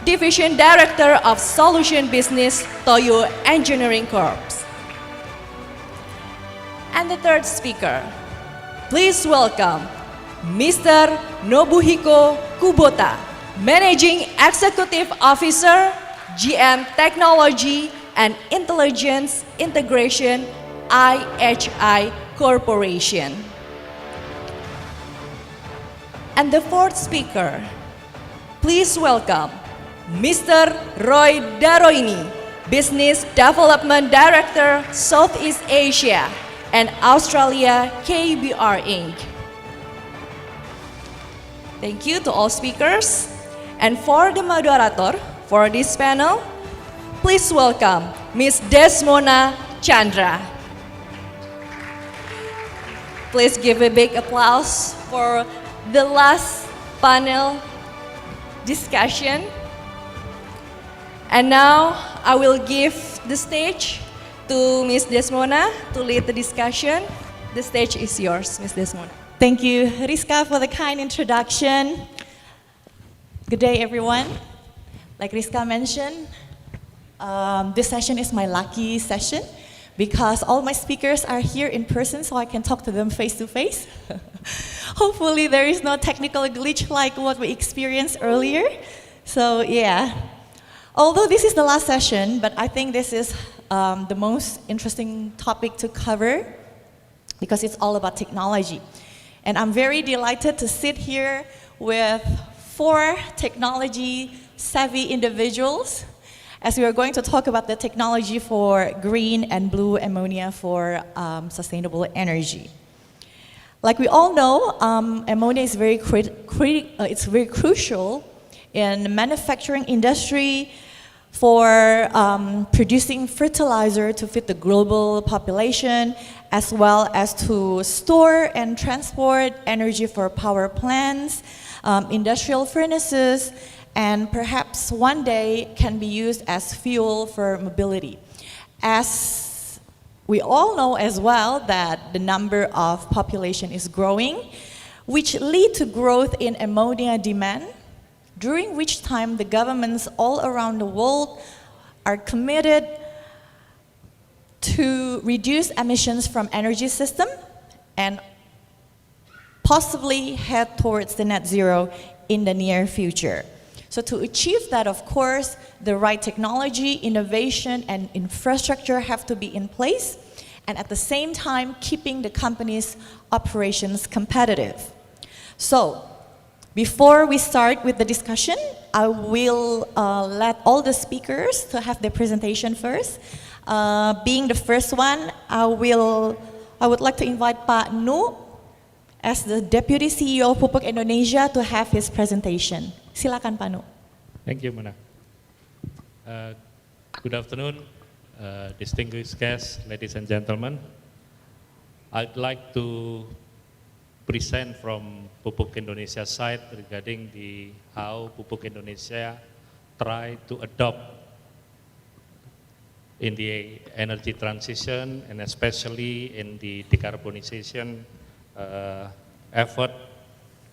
Division Director of Solution Business, Toyo Engineering Corp. And the third speaker, please welcome Mr. Nobuhiko Kubota, Managing Executive Officer, GM Technology and Intelligence Integration, IHI Corporation. And the fourth speaker, please welcome Mr. Roy Daroini, Business Development Director, Southeast Asia and Australia, KBR Inc. Thank you to all speakers. And for the moderator for this panel, please welcome Ms. Desmona Chandra. Please give a big applause for the last panel discussion. And now I will give the stage to Ms. Desmona to lead the discussion. The stage is yours, Ms. Desmona. Thank you, Rizka, for the kind introduction. Good day, everyone. Like Rizka mentioned, this session is my lucky session because all my speakers are here in person, so I can talk to them face to face. Hopefully there is no technical glitch like what we experienced earlier. So yeah, although this is the last session, but I think this is the most interesting topic to cover because it's all about technology. And I'm very delighted to sit here with 4 technology-savvy individuals as we are going to talk about the technology for green and blue ammonia for sustainable energy. Like we all know, ammonia is very crucial in the manufacturing industry for producing fertilizer to feed the global population, as well as to store and transport energy for power plants, industrial furnaces, and perhaps one day can be used as fuel for mobility. As we all know as well that the number of population is growing, which lead to growth in ammonia demand, during which time the governments all around the world are committed to reduce emissions from energy system and possibly head towards the net zero in the near future. So to achieve that, of course, the right technology, innovation, and infrastructure have to be in place, and at the same time, keeping the company's operations competitive. So, before we start with the discussion, I will let all the speakers to have their presentation first. Being the first one, I would like to invite Pak Nu as the Deputy CEO of Pupuk Indonesia to have his presentation. Silakan Pak Nu. Thank you, Mona. Good afternoon, distinguished guests, ladies and gentlemen. I'd like to present from Pupuk Indonesia side regarding how Pupuk Indonesia try to adopt in the energy transition and especially in the decarbonization effort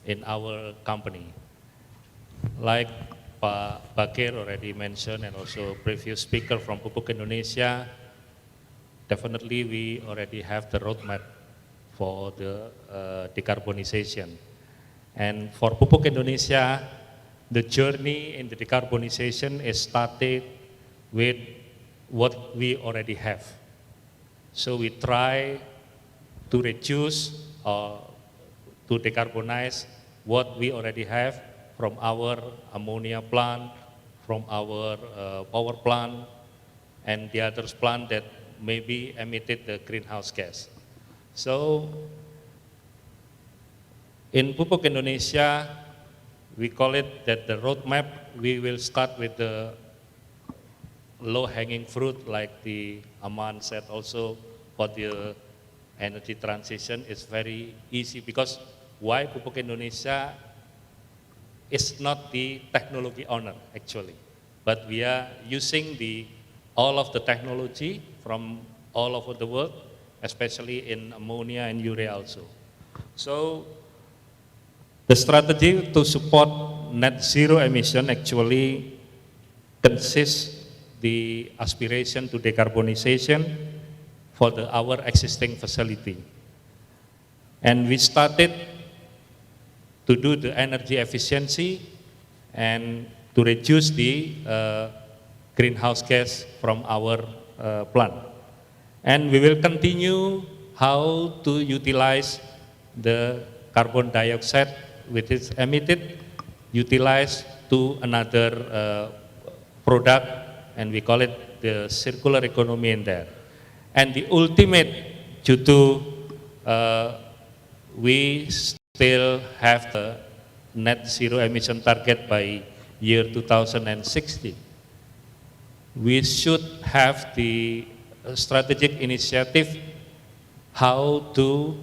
in our company. Like Pak Bakir already mentioned and also previous speaker from Pupuk Indonesia, definitely we already have the roadmap for the decarbonization. And for Pupuk Indonesia, the journey in the decarbonization is started with what we already have. So we try to reduce or to decarbonize what we already have from our ammonia plant, from our power plant, and the others plant that maybe emitted the greenhouse gas. So in Pupuk Indonesia, we call it that the roadmap, we will start with the low-hanging fruit, like the Aman said also, for the energy transition is very easy because why Pupuk Indonesia is not the technology owner actually, but we are using all of the technology from all over the world, especially in ammonia and urea also. So the strategy to support net zero emission actually consists the aspiration to decarbonization for our existing facility. And we started to do the energy efficiency and to reduce the greenhouse gas from our plant. And we will continue how to utilize the carbon dioxide which is emitted, utilized to another product, and we call it the circular economy in there. And the ultimate, due to we still have the net zero emission target by year 2060. We should have the strategic initiative how to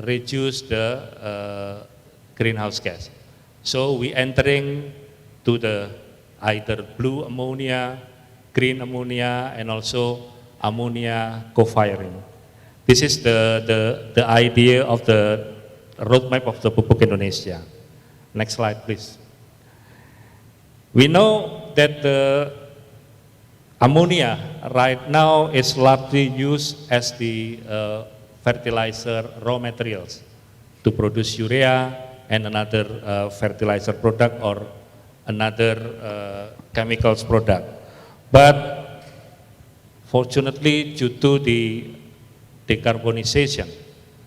reduce the greenhouse gas. So we entering to the either blue ammonia, green ammonia, and also ammonia co-firing. This is the idea of the roadmap of the Pupuk Indonesia. Next slide, please. We know that the ammonia right now is largely used as the fertilizer raw materials to produce urea and another fertilizer product or another chemicals product. But fortunately, due to the decarbonization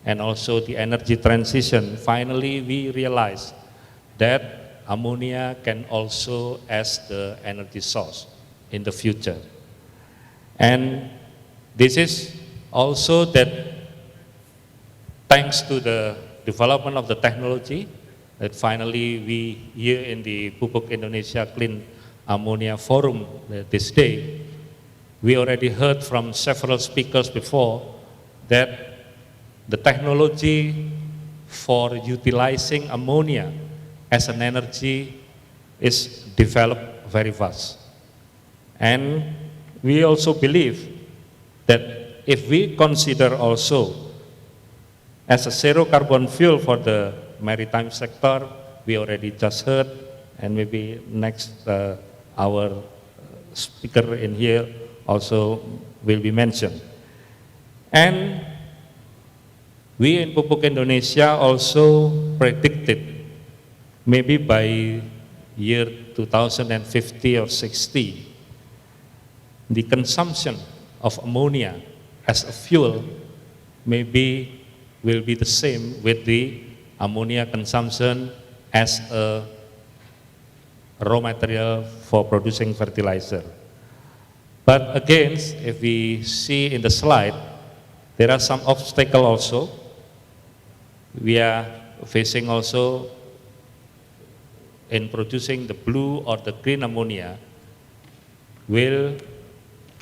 and also the energy transition, finally we realized that ammonia can also as the energy source in the future. And this is also that thanks to the development of the technology that finally we here in the Pupuk Indonesia Clean Ammonia Forum this day, we already heard from several speakers before that the technology for utilizing ammonia as an energy is developed very fast. And we also believe that if we consider also as a zero carbon fuel for the maritime sector, we already just heard, and maybe next our speaker in here also will be mentioned. And we in Pupuk Indonesia also predicted maybe by year 2050 or 60, the consumption of ammonia as a fuel maybe will be the same with the ammonia consumption as a raw material for producing fertilizer. But again, if we see in the slide, there are some obstacles also. We are facing also in producing the blue or the green ammonia will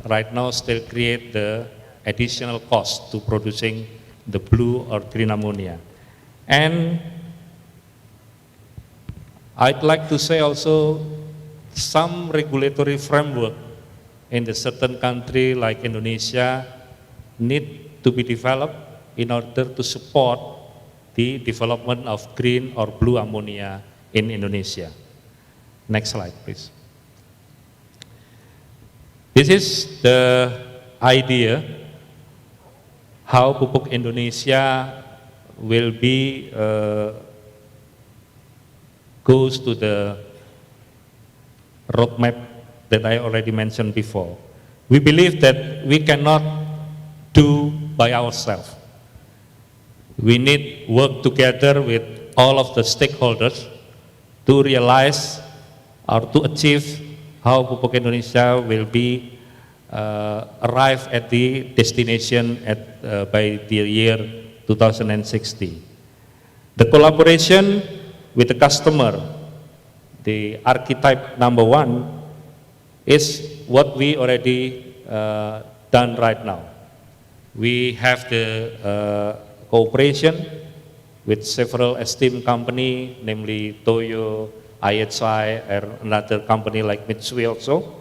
right now still create the additional cost to producing the blue or green ammonia. And I'd like to say also some regulatory framework in the certain country like Indonesia need to be developed in order to support the development of green or blue ammonia in Indonesia. Next slide, please. This is the idea how Pupuk Indonesia will be goes to the roadmap that I already mentioned before. We believe that we cannot do by ourselves. We need work together with all of the stakeholders to realize or to achieve how Pupuk Indonesia will be arrive at the destination by the year 2060. The collaboration with the customer, the archetype number one, is what we already done right now. We have the cooperation with several esteemed companies, namely Toyo, IHI, and another company like Mitsui also.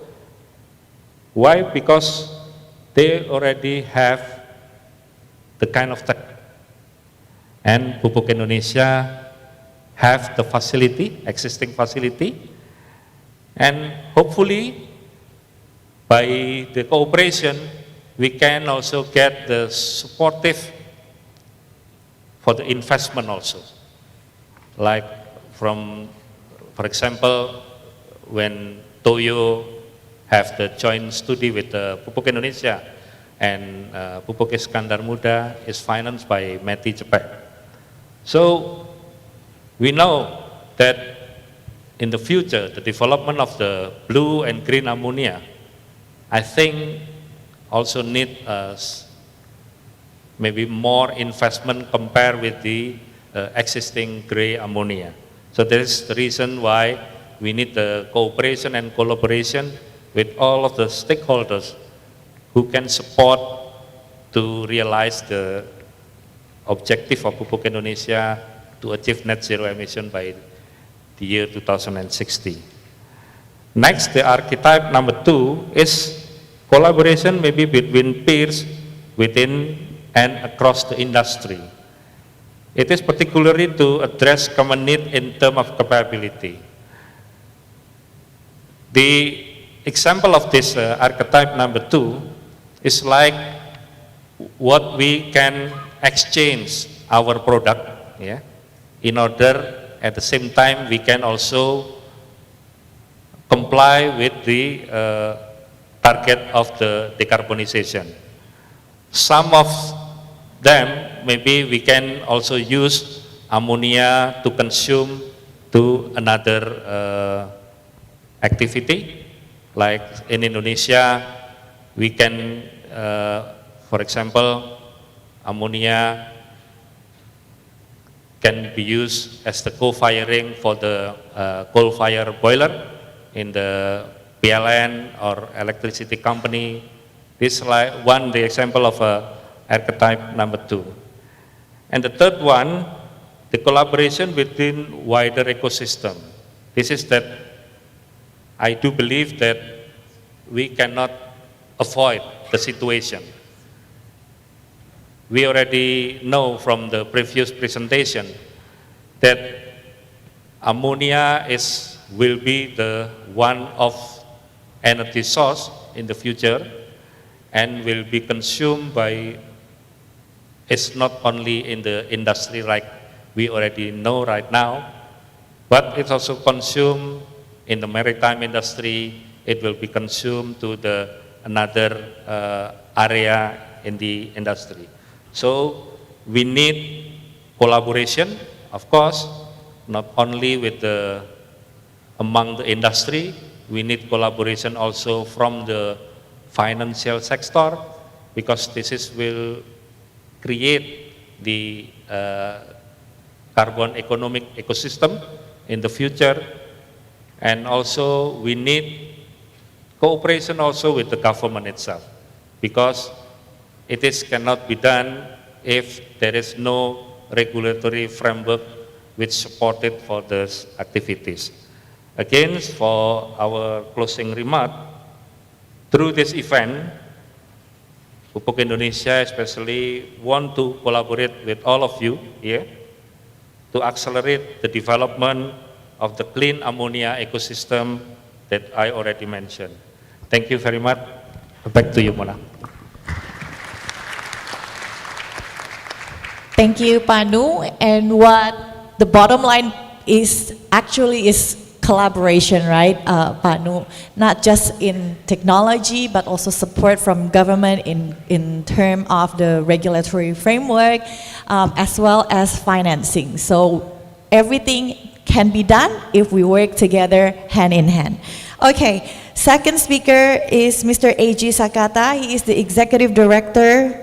Why? Because they already have the kind of tech, and Pupuk Indonesia have the facility, existing facility, and hopefully by the cooperation we can also get the supportive for the investment also. Like from, for example, when Toyo have the joint study with Pupuk Indonesia and Pupuk Iskandar Muda is financed by METI Japan. So we know that in the future, the development of the blue and green ammonia, I think also need maybe more investment compared with the existing gray ammonia. So that is the reason why we need the cooperation and collaboration with all of the stakeholders who can support to realize the objective of Pupuk Indonesia to achieve net zero emission by the year 2060. Next, the archetype number 2 is collaboration maybe between peers within and across the industry. It is particularly to address common need in terms of capability. The example of this archetype number 2 is like what we can exchange our product, yeah, in order at the same time we can also comply with the target of the decarbonization. Some of them maybe we can also use ammonia to consume to another activity. Like in Indonesia, we can, for example, ammonia can be used as the co-firing for the coal fire boiler in the PLN or electricity company. This is like the example of archetype number 2. And the third one, the collaboration within wider ecosystem. This is that I do believe that we cannot avoid the situation. We already know from the previous presentation that ammonia will be the one of energy source in the future and will be consumed by, it's not only in the industry like we already know right now, but it's also consumed in the maritime industry. It will be consumed to another area in the industry. So we need collaboration, of course, not only with among the industry. We need collaboration also from the financial sector, because this will create the carbon economic ecosystem in the future. And also we need cooperation also with the government itself, because it cannot be done if there is no regulatory framework which supported for these activities. Again, for our closing remark, through this event, Pupuk Indonesia especially want to collaborate with all of you here to accelerate the development of the clean ammonia ecosystem that I already mentioned. Thank you very much. Back to you, Mona. Thank you, Panu. And what the bottom line is actually is collaboration, right, Panu? Not just in technology, but also support from government in terms of the regulatory framework, as well as financing. So everything can be done if we work together hand in hand. Okay, second speaker is Mr. A.G. Sakata. He is the Executive Director,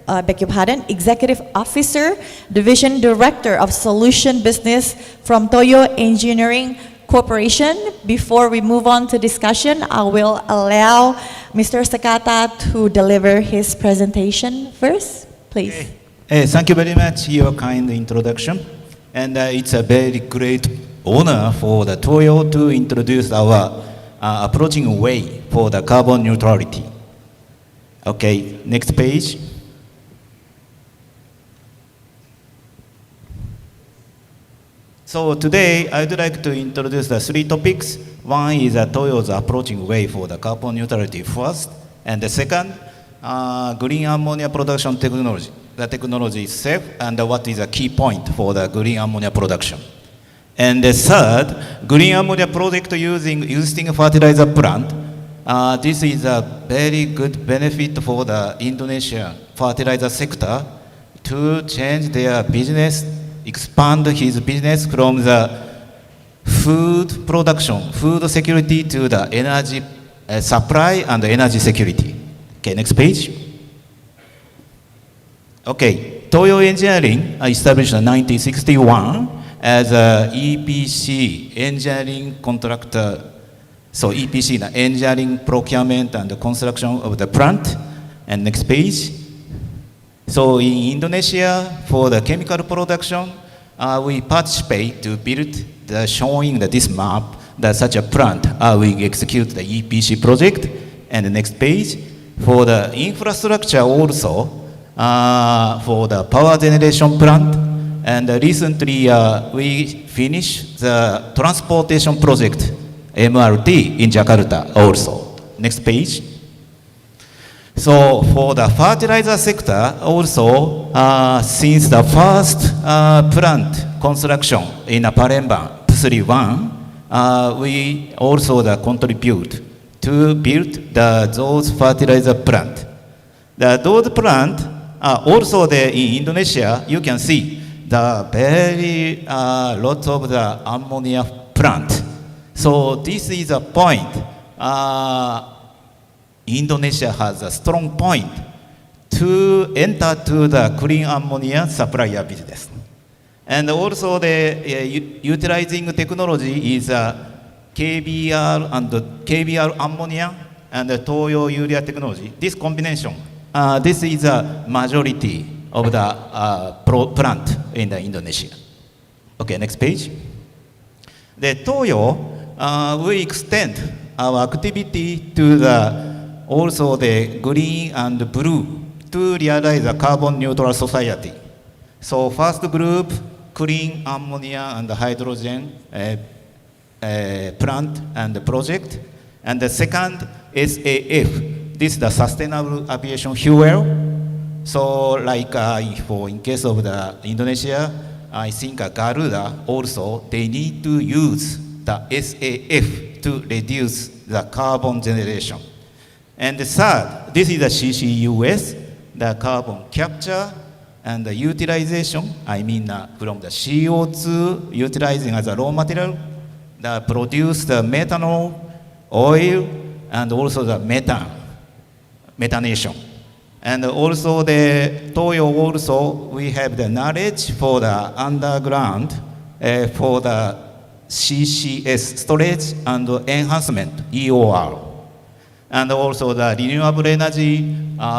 Executive Officer, Division Director of Solution Business from Toyo Engineering Corporation. Before we move on to discussion, I will allow Mr. Sakata to deliver his presentation first, please. Thank you very much for your kind introduction. And it's a very great honor for the Toyo to introduce our approaching way for the carbon neutrality. Okay, next page. So today, I would like to introduce the 3 topics. One is Toyo's approaching way for the carbon neutrality first, and the second, green ammonia production technology. The technology itself, and what is a key point for the green ammonia production. And the third, green ammonia project using existing fertilizer plant. This is a very good benefit for the Indonesian fertilizer sector to change their business, expand his business from the food production, food security to the energy supply and energy security. Okay, next page. Okay, Toyo Engineering established in 1961 as a EPC engineering contractor. So EPC, the engineering, procurement, and the construction of the plant. And next page. So in Indonesia, for the chemical production, we participate to build showing this map that such a plant. We execute the EPC project. And the next page, for the infrastructure also, for the power generation plant. And recently we finished the transportation project, MRT in Jakarta also. Next page. So for the fertilizer sector also, since the first plant construction in Palembang, P31, we also contribute to build those fertilizer plant. Those plant also in Indonesia, you can see the very lots of the ammonia plant. So this is a point. Indonesia has a strong point to enter to the clean ammonia supplier business. And also the utilizing technology is KBR and KBR ammonia and the Toyo urea technology. This combination, this is a majority of the plant in the Indonesia. Okay, next page. The Toyo, we extend our activity to the also the green and blue to realize a carbon neutral society. So first group, clean ammonia and hydrogen plant and project. And the second is SAF. This is the sustainable aviation fuel. So like in case of the Indonesia, I think Garuda also, they need to use the SAF to reduce the carbon generation. And the third, this is the CCUS, the carbon capture and the utilization, I mean from the CO2 utilizing as a raw material, that produce the methanol, oil, and also the methanation. And also the Toyo also, we have the knowledge for the underground, for the CCS storage and enhancement, EOR. And also the renewable energy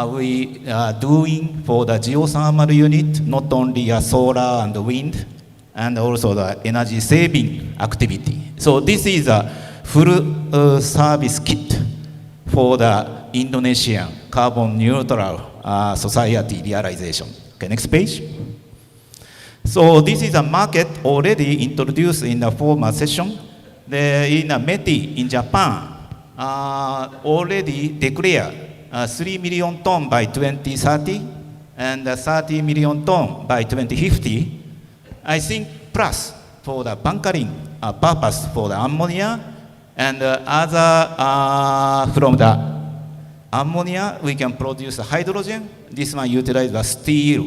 we are doing for the geothermal unit, not only solar and wind, and also the energy saving activity. So this is a full service kit for the Indonesian carbon neutral society realization. Okay, next page. So this is a market already introduced in the former session. In METI in Japan, already declared 3 million ton by 2030 and 30 million ton by 2050. I think plus for the bunkering purpose for the ammonia and other from the ammonia we can produce hydrogen. This one utilize the steel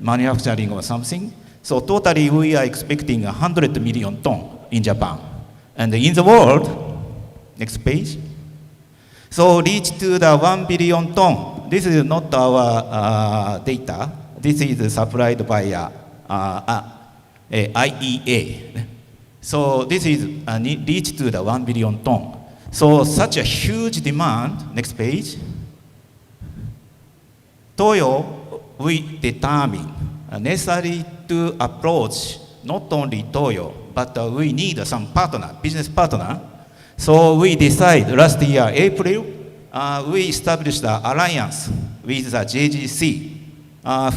manufacturing or something. So totally we are expecting 100 million ton in Japan. And in the world, next page. So reach to the 1 billion ton. This is not our data. This is supplied by IEA. So this is reach to the 1 billion ton. So such a huge demand. Next page. Toyo, we determine necessary to approach not only Toyo, but we need some partner, business partner. So we decide last year, April, we established an alliance with the JGC,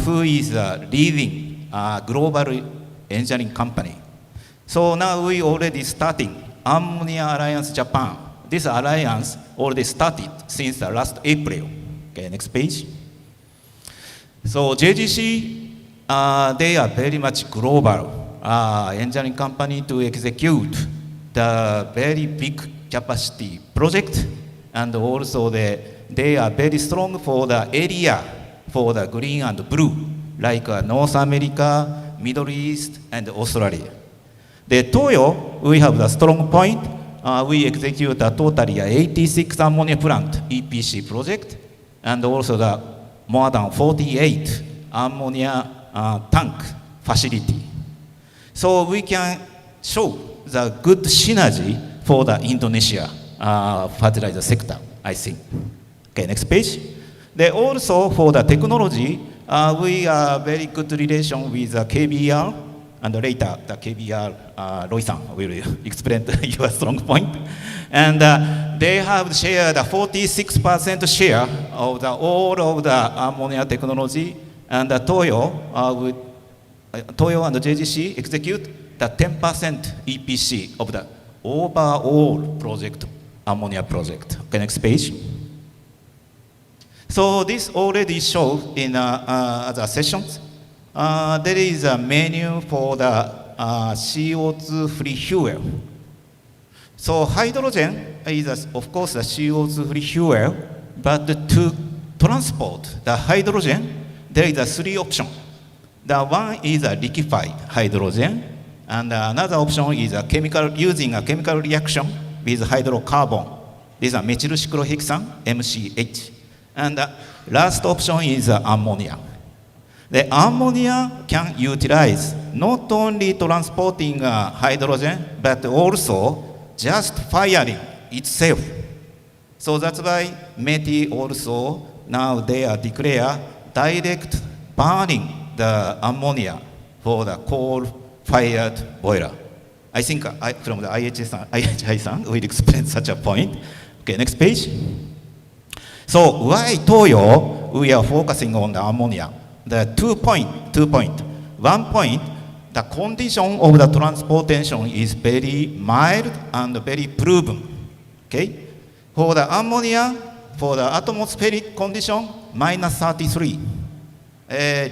who is a leading global engineering company. So now we already starting Ammonia Alliance Japan. This alliance already started since the last April. Okay, next page. So JGC, they are very much global engineering company to execute the very big capacity project, and also they are very strong for the area for the green and blue, like North America, Middle East, and Australia. The Toyo, we have the strong point. We execute a totally 86 ammonia plant EPC project, and also the more than 48 ammonia tank facility. So we can show the good synergy for the Indonesia fertilizer sector, I think. Okay, next page. They also, for the technology, we are very good relation with KBR and later the KBR Roy-san will explain your strong point. And they have shared a 46% share of all of the ammonia technology, and Toyo and JGC execute the 10% EPC of the overall project, ammonia project. Okay, next page. So this already shows in other sessions. There is a menu for the CO2 free fuel. So hydrogen is, of course, a CO2 free fuel, but to transport the hydrogen, there is a 3 options. The one is a liquefied hydrogen, and another option is a using a chemical reaction with hydrocarbon. This is a methylcyclohexane, MCH. And the last option is ammonia. The ammonia can utilize not only transporting hydrogen, but also just firing itself. So that's why METI also now they are declare direct burning the ammonia for the coal-fired boiler. I think from the IHI will explain such a point. Okay, next page. So why Toyo we are focusing on the ammonia? The 2 point. 1 point, the condition of the transportation is very mild and very proven. Okay? For the ammonia, for the atmospheric condition, -33.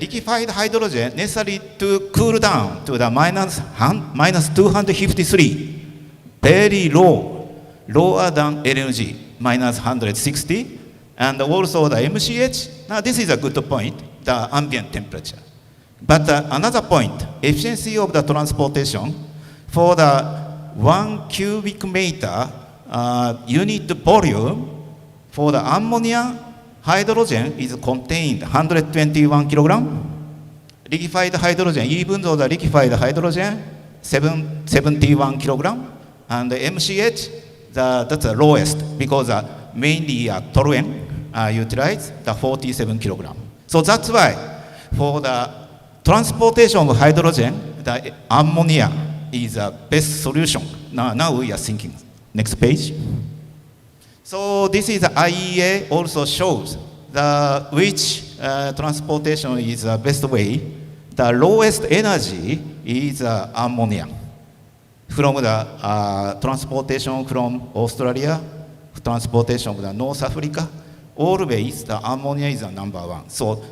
Liquefied hydrogen necessary to cool down to the -253. Very low, lower than LNG, -160. And also the MCH, now this is a good point, the ambient temperature. But another point, efficiency of the transportation, for the 1 cubic meter unit volume, for the ammonia, hydrogen is contained 121 kilogram. Liquefied hydrogen, even though the liquefied hydrogen, 71 kilogram. And the MCH, that's the lowest, because mainly toluene utilized the 47 kilogram. So that's why for the transportation of hydrogen, the ammonia is the best solution. Now we are thinking. Next page. So this is the IEA also shows the which transportation is the best way. The lowest energy is ammonia. From the transportation from Australia, transportation of the North Africa, always the ammonia is the number 1. So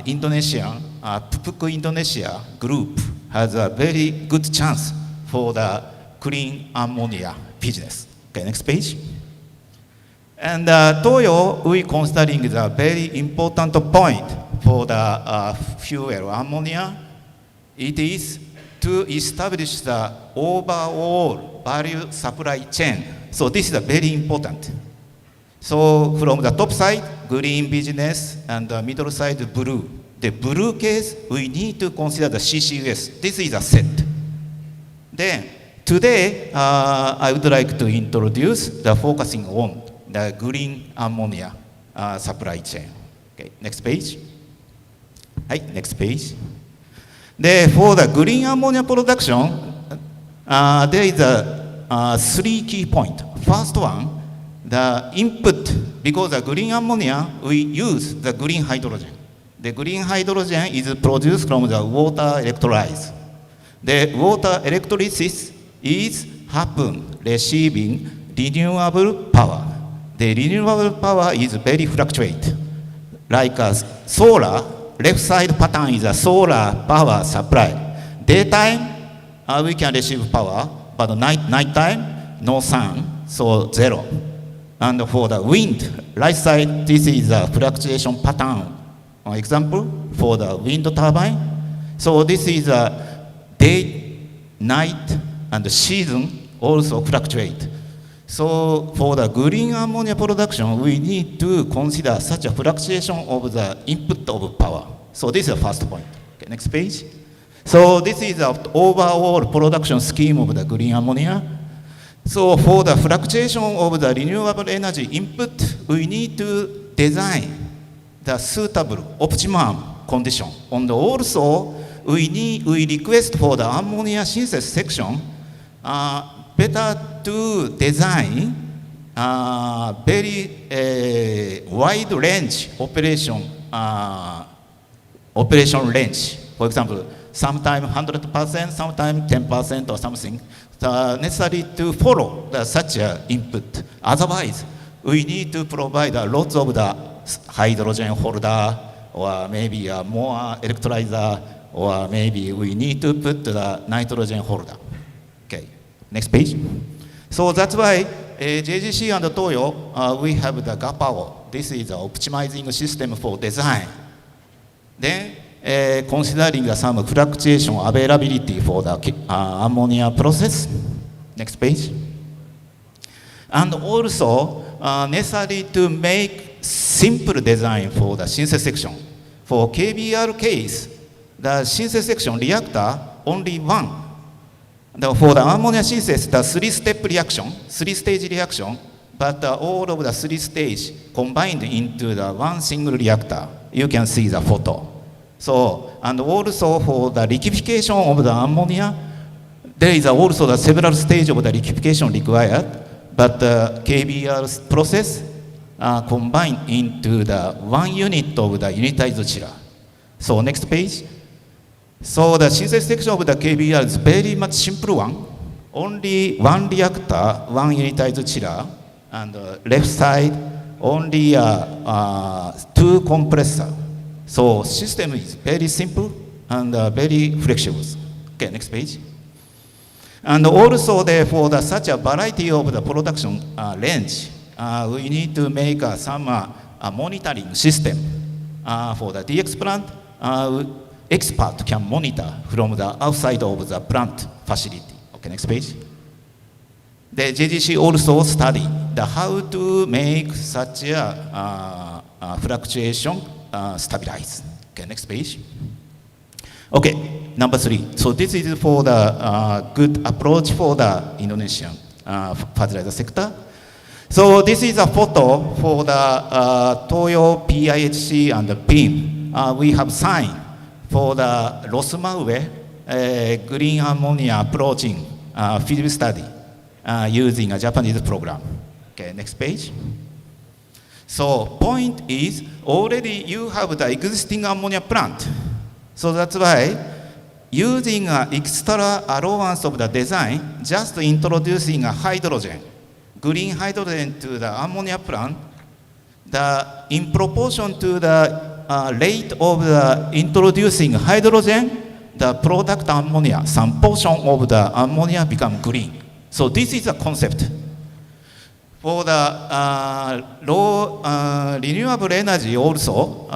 Indonesian, Pupuk Indonesia group has a very good chance for the clean ammonia business. Okay, next page. And Toyo, we considering the very important point for the fuel ammonia. It is to establish the overall value supply chain. So this is very important. So from the top side, green business, and the middle side, blue. The blue case, we need to consider the CCUS. This is a set. Then today, I would like to introduce the focusing on the green ammonia supply chain. Okay, next page. Hi, next page. For the green ammonia production, there is 3 key points. First one, the input, because the green ammonia, we use the green hydrogen. The green hydrogen is produced from the water electrolysis. The water electrolysis is receiving renewable power. The renewable power is very fluctuate. Like a solar, left side pattern is a solar power supply. Daytime, we can receive power, but nighttime, no sun, so 0. And for the wind, right side, this is a fluctuation pattern. Example, for the wind turbine. So this is a day, night, and the season also fluctuate. So for the green ammonia production, we need to consider such a fluctuation of the input of power. So this is the first point. Okay, next page. So this is the overall production scheme of the green ammonia. So for the fluctuation of the renewable energy input, we need to design the suitable optimum condition. And also, we request for the ammonia synthesis section better to design very wide range operation range. For example, sometimes 100%, sometimes 10% or something, necessary to follow such input. Otherwise, we need to provide lots of the hydrogen holder, or maybe more electrolyzer, or maybe we need to put the nitrogen holder. Okay, next page. So that's why JGC and Toyo, we have the GAPAO. This is the optimizing system for design. Then, considering some fluctuation availability for the ammonia process. Next page. And also, necessary to make simple design for the synthesis section. For KBR case, the synthesis section reactor, only one. For the ammonia synthesis, the three-step reaction, three-stage reaction, but all of the three stages combined into the one single reactor. You can see the photo. So, and also for the liquefaction of the ammonia, there is also the several stages of the liquefaction required, but the KBR process combined into the one unit of the unitized chiller. So next page. So the synthesis section of the KBR is very much simple one. Only one reactor, one unitized chiller, and left side only two compressor. So system is very simple and very flexible. Okay, next page. And also for such a variety of the production range, we need to make some monitoring system for the DX plant. Expert can monitor from the outside of the plant facility. Okay, next page. The JGC also study how to make such a fluctuation stabilize. Okay, next page. Okay, number 3. So this is for the good approach for the Indonesian fertilizer sector. So this is a photo for the Toyo, PIHC, and the PIM. We have signed for the Rosmaue green ammonia approaching field study using a Japanese program. Okay, next page. So point is, already you have the existing ammonia plant. So that's why using extra allowance of the design, just introducing a hydrogen, green hydrogen to the ammonia plant, in proportion to the rate of the introducing hydrogen, the product ammonia, some portion of the ammonia become green. So this is a concept. For the low renewable energy also,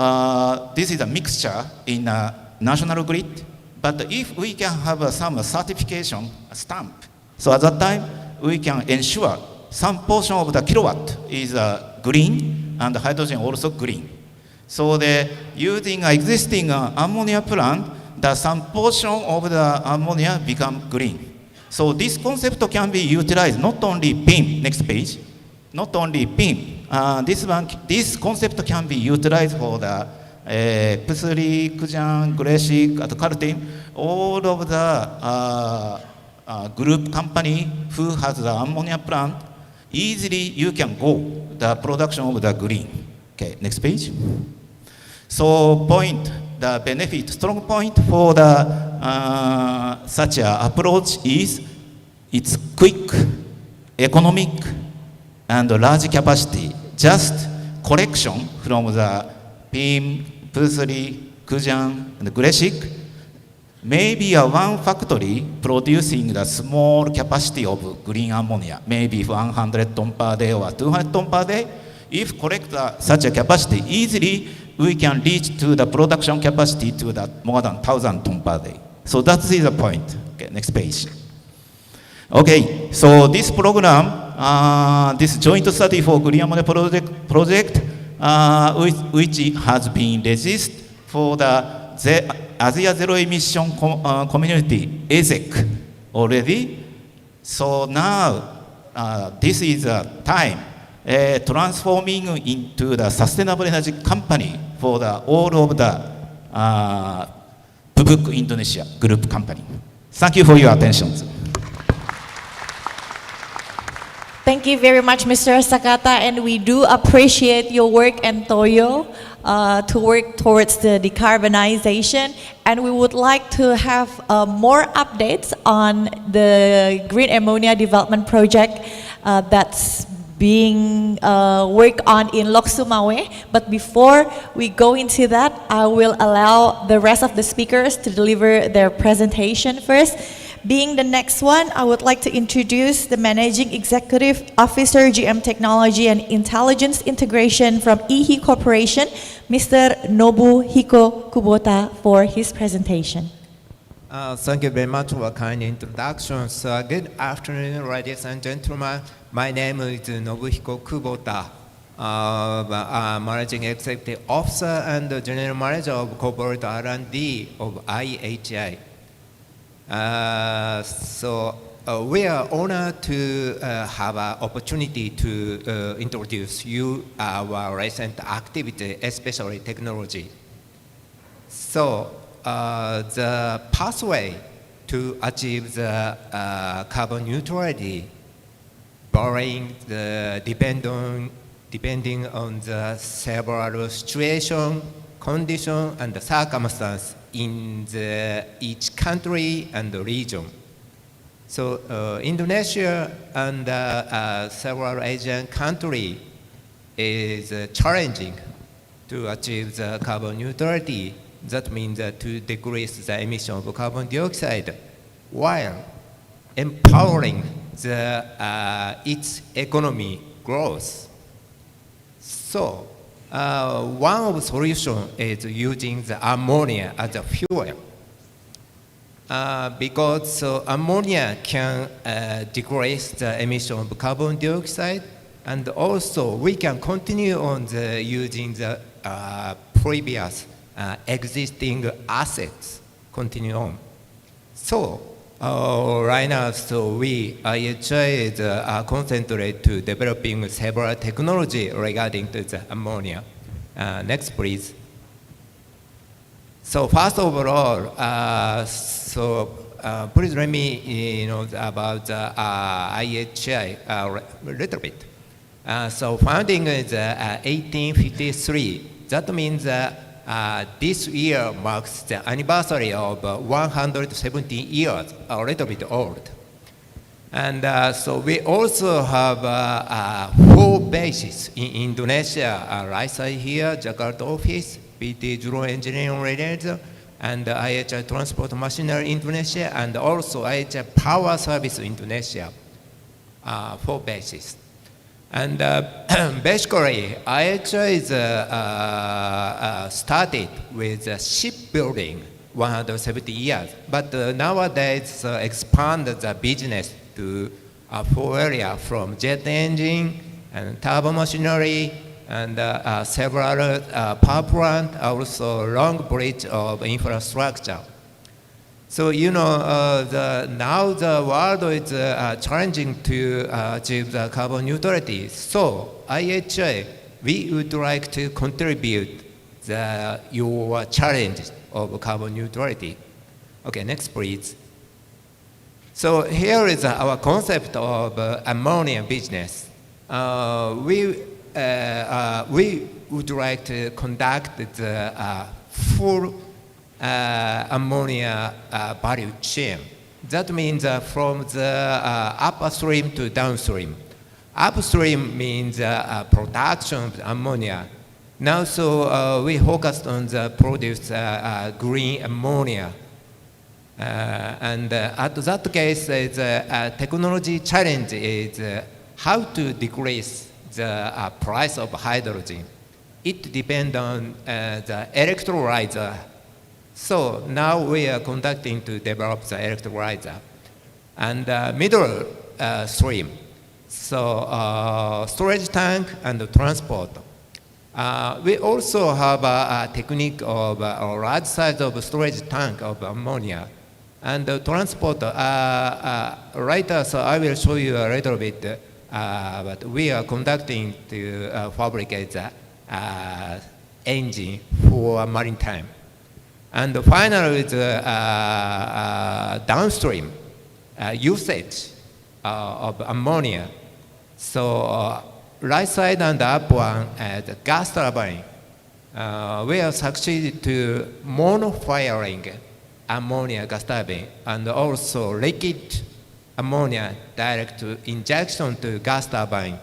this is a mixture in a national grid. But if we can have some certification stamp, so at that time we can ensure some portion of the kilowatt is green and hydrogen also green. So using existing ammonia plant, some portion of the ammonia become green. So this concept can be utilized not only PIM, next page, not only PIM. This concept can be utilized for the Pusuri, Kujan, Greshik, and Kartim, all of the group company who has the ammonia plant. Easily you can go the production of the green. Okay, next page. So point, the benefit, strong point for the such a approach is it's quick, economic, and large capacity. Just collection from the PIM, Pusuri, Kujan, and Greshik. Maybe one factory producing the small capacity of green ammonia, maybe 100 ton per day or 200 ton per day. If collect such a capacity, easily we can reach to the production capacity to the more than 1,000 ton per day. So that is the point. Okay, next page. Okay, so this program, this joint study for green ammonia project, which has been registered for the Asia Zero Emission Community, AZEC, already. So now, this is a time transforming into the sustainable energy company for all of the Pupuk Indonesia group company. Thank you for your attention. Thank you very much, Mr. Sakata, and we do appreciate your work and Toyo to work towards the decarbonization. And we would like to have more updates on the green ammonia development project that's being worked on in Lok Sumawe. But before we go into that, I will allow the rest of the speakers to deliver their presentation first. Being the next one, I would like to introduce the Managing Executive Officer, GM Technology and Intelligence Integration from EHE Corporation, Mr. Nobuhiko Kubota, for his presentation. Thank you very much for a kind introduction. So good afternoon, ladies and gentlemen. My name is Nobuhiko Kubota, Managing Executive Officer and General Manager of Corporate R&D of IHI. We are honored to have an opportunity to introduce you our recent activity, especially technology. So the pathway to achieve the carbon neutrality, barring the depending on the several situation, condition, and the circumstance in each country and the region. So Indonesia and several Asian countries is challenging to achieve the carbon neutrality. That means to decrease the emission of carbon dioxide while empowering its economy growth. So one of the solutions is using the ammonia as a fuel. Because ammonia can decrease the emission of carbon dioxide, and also we can continue on using the previous existing assets, continue on. So right now, we IHI is concentrate to developing several technology regarding to the ammonia. Next, please. So first of all, please let me know about IHI a little bit. So founding is 1853. That means this year marks the anniversary of 170 years, a little bit old. And so we also have 4 bases in Indonesia, right side here, Jakarta office, PT Juro Engineering Related, and IHI Transport Machinery Indonesia, and also IHI Power Service Indonesia, 4 bases. And basically, IHI is started with shipbuilding 170 years, but nowadays expanded the business to 4 areas from jet engine and turbo machinery and several power plant, also long bridge of infrastructure. So now the world is challenging to achieve the carbon neutrality. So IHI, we would like to contribute your challenge of carbon neutrality. Okay, next please. So here is our concept of ammonia business. We would like to conduct the full ammonia value chain. That means from the upstream to downstream. Upstream means production of ammonia. Now, so we focused on the produce green ammonia. And at that case, the technology challenge is how to decrease the price of hydrogen. It depends on the electrolyzer. So now we are conducting to develop the electrolyzer. And middle stream, so storage tank and transport. We also have a technique of a large size of storage tank of ammonia. And the transport, later, so I will show you a little bit, but we are conducting to fabricate the engine for maritime. And finally, the downstream usage of ammonia. So right side and the up one, the gas turbine, we have succeeded to mono-firing ammonia gas turbine and also liquid ammonia direct injection to gas turbine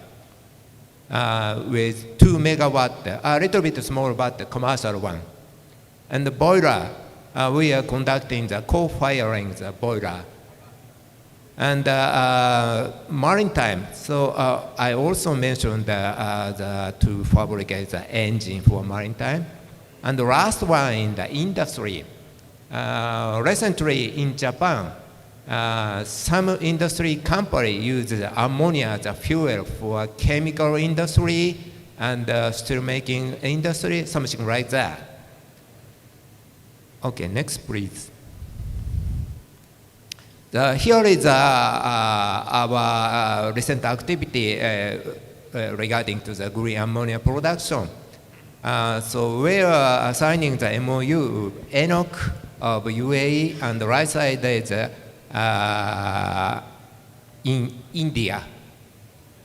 with 2 megawatt, a little bit small but the commercial one. And the boiler, we are conducting the co-firing the boiler. And maritime, so I also mentioned to fabricate the engine for maritime. And the last one in the industry. Recently in Japan, some industry company uses ammonia as a fuel for chemical industry and steel making industry, something like that. Okay, next please. Here is our recent activity regarding to the green ammonia production. So we are signing the MOU ENOC of UAE, and the right side is in India.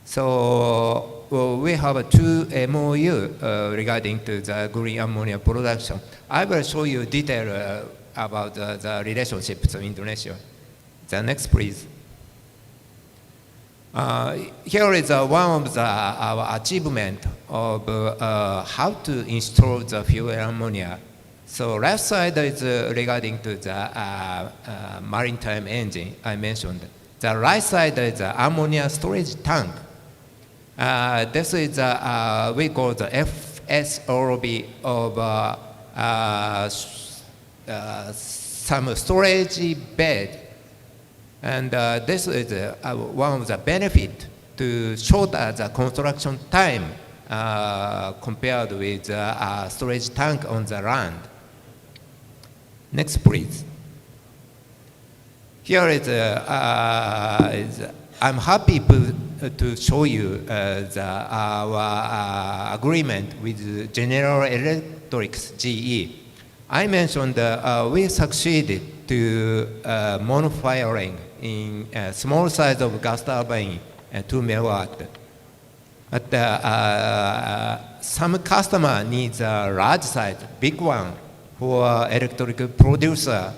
So we have 2 MOU regarding to the green ammonia production. I will show you detail about the relationships in Indonesia. The next, please. Here is one of our achievement of how to install the fuel ammonia. So left side is regarding to the maritime engine I mentioned. The right side is the ammonia storage tank. This is we call the FSRB of some storage bed. And this is one of the benefits to shorten the construction time compared with storage tank on the land. Next, please. Here is, I'm happy to show you our agreement with General Electric's GE. I mentioned we succeeded to mono-firing in a small size of gas turbine, 2 megawatt. But some customer needs a large size, big one, for electric producer.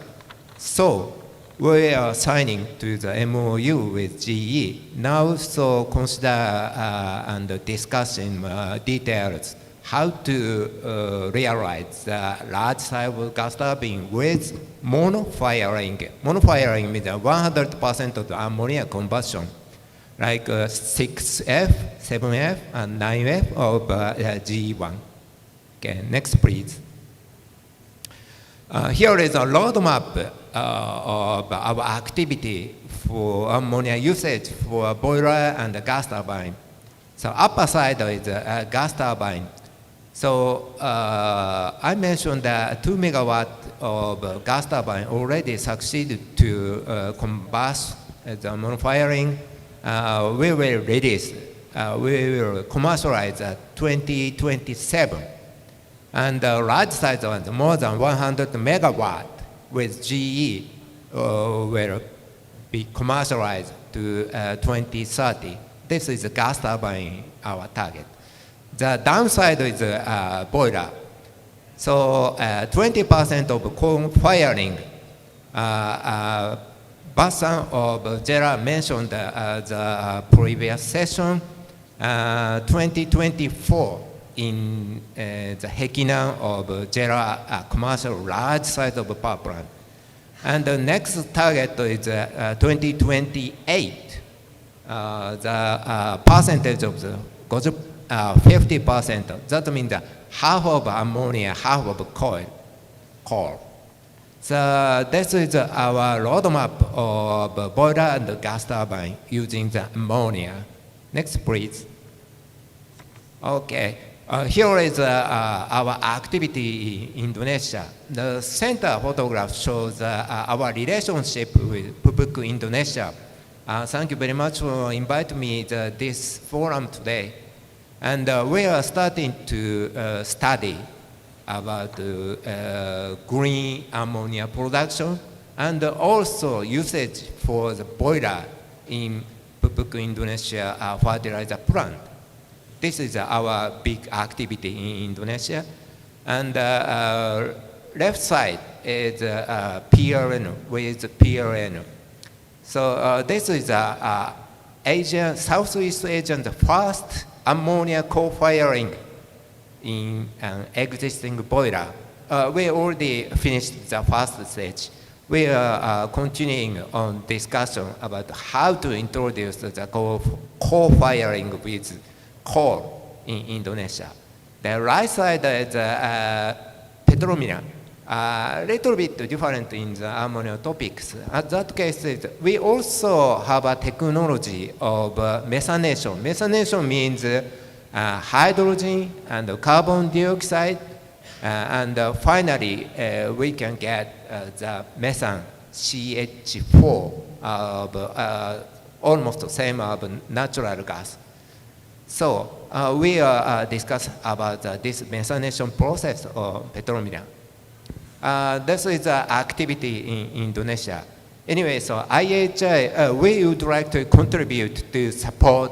So we are signing to the MOU with GE. Now, so consider and discussing details how to realize the large size gas turbine with mono-firing. Mono-firing means 100% of the ammonia combustion, like 6F, 7F, and 9F of GE1. Okay, next please. Here is a roadmap of our activity for ammonia usage for boiler and gas turbine. So upper side is a gas turbine. So I mentioned that 2 megawatt of gas turbine already succeeded to combust the mono-firing. We will release, we will commercialize 2027. And the large size one, more than 100 megawatt with GE will be commercialized to 2030. This is a gas turbine, our target. The downside is boiler. So 20% of coal firing. Basan of Gerard mentioned the previous session. 2024 in the Hekinan of Gerard commercial large size of power plant. And the next target is 2028. The percentage of the 50%. That means half of ammonia, half of coal. So this is our roadmap of boiler and gas turbine using the ammonia. Next, please. Okay. Here is our activity in Indonesia. The center photograph shows our relationship with Pupuk Indonesia. Thank you very much for inviting me to this forum today. And we are starting to study about green ammonia production and also usage for the boiler in Pupuk Indonesia fertilizer plant. This is our big activity in Indonesia. And left side is PRN with PRN. So this is Asia, Southeast Asian, the first ammonia co-firing in an existing boiler. We already finished the first stage. We are continuing on discussion about how to introduce the co-firing with coal in Indonesia. The right side is petroleum. A little bit different in the ammonia topics. At that case, we also have a technology of methanation. Methanation means hydrogen and carbon dioxide, and finally we can get the methane CH4 of almost the same of natural gas. So we are discuss about this methanation process of petroleum. This is an activity in Indonesia. Anyway, so IHI, we would like to contribute to support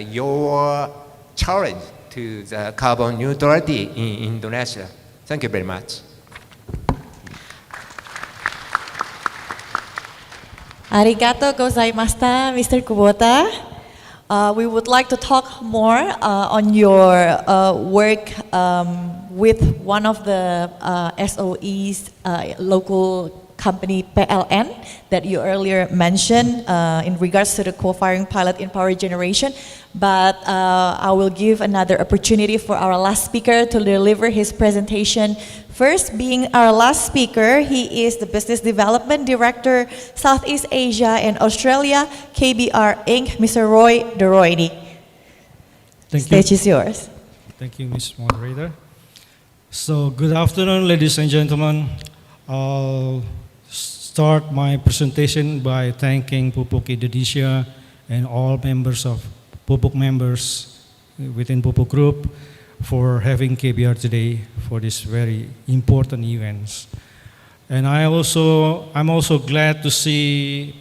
your challenge to the carbon neutrality in Indonesia. Thank you very much. Arigato gozaimashita, Mr. Kubota. We would like to talk more on your work with one of the SOEs, local company PLN, that you earlier mentioned in regards to the co-firing pilot in power generation. But I will give another opportunity for our last speaker to deliver his presentation. First, being our last speaker, he is the Business Development Director, Southeast Asia and Australia, KBR Inc., Mr. Roy DeRoyne. Stage is yours. Thank you, Ms. Moderator. So, good afternoon, ladies and gentlemen. I'll start my presentation by thanking Pupuk Indonesia and all members of Pupuk members within Pupuk Group for having KBR today for this very important events. And I'm also glad to see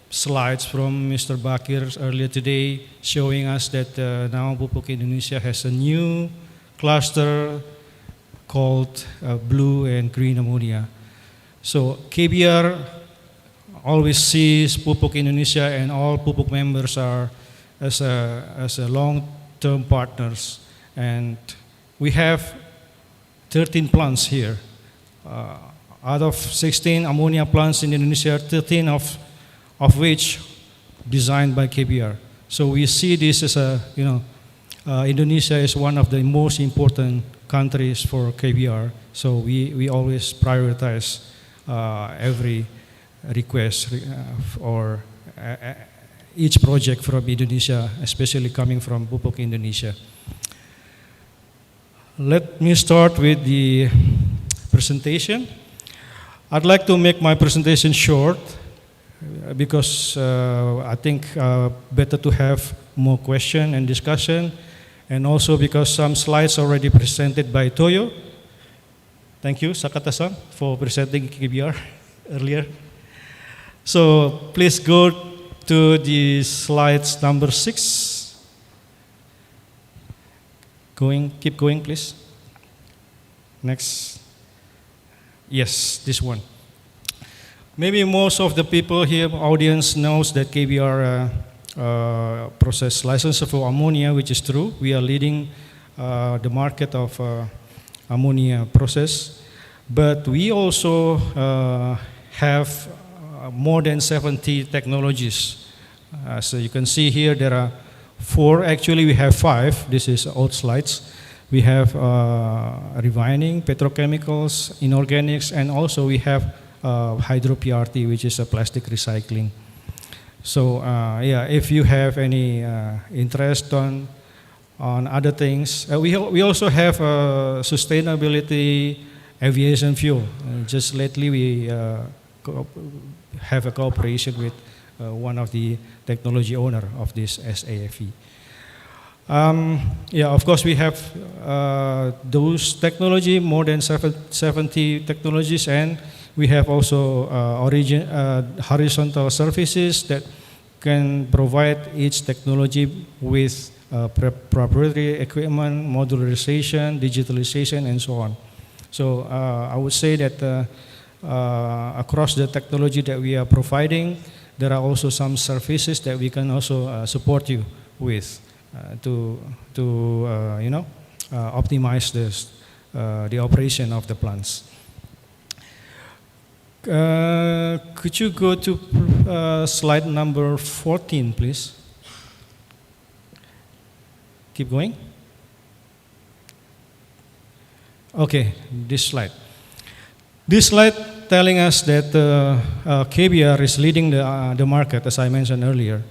slides from Mr. Bakir earlier today showing us that now Pupuk Indonesia has a new cluster called blue and green ammonia. So KBR always sees Pupuk Indonesia and all Pupuk members are as a long-term partners. And we have 13 plants here. Out of 16 ammonia plants in Indonesia, 13 of which designed by KBR. So we see this as Indonesia is one of the most important countries for KBR. So we always prioritize every request or each project from Indonesia, especially coming from Pupuk Indonesia. Let me start with the presentation. I'd like to make my presentation short because I think better to have more question and discussion, and also because some slides already presented by Toyo. Thank you, Sakata-san, for presenting KBR earlier. So please go to the slides number 6. Keep going, please. Next. Yes, this one. Maybe most of the people here, audience, knows that KBR process license for ammonia, which is true. We are leading the market of ammonia process, but we also have more than 70 technologies. So you can see here there are 4, actually we have 5, this is old slides. We have refining, petrochemicals, inorganics, and also we have hydro-PRT, which is a plastic recycling. So yeah, if you have any interest on other things, we also have sustainability aviation fuel. Just lately we have a cooperation with one of the technology owner of this SAFE. Yeah, of course we have those technology, more than 70 technologies, and we have also horizontal services that can provide each technology with proprietary equipment, modularization, digitalization, and so on. So I would say that across the technology that we are providing, there are also some services that we can also support you with to optimize the operation of the plants. Could you go to slide number 14, please? Keep going. Okay, this slide. This slide telling us that KBR is leading the market, as I mentioned earlier.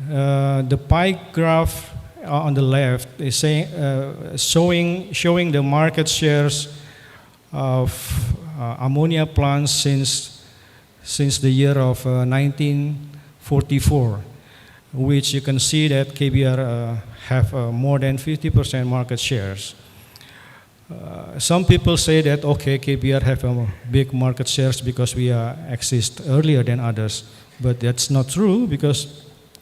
The pie graph on the left is saying, showing the market shares of ammonia plants since the year of 1944, which you can see that KBR have more than 50% market shares. Some people say that, okay, KBR have a big market shares because we exist earlier than others, but that's not true, because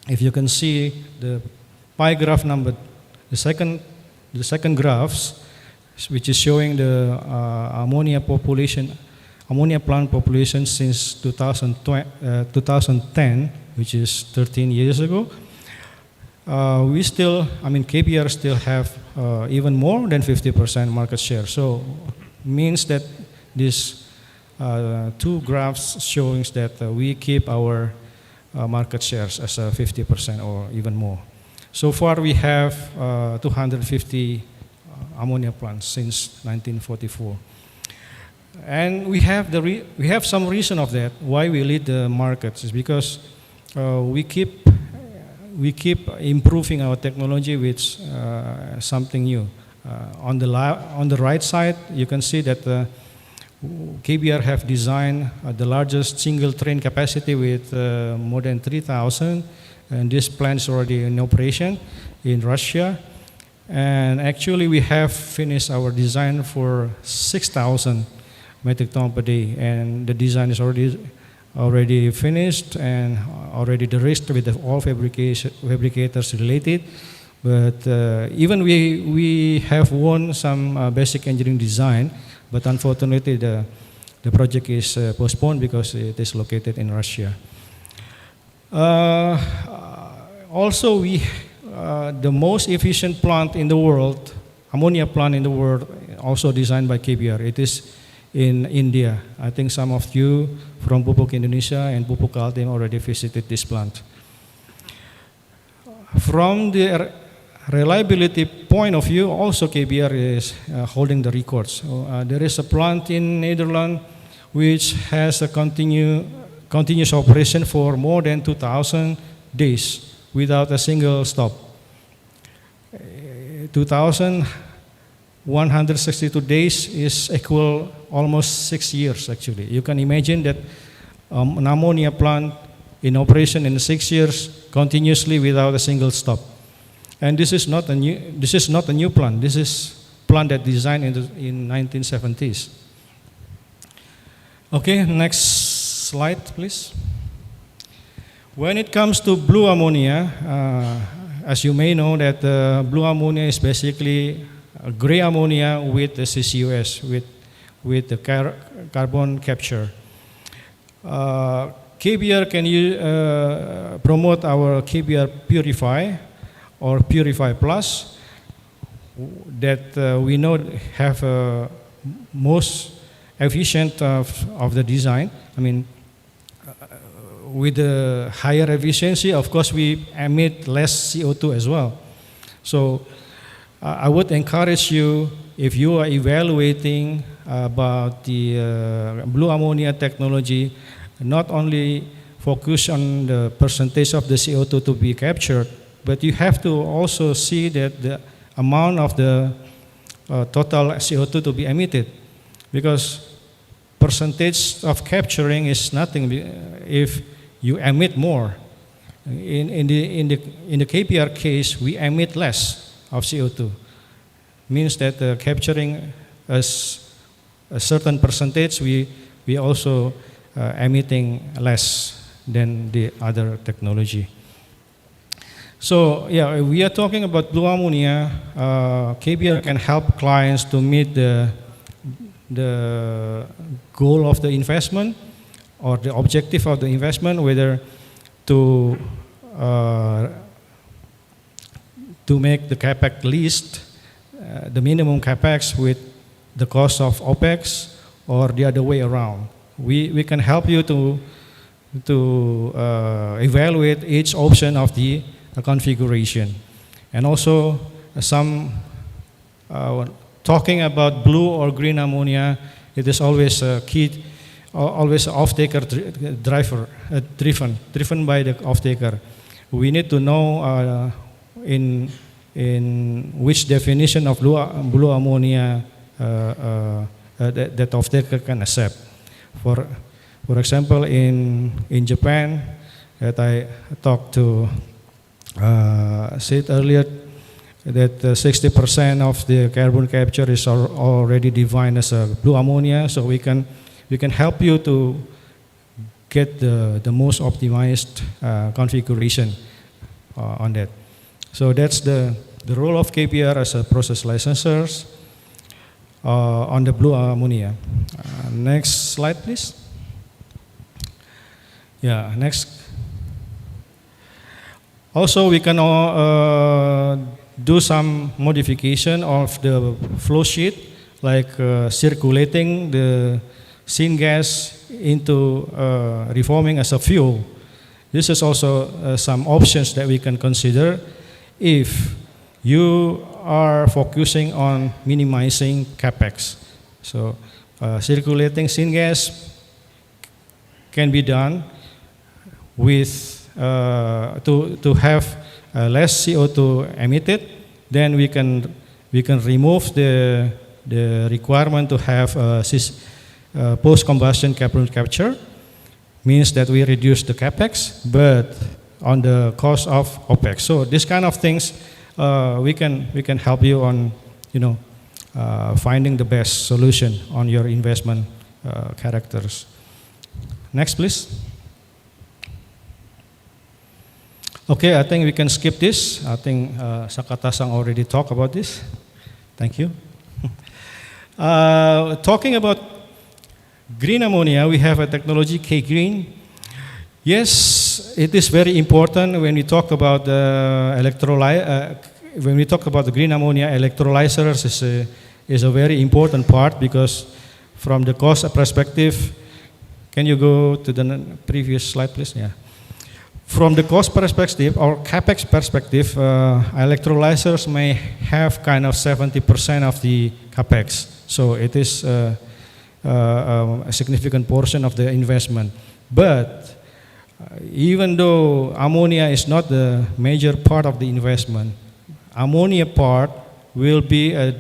if you can see the pie graph number, the second graphs, which is showing the ammonia plant population since 2010, which is 13 years ago. KBR still have even more than 50% market share. So means that these two graphs showing that we keep our market shares as 50% or even more. So far we have 250 ammonia plants since 1944. And we have some reason of that, why we lead the markets, is because we keep improving our technology with something new. On the right side, you can see that KBR have designed the largest single train capacity with more than 3,000, and this plant is already in operation in Russia. And actually, we have finished our design for 6,000 metric ton per day, and the design is already finished and already de-risked with all fabricators related. But even we have won some basic engineering design, but unfortunately the project is postponed because it is located in Russia. Also, the most efficient plant in the world, ammonia plant in the world, also designed by KBR. It is in India. I think some of you from Pupuk Indonesia and Pupuk Kaltim already visited this plant. From the reliability point of view, also KBR is holding the records. There is a plant in Netherlands which has a continuous operation for more than 2,000 days without a single stop. 2,162 days is equal almost 6 years actually. You can imagine that an ammonia plant in operation in 6 years continuously without a single stop. And this is not a new plant. This is plant that designed in 1970s. Okay, next slide, please. When it comes to blue ammonia, as you may know that blue ammonia is basically a gray ammonia with the CCUS, with the carbon capture. KBR can promote our KBR Purify or Purify Plus that we know have most efficient of the design. I mean, with the higher efficiency, of course, we emit less CO2 as well. So I would encourage you, if you are evaluating about the blue ammonia technology, not only focus on the percentage of the CO2 to be captured, but you have to also see that the amount of the total CO2 to be emitted, because percentage of capturing is nothing if you emit more. In the KBR case, we emit less of CO2. means that capturing a certain percentage, we also emitting less than the other technology. So yeah, we are talking about blue ammonia. KBR can help clients to meet the goal of the investment or the objective of the investment, whether to make the capex list, the minimum capex with the cost of OPEX, or the other way around. We can help you to evaluate each option of the configuration. And also some talking about blue or green ammonia, it is always a key, always off-taker driven by the off-taker. We need to know in which definition of blue ammonia that off-taker can accept. For example, in Japan, that I talked to said earlier, that 60% of the carbon capture is already defined as a blue ammonia. So we can help you to get the most optimized configuration on that. So that's the role of KBR as a process licensors on the blue ammonia. Next slide, please. Yeah, next. Also, we can do some modification of the flow sheet, like circulating the syngas into reforming as a fuel. This is also some options that we can consider if you are focusing on minimizing capex. So circulating syngas can be done with to have less CO2 emitted. Then we can remove the requirement to have post-combustion carbon capture. Means that we reduce the capex, but on the cost of OPEX. So this kind of things we can help you on, finding the best solution on your investment characters. Next, please. Okay, I think we can skip this. I think Sakata-san already talked about this. Thank you. Talking about green ammonia, we have a technology, K-Green. Yes, it is very important when we talk about when we talk about the green ammonia, electrolyzers is a very important part, because from the cost perspective, can you go to the previous slide, please? Yeah. From the cost perspective or capex perspective, electrolyzers may have kind of 70% of the capex. So it is a significant portion of the investment. But even though ammonia is not the major part of the investment, ammonia part will be a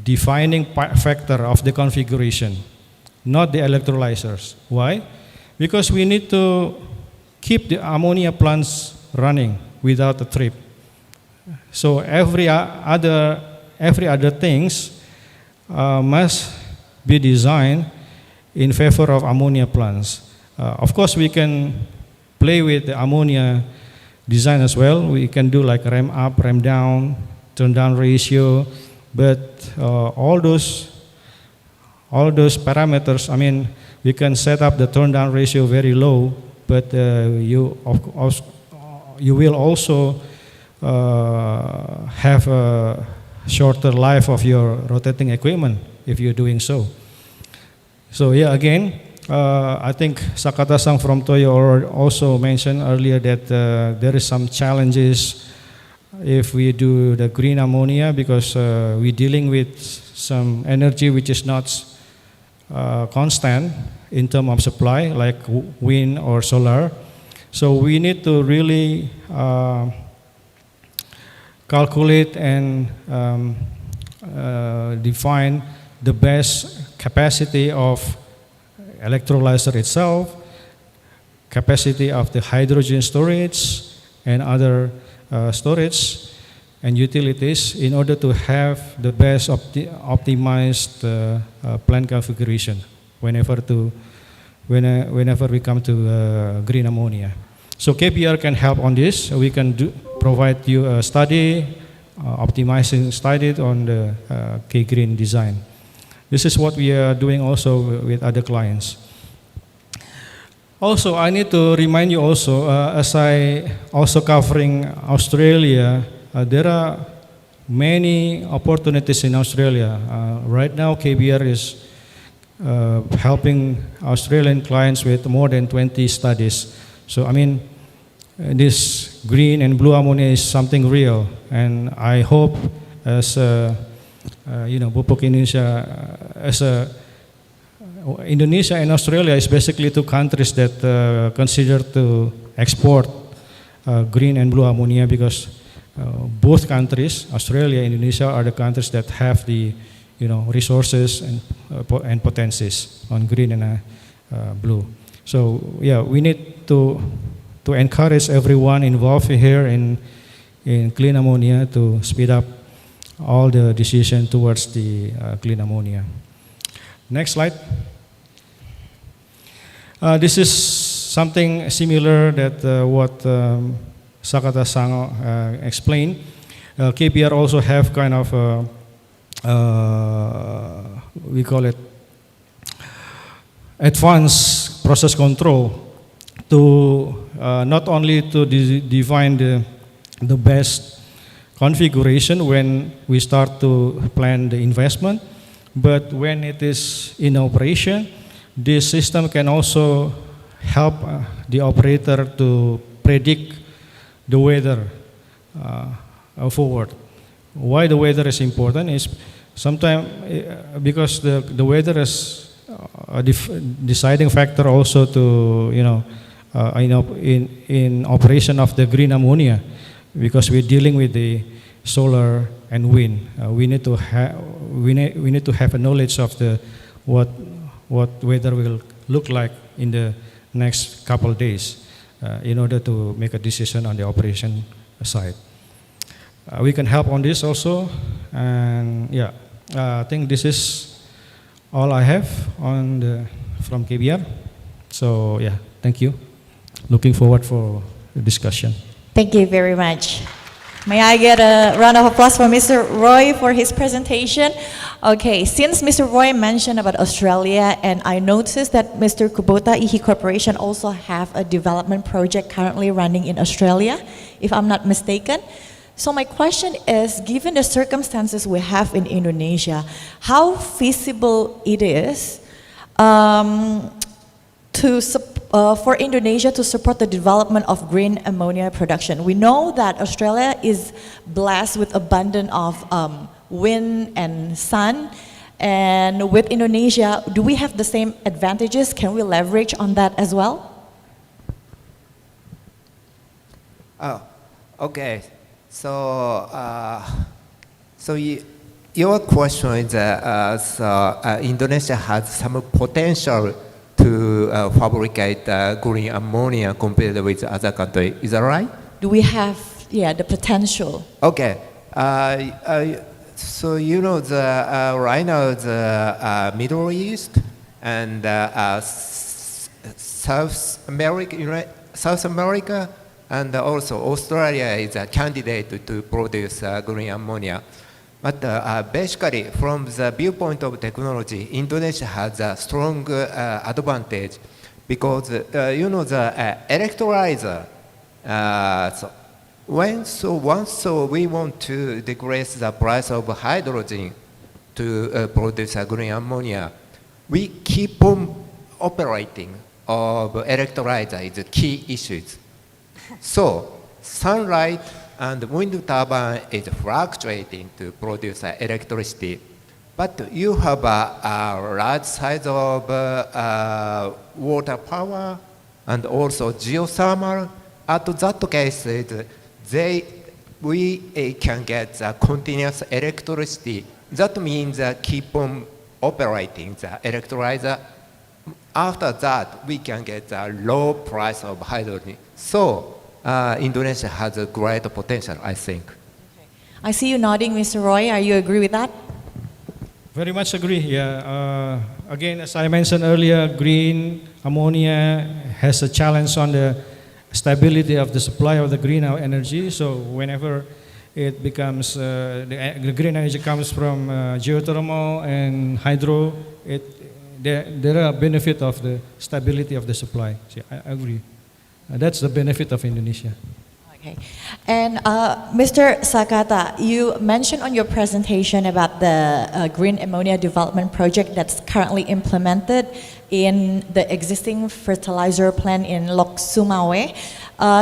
defining factor of the configuration, not the electrolyzers. Why? Because we need to keep the ammonia plants running without a trip. So every other things must be designed in favor of ammonia plants. Of course, we can play with the ammonia design as well. We can do like ram up, ram down, turn down ratio, but all those parameters, I mean, we can set up the turn down ratio very low, but you will also have a shorter life of your rotating equipment if you're doing so. So yeah, again, I think Sakata-san from Toyo also mentioned earlier that there is some challenges if we do the green ammonia, because we're dealing with some energy which is not constant in terms of supply, like wind or solar. So we need to really calculate and define the best capacity of electrolyzer itself, capacity of the hydrogen storage and other storage, and utilities in order to have the best optimized plant configuration whenever we come to green ammonia. So KBR can help on this. We can provide you a study, optimizing study on the K-Green design. This is what we are doing also with other clients. Also, I need to remind you also, as I also covering Australia, there are many opportunities in Australia. Right now, KBR is helping Australian clients with more than 20 studies. So, I mean, this green and blue ammonia is something real, and I hope as Pupuk Indonesia, Indonesia and Australia is basically two countries that consider to export green and blue ammonia, because both countries, Australia and Indonesia, are the countries that have the resources and potencies on green and blue. So yeah, we need to encourage everyone involved here in clean ammonia to speed up all the decision towards the clean ammonia. Next slide. This is something similar that what Sakata-san explained. KBR also have kind of we call it advanced process control to not only to define the best configuration when we start to plan the investment, but when it is in operation, this system can also help the operator to predict the weather forward. Why the weather is important is sometimes because the weather is a deciding factor also to in operation of the green ammonia, because we're dealing with the solar and wind. We need to have a knowledge of what weather will look like in the next couple of days in order to make a decision on the operation side. We can help on this also, and yeah, I think this is all I have from KBR. So yeah, thank you. Looking forward for the discussion. Thank you very much. May I get a round of applause for Mr. Roy for his presentation? Okay, since Mr. Roy mentioned about Australia, and I noticed that Mr. Kubota Ihi Corporation also have a development project currently running in Australia, if I'm not mistaken. So my question is, given the circumstances we have in Indonesia, how feasible it is for Indonesia to support the development of green ammonia production? We know that Australia is blessed with abundance of wind and sun, and with Indonesia, do we have the same advantages? Can we leverage on that as well? Oh, okay. So, your question is Indonesia has some potential to fabricate green ammonia compared with other countries. Is that right? Do we have, the potential? Okay. So right now the Middle East and South America and also Australia is a candidate to produce green ammonia. But basically, from the viewpoint of technology, Indonesia has a strong advantage because the electrolyzer. Once we want to decrease the price of hydrogen to produce a green ammonia, we keep on operating of electrolyzer is the key issues. So sunlight and wind turbine is fluctuating to produce electricity, but you have a large size of water power and also geothermal. At that case, we can get the continuous electricity. That means keep on operating the electrolyzer. After that, we can get the low price of hydrogen. So Indonesia has a great potential, I think. I see you nodding, Mr. Roy. Are you agree with that? Very much agree. Yeah. Again, as I mentioned earlier, green ammonia has a challenge on the stability of the supply of the green energy. So whenever it becomes the green energy comes from geothermal and hydro, there are benefit of the stability of the supply. So I agree. That's the benefit of Indonesia. Okay. And Mr. Sakata, you mentioned on your presentation about the green ammonia development project that's currently implemented in the existing fertilizer plant in Lok Sumawe.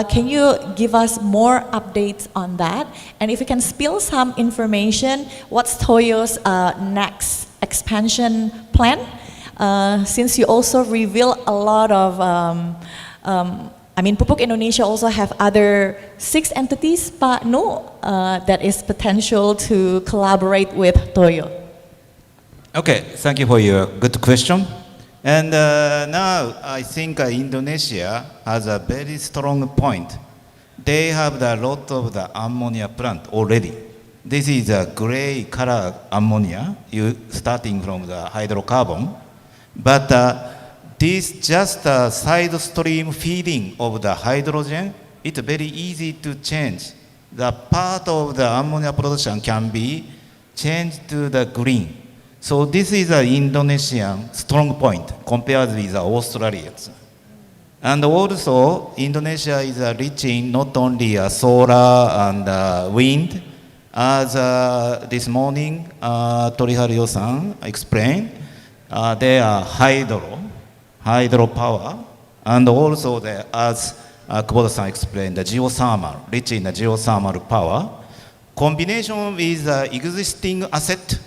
Can you give us more updates on that? And if you can spill some information, what's Toyo's next expansion plan? Since you also reveal a lot of Pupuk Indonesia also have other 6 entities, Pak Nu, that is potential to collaborate with Toyo. Okay, thank you for your good question. And now I think Indonesia has a very strong point. They have a lot of the ammonia plant already. This is a gray color ammonia, starting from the hydrocarbon. But this just a side stream feeding of the hydrogen. It's very easy to change. The part of the ammonia production can be changed to the green. So this is an Indonesian strong point compared with the Australians. And also, Indonesia is rich in not only solar and wind, as this morning Tri Hario-san explained, there are hydropower, and also there, as Kuboda-san explained, the geothermal, rich in the geothermal power. Combination with the existing asset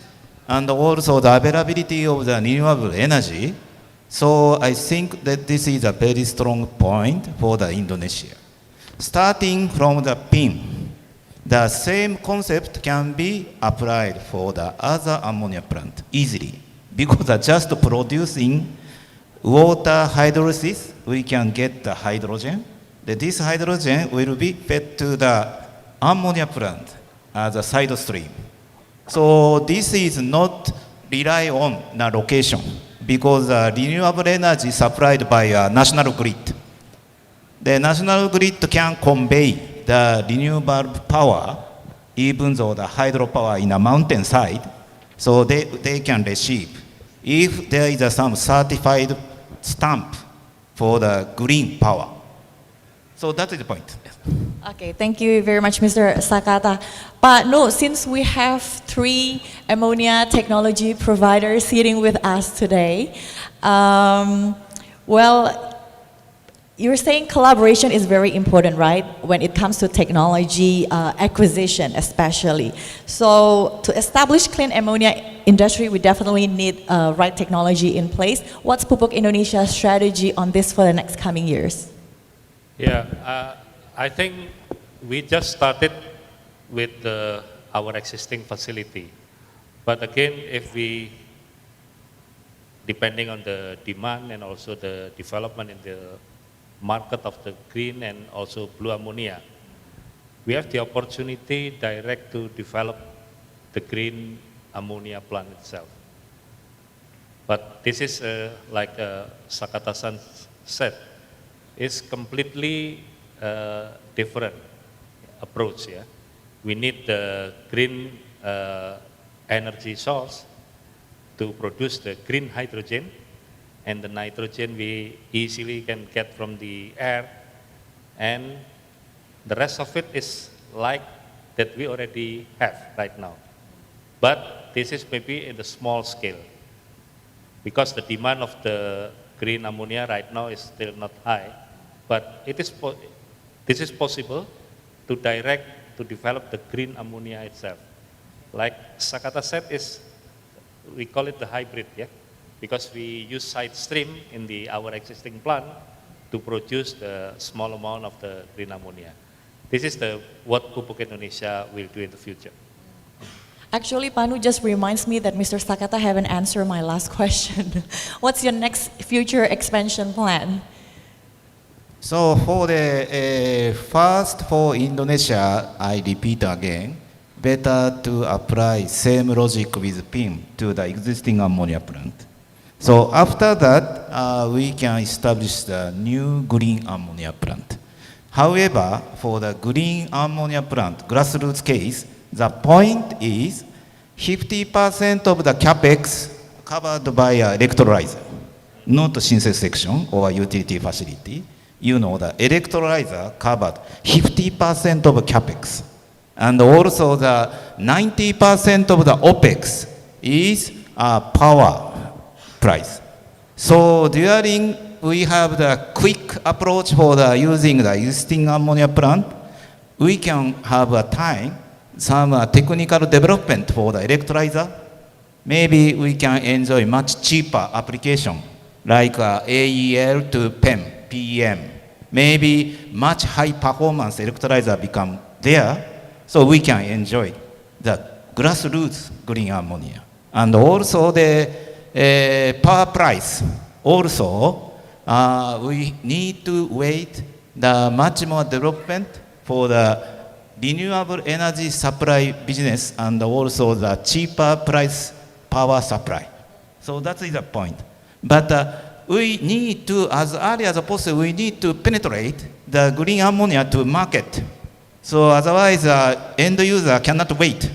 and also the availability of the renewable energy. So I think that this is a very strong point for the Indonesia. Starting from the PIN, the same concept can be applied for the other ammonia plant easily, because just producing water hydrolysis, we can get the hydrogen. This hydrogen will be fed to the ammonia plant as a side stream. So this is not rely on the location, because renewable energy supplied by a national grid. The national grid can convey the renewable power, even though the hydropower in a mountainside, so they can receive. If there is some certified stamp for the green power. So that is the point. Okay, thank you very much, Mr. Sakata. But no, since we have 3 ammonia technology providers sitting with us today, well, you're saying collaboration is very important, right? When it comes to technology acquisition, especially. So to establish clean ammonia industry, we definitely need right technology in place. What's Pupuk Indonesia's strategy on this for the next coming years? Yeah, I think we just started with our existing facility. But again, if we, depending on the demand and also the development in the market of the green and also blue ammonia, we have the opportunity direct to develop the green ammonia plant itself. But this is like Sakata-san said, is completely different approach. Yeah, we need the green energy source to produce the green hydrogen, and the nitrogen we easily can get from the air, and the rest of it is like that we already have right now. But this is maybe in the small scale, because the demand of the green ammonia right now is still not high. But this is possible to develop the green ammonia itself. Like Sakata said, we call it the hybrid, yeah, because we use side stream in our existing plant to produce the small amount of the green ammonia. This is what Pupuk Indonesia will do in the future. Actually, Panu just reminds me that Mr. Sakata haven't answered my last question. What's your next future expansion plan? So for the first for Indonesia, I repeat again, better to apply same logic with PIM to the existing ammonia plant. So after that, we can establish the new green ammonia plant. However, for the green ammonia plant, grassroots case, the point is 50% of the capex covered by electrolyzer, not synthesis section or utility facility. You know, the electrolyzer covered 50% of capex. And also the 90% of the OPEX is power price. So during we have the quick approach for the using the existing ammonia plant, we can have a time, some technical development for the electrolyzer. Maybe we can enjoy much cheaper application like AEL to PEM. Maybe much high performance electrolyzer become there, so we can enjoy the grassroots green ammonia. And also the power price. Also, we need to wait the much more development for the renewable energy supply business and also the cheaper price power supply. So that is the point. But we need to, as early as possible, we need to penetrate the green ammonia to market. So otherwise, end user cannot wait.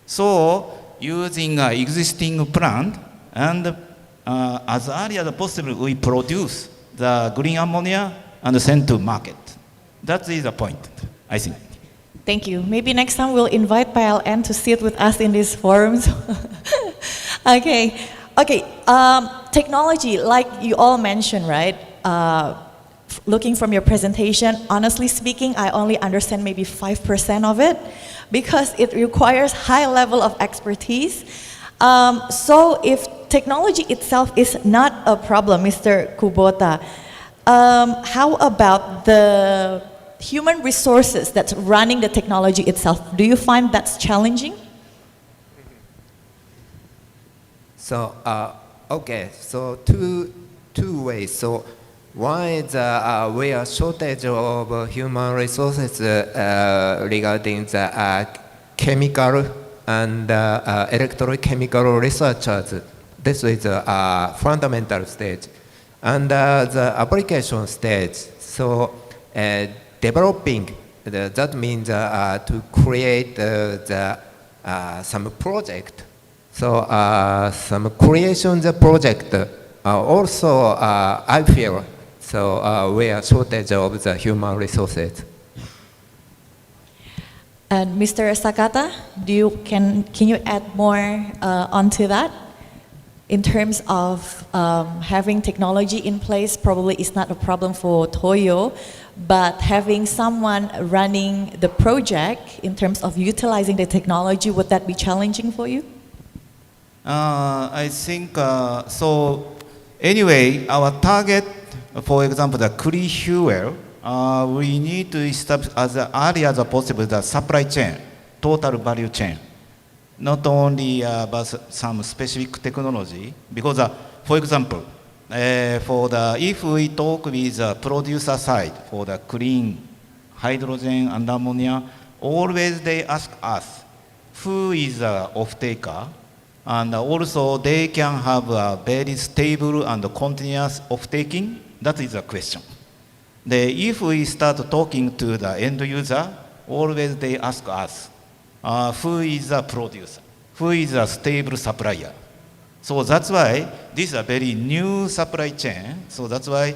So using existing plant and as early as possible, we produce the green ammonia and send to market. That is the point, I think. Thank you. Maybe next time we'll invite PLN to sit with us in these forums. Okay. Technology, like you all mentioned, right? Looking from your presentation, honestly speaking, I only understand maybe 5% of it because it requires high level of expertise. So if technology itself is not a problem, Mr. Kubota, how about the human resources that's running the technology itself? Do you find that's challenging? So, okay, so two ways. So one is we are shortage of human resources regarding the chemical and electrochemical researchers. This is a fundamental stage. And the application stage, so developing, that means to create some project. So some creation the project also I feel so we are shortage of the human resources. And Mr. Sakata, can you add more onto that? In terms of having technology in place, probably is not a problem for Toyo, but having someone running the project in terms of utilizing the technology, would that be challenging for you? I think so. Anyway, our target, for example, the clean fuel, we need to establish as early as possible the supply chain, total value chain. Not only about some specific technology, because for example, if we talk with the producer side for the clean hydrogen and ammonia, always they ask us who is the off-taker, and also they can have a very stable and continuous off-taking. That is the question. If we start talking to the end user, always they ask us, who is a producer, who is a stable supplier. So that's why this is a very new supply chain. So that's why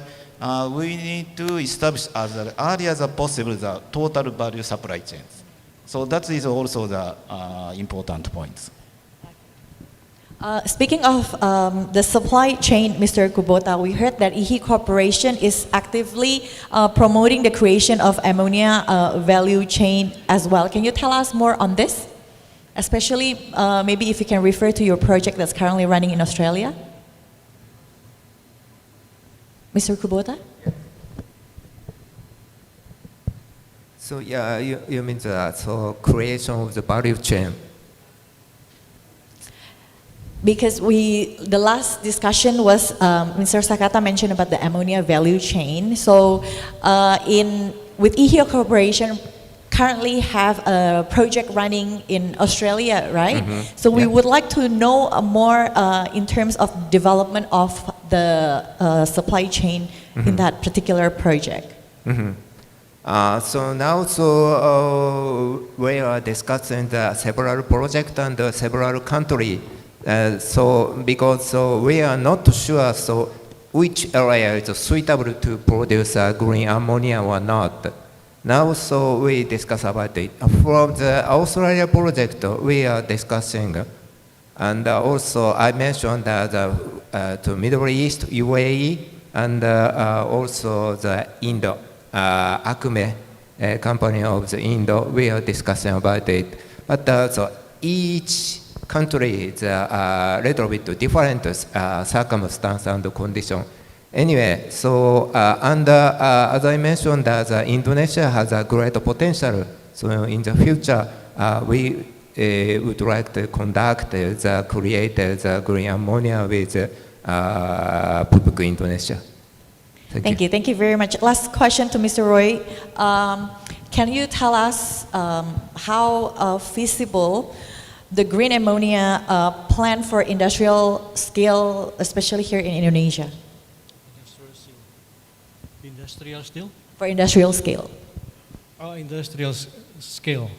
we need to establish as early as possible the total value supply chains. So that is also the important points. Speaking of the supply chain, Mr. Kubota, we heard that IHI Corporation is actively promoting the creation of ammonia value chain as well. Can you tell us more on this? Especially maybe if you can refer to your project that's currently running in Australia? Mr. Kubota? So yeah, you mean that, so creation of the value chain. Because the last discussion was, Mr. Sakata mentioned about the ammonia value chain. So with IHI Corporation, currently have a project running in Australia, right? So we would like to know more in terms of development of the supply chain in that particular project. So now, we are discussing the several projects and several countries. Because we are not sure which area is suitable to produce green ammonia or not. Now, we discuss about it. From the Australia project, we are discussing, and also I mentioned that to Middle East, UAE, and also the Indo, Acme company of the Indo, we are discussing about it. But each country is a little bit different circumstance and condition. Anyway, as I mentioned, Indonesia has a great potential. So in the future, we would like to conduct create the green ammonia with Pupuk Indonesia. Thank you. Thank you very much. Last question to Mr. Roy. Can you tell us how feasible the green ammonia plant for industrial scale, especially here in Indonesia? Industrial scale? For industrial scale. Oh, industrial scale.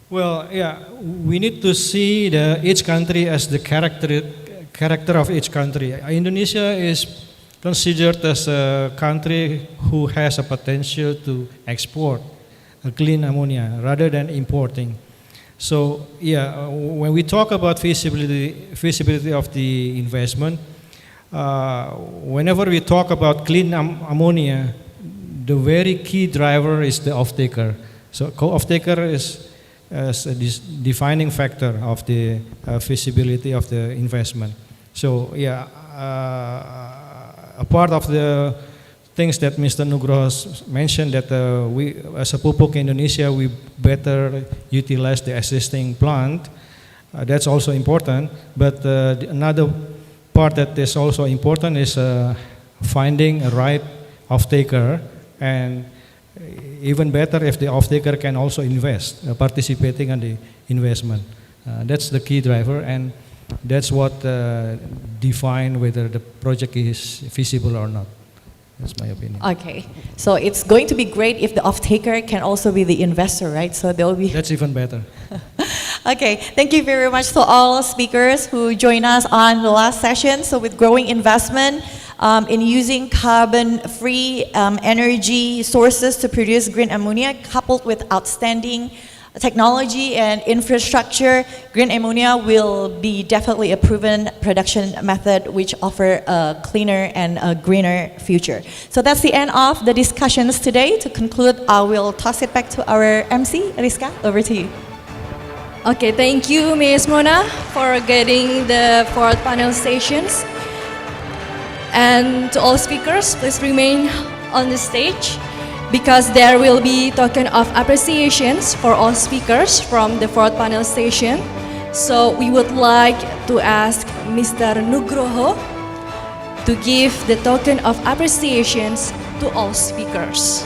Well, yeah, we need to see each country as the character of each country. Indonesia is considered as a country who has a potential to export a clean ammonia rather than importing. So yeah, when we talk about feasibility of the investment, whenever we talk about clean ammonia, the very key driver is the off-taker. So off-taker is a defining factor of the feasibility of the investment. So yeah, a part of the things that Mr. Nugroho mentioned, that we, as a Pupuk Indonesia, we better utilize the existing plant. That's also important. But another part that is also important is finding a right off-taker, and even better if the off-taker can also invest, participating in the investment. That's the key driver, and that's what define whether the project is feasible or not. That's my opinion. Okay, so it's going to be great if the off-taker can also be the investor, right? So there will be. That's even better. Okay, thank you very much to all speakers who joined us on the last session. So with growing investment in using carbon-free energy sources to produce green ammonia, coupled with outstanding technology and infrastructure, green ammonia will be definitely a proven production method which offer a cleaner and a greener future. So that's the end of the discussions today. To conclude, I will toss it back to our MC, Rizka, over to you. Okay, thank you, Ms. Mona, for getting the fourth panel sessions. And to all speakers, please remain on the stage, because there will be token of appreciations for all speakers from the fourth panel session. So we would like to ask Mr. Nugroho to give the token of appreciations to all speakers.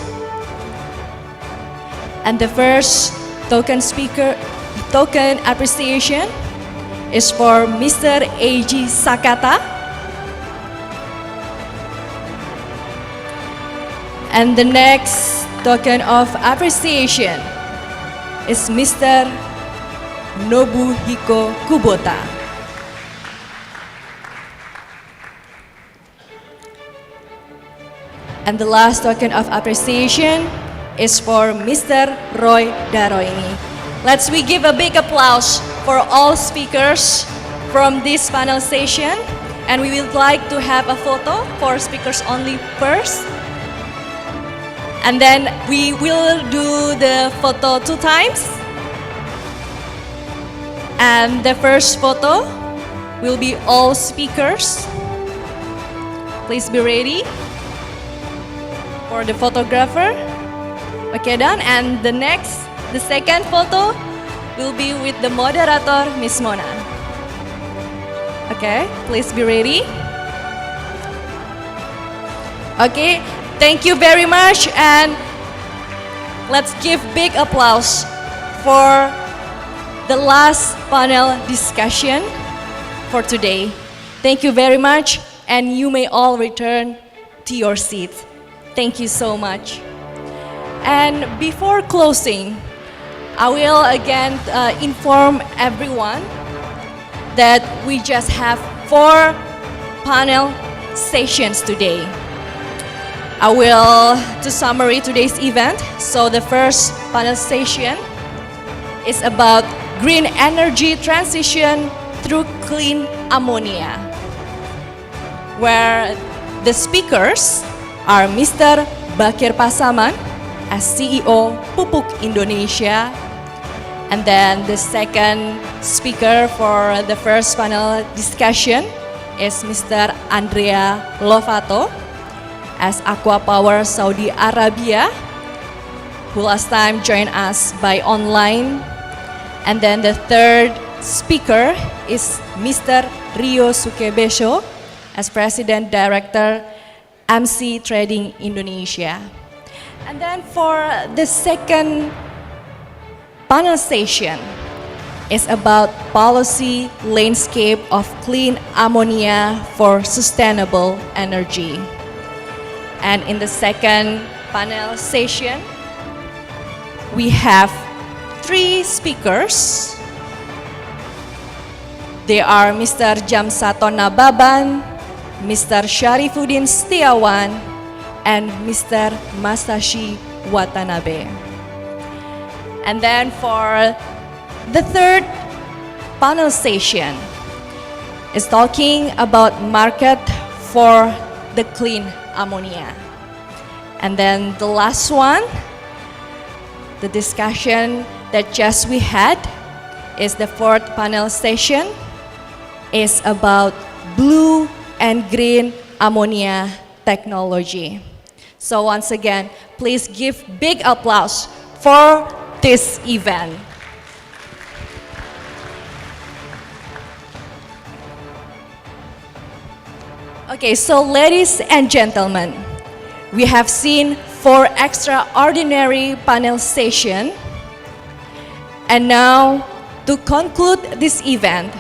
And the first token appreciation is for Mr. A.G. Sakata. And the next token of appreciation is Mr. Nobuhiko Kubota. And the last token of appreciation is for Mr. Roy Daroini. We give a big applause for all speakers from this panel session. And we would like to have a photo for speakers only first. And then we will do the photo 2 times. And the first photo will be all speakers. Please be ready for the photographer. Okay, done. And the second photo will be with the moderator, Miss Mona. Okay, please be ready. Okay. Thank you very much, and let's give big applause for the last panel discussion for today. Thank you very much, and you may all return to your seats. Thank you so much. And before closing, I will again inform everyone that we just have 4 panel sessions today. I will to summary today's event. So the first panel session is about green energy transition through clean ammonia, where the speakers are Mr. Bakir Pasaman as CEO Pupuk Indonesia, and then the second speaker for the first panel discussion is Mr. Andrea Lovato as Aqua Power Saudi Arabia, who last time joined us by online. And then the third speaker is Mr. Rio Sukebesho as President Director MC Trading Indonesia. And then for the second panel session is about policy landscape of clean ammonia for sustainable energy. And in the second panel session, we have 3 speakers. They are Mr. Jamsato Nababan, Mr. Sharifuddin Setiawan, and Mr. Masashi Watanabe. And then for the third panel session is talking about market for the clean ammonia. And then the last one, the discussion that just we had, is the fourth panel session, is about blue and green ammonia technology. So once again, please give big applause for this event. Okay, so ladies and gentlemen, we have seen 4 extraordinary panel sessions. And now, to conclude this event,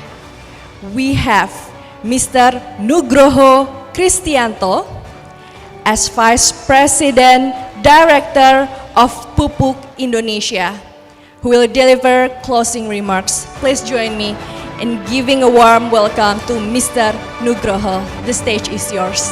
we have Mr. Nugroho Kristianto as Vice President Director of Pupuk Indonesia, who will deliver closing remarks. Please join me in giving a warm welcome to Mr. Nugroho. The stage is yours.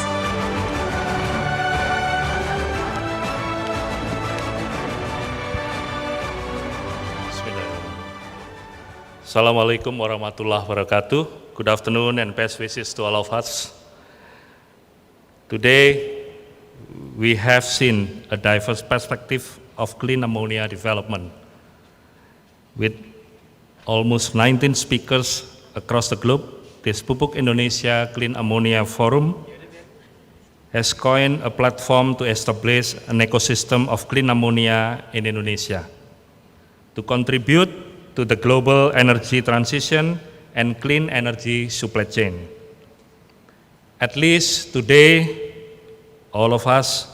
Assalamualaikum warahmatullahi wabarakatuh. Good afternoon and best wishes to all of us. Today, we have seen a diverse perspective of clean ammonia development with almost 19 speakers across the globe. This Pupuk Indonesia Clean Ammonia Forum has coined a platform to establish an ecosystem of clean ammonia in Indonesia to contribute to the global energy transition and clean energy supply chain. At least today, all of us,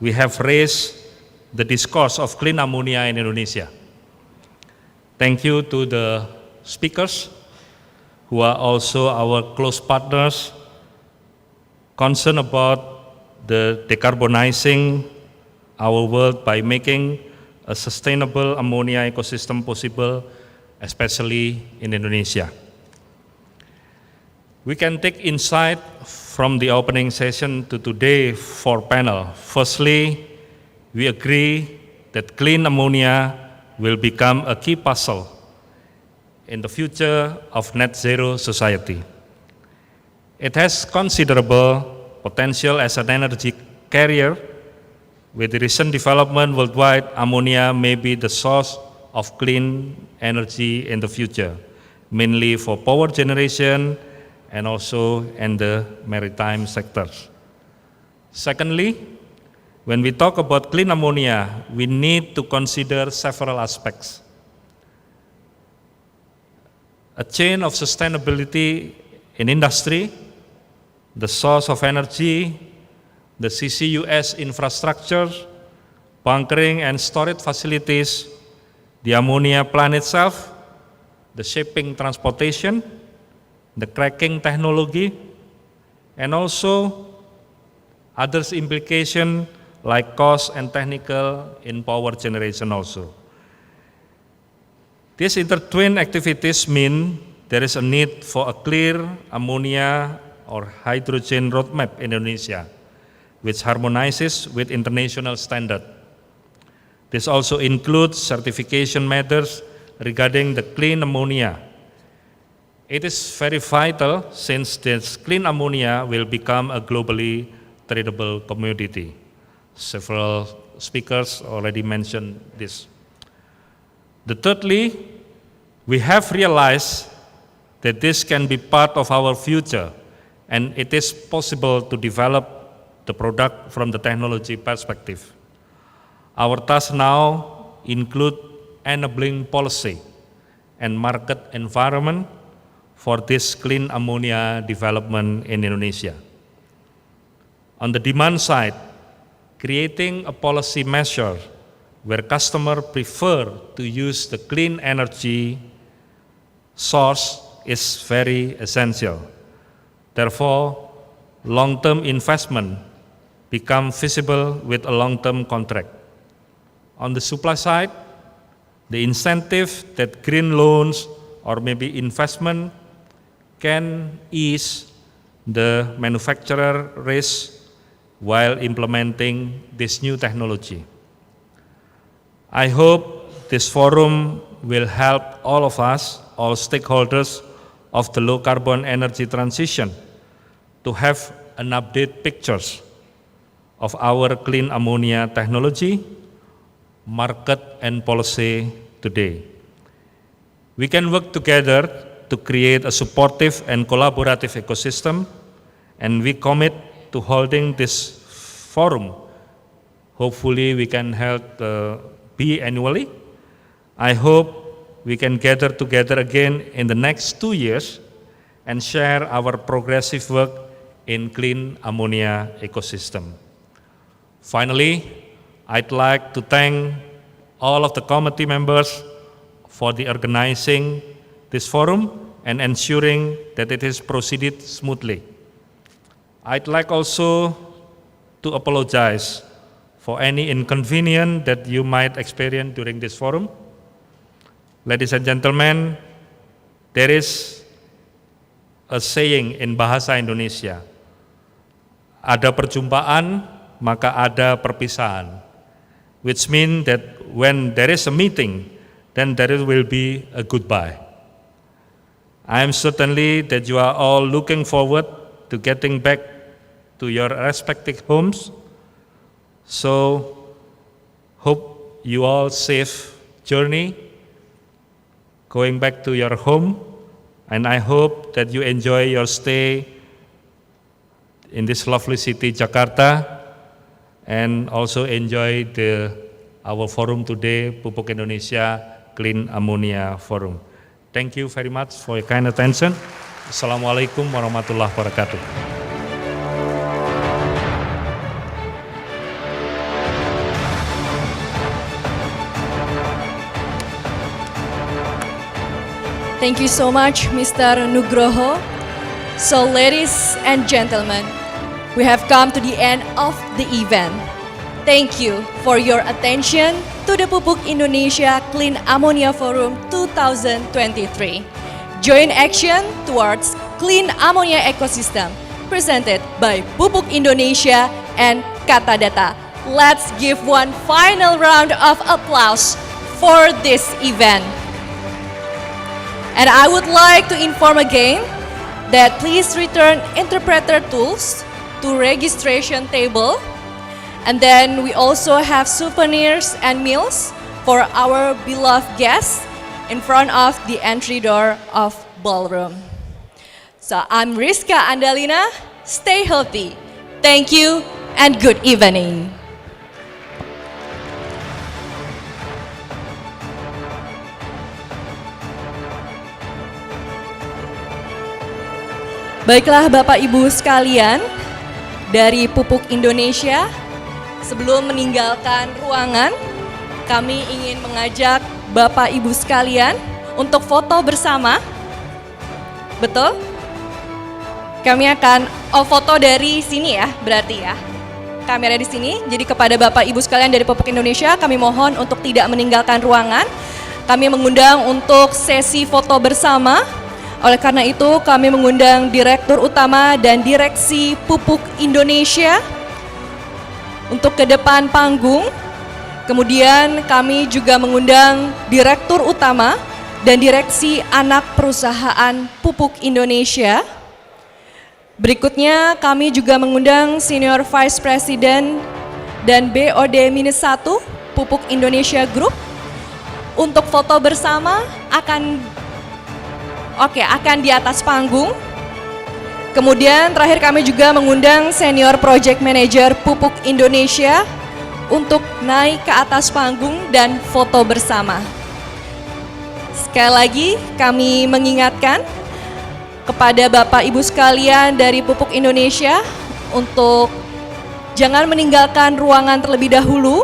we have raised the discourse of clean ammonia in Indonesia. Thank you to the speakers who are also our close partners concerned about the decarbonizing our world by making a sustainable ammonia ecosystem possible, especially in Indonesia. We can take insight from the opening session to today for panel. Firstly, we agree that clean ammonia will become a key puzzle in the future of net zero society. It has considerable potential as an energy carrier. With the recent development worldwide, ammonia may be the source of clean energy in the future, mainly for power generation and also in the maritime sectors. Secondly, when we talk about clean ammonia, we need to consider several aspects. A chain of sustainability in industry, the source of energy, the CCUS infrastructure, bunkering and storage facilities, the ammonia plant itself, the shipping transportation, the cracking technology, and also others implication like cost and technical in power generation also. These intertwined activities mean there is a need for a clear ammonia or hydrogen roadmap in Indonesia, which harmonizes with international standard. This also includes certification matters regarding the clean ammonia. It is very vital since this clean ammonia will become a globally tradable commodity. Several speakers already mentioned this. Thirdly, we have realized that this can be part of our future, and it is possible to develop the product from the technology perspective. Our tasks now include enabling policy and market environment for this clean ammonia development in Indonesia. On the demand side, creating a policy measure where customers prefer to use the clean energy source is very essential. Therefore, long-term investment become feasible with a long-term contract. On the supply side, the incentive that green loans or maybe investment can ease the manufacturer risk while implementing this new technology. I hope this forum will help all of us, all stakeholders of the low carbon energy transition, to have an updated pictures of our clean ammonia technology, market and policy today. We can work together to create a supportive and collaborative ecosystem, and we commit to holding this forum. Hopefully we can hold biannually. I hope we can gather together again in the next 2 years and share our progressive work in clean ammonia ecosystem. Finally, I'd like to thank all of the committee members for the organizing this forum and ensuring that it is proceeded smoothly. I'd like also to apologize for any inconvenience that you might experience during this forum. Ladies and gentlemen, there is a saying in bahasa Indonesia, ada perjumpaan, maka ada perpisahan, which means that when there is a meeting, then there will be a goodbye. I am certainly that you are all looking forward to getting back to your respective homes. So, hope you all safe journey going back to your home, and I hope that you enjoy your stay in this lovely city, Jakarta, and also enjoy our forum today, Pupuk Indonesia Clean Ammonia Forum. Thank you very much for your kind attention. Assalamualaikum warahmatullahi wabarakatuh. Thank you so much, Mr. Nugroho. So, ladies and gentlemen, we have come to the end of the event. Thank you for your attention to the Pupuk Indonesia Clean Ammonia Forum 2023. Joint action towards clean ammonia ecosystem, presented by Pupuk Indonesia and Katadata. Let's give one final round of applause for this event. And I would like to inform again that please return interpreter tools to registration table. And then we also have souvenirs and meals for our beloved guests in front of the entry door of ballroom. So I'm Rizka Andalina. Stay healthy. Thank you and good evening. Baiklah Bapak Ibu sekalian, dari Pupuk Indonesia, sebelum meninggalkan ruangan, kami ingin mengajak Bapak Ibu sekalian untuk foto bersama. Betul? Kami akan foto dari sini ya, berarti ya. Kamera di sini. Jadi kepada Bapak Ibu sekalian dari Pupuk Indonesia, kami mohon untuk tidak meninggalkan ruangan. Kami mengundang untuk sesi foto bersama. Oleh karena itu, kami mengundang Direktur Utama dan Direksi Pupuk Indonesia untuk ke depan panggung. Kemudian kami juga mengundang Direktur Utama dan Direksi Anak Perusahaan Pupuk Indonesia. Berikutnya kami juga mengundang Senior Vice President dan BOD-1 Pupuk Indonesia Group untuk foto bersama akan di atas panggung. Kemudian terakhir kami juga mengundang Senior Project Manager Pupuk Indonesia untuk naik ke atas panggung dan foto bersama. Sekali lagi kami mengingatkan kepada Bapak Ibu sekalian dari Pupuk Indonesia untuk jangan meninggalkan ruangan terlebih dahulu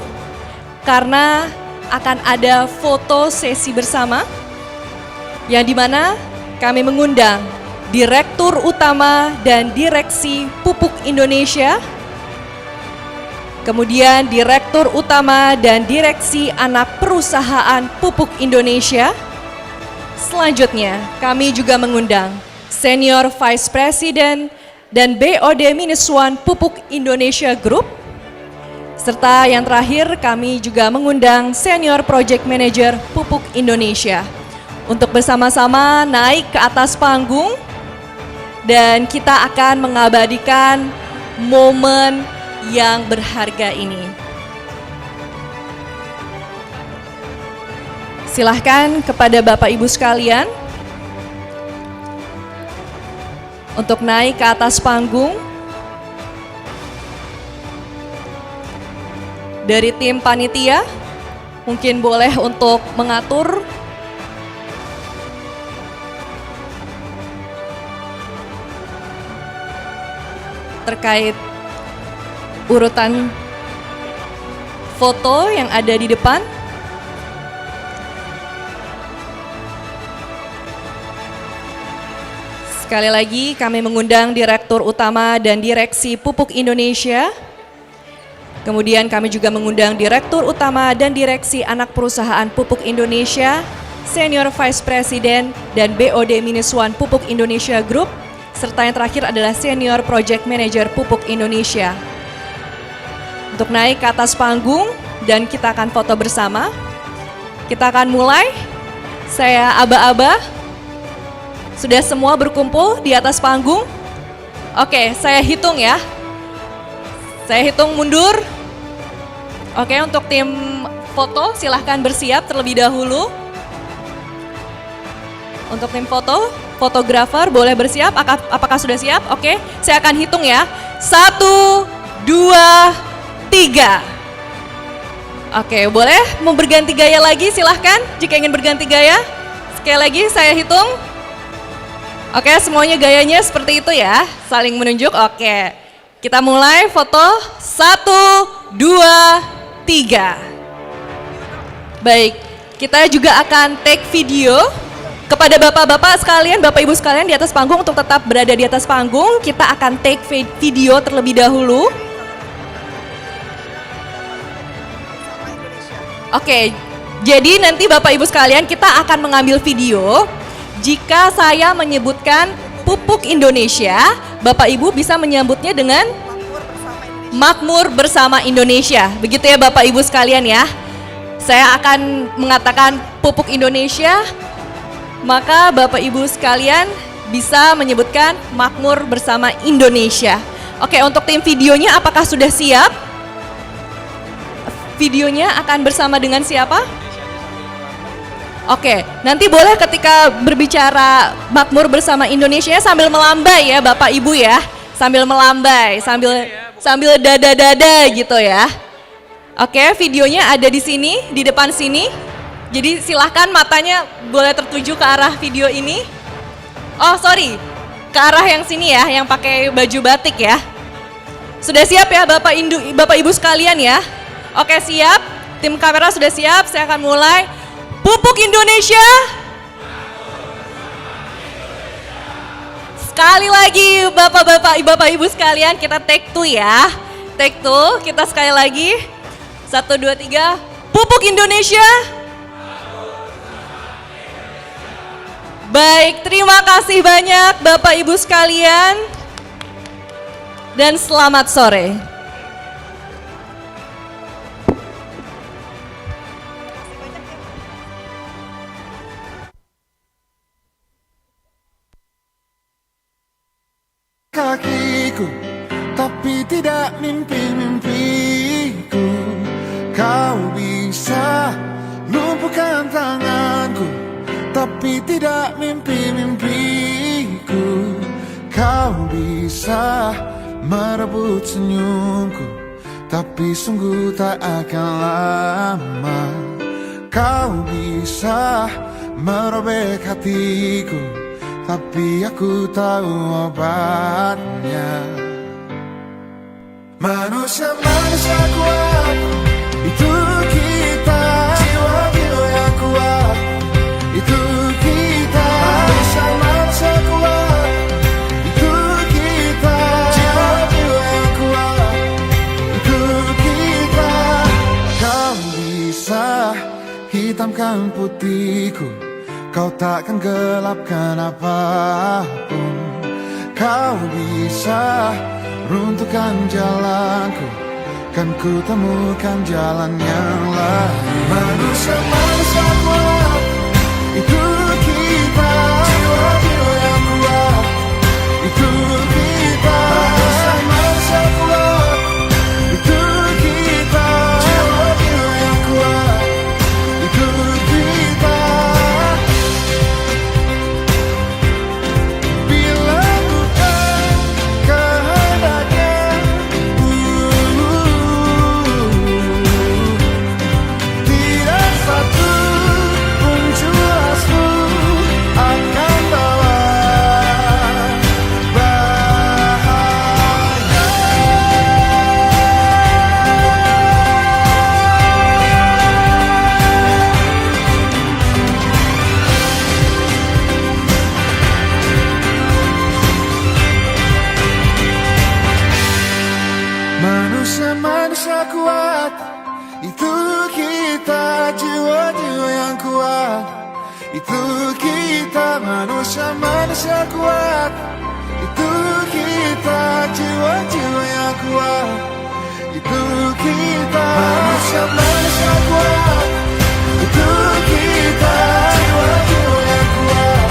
karena akan ada foto sesi bersama yang dimana kami mengundang Direktur Utama dan Direksi Pupuk Indonesia, kemudian Direktur Utama dan Direksi Anak Perusahaan Pupuk Indonesia. Selanjutnya kami juga mengundang Senior Vice President dan BOD-1 Pupuk Indonesia Group. Serta yang terakhir kami juga mengundang Senior Project Manager Pupuk Indonesia untuk bersama-sama naik ke atas panggung dan kita akan mengabadikan momen yang berharga ini. Silahkan kepada Bapak Ibu sekalian untuk naik ke atas panggung. Dari tim panitia, mungkin boleh untuk mengatur terkait urutan foto yang ada di depan. Sekali lagi kami mengundang Direktur Utama dan Direksi Pupuk Indonesia. Kemudian kami juga mengundang Direktur Utama dan Direksi Anak Perusahaan Pupuk Indonesia, Senior Vice President dan BOD-1 Pupuk Indonesia Group, serta yang terakhir adalah Senior Project Manager Pupuk Indonesia. Untuk naik ke atas panggung dan kita akan foto bersama. Kita akan mulai. Saya aba-aba. Sudah semua berkumpul di atas panggung? Oke, saya hitung ya. Saya hitung mundur. Oke, untuk tim foto silahkan bersiap terlebih dahulu. Untuk tim foto, fotografer boleh bersiap. Apakah sudah siap? Oke, saya akan hitung ya. 1, 2, 3. Oke, boleh mau berganti gaya lagi silahkan jika ingin berganti gaya. Sekali lagi saya hitung. Oke, semuanya gayanya seperti itu ya, saling menunjuk. Oke, kita mulai foto 1, 2, 3. Baik, kita juga akan take video. Kepada bapak-bapak sekalian, bapak ibu sekalian di atas panggung untuk tetap berada di atas panggung, kita akan take video terlebih dahulu. Oke, jadi nanti bapak ibu sekalian kita akan mengambil video. Jika saya menyebutkan Pupuk Indonesia, Bapak Ibu bisa menyebutnya dengan Makmur Bersama Indonesia. Begitu ya Bapak Ibu sekalian ya. Saya akan mengatakan Pupuk Indonesia, maka Bapak Ibu sekalian bisa menyebutkan Makmur Bersama Indonesia. Oke, untuk tim videonya apakah sudah siap? Videonya akan bersama dengan siapa? Oke, nanti boleh ketika berbicara Makmur Bersama Indonesia sambil melambai ya Bapak Ibu ya. Sambil melambai, sambil dada-dada gitu ya. Oke, videonya ada di sini, di depan sini. Jadi silahkan matanya boleh tertuju ke arah video ini. Oh sorry, ke arah yang sini ya, yang pakai baju batik ya. Sudah siap ya Bapak Ibu sekalian ya? Oke, siap. Tim kamera sudah siap, saya akan mulai. Pupuk Indonesia. Sekali lagi Bapak Ibu sekalian, kita take 2 ya. Take 2, kita sekali lagi. 1, 2, 3. Pupuk Indonesia. Baik, terima kasih banyak Bapak Ibu sekalian. Dan selamat sore. Kakiku, tapi tidak mimpi-mimpiku. Kau bisa lumpuhkan tanganku, tapi tidak mimpi-mimpiku. Kau bisa merebut senyumku, tapi sungguh tak akan lama. Kau bisa merobek hatiku, tapi aku tahu obatnya. Manusia kuat, itu kita. Jiwa-jiwa yang kuat, itu kita. Manusia kuat, itu kita. Jiwa-jiwa yang kuat, itu kita. Kau bisa hitamkan putihku, kau takkan gelapkan apapun. Kau bisa runtuhkan jalanku, kan ku temukan jalan yang lain. Manusia kuat, itu kita. Jiwa-jiwa yang kuat, itu kita. Manusia kuat, itu kita. Jiwa-jiwa yang kuat, itu kita. Manusia kuat, itu kita. Jiwa-jiwa yang kuat, itu kita. Manusia kuat, itu kita. Jiwa-jiwa yang kuat, itu kita. Manusia kuat, itu kita. Jiwa-jiwa yang kuat,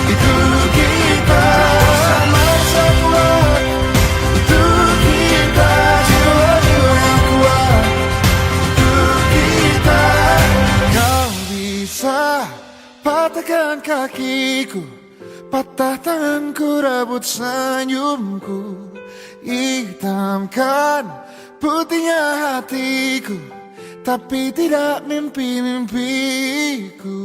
itu kita. Manusia kuat, itu kita. Jiwa-jiwa yang kuat, itu kita. Kau bisa patahkan kakiku, patah tanganku, rebut senyumku. Hitamkan putihnya hatiku, tapi tidak mimpi-mimpiku.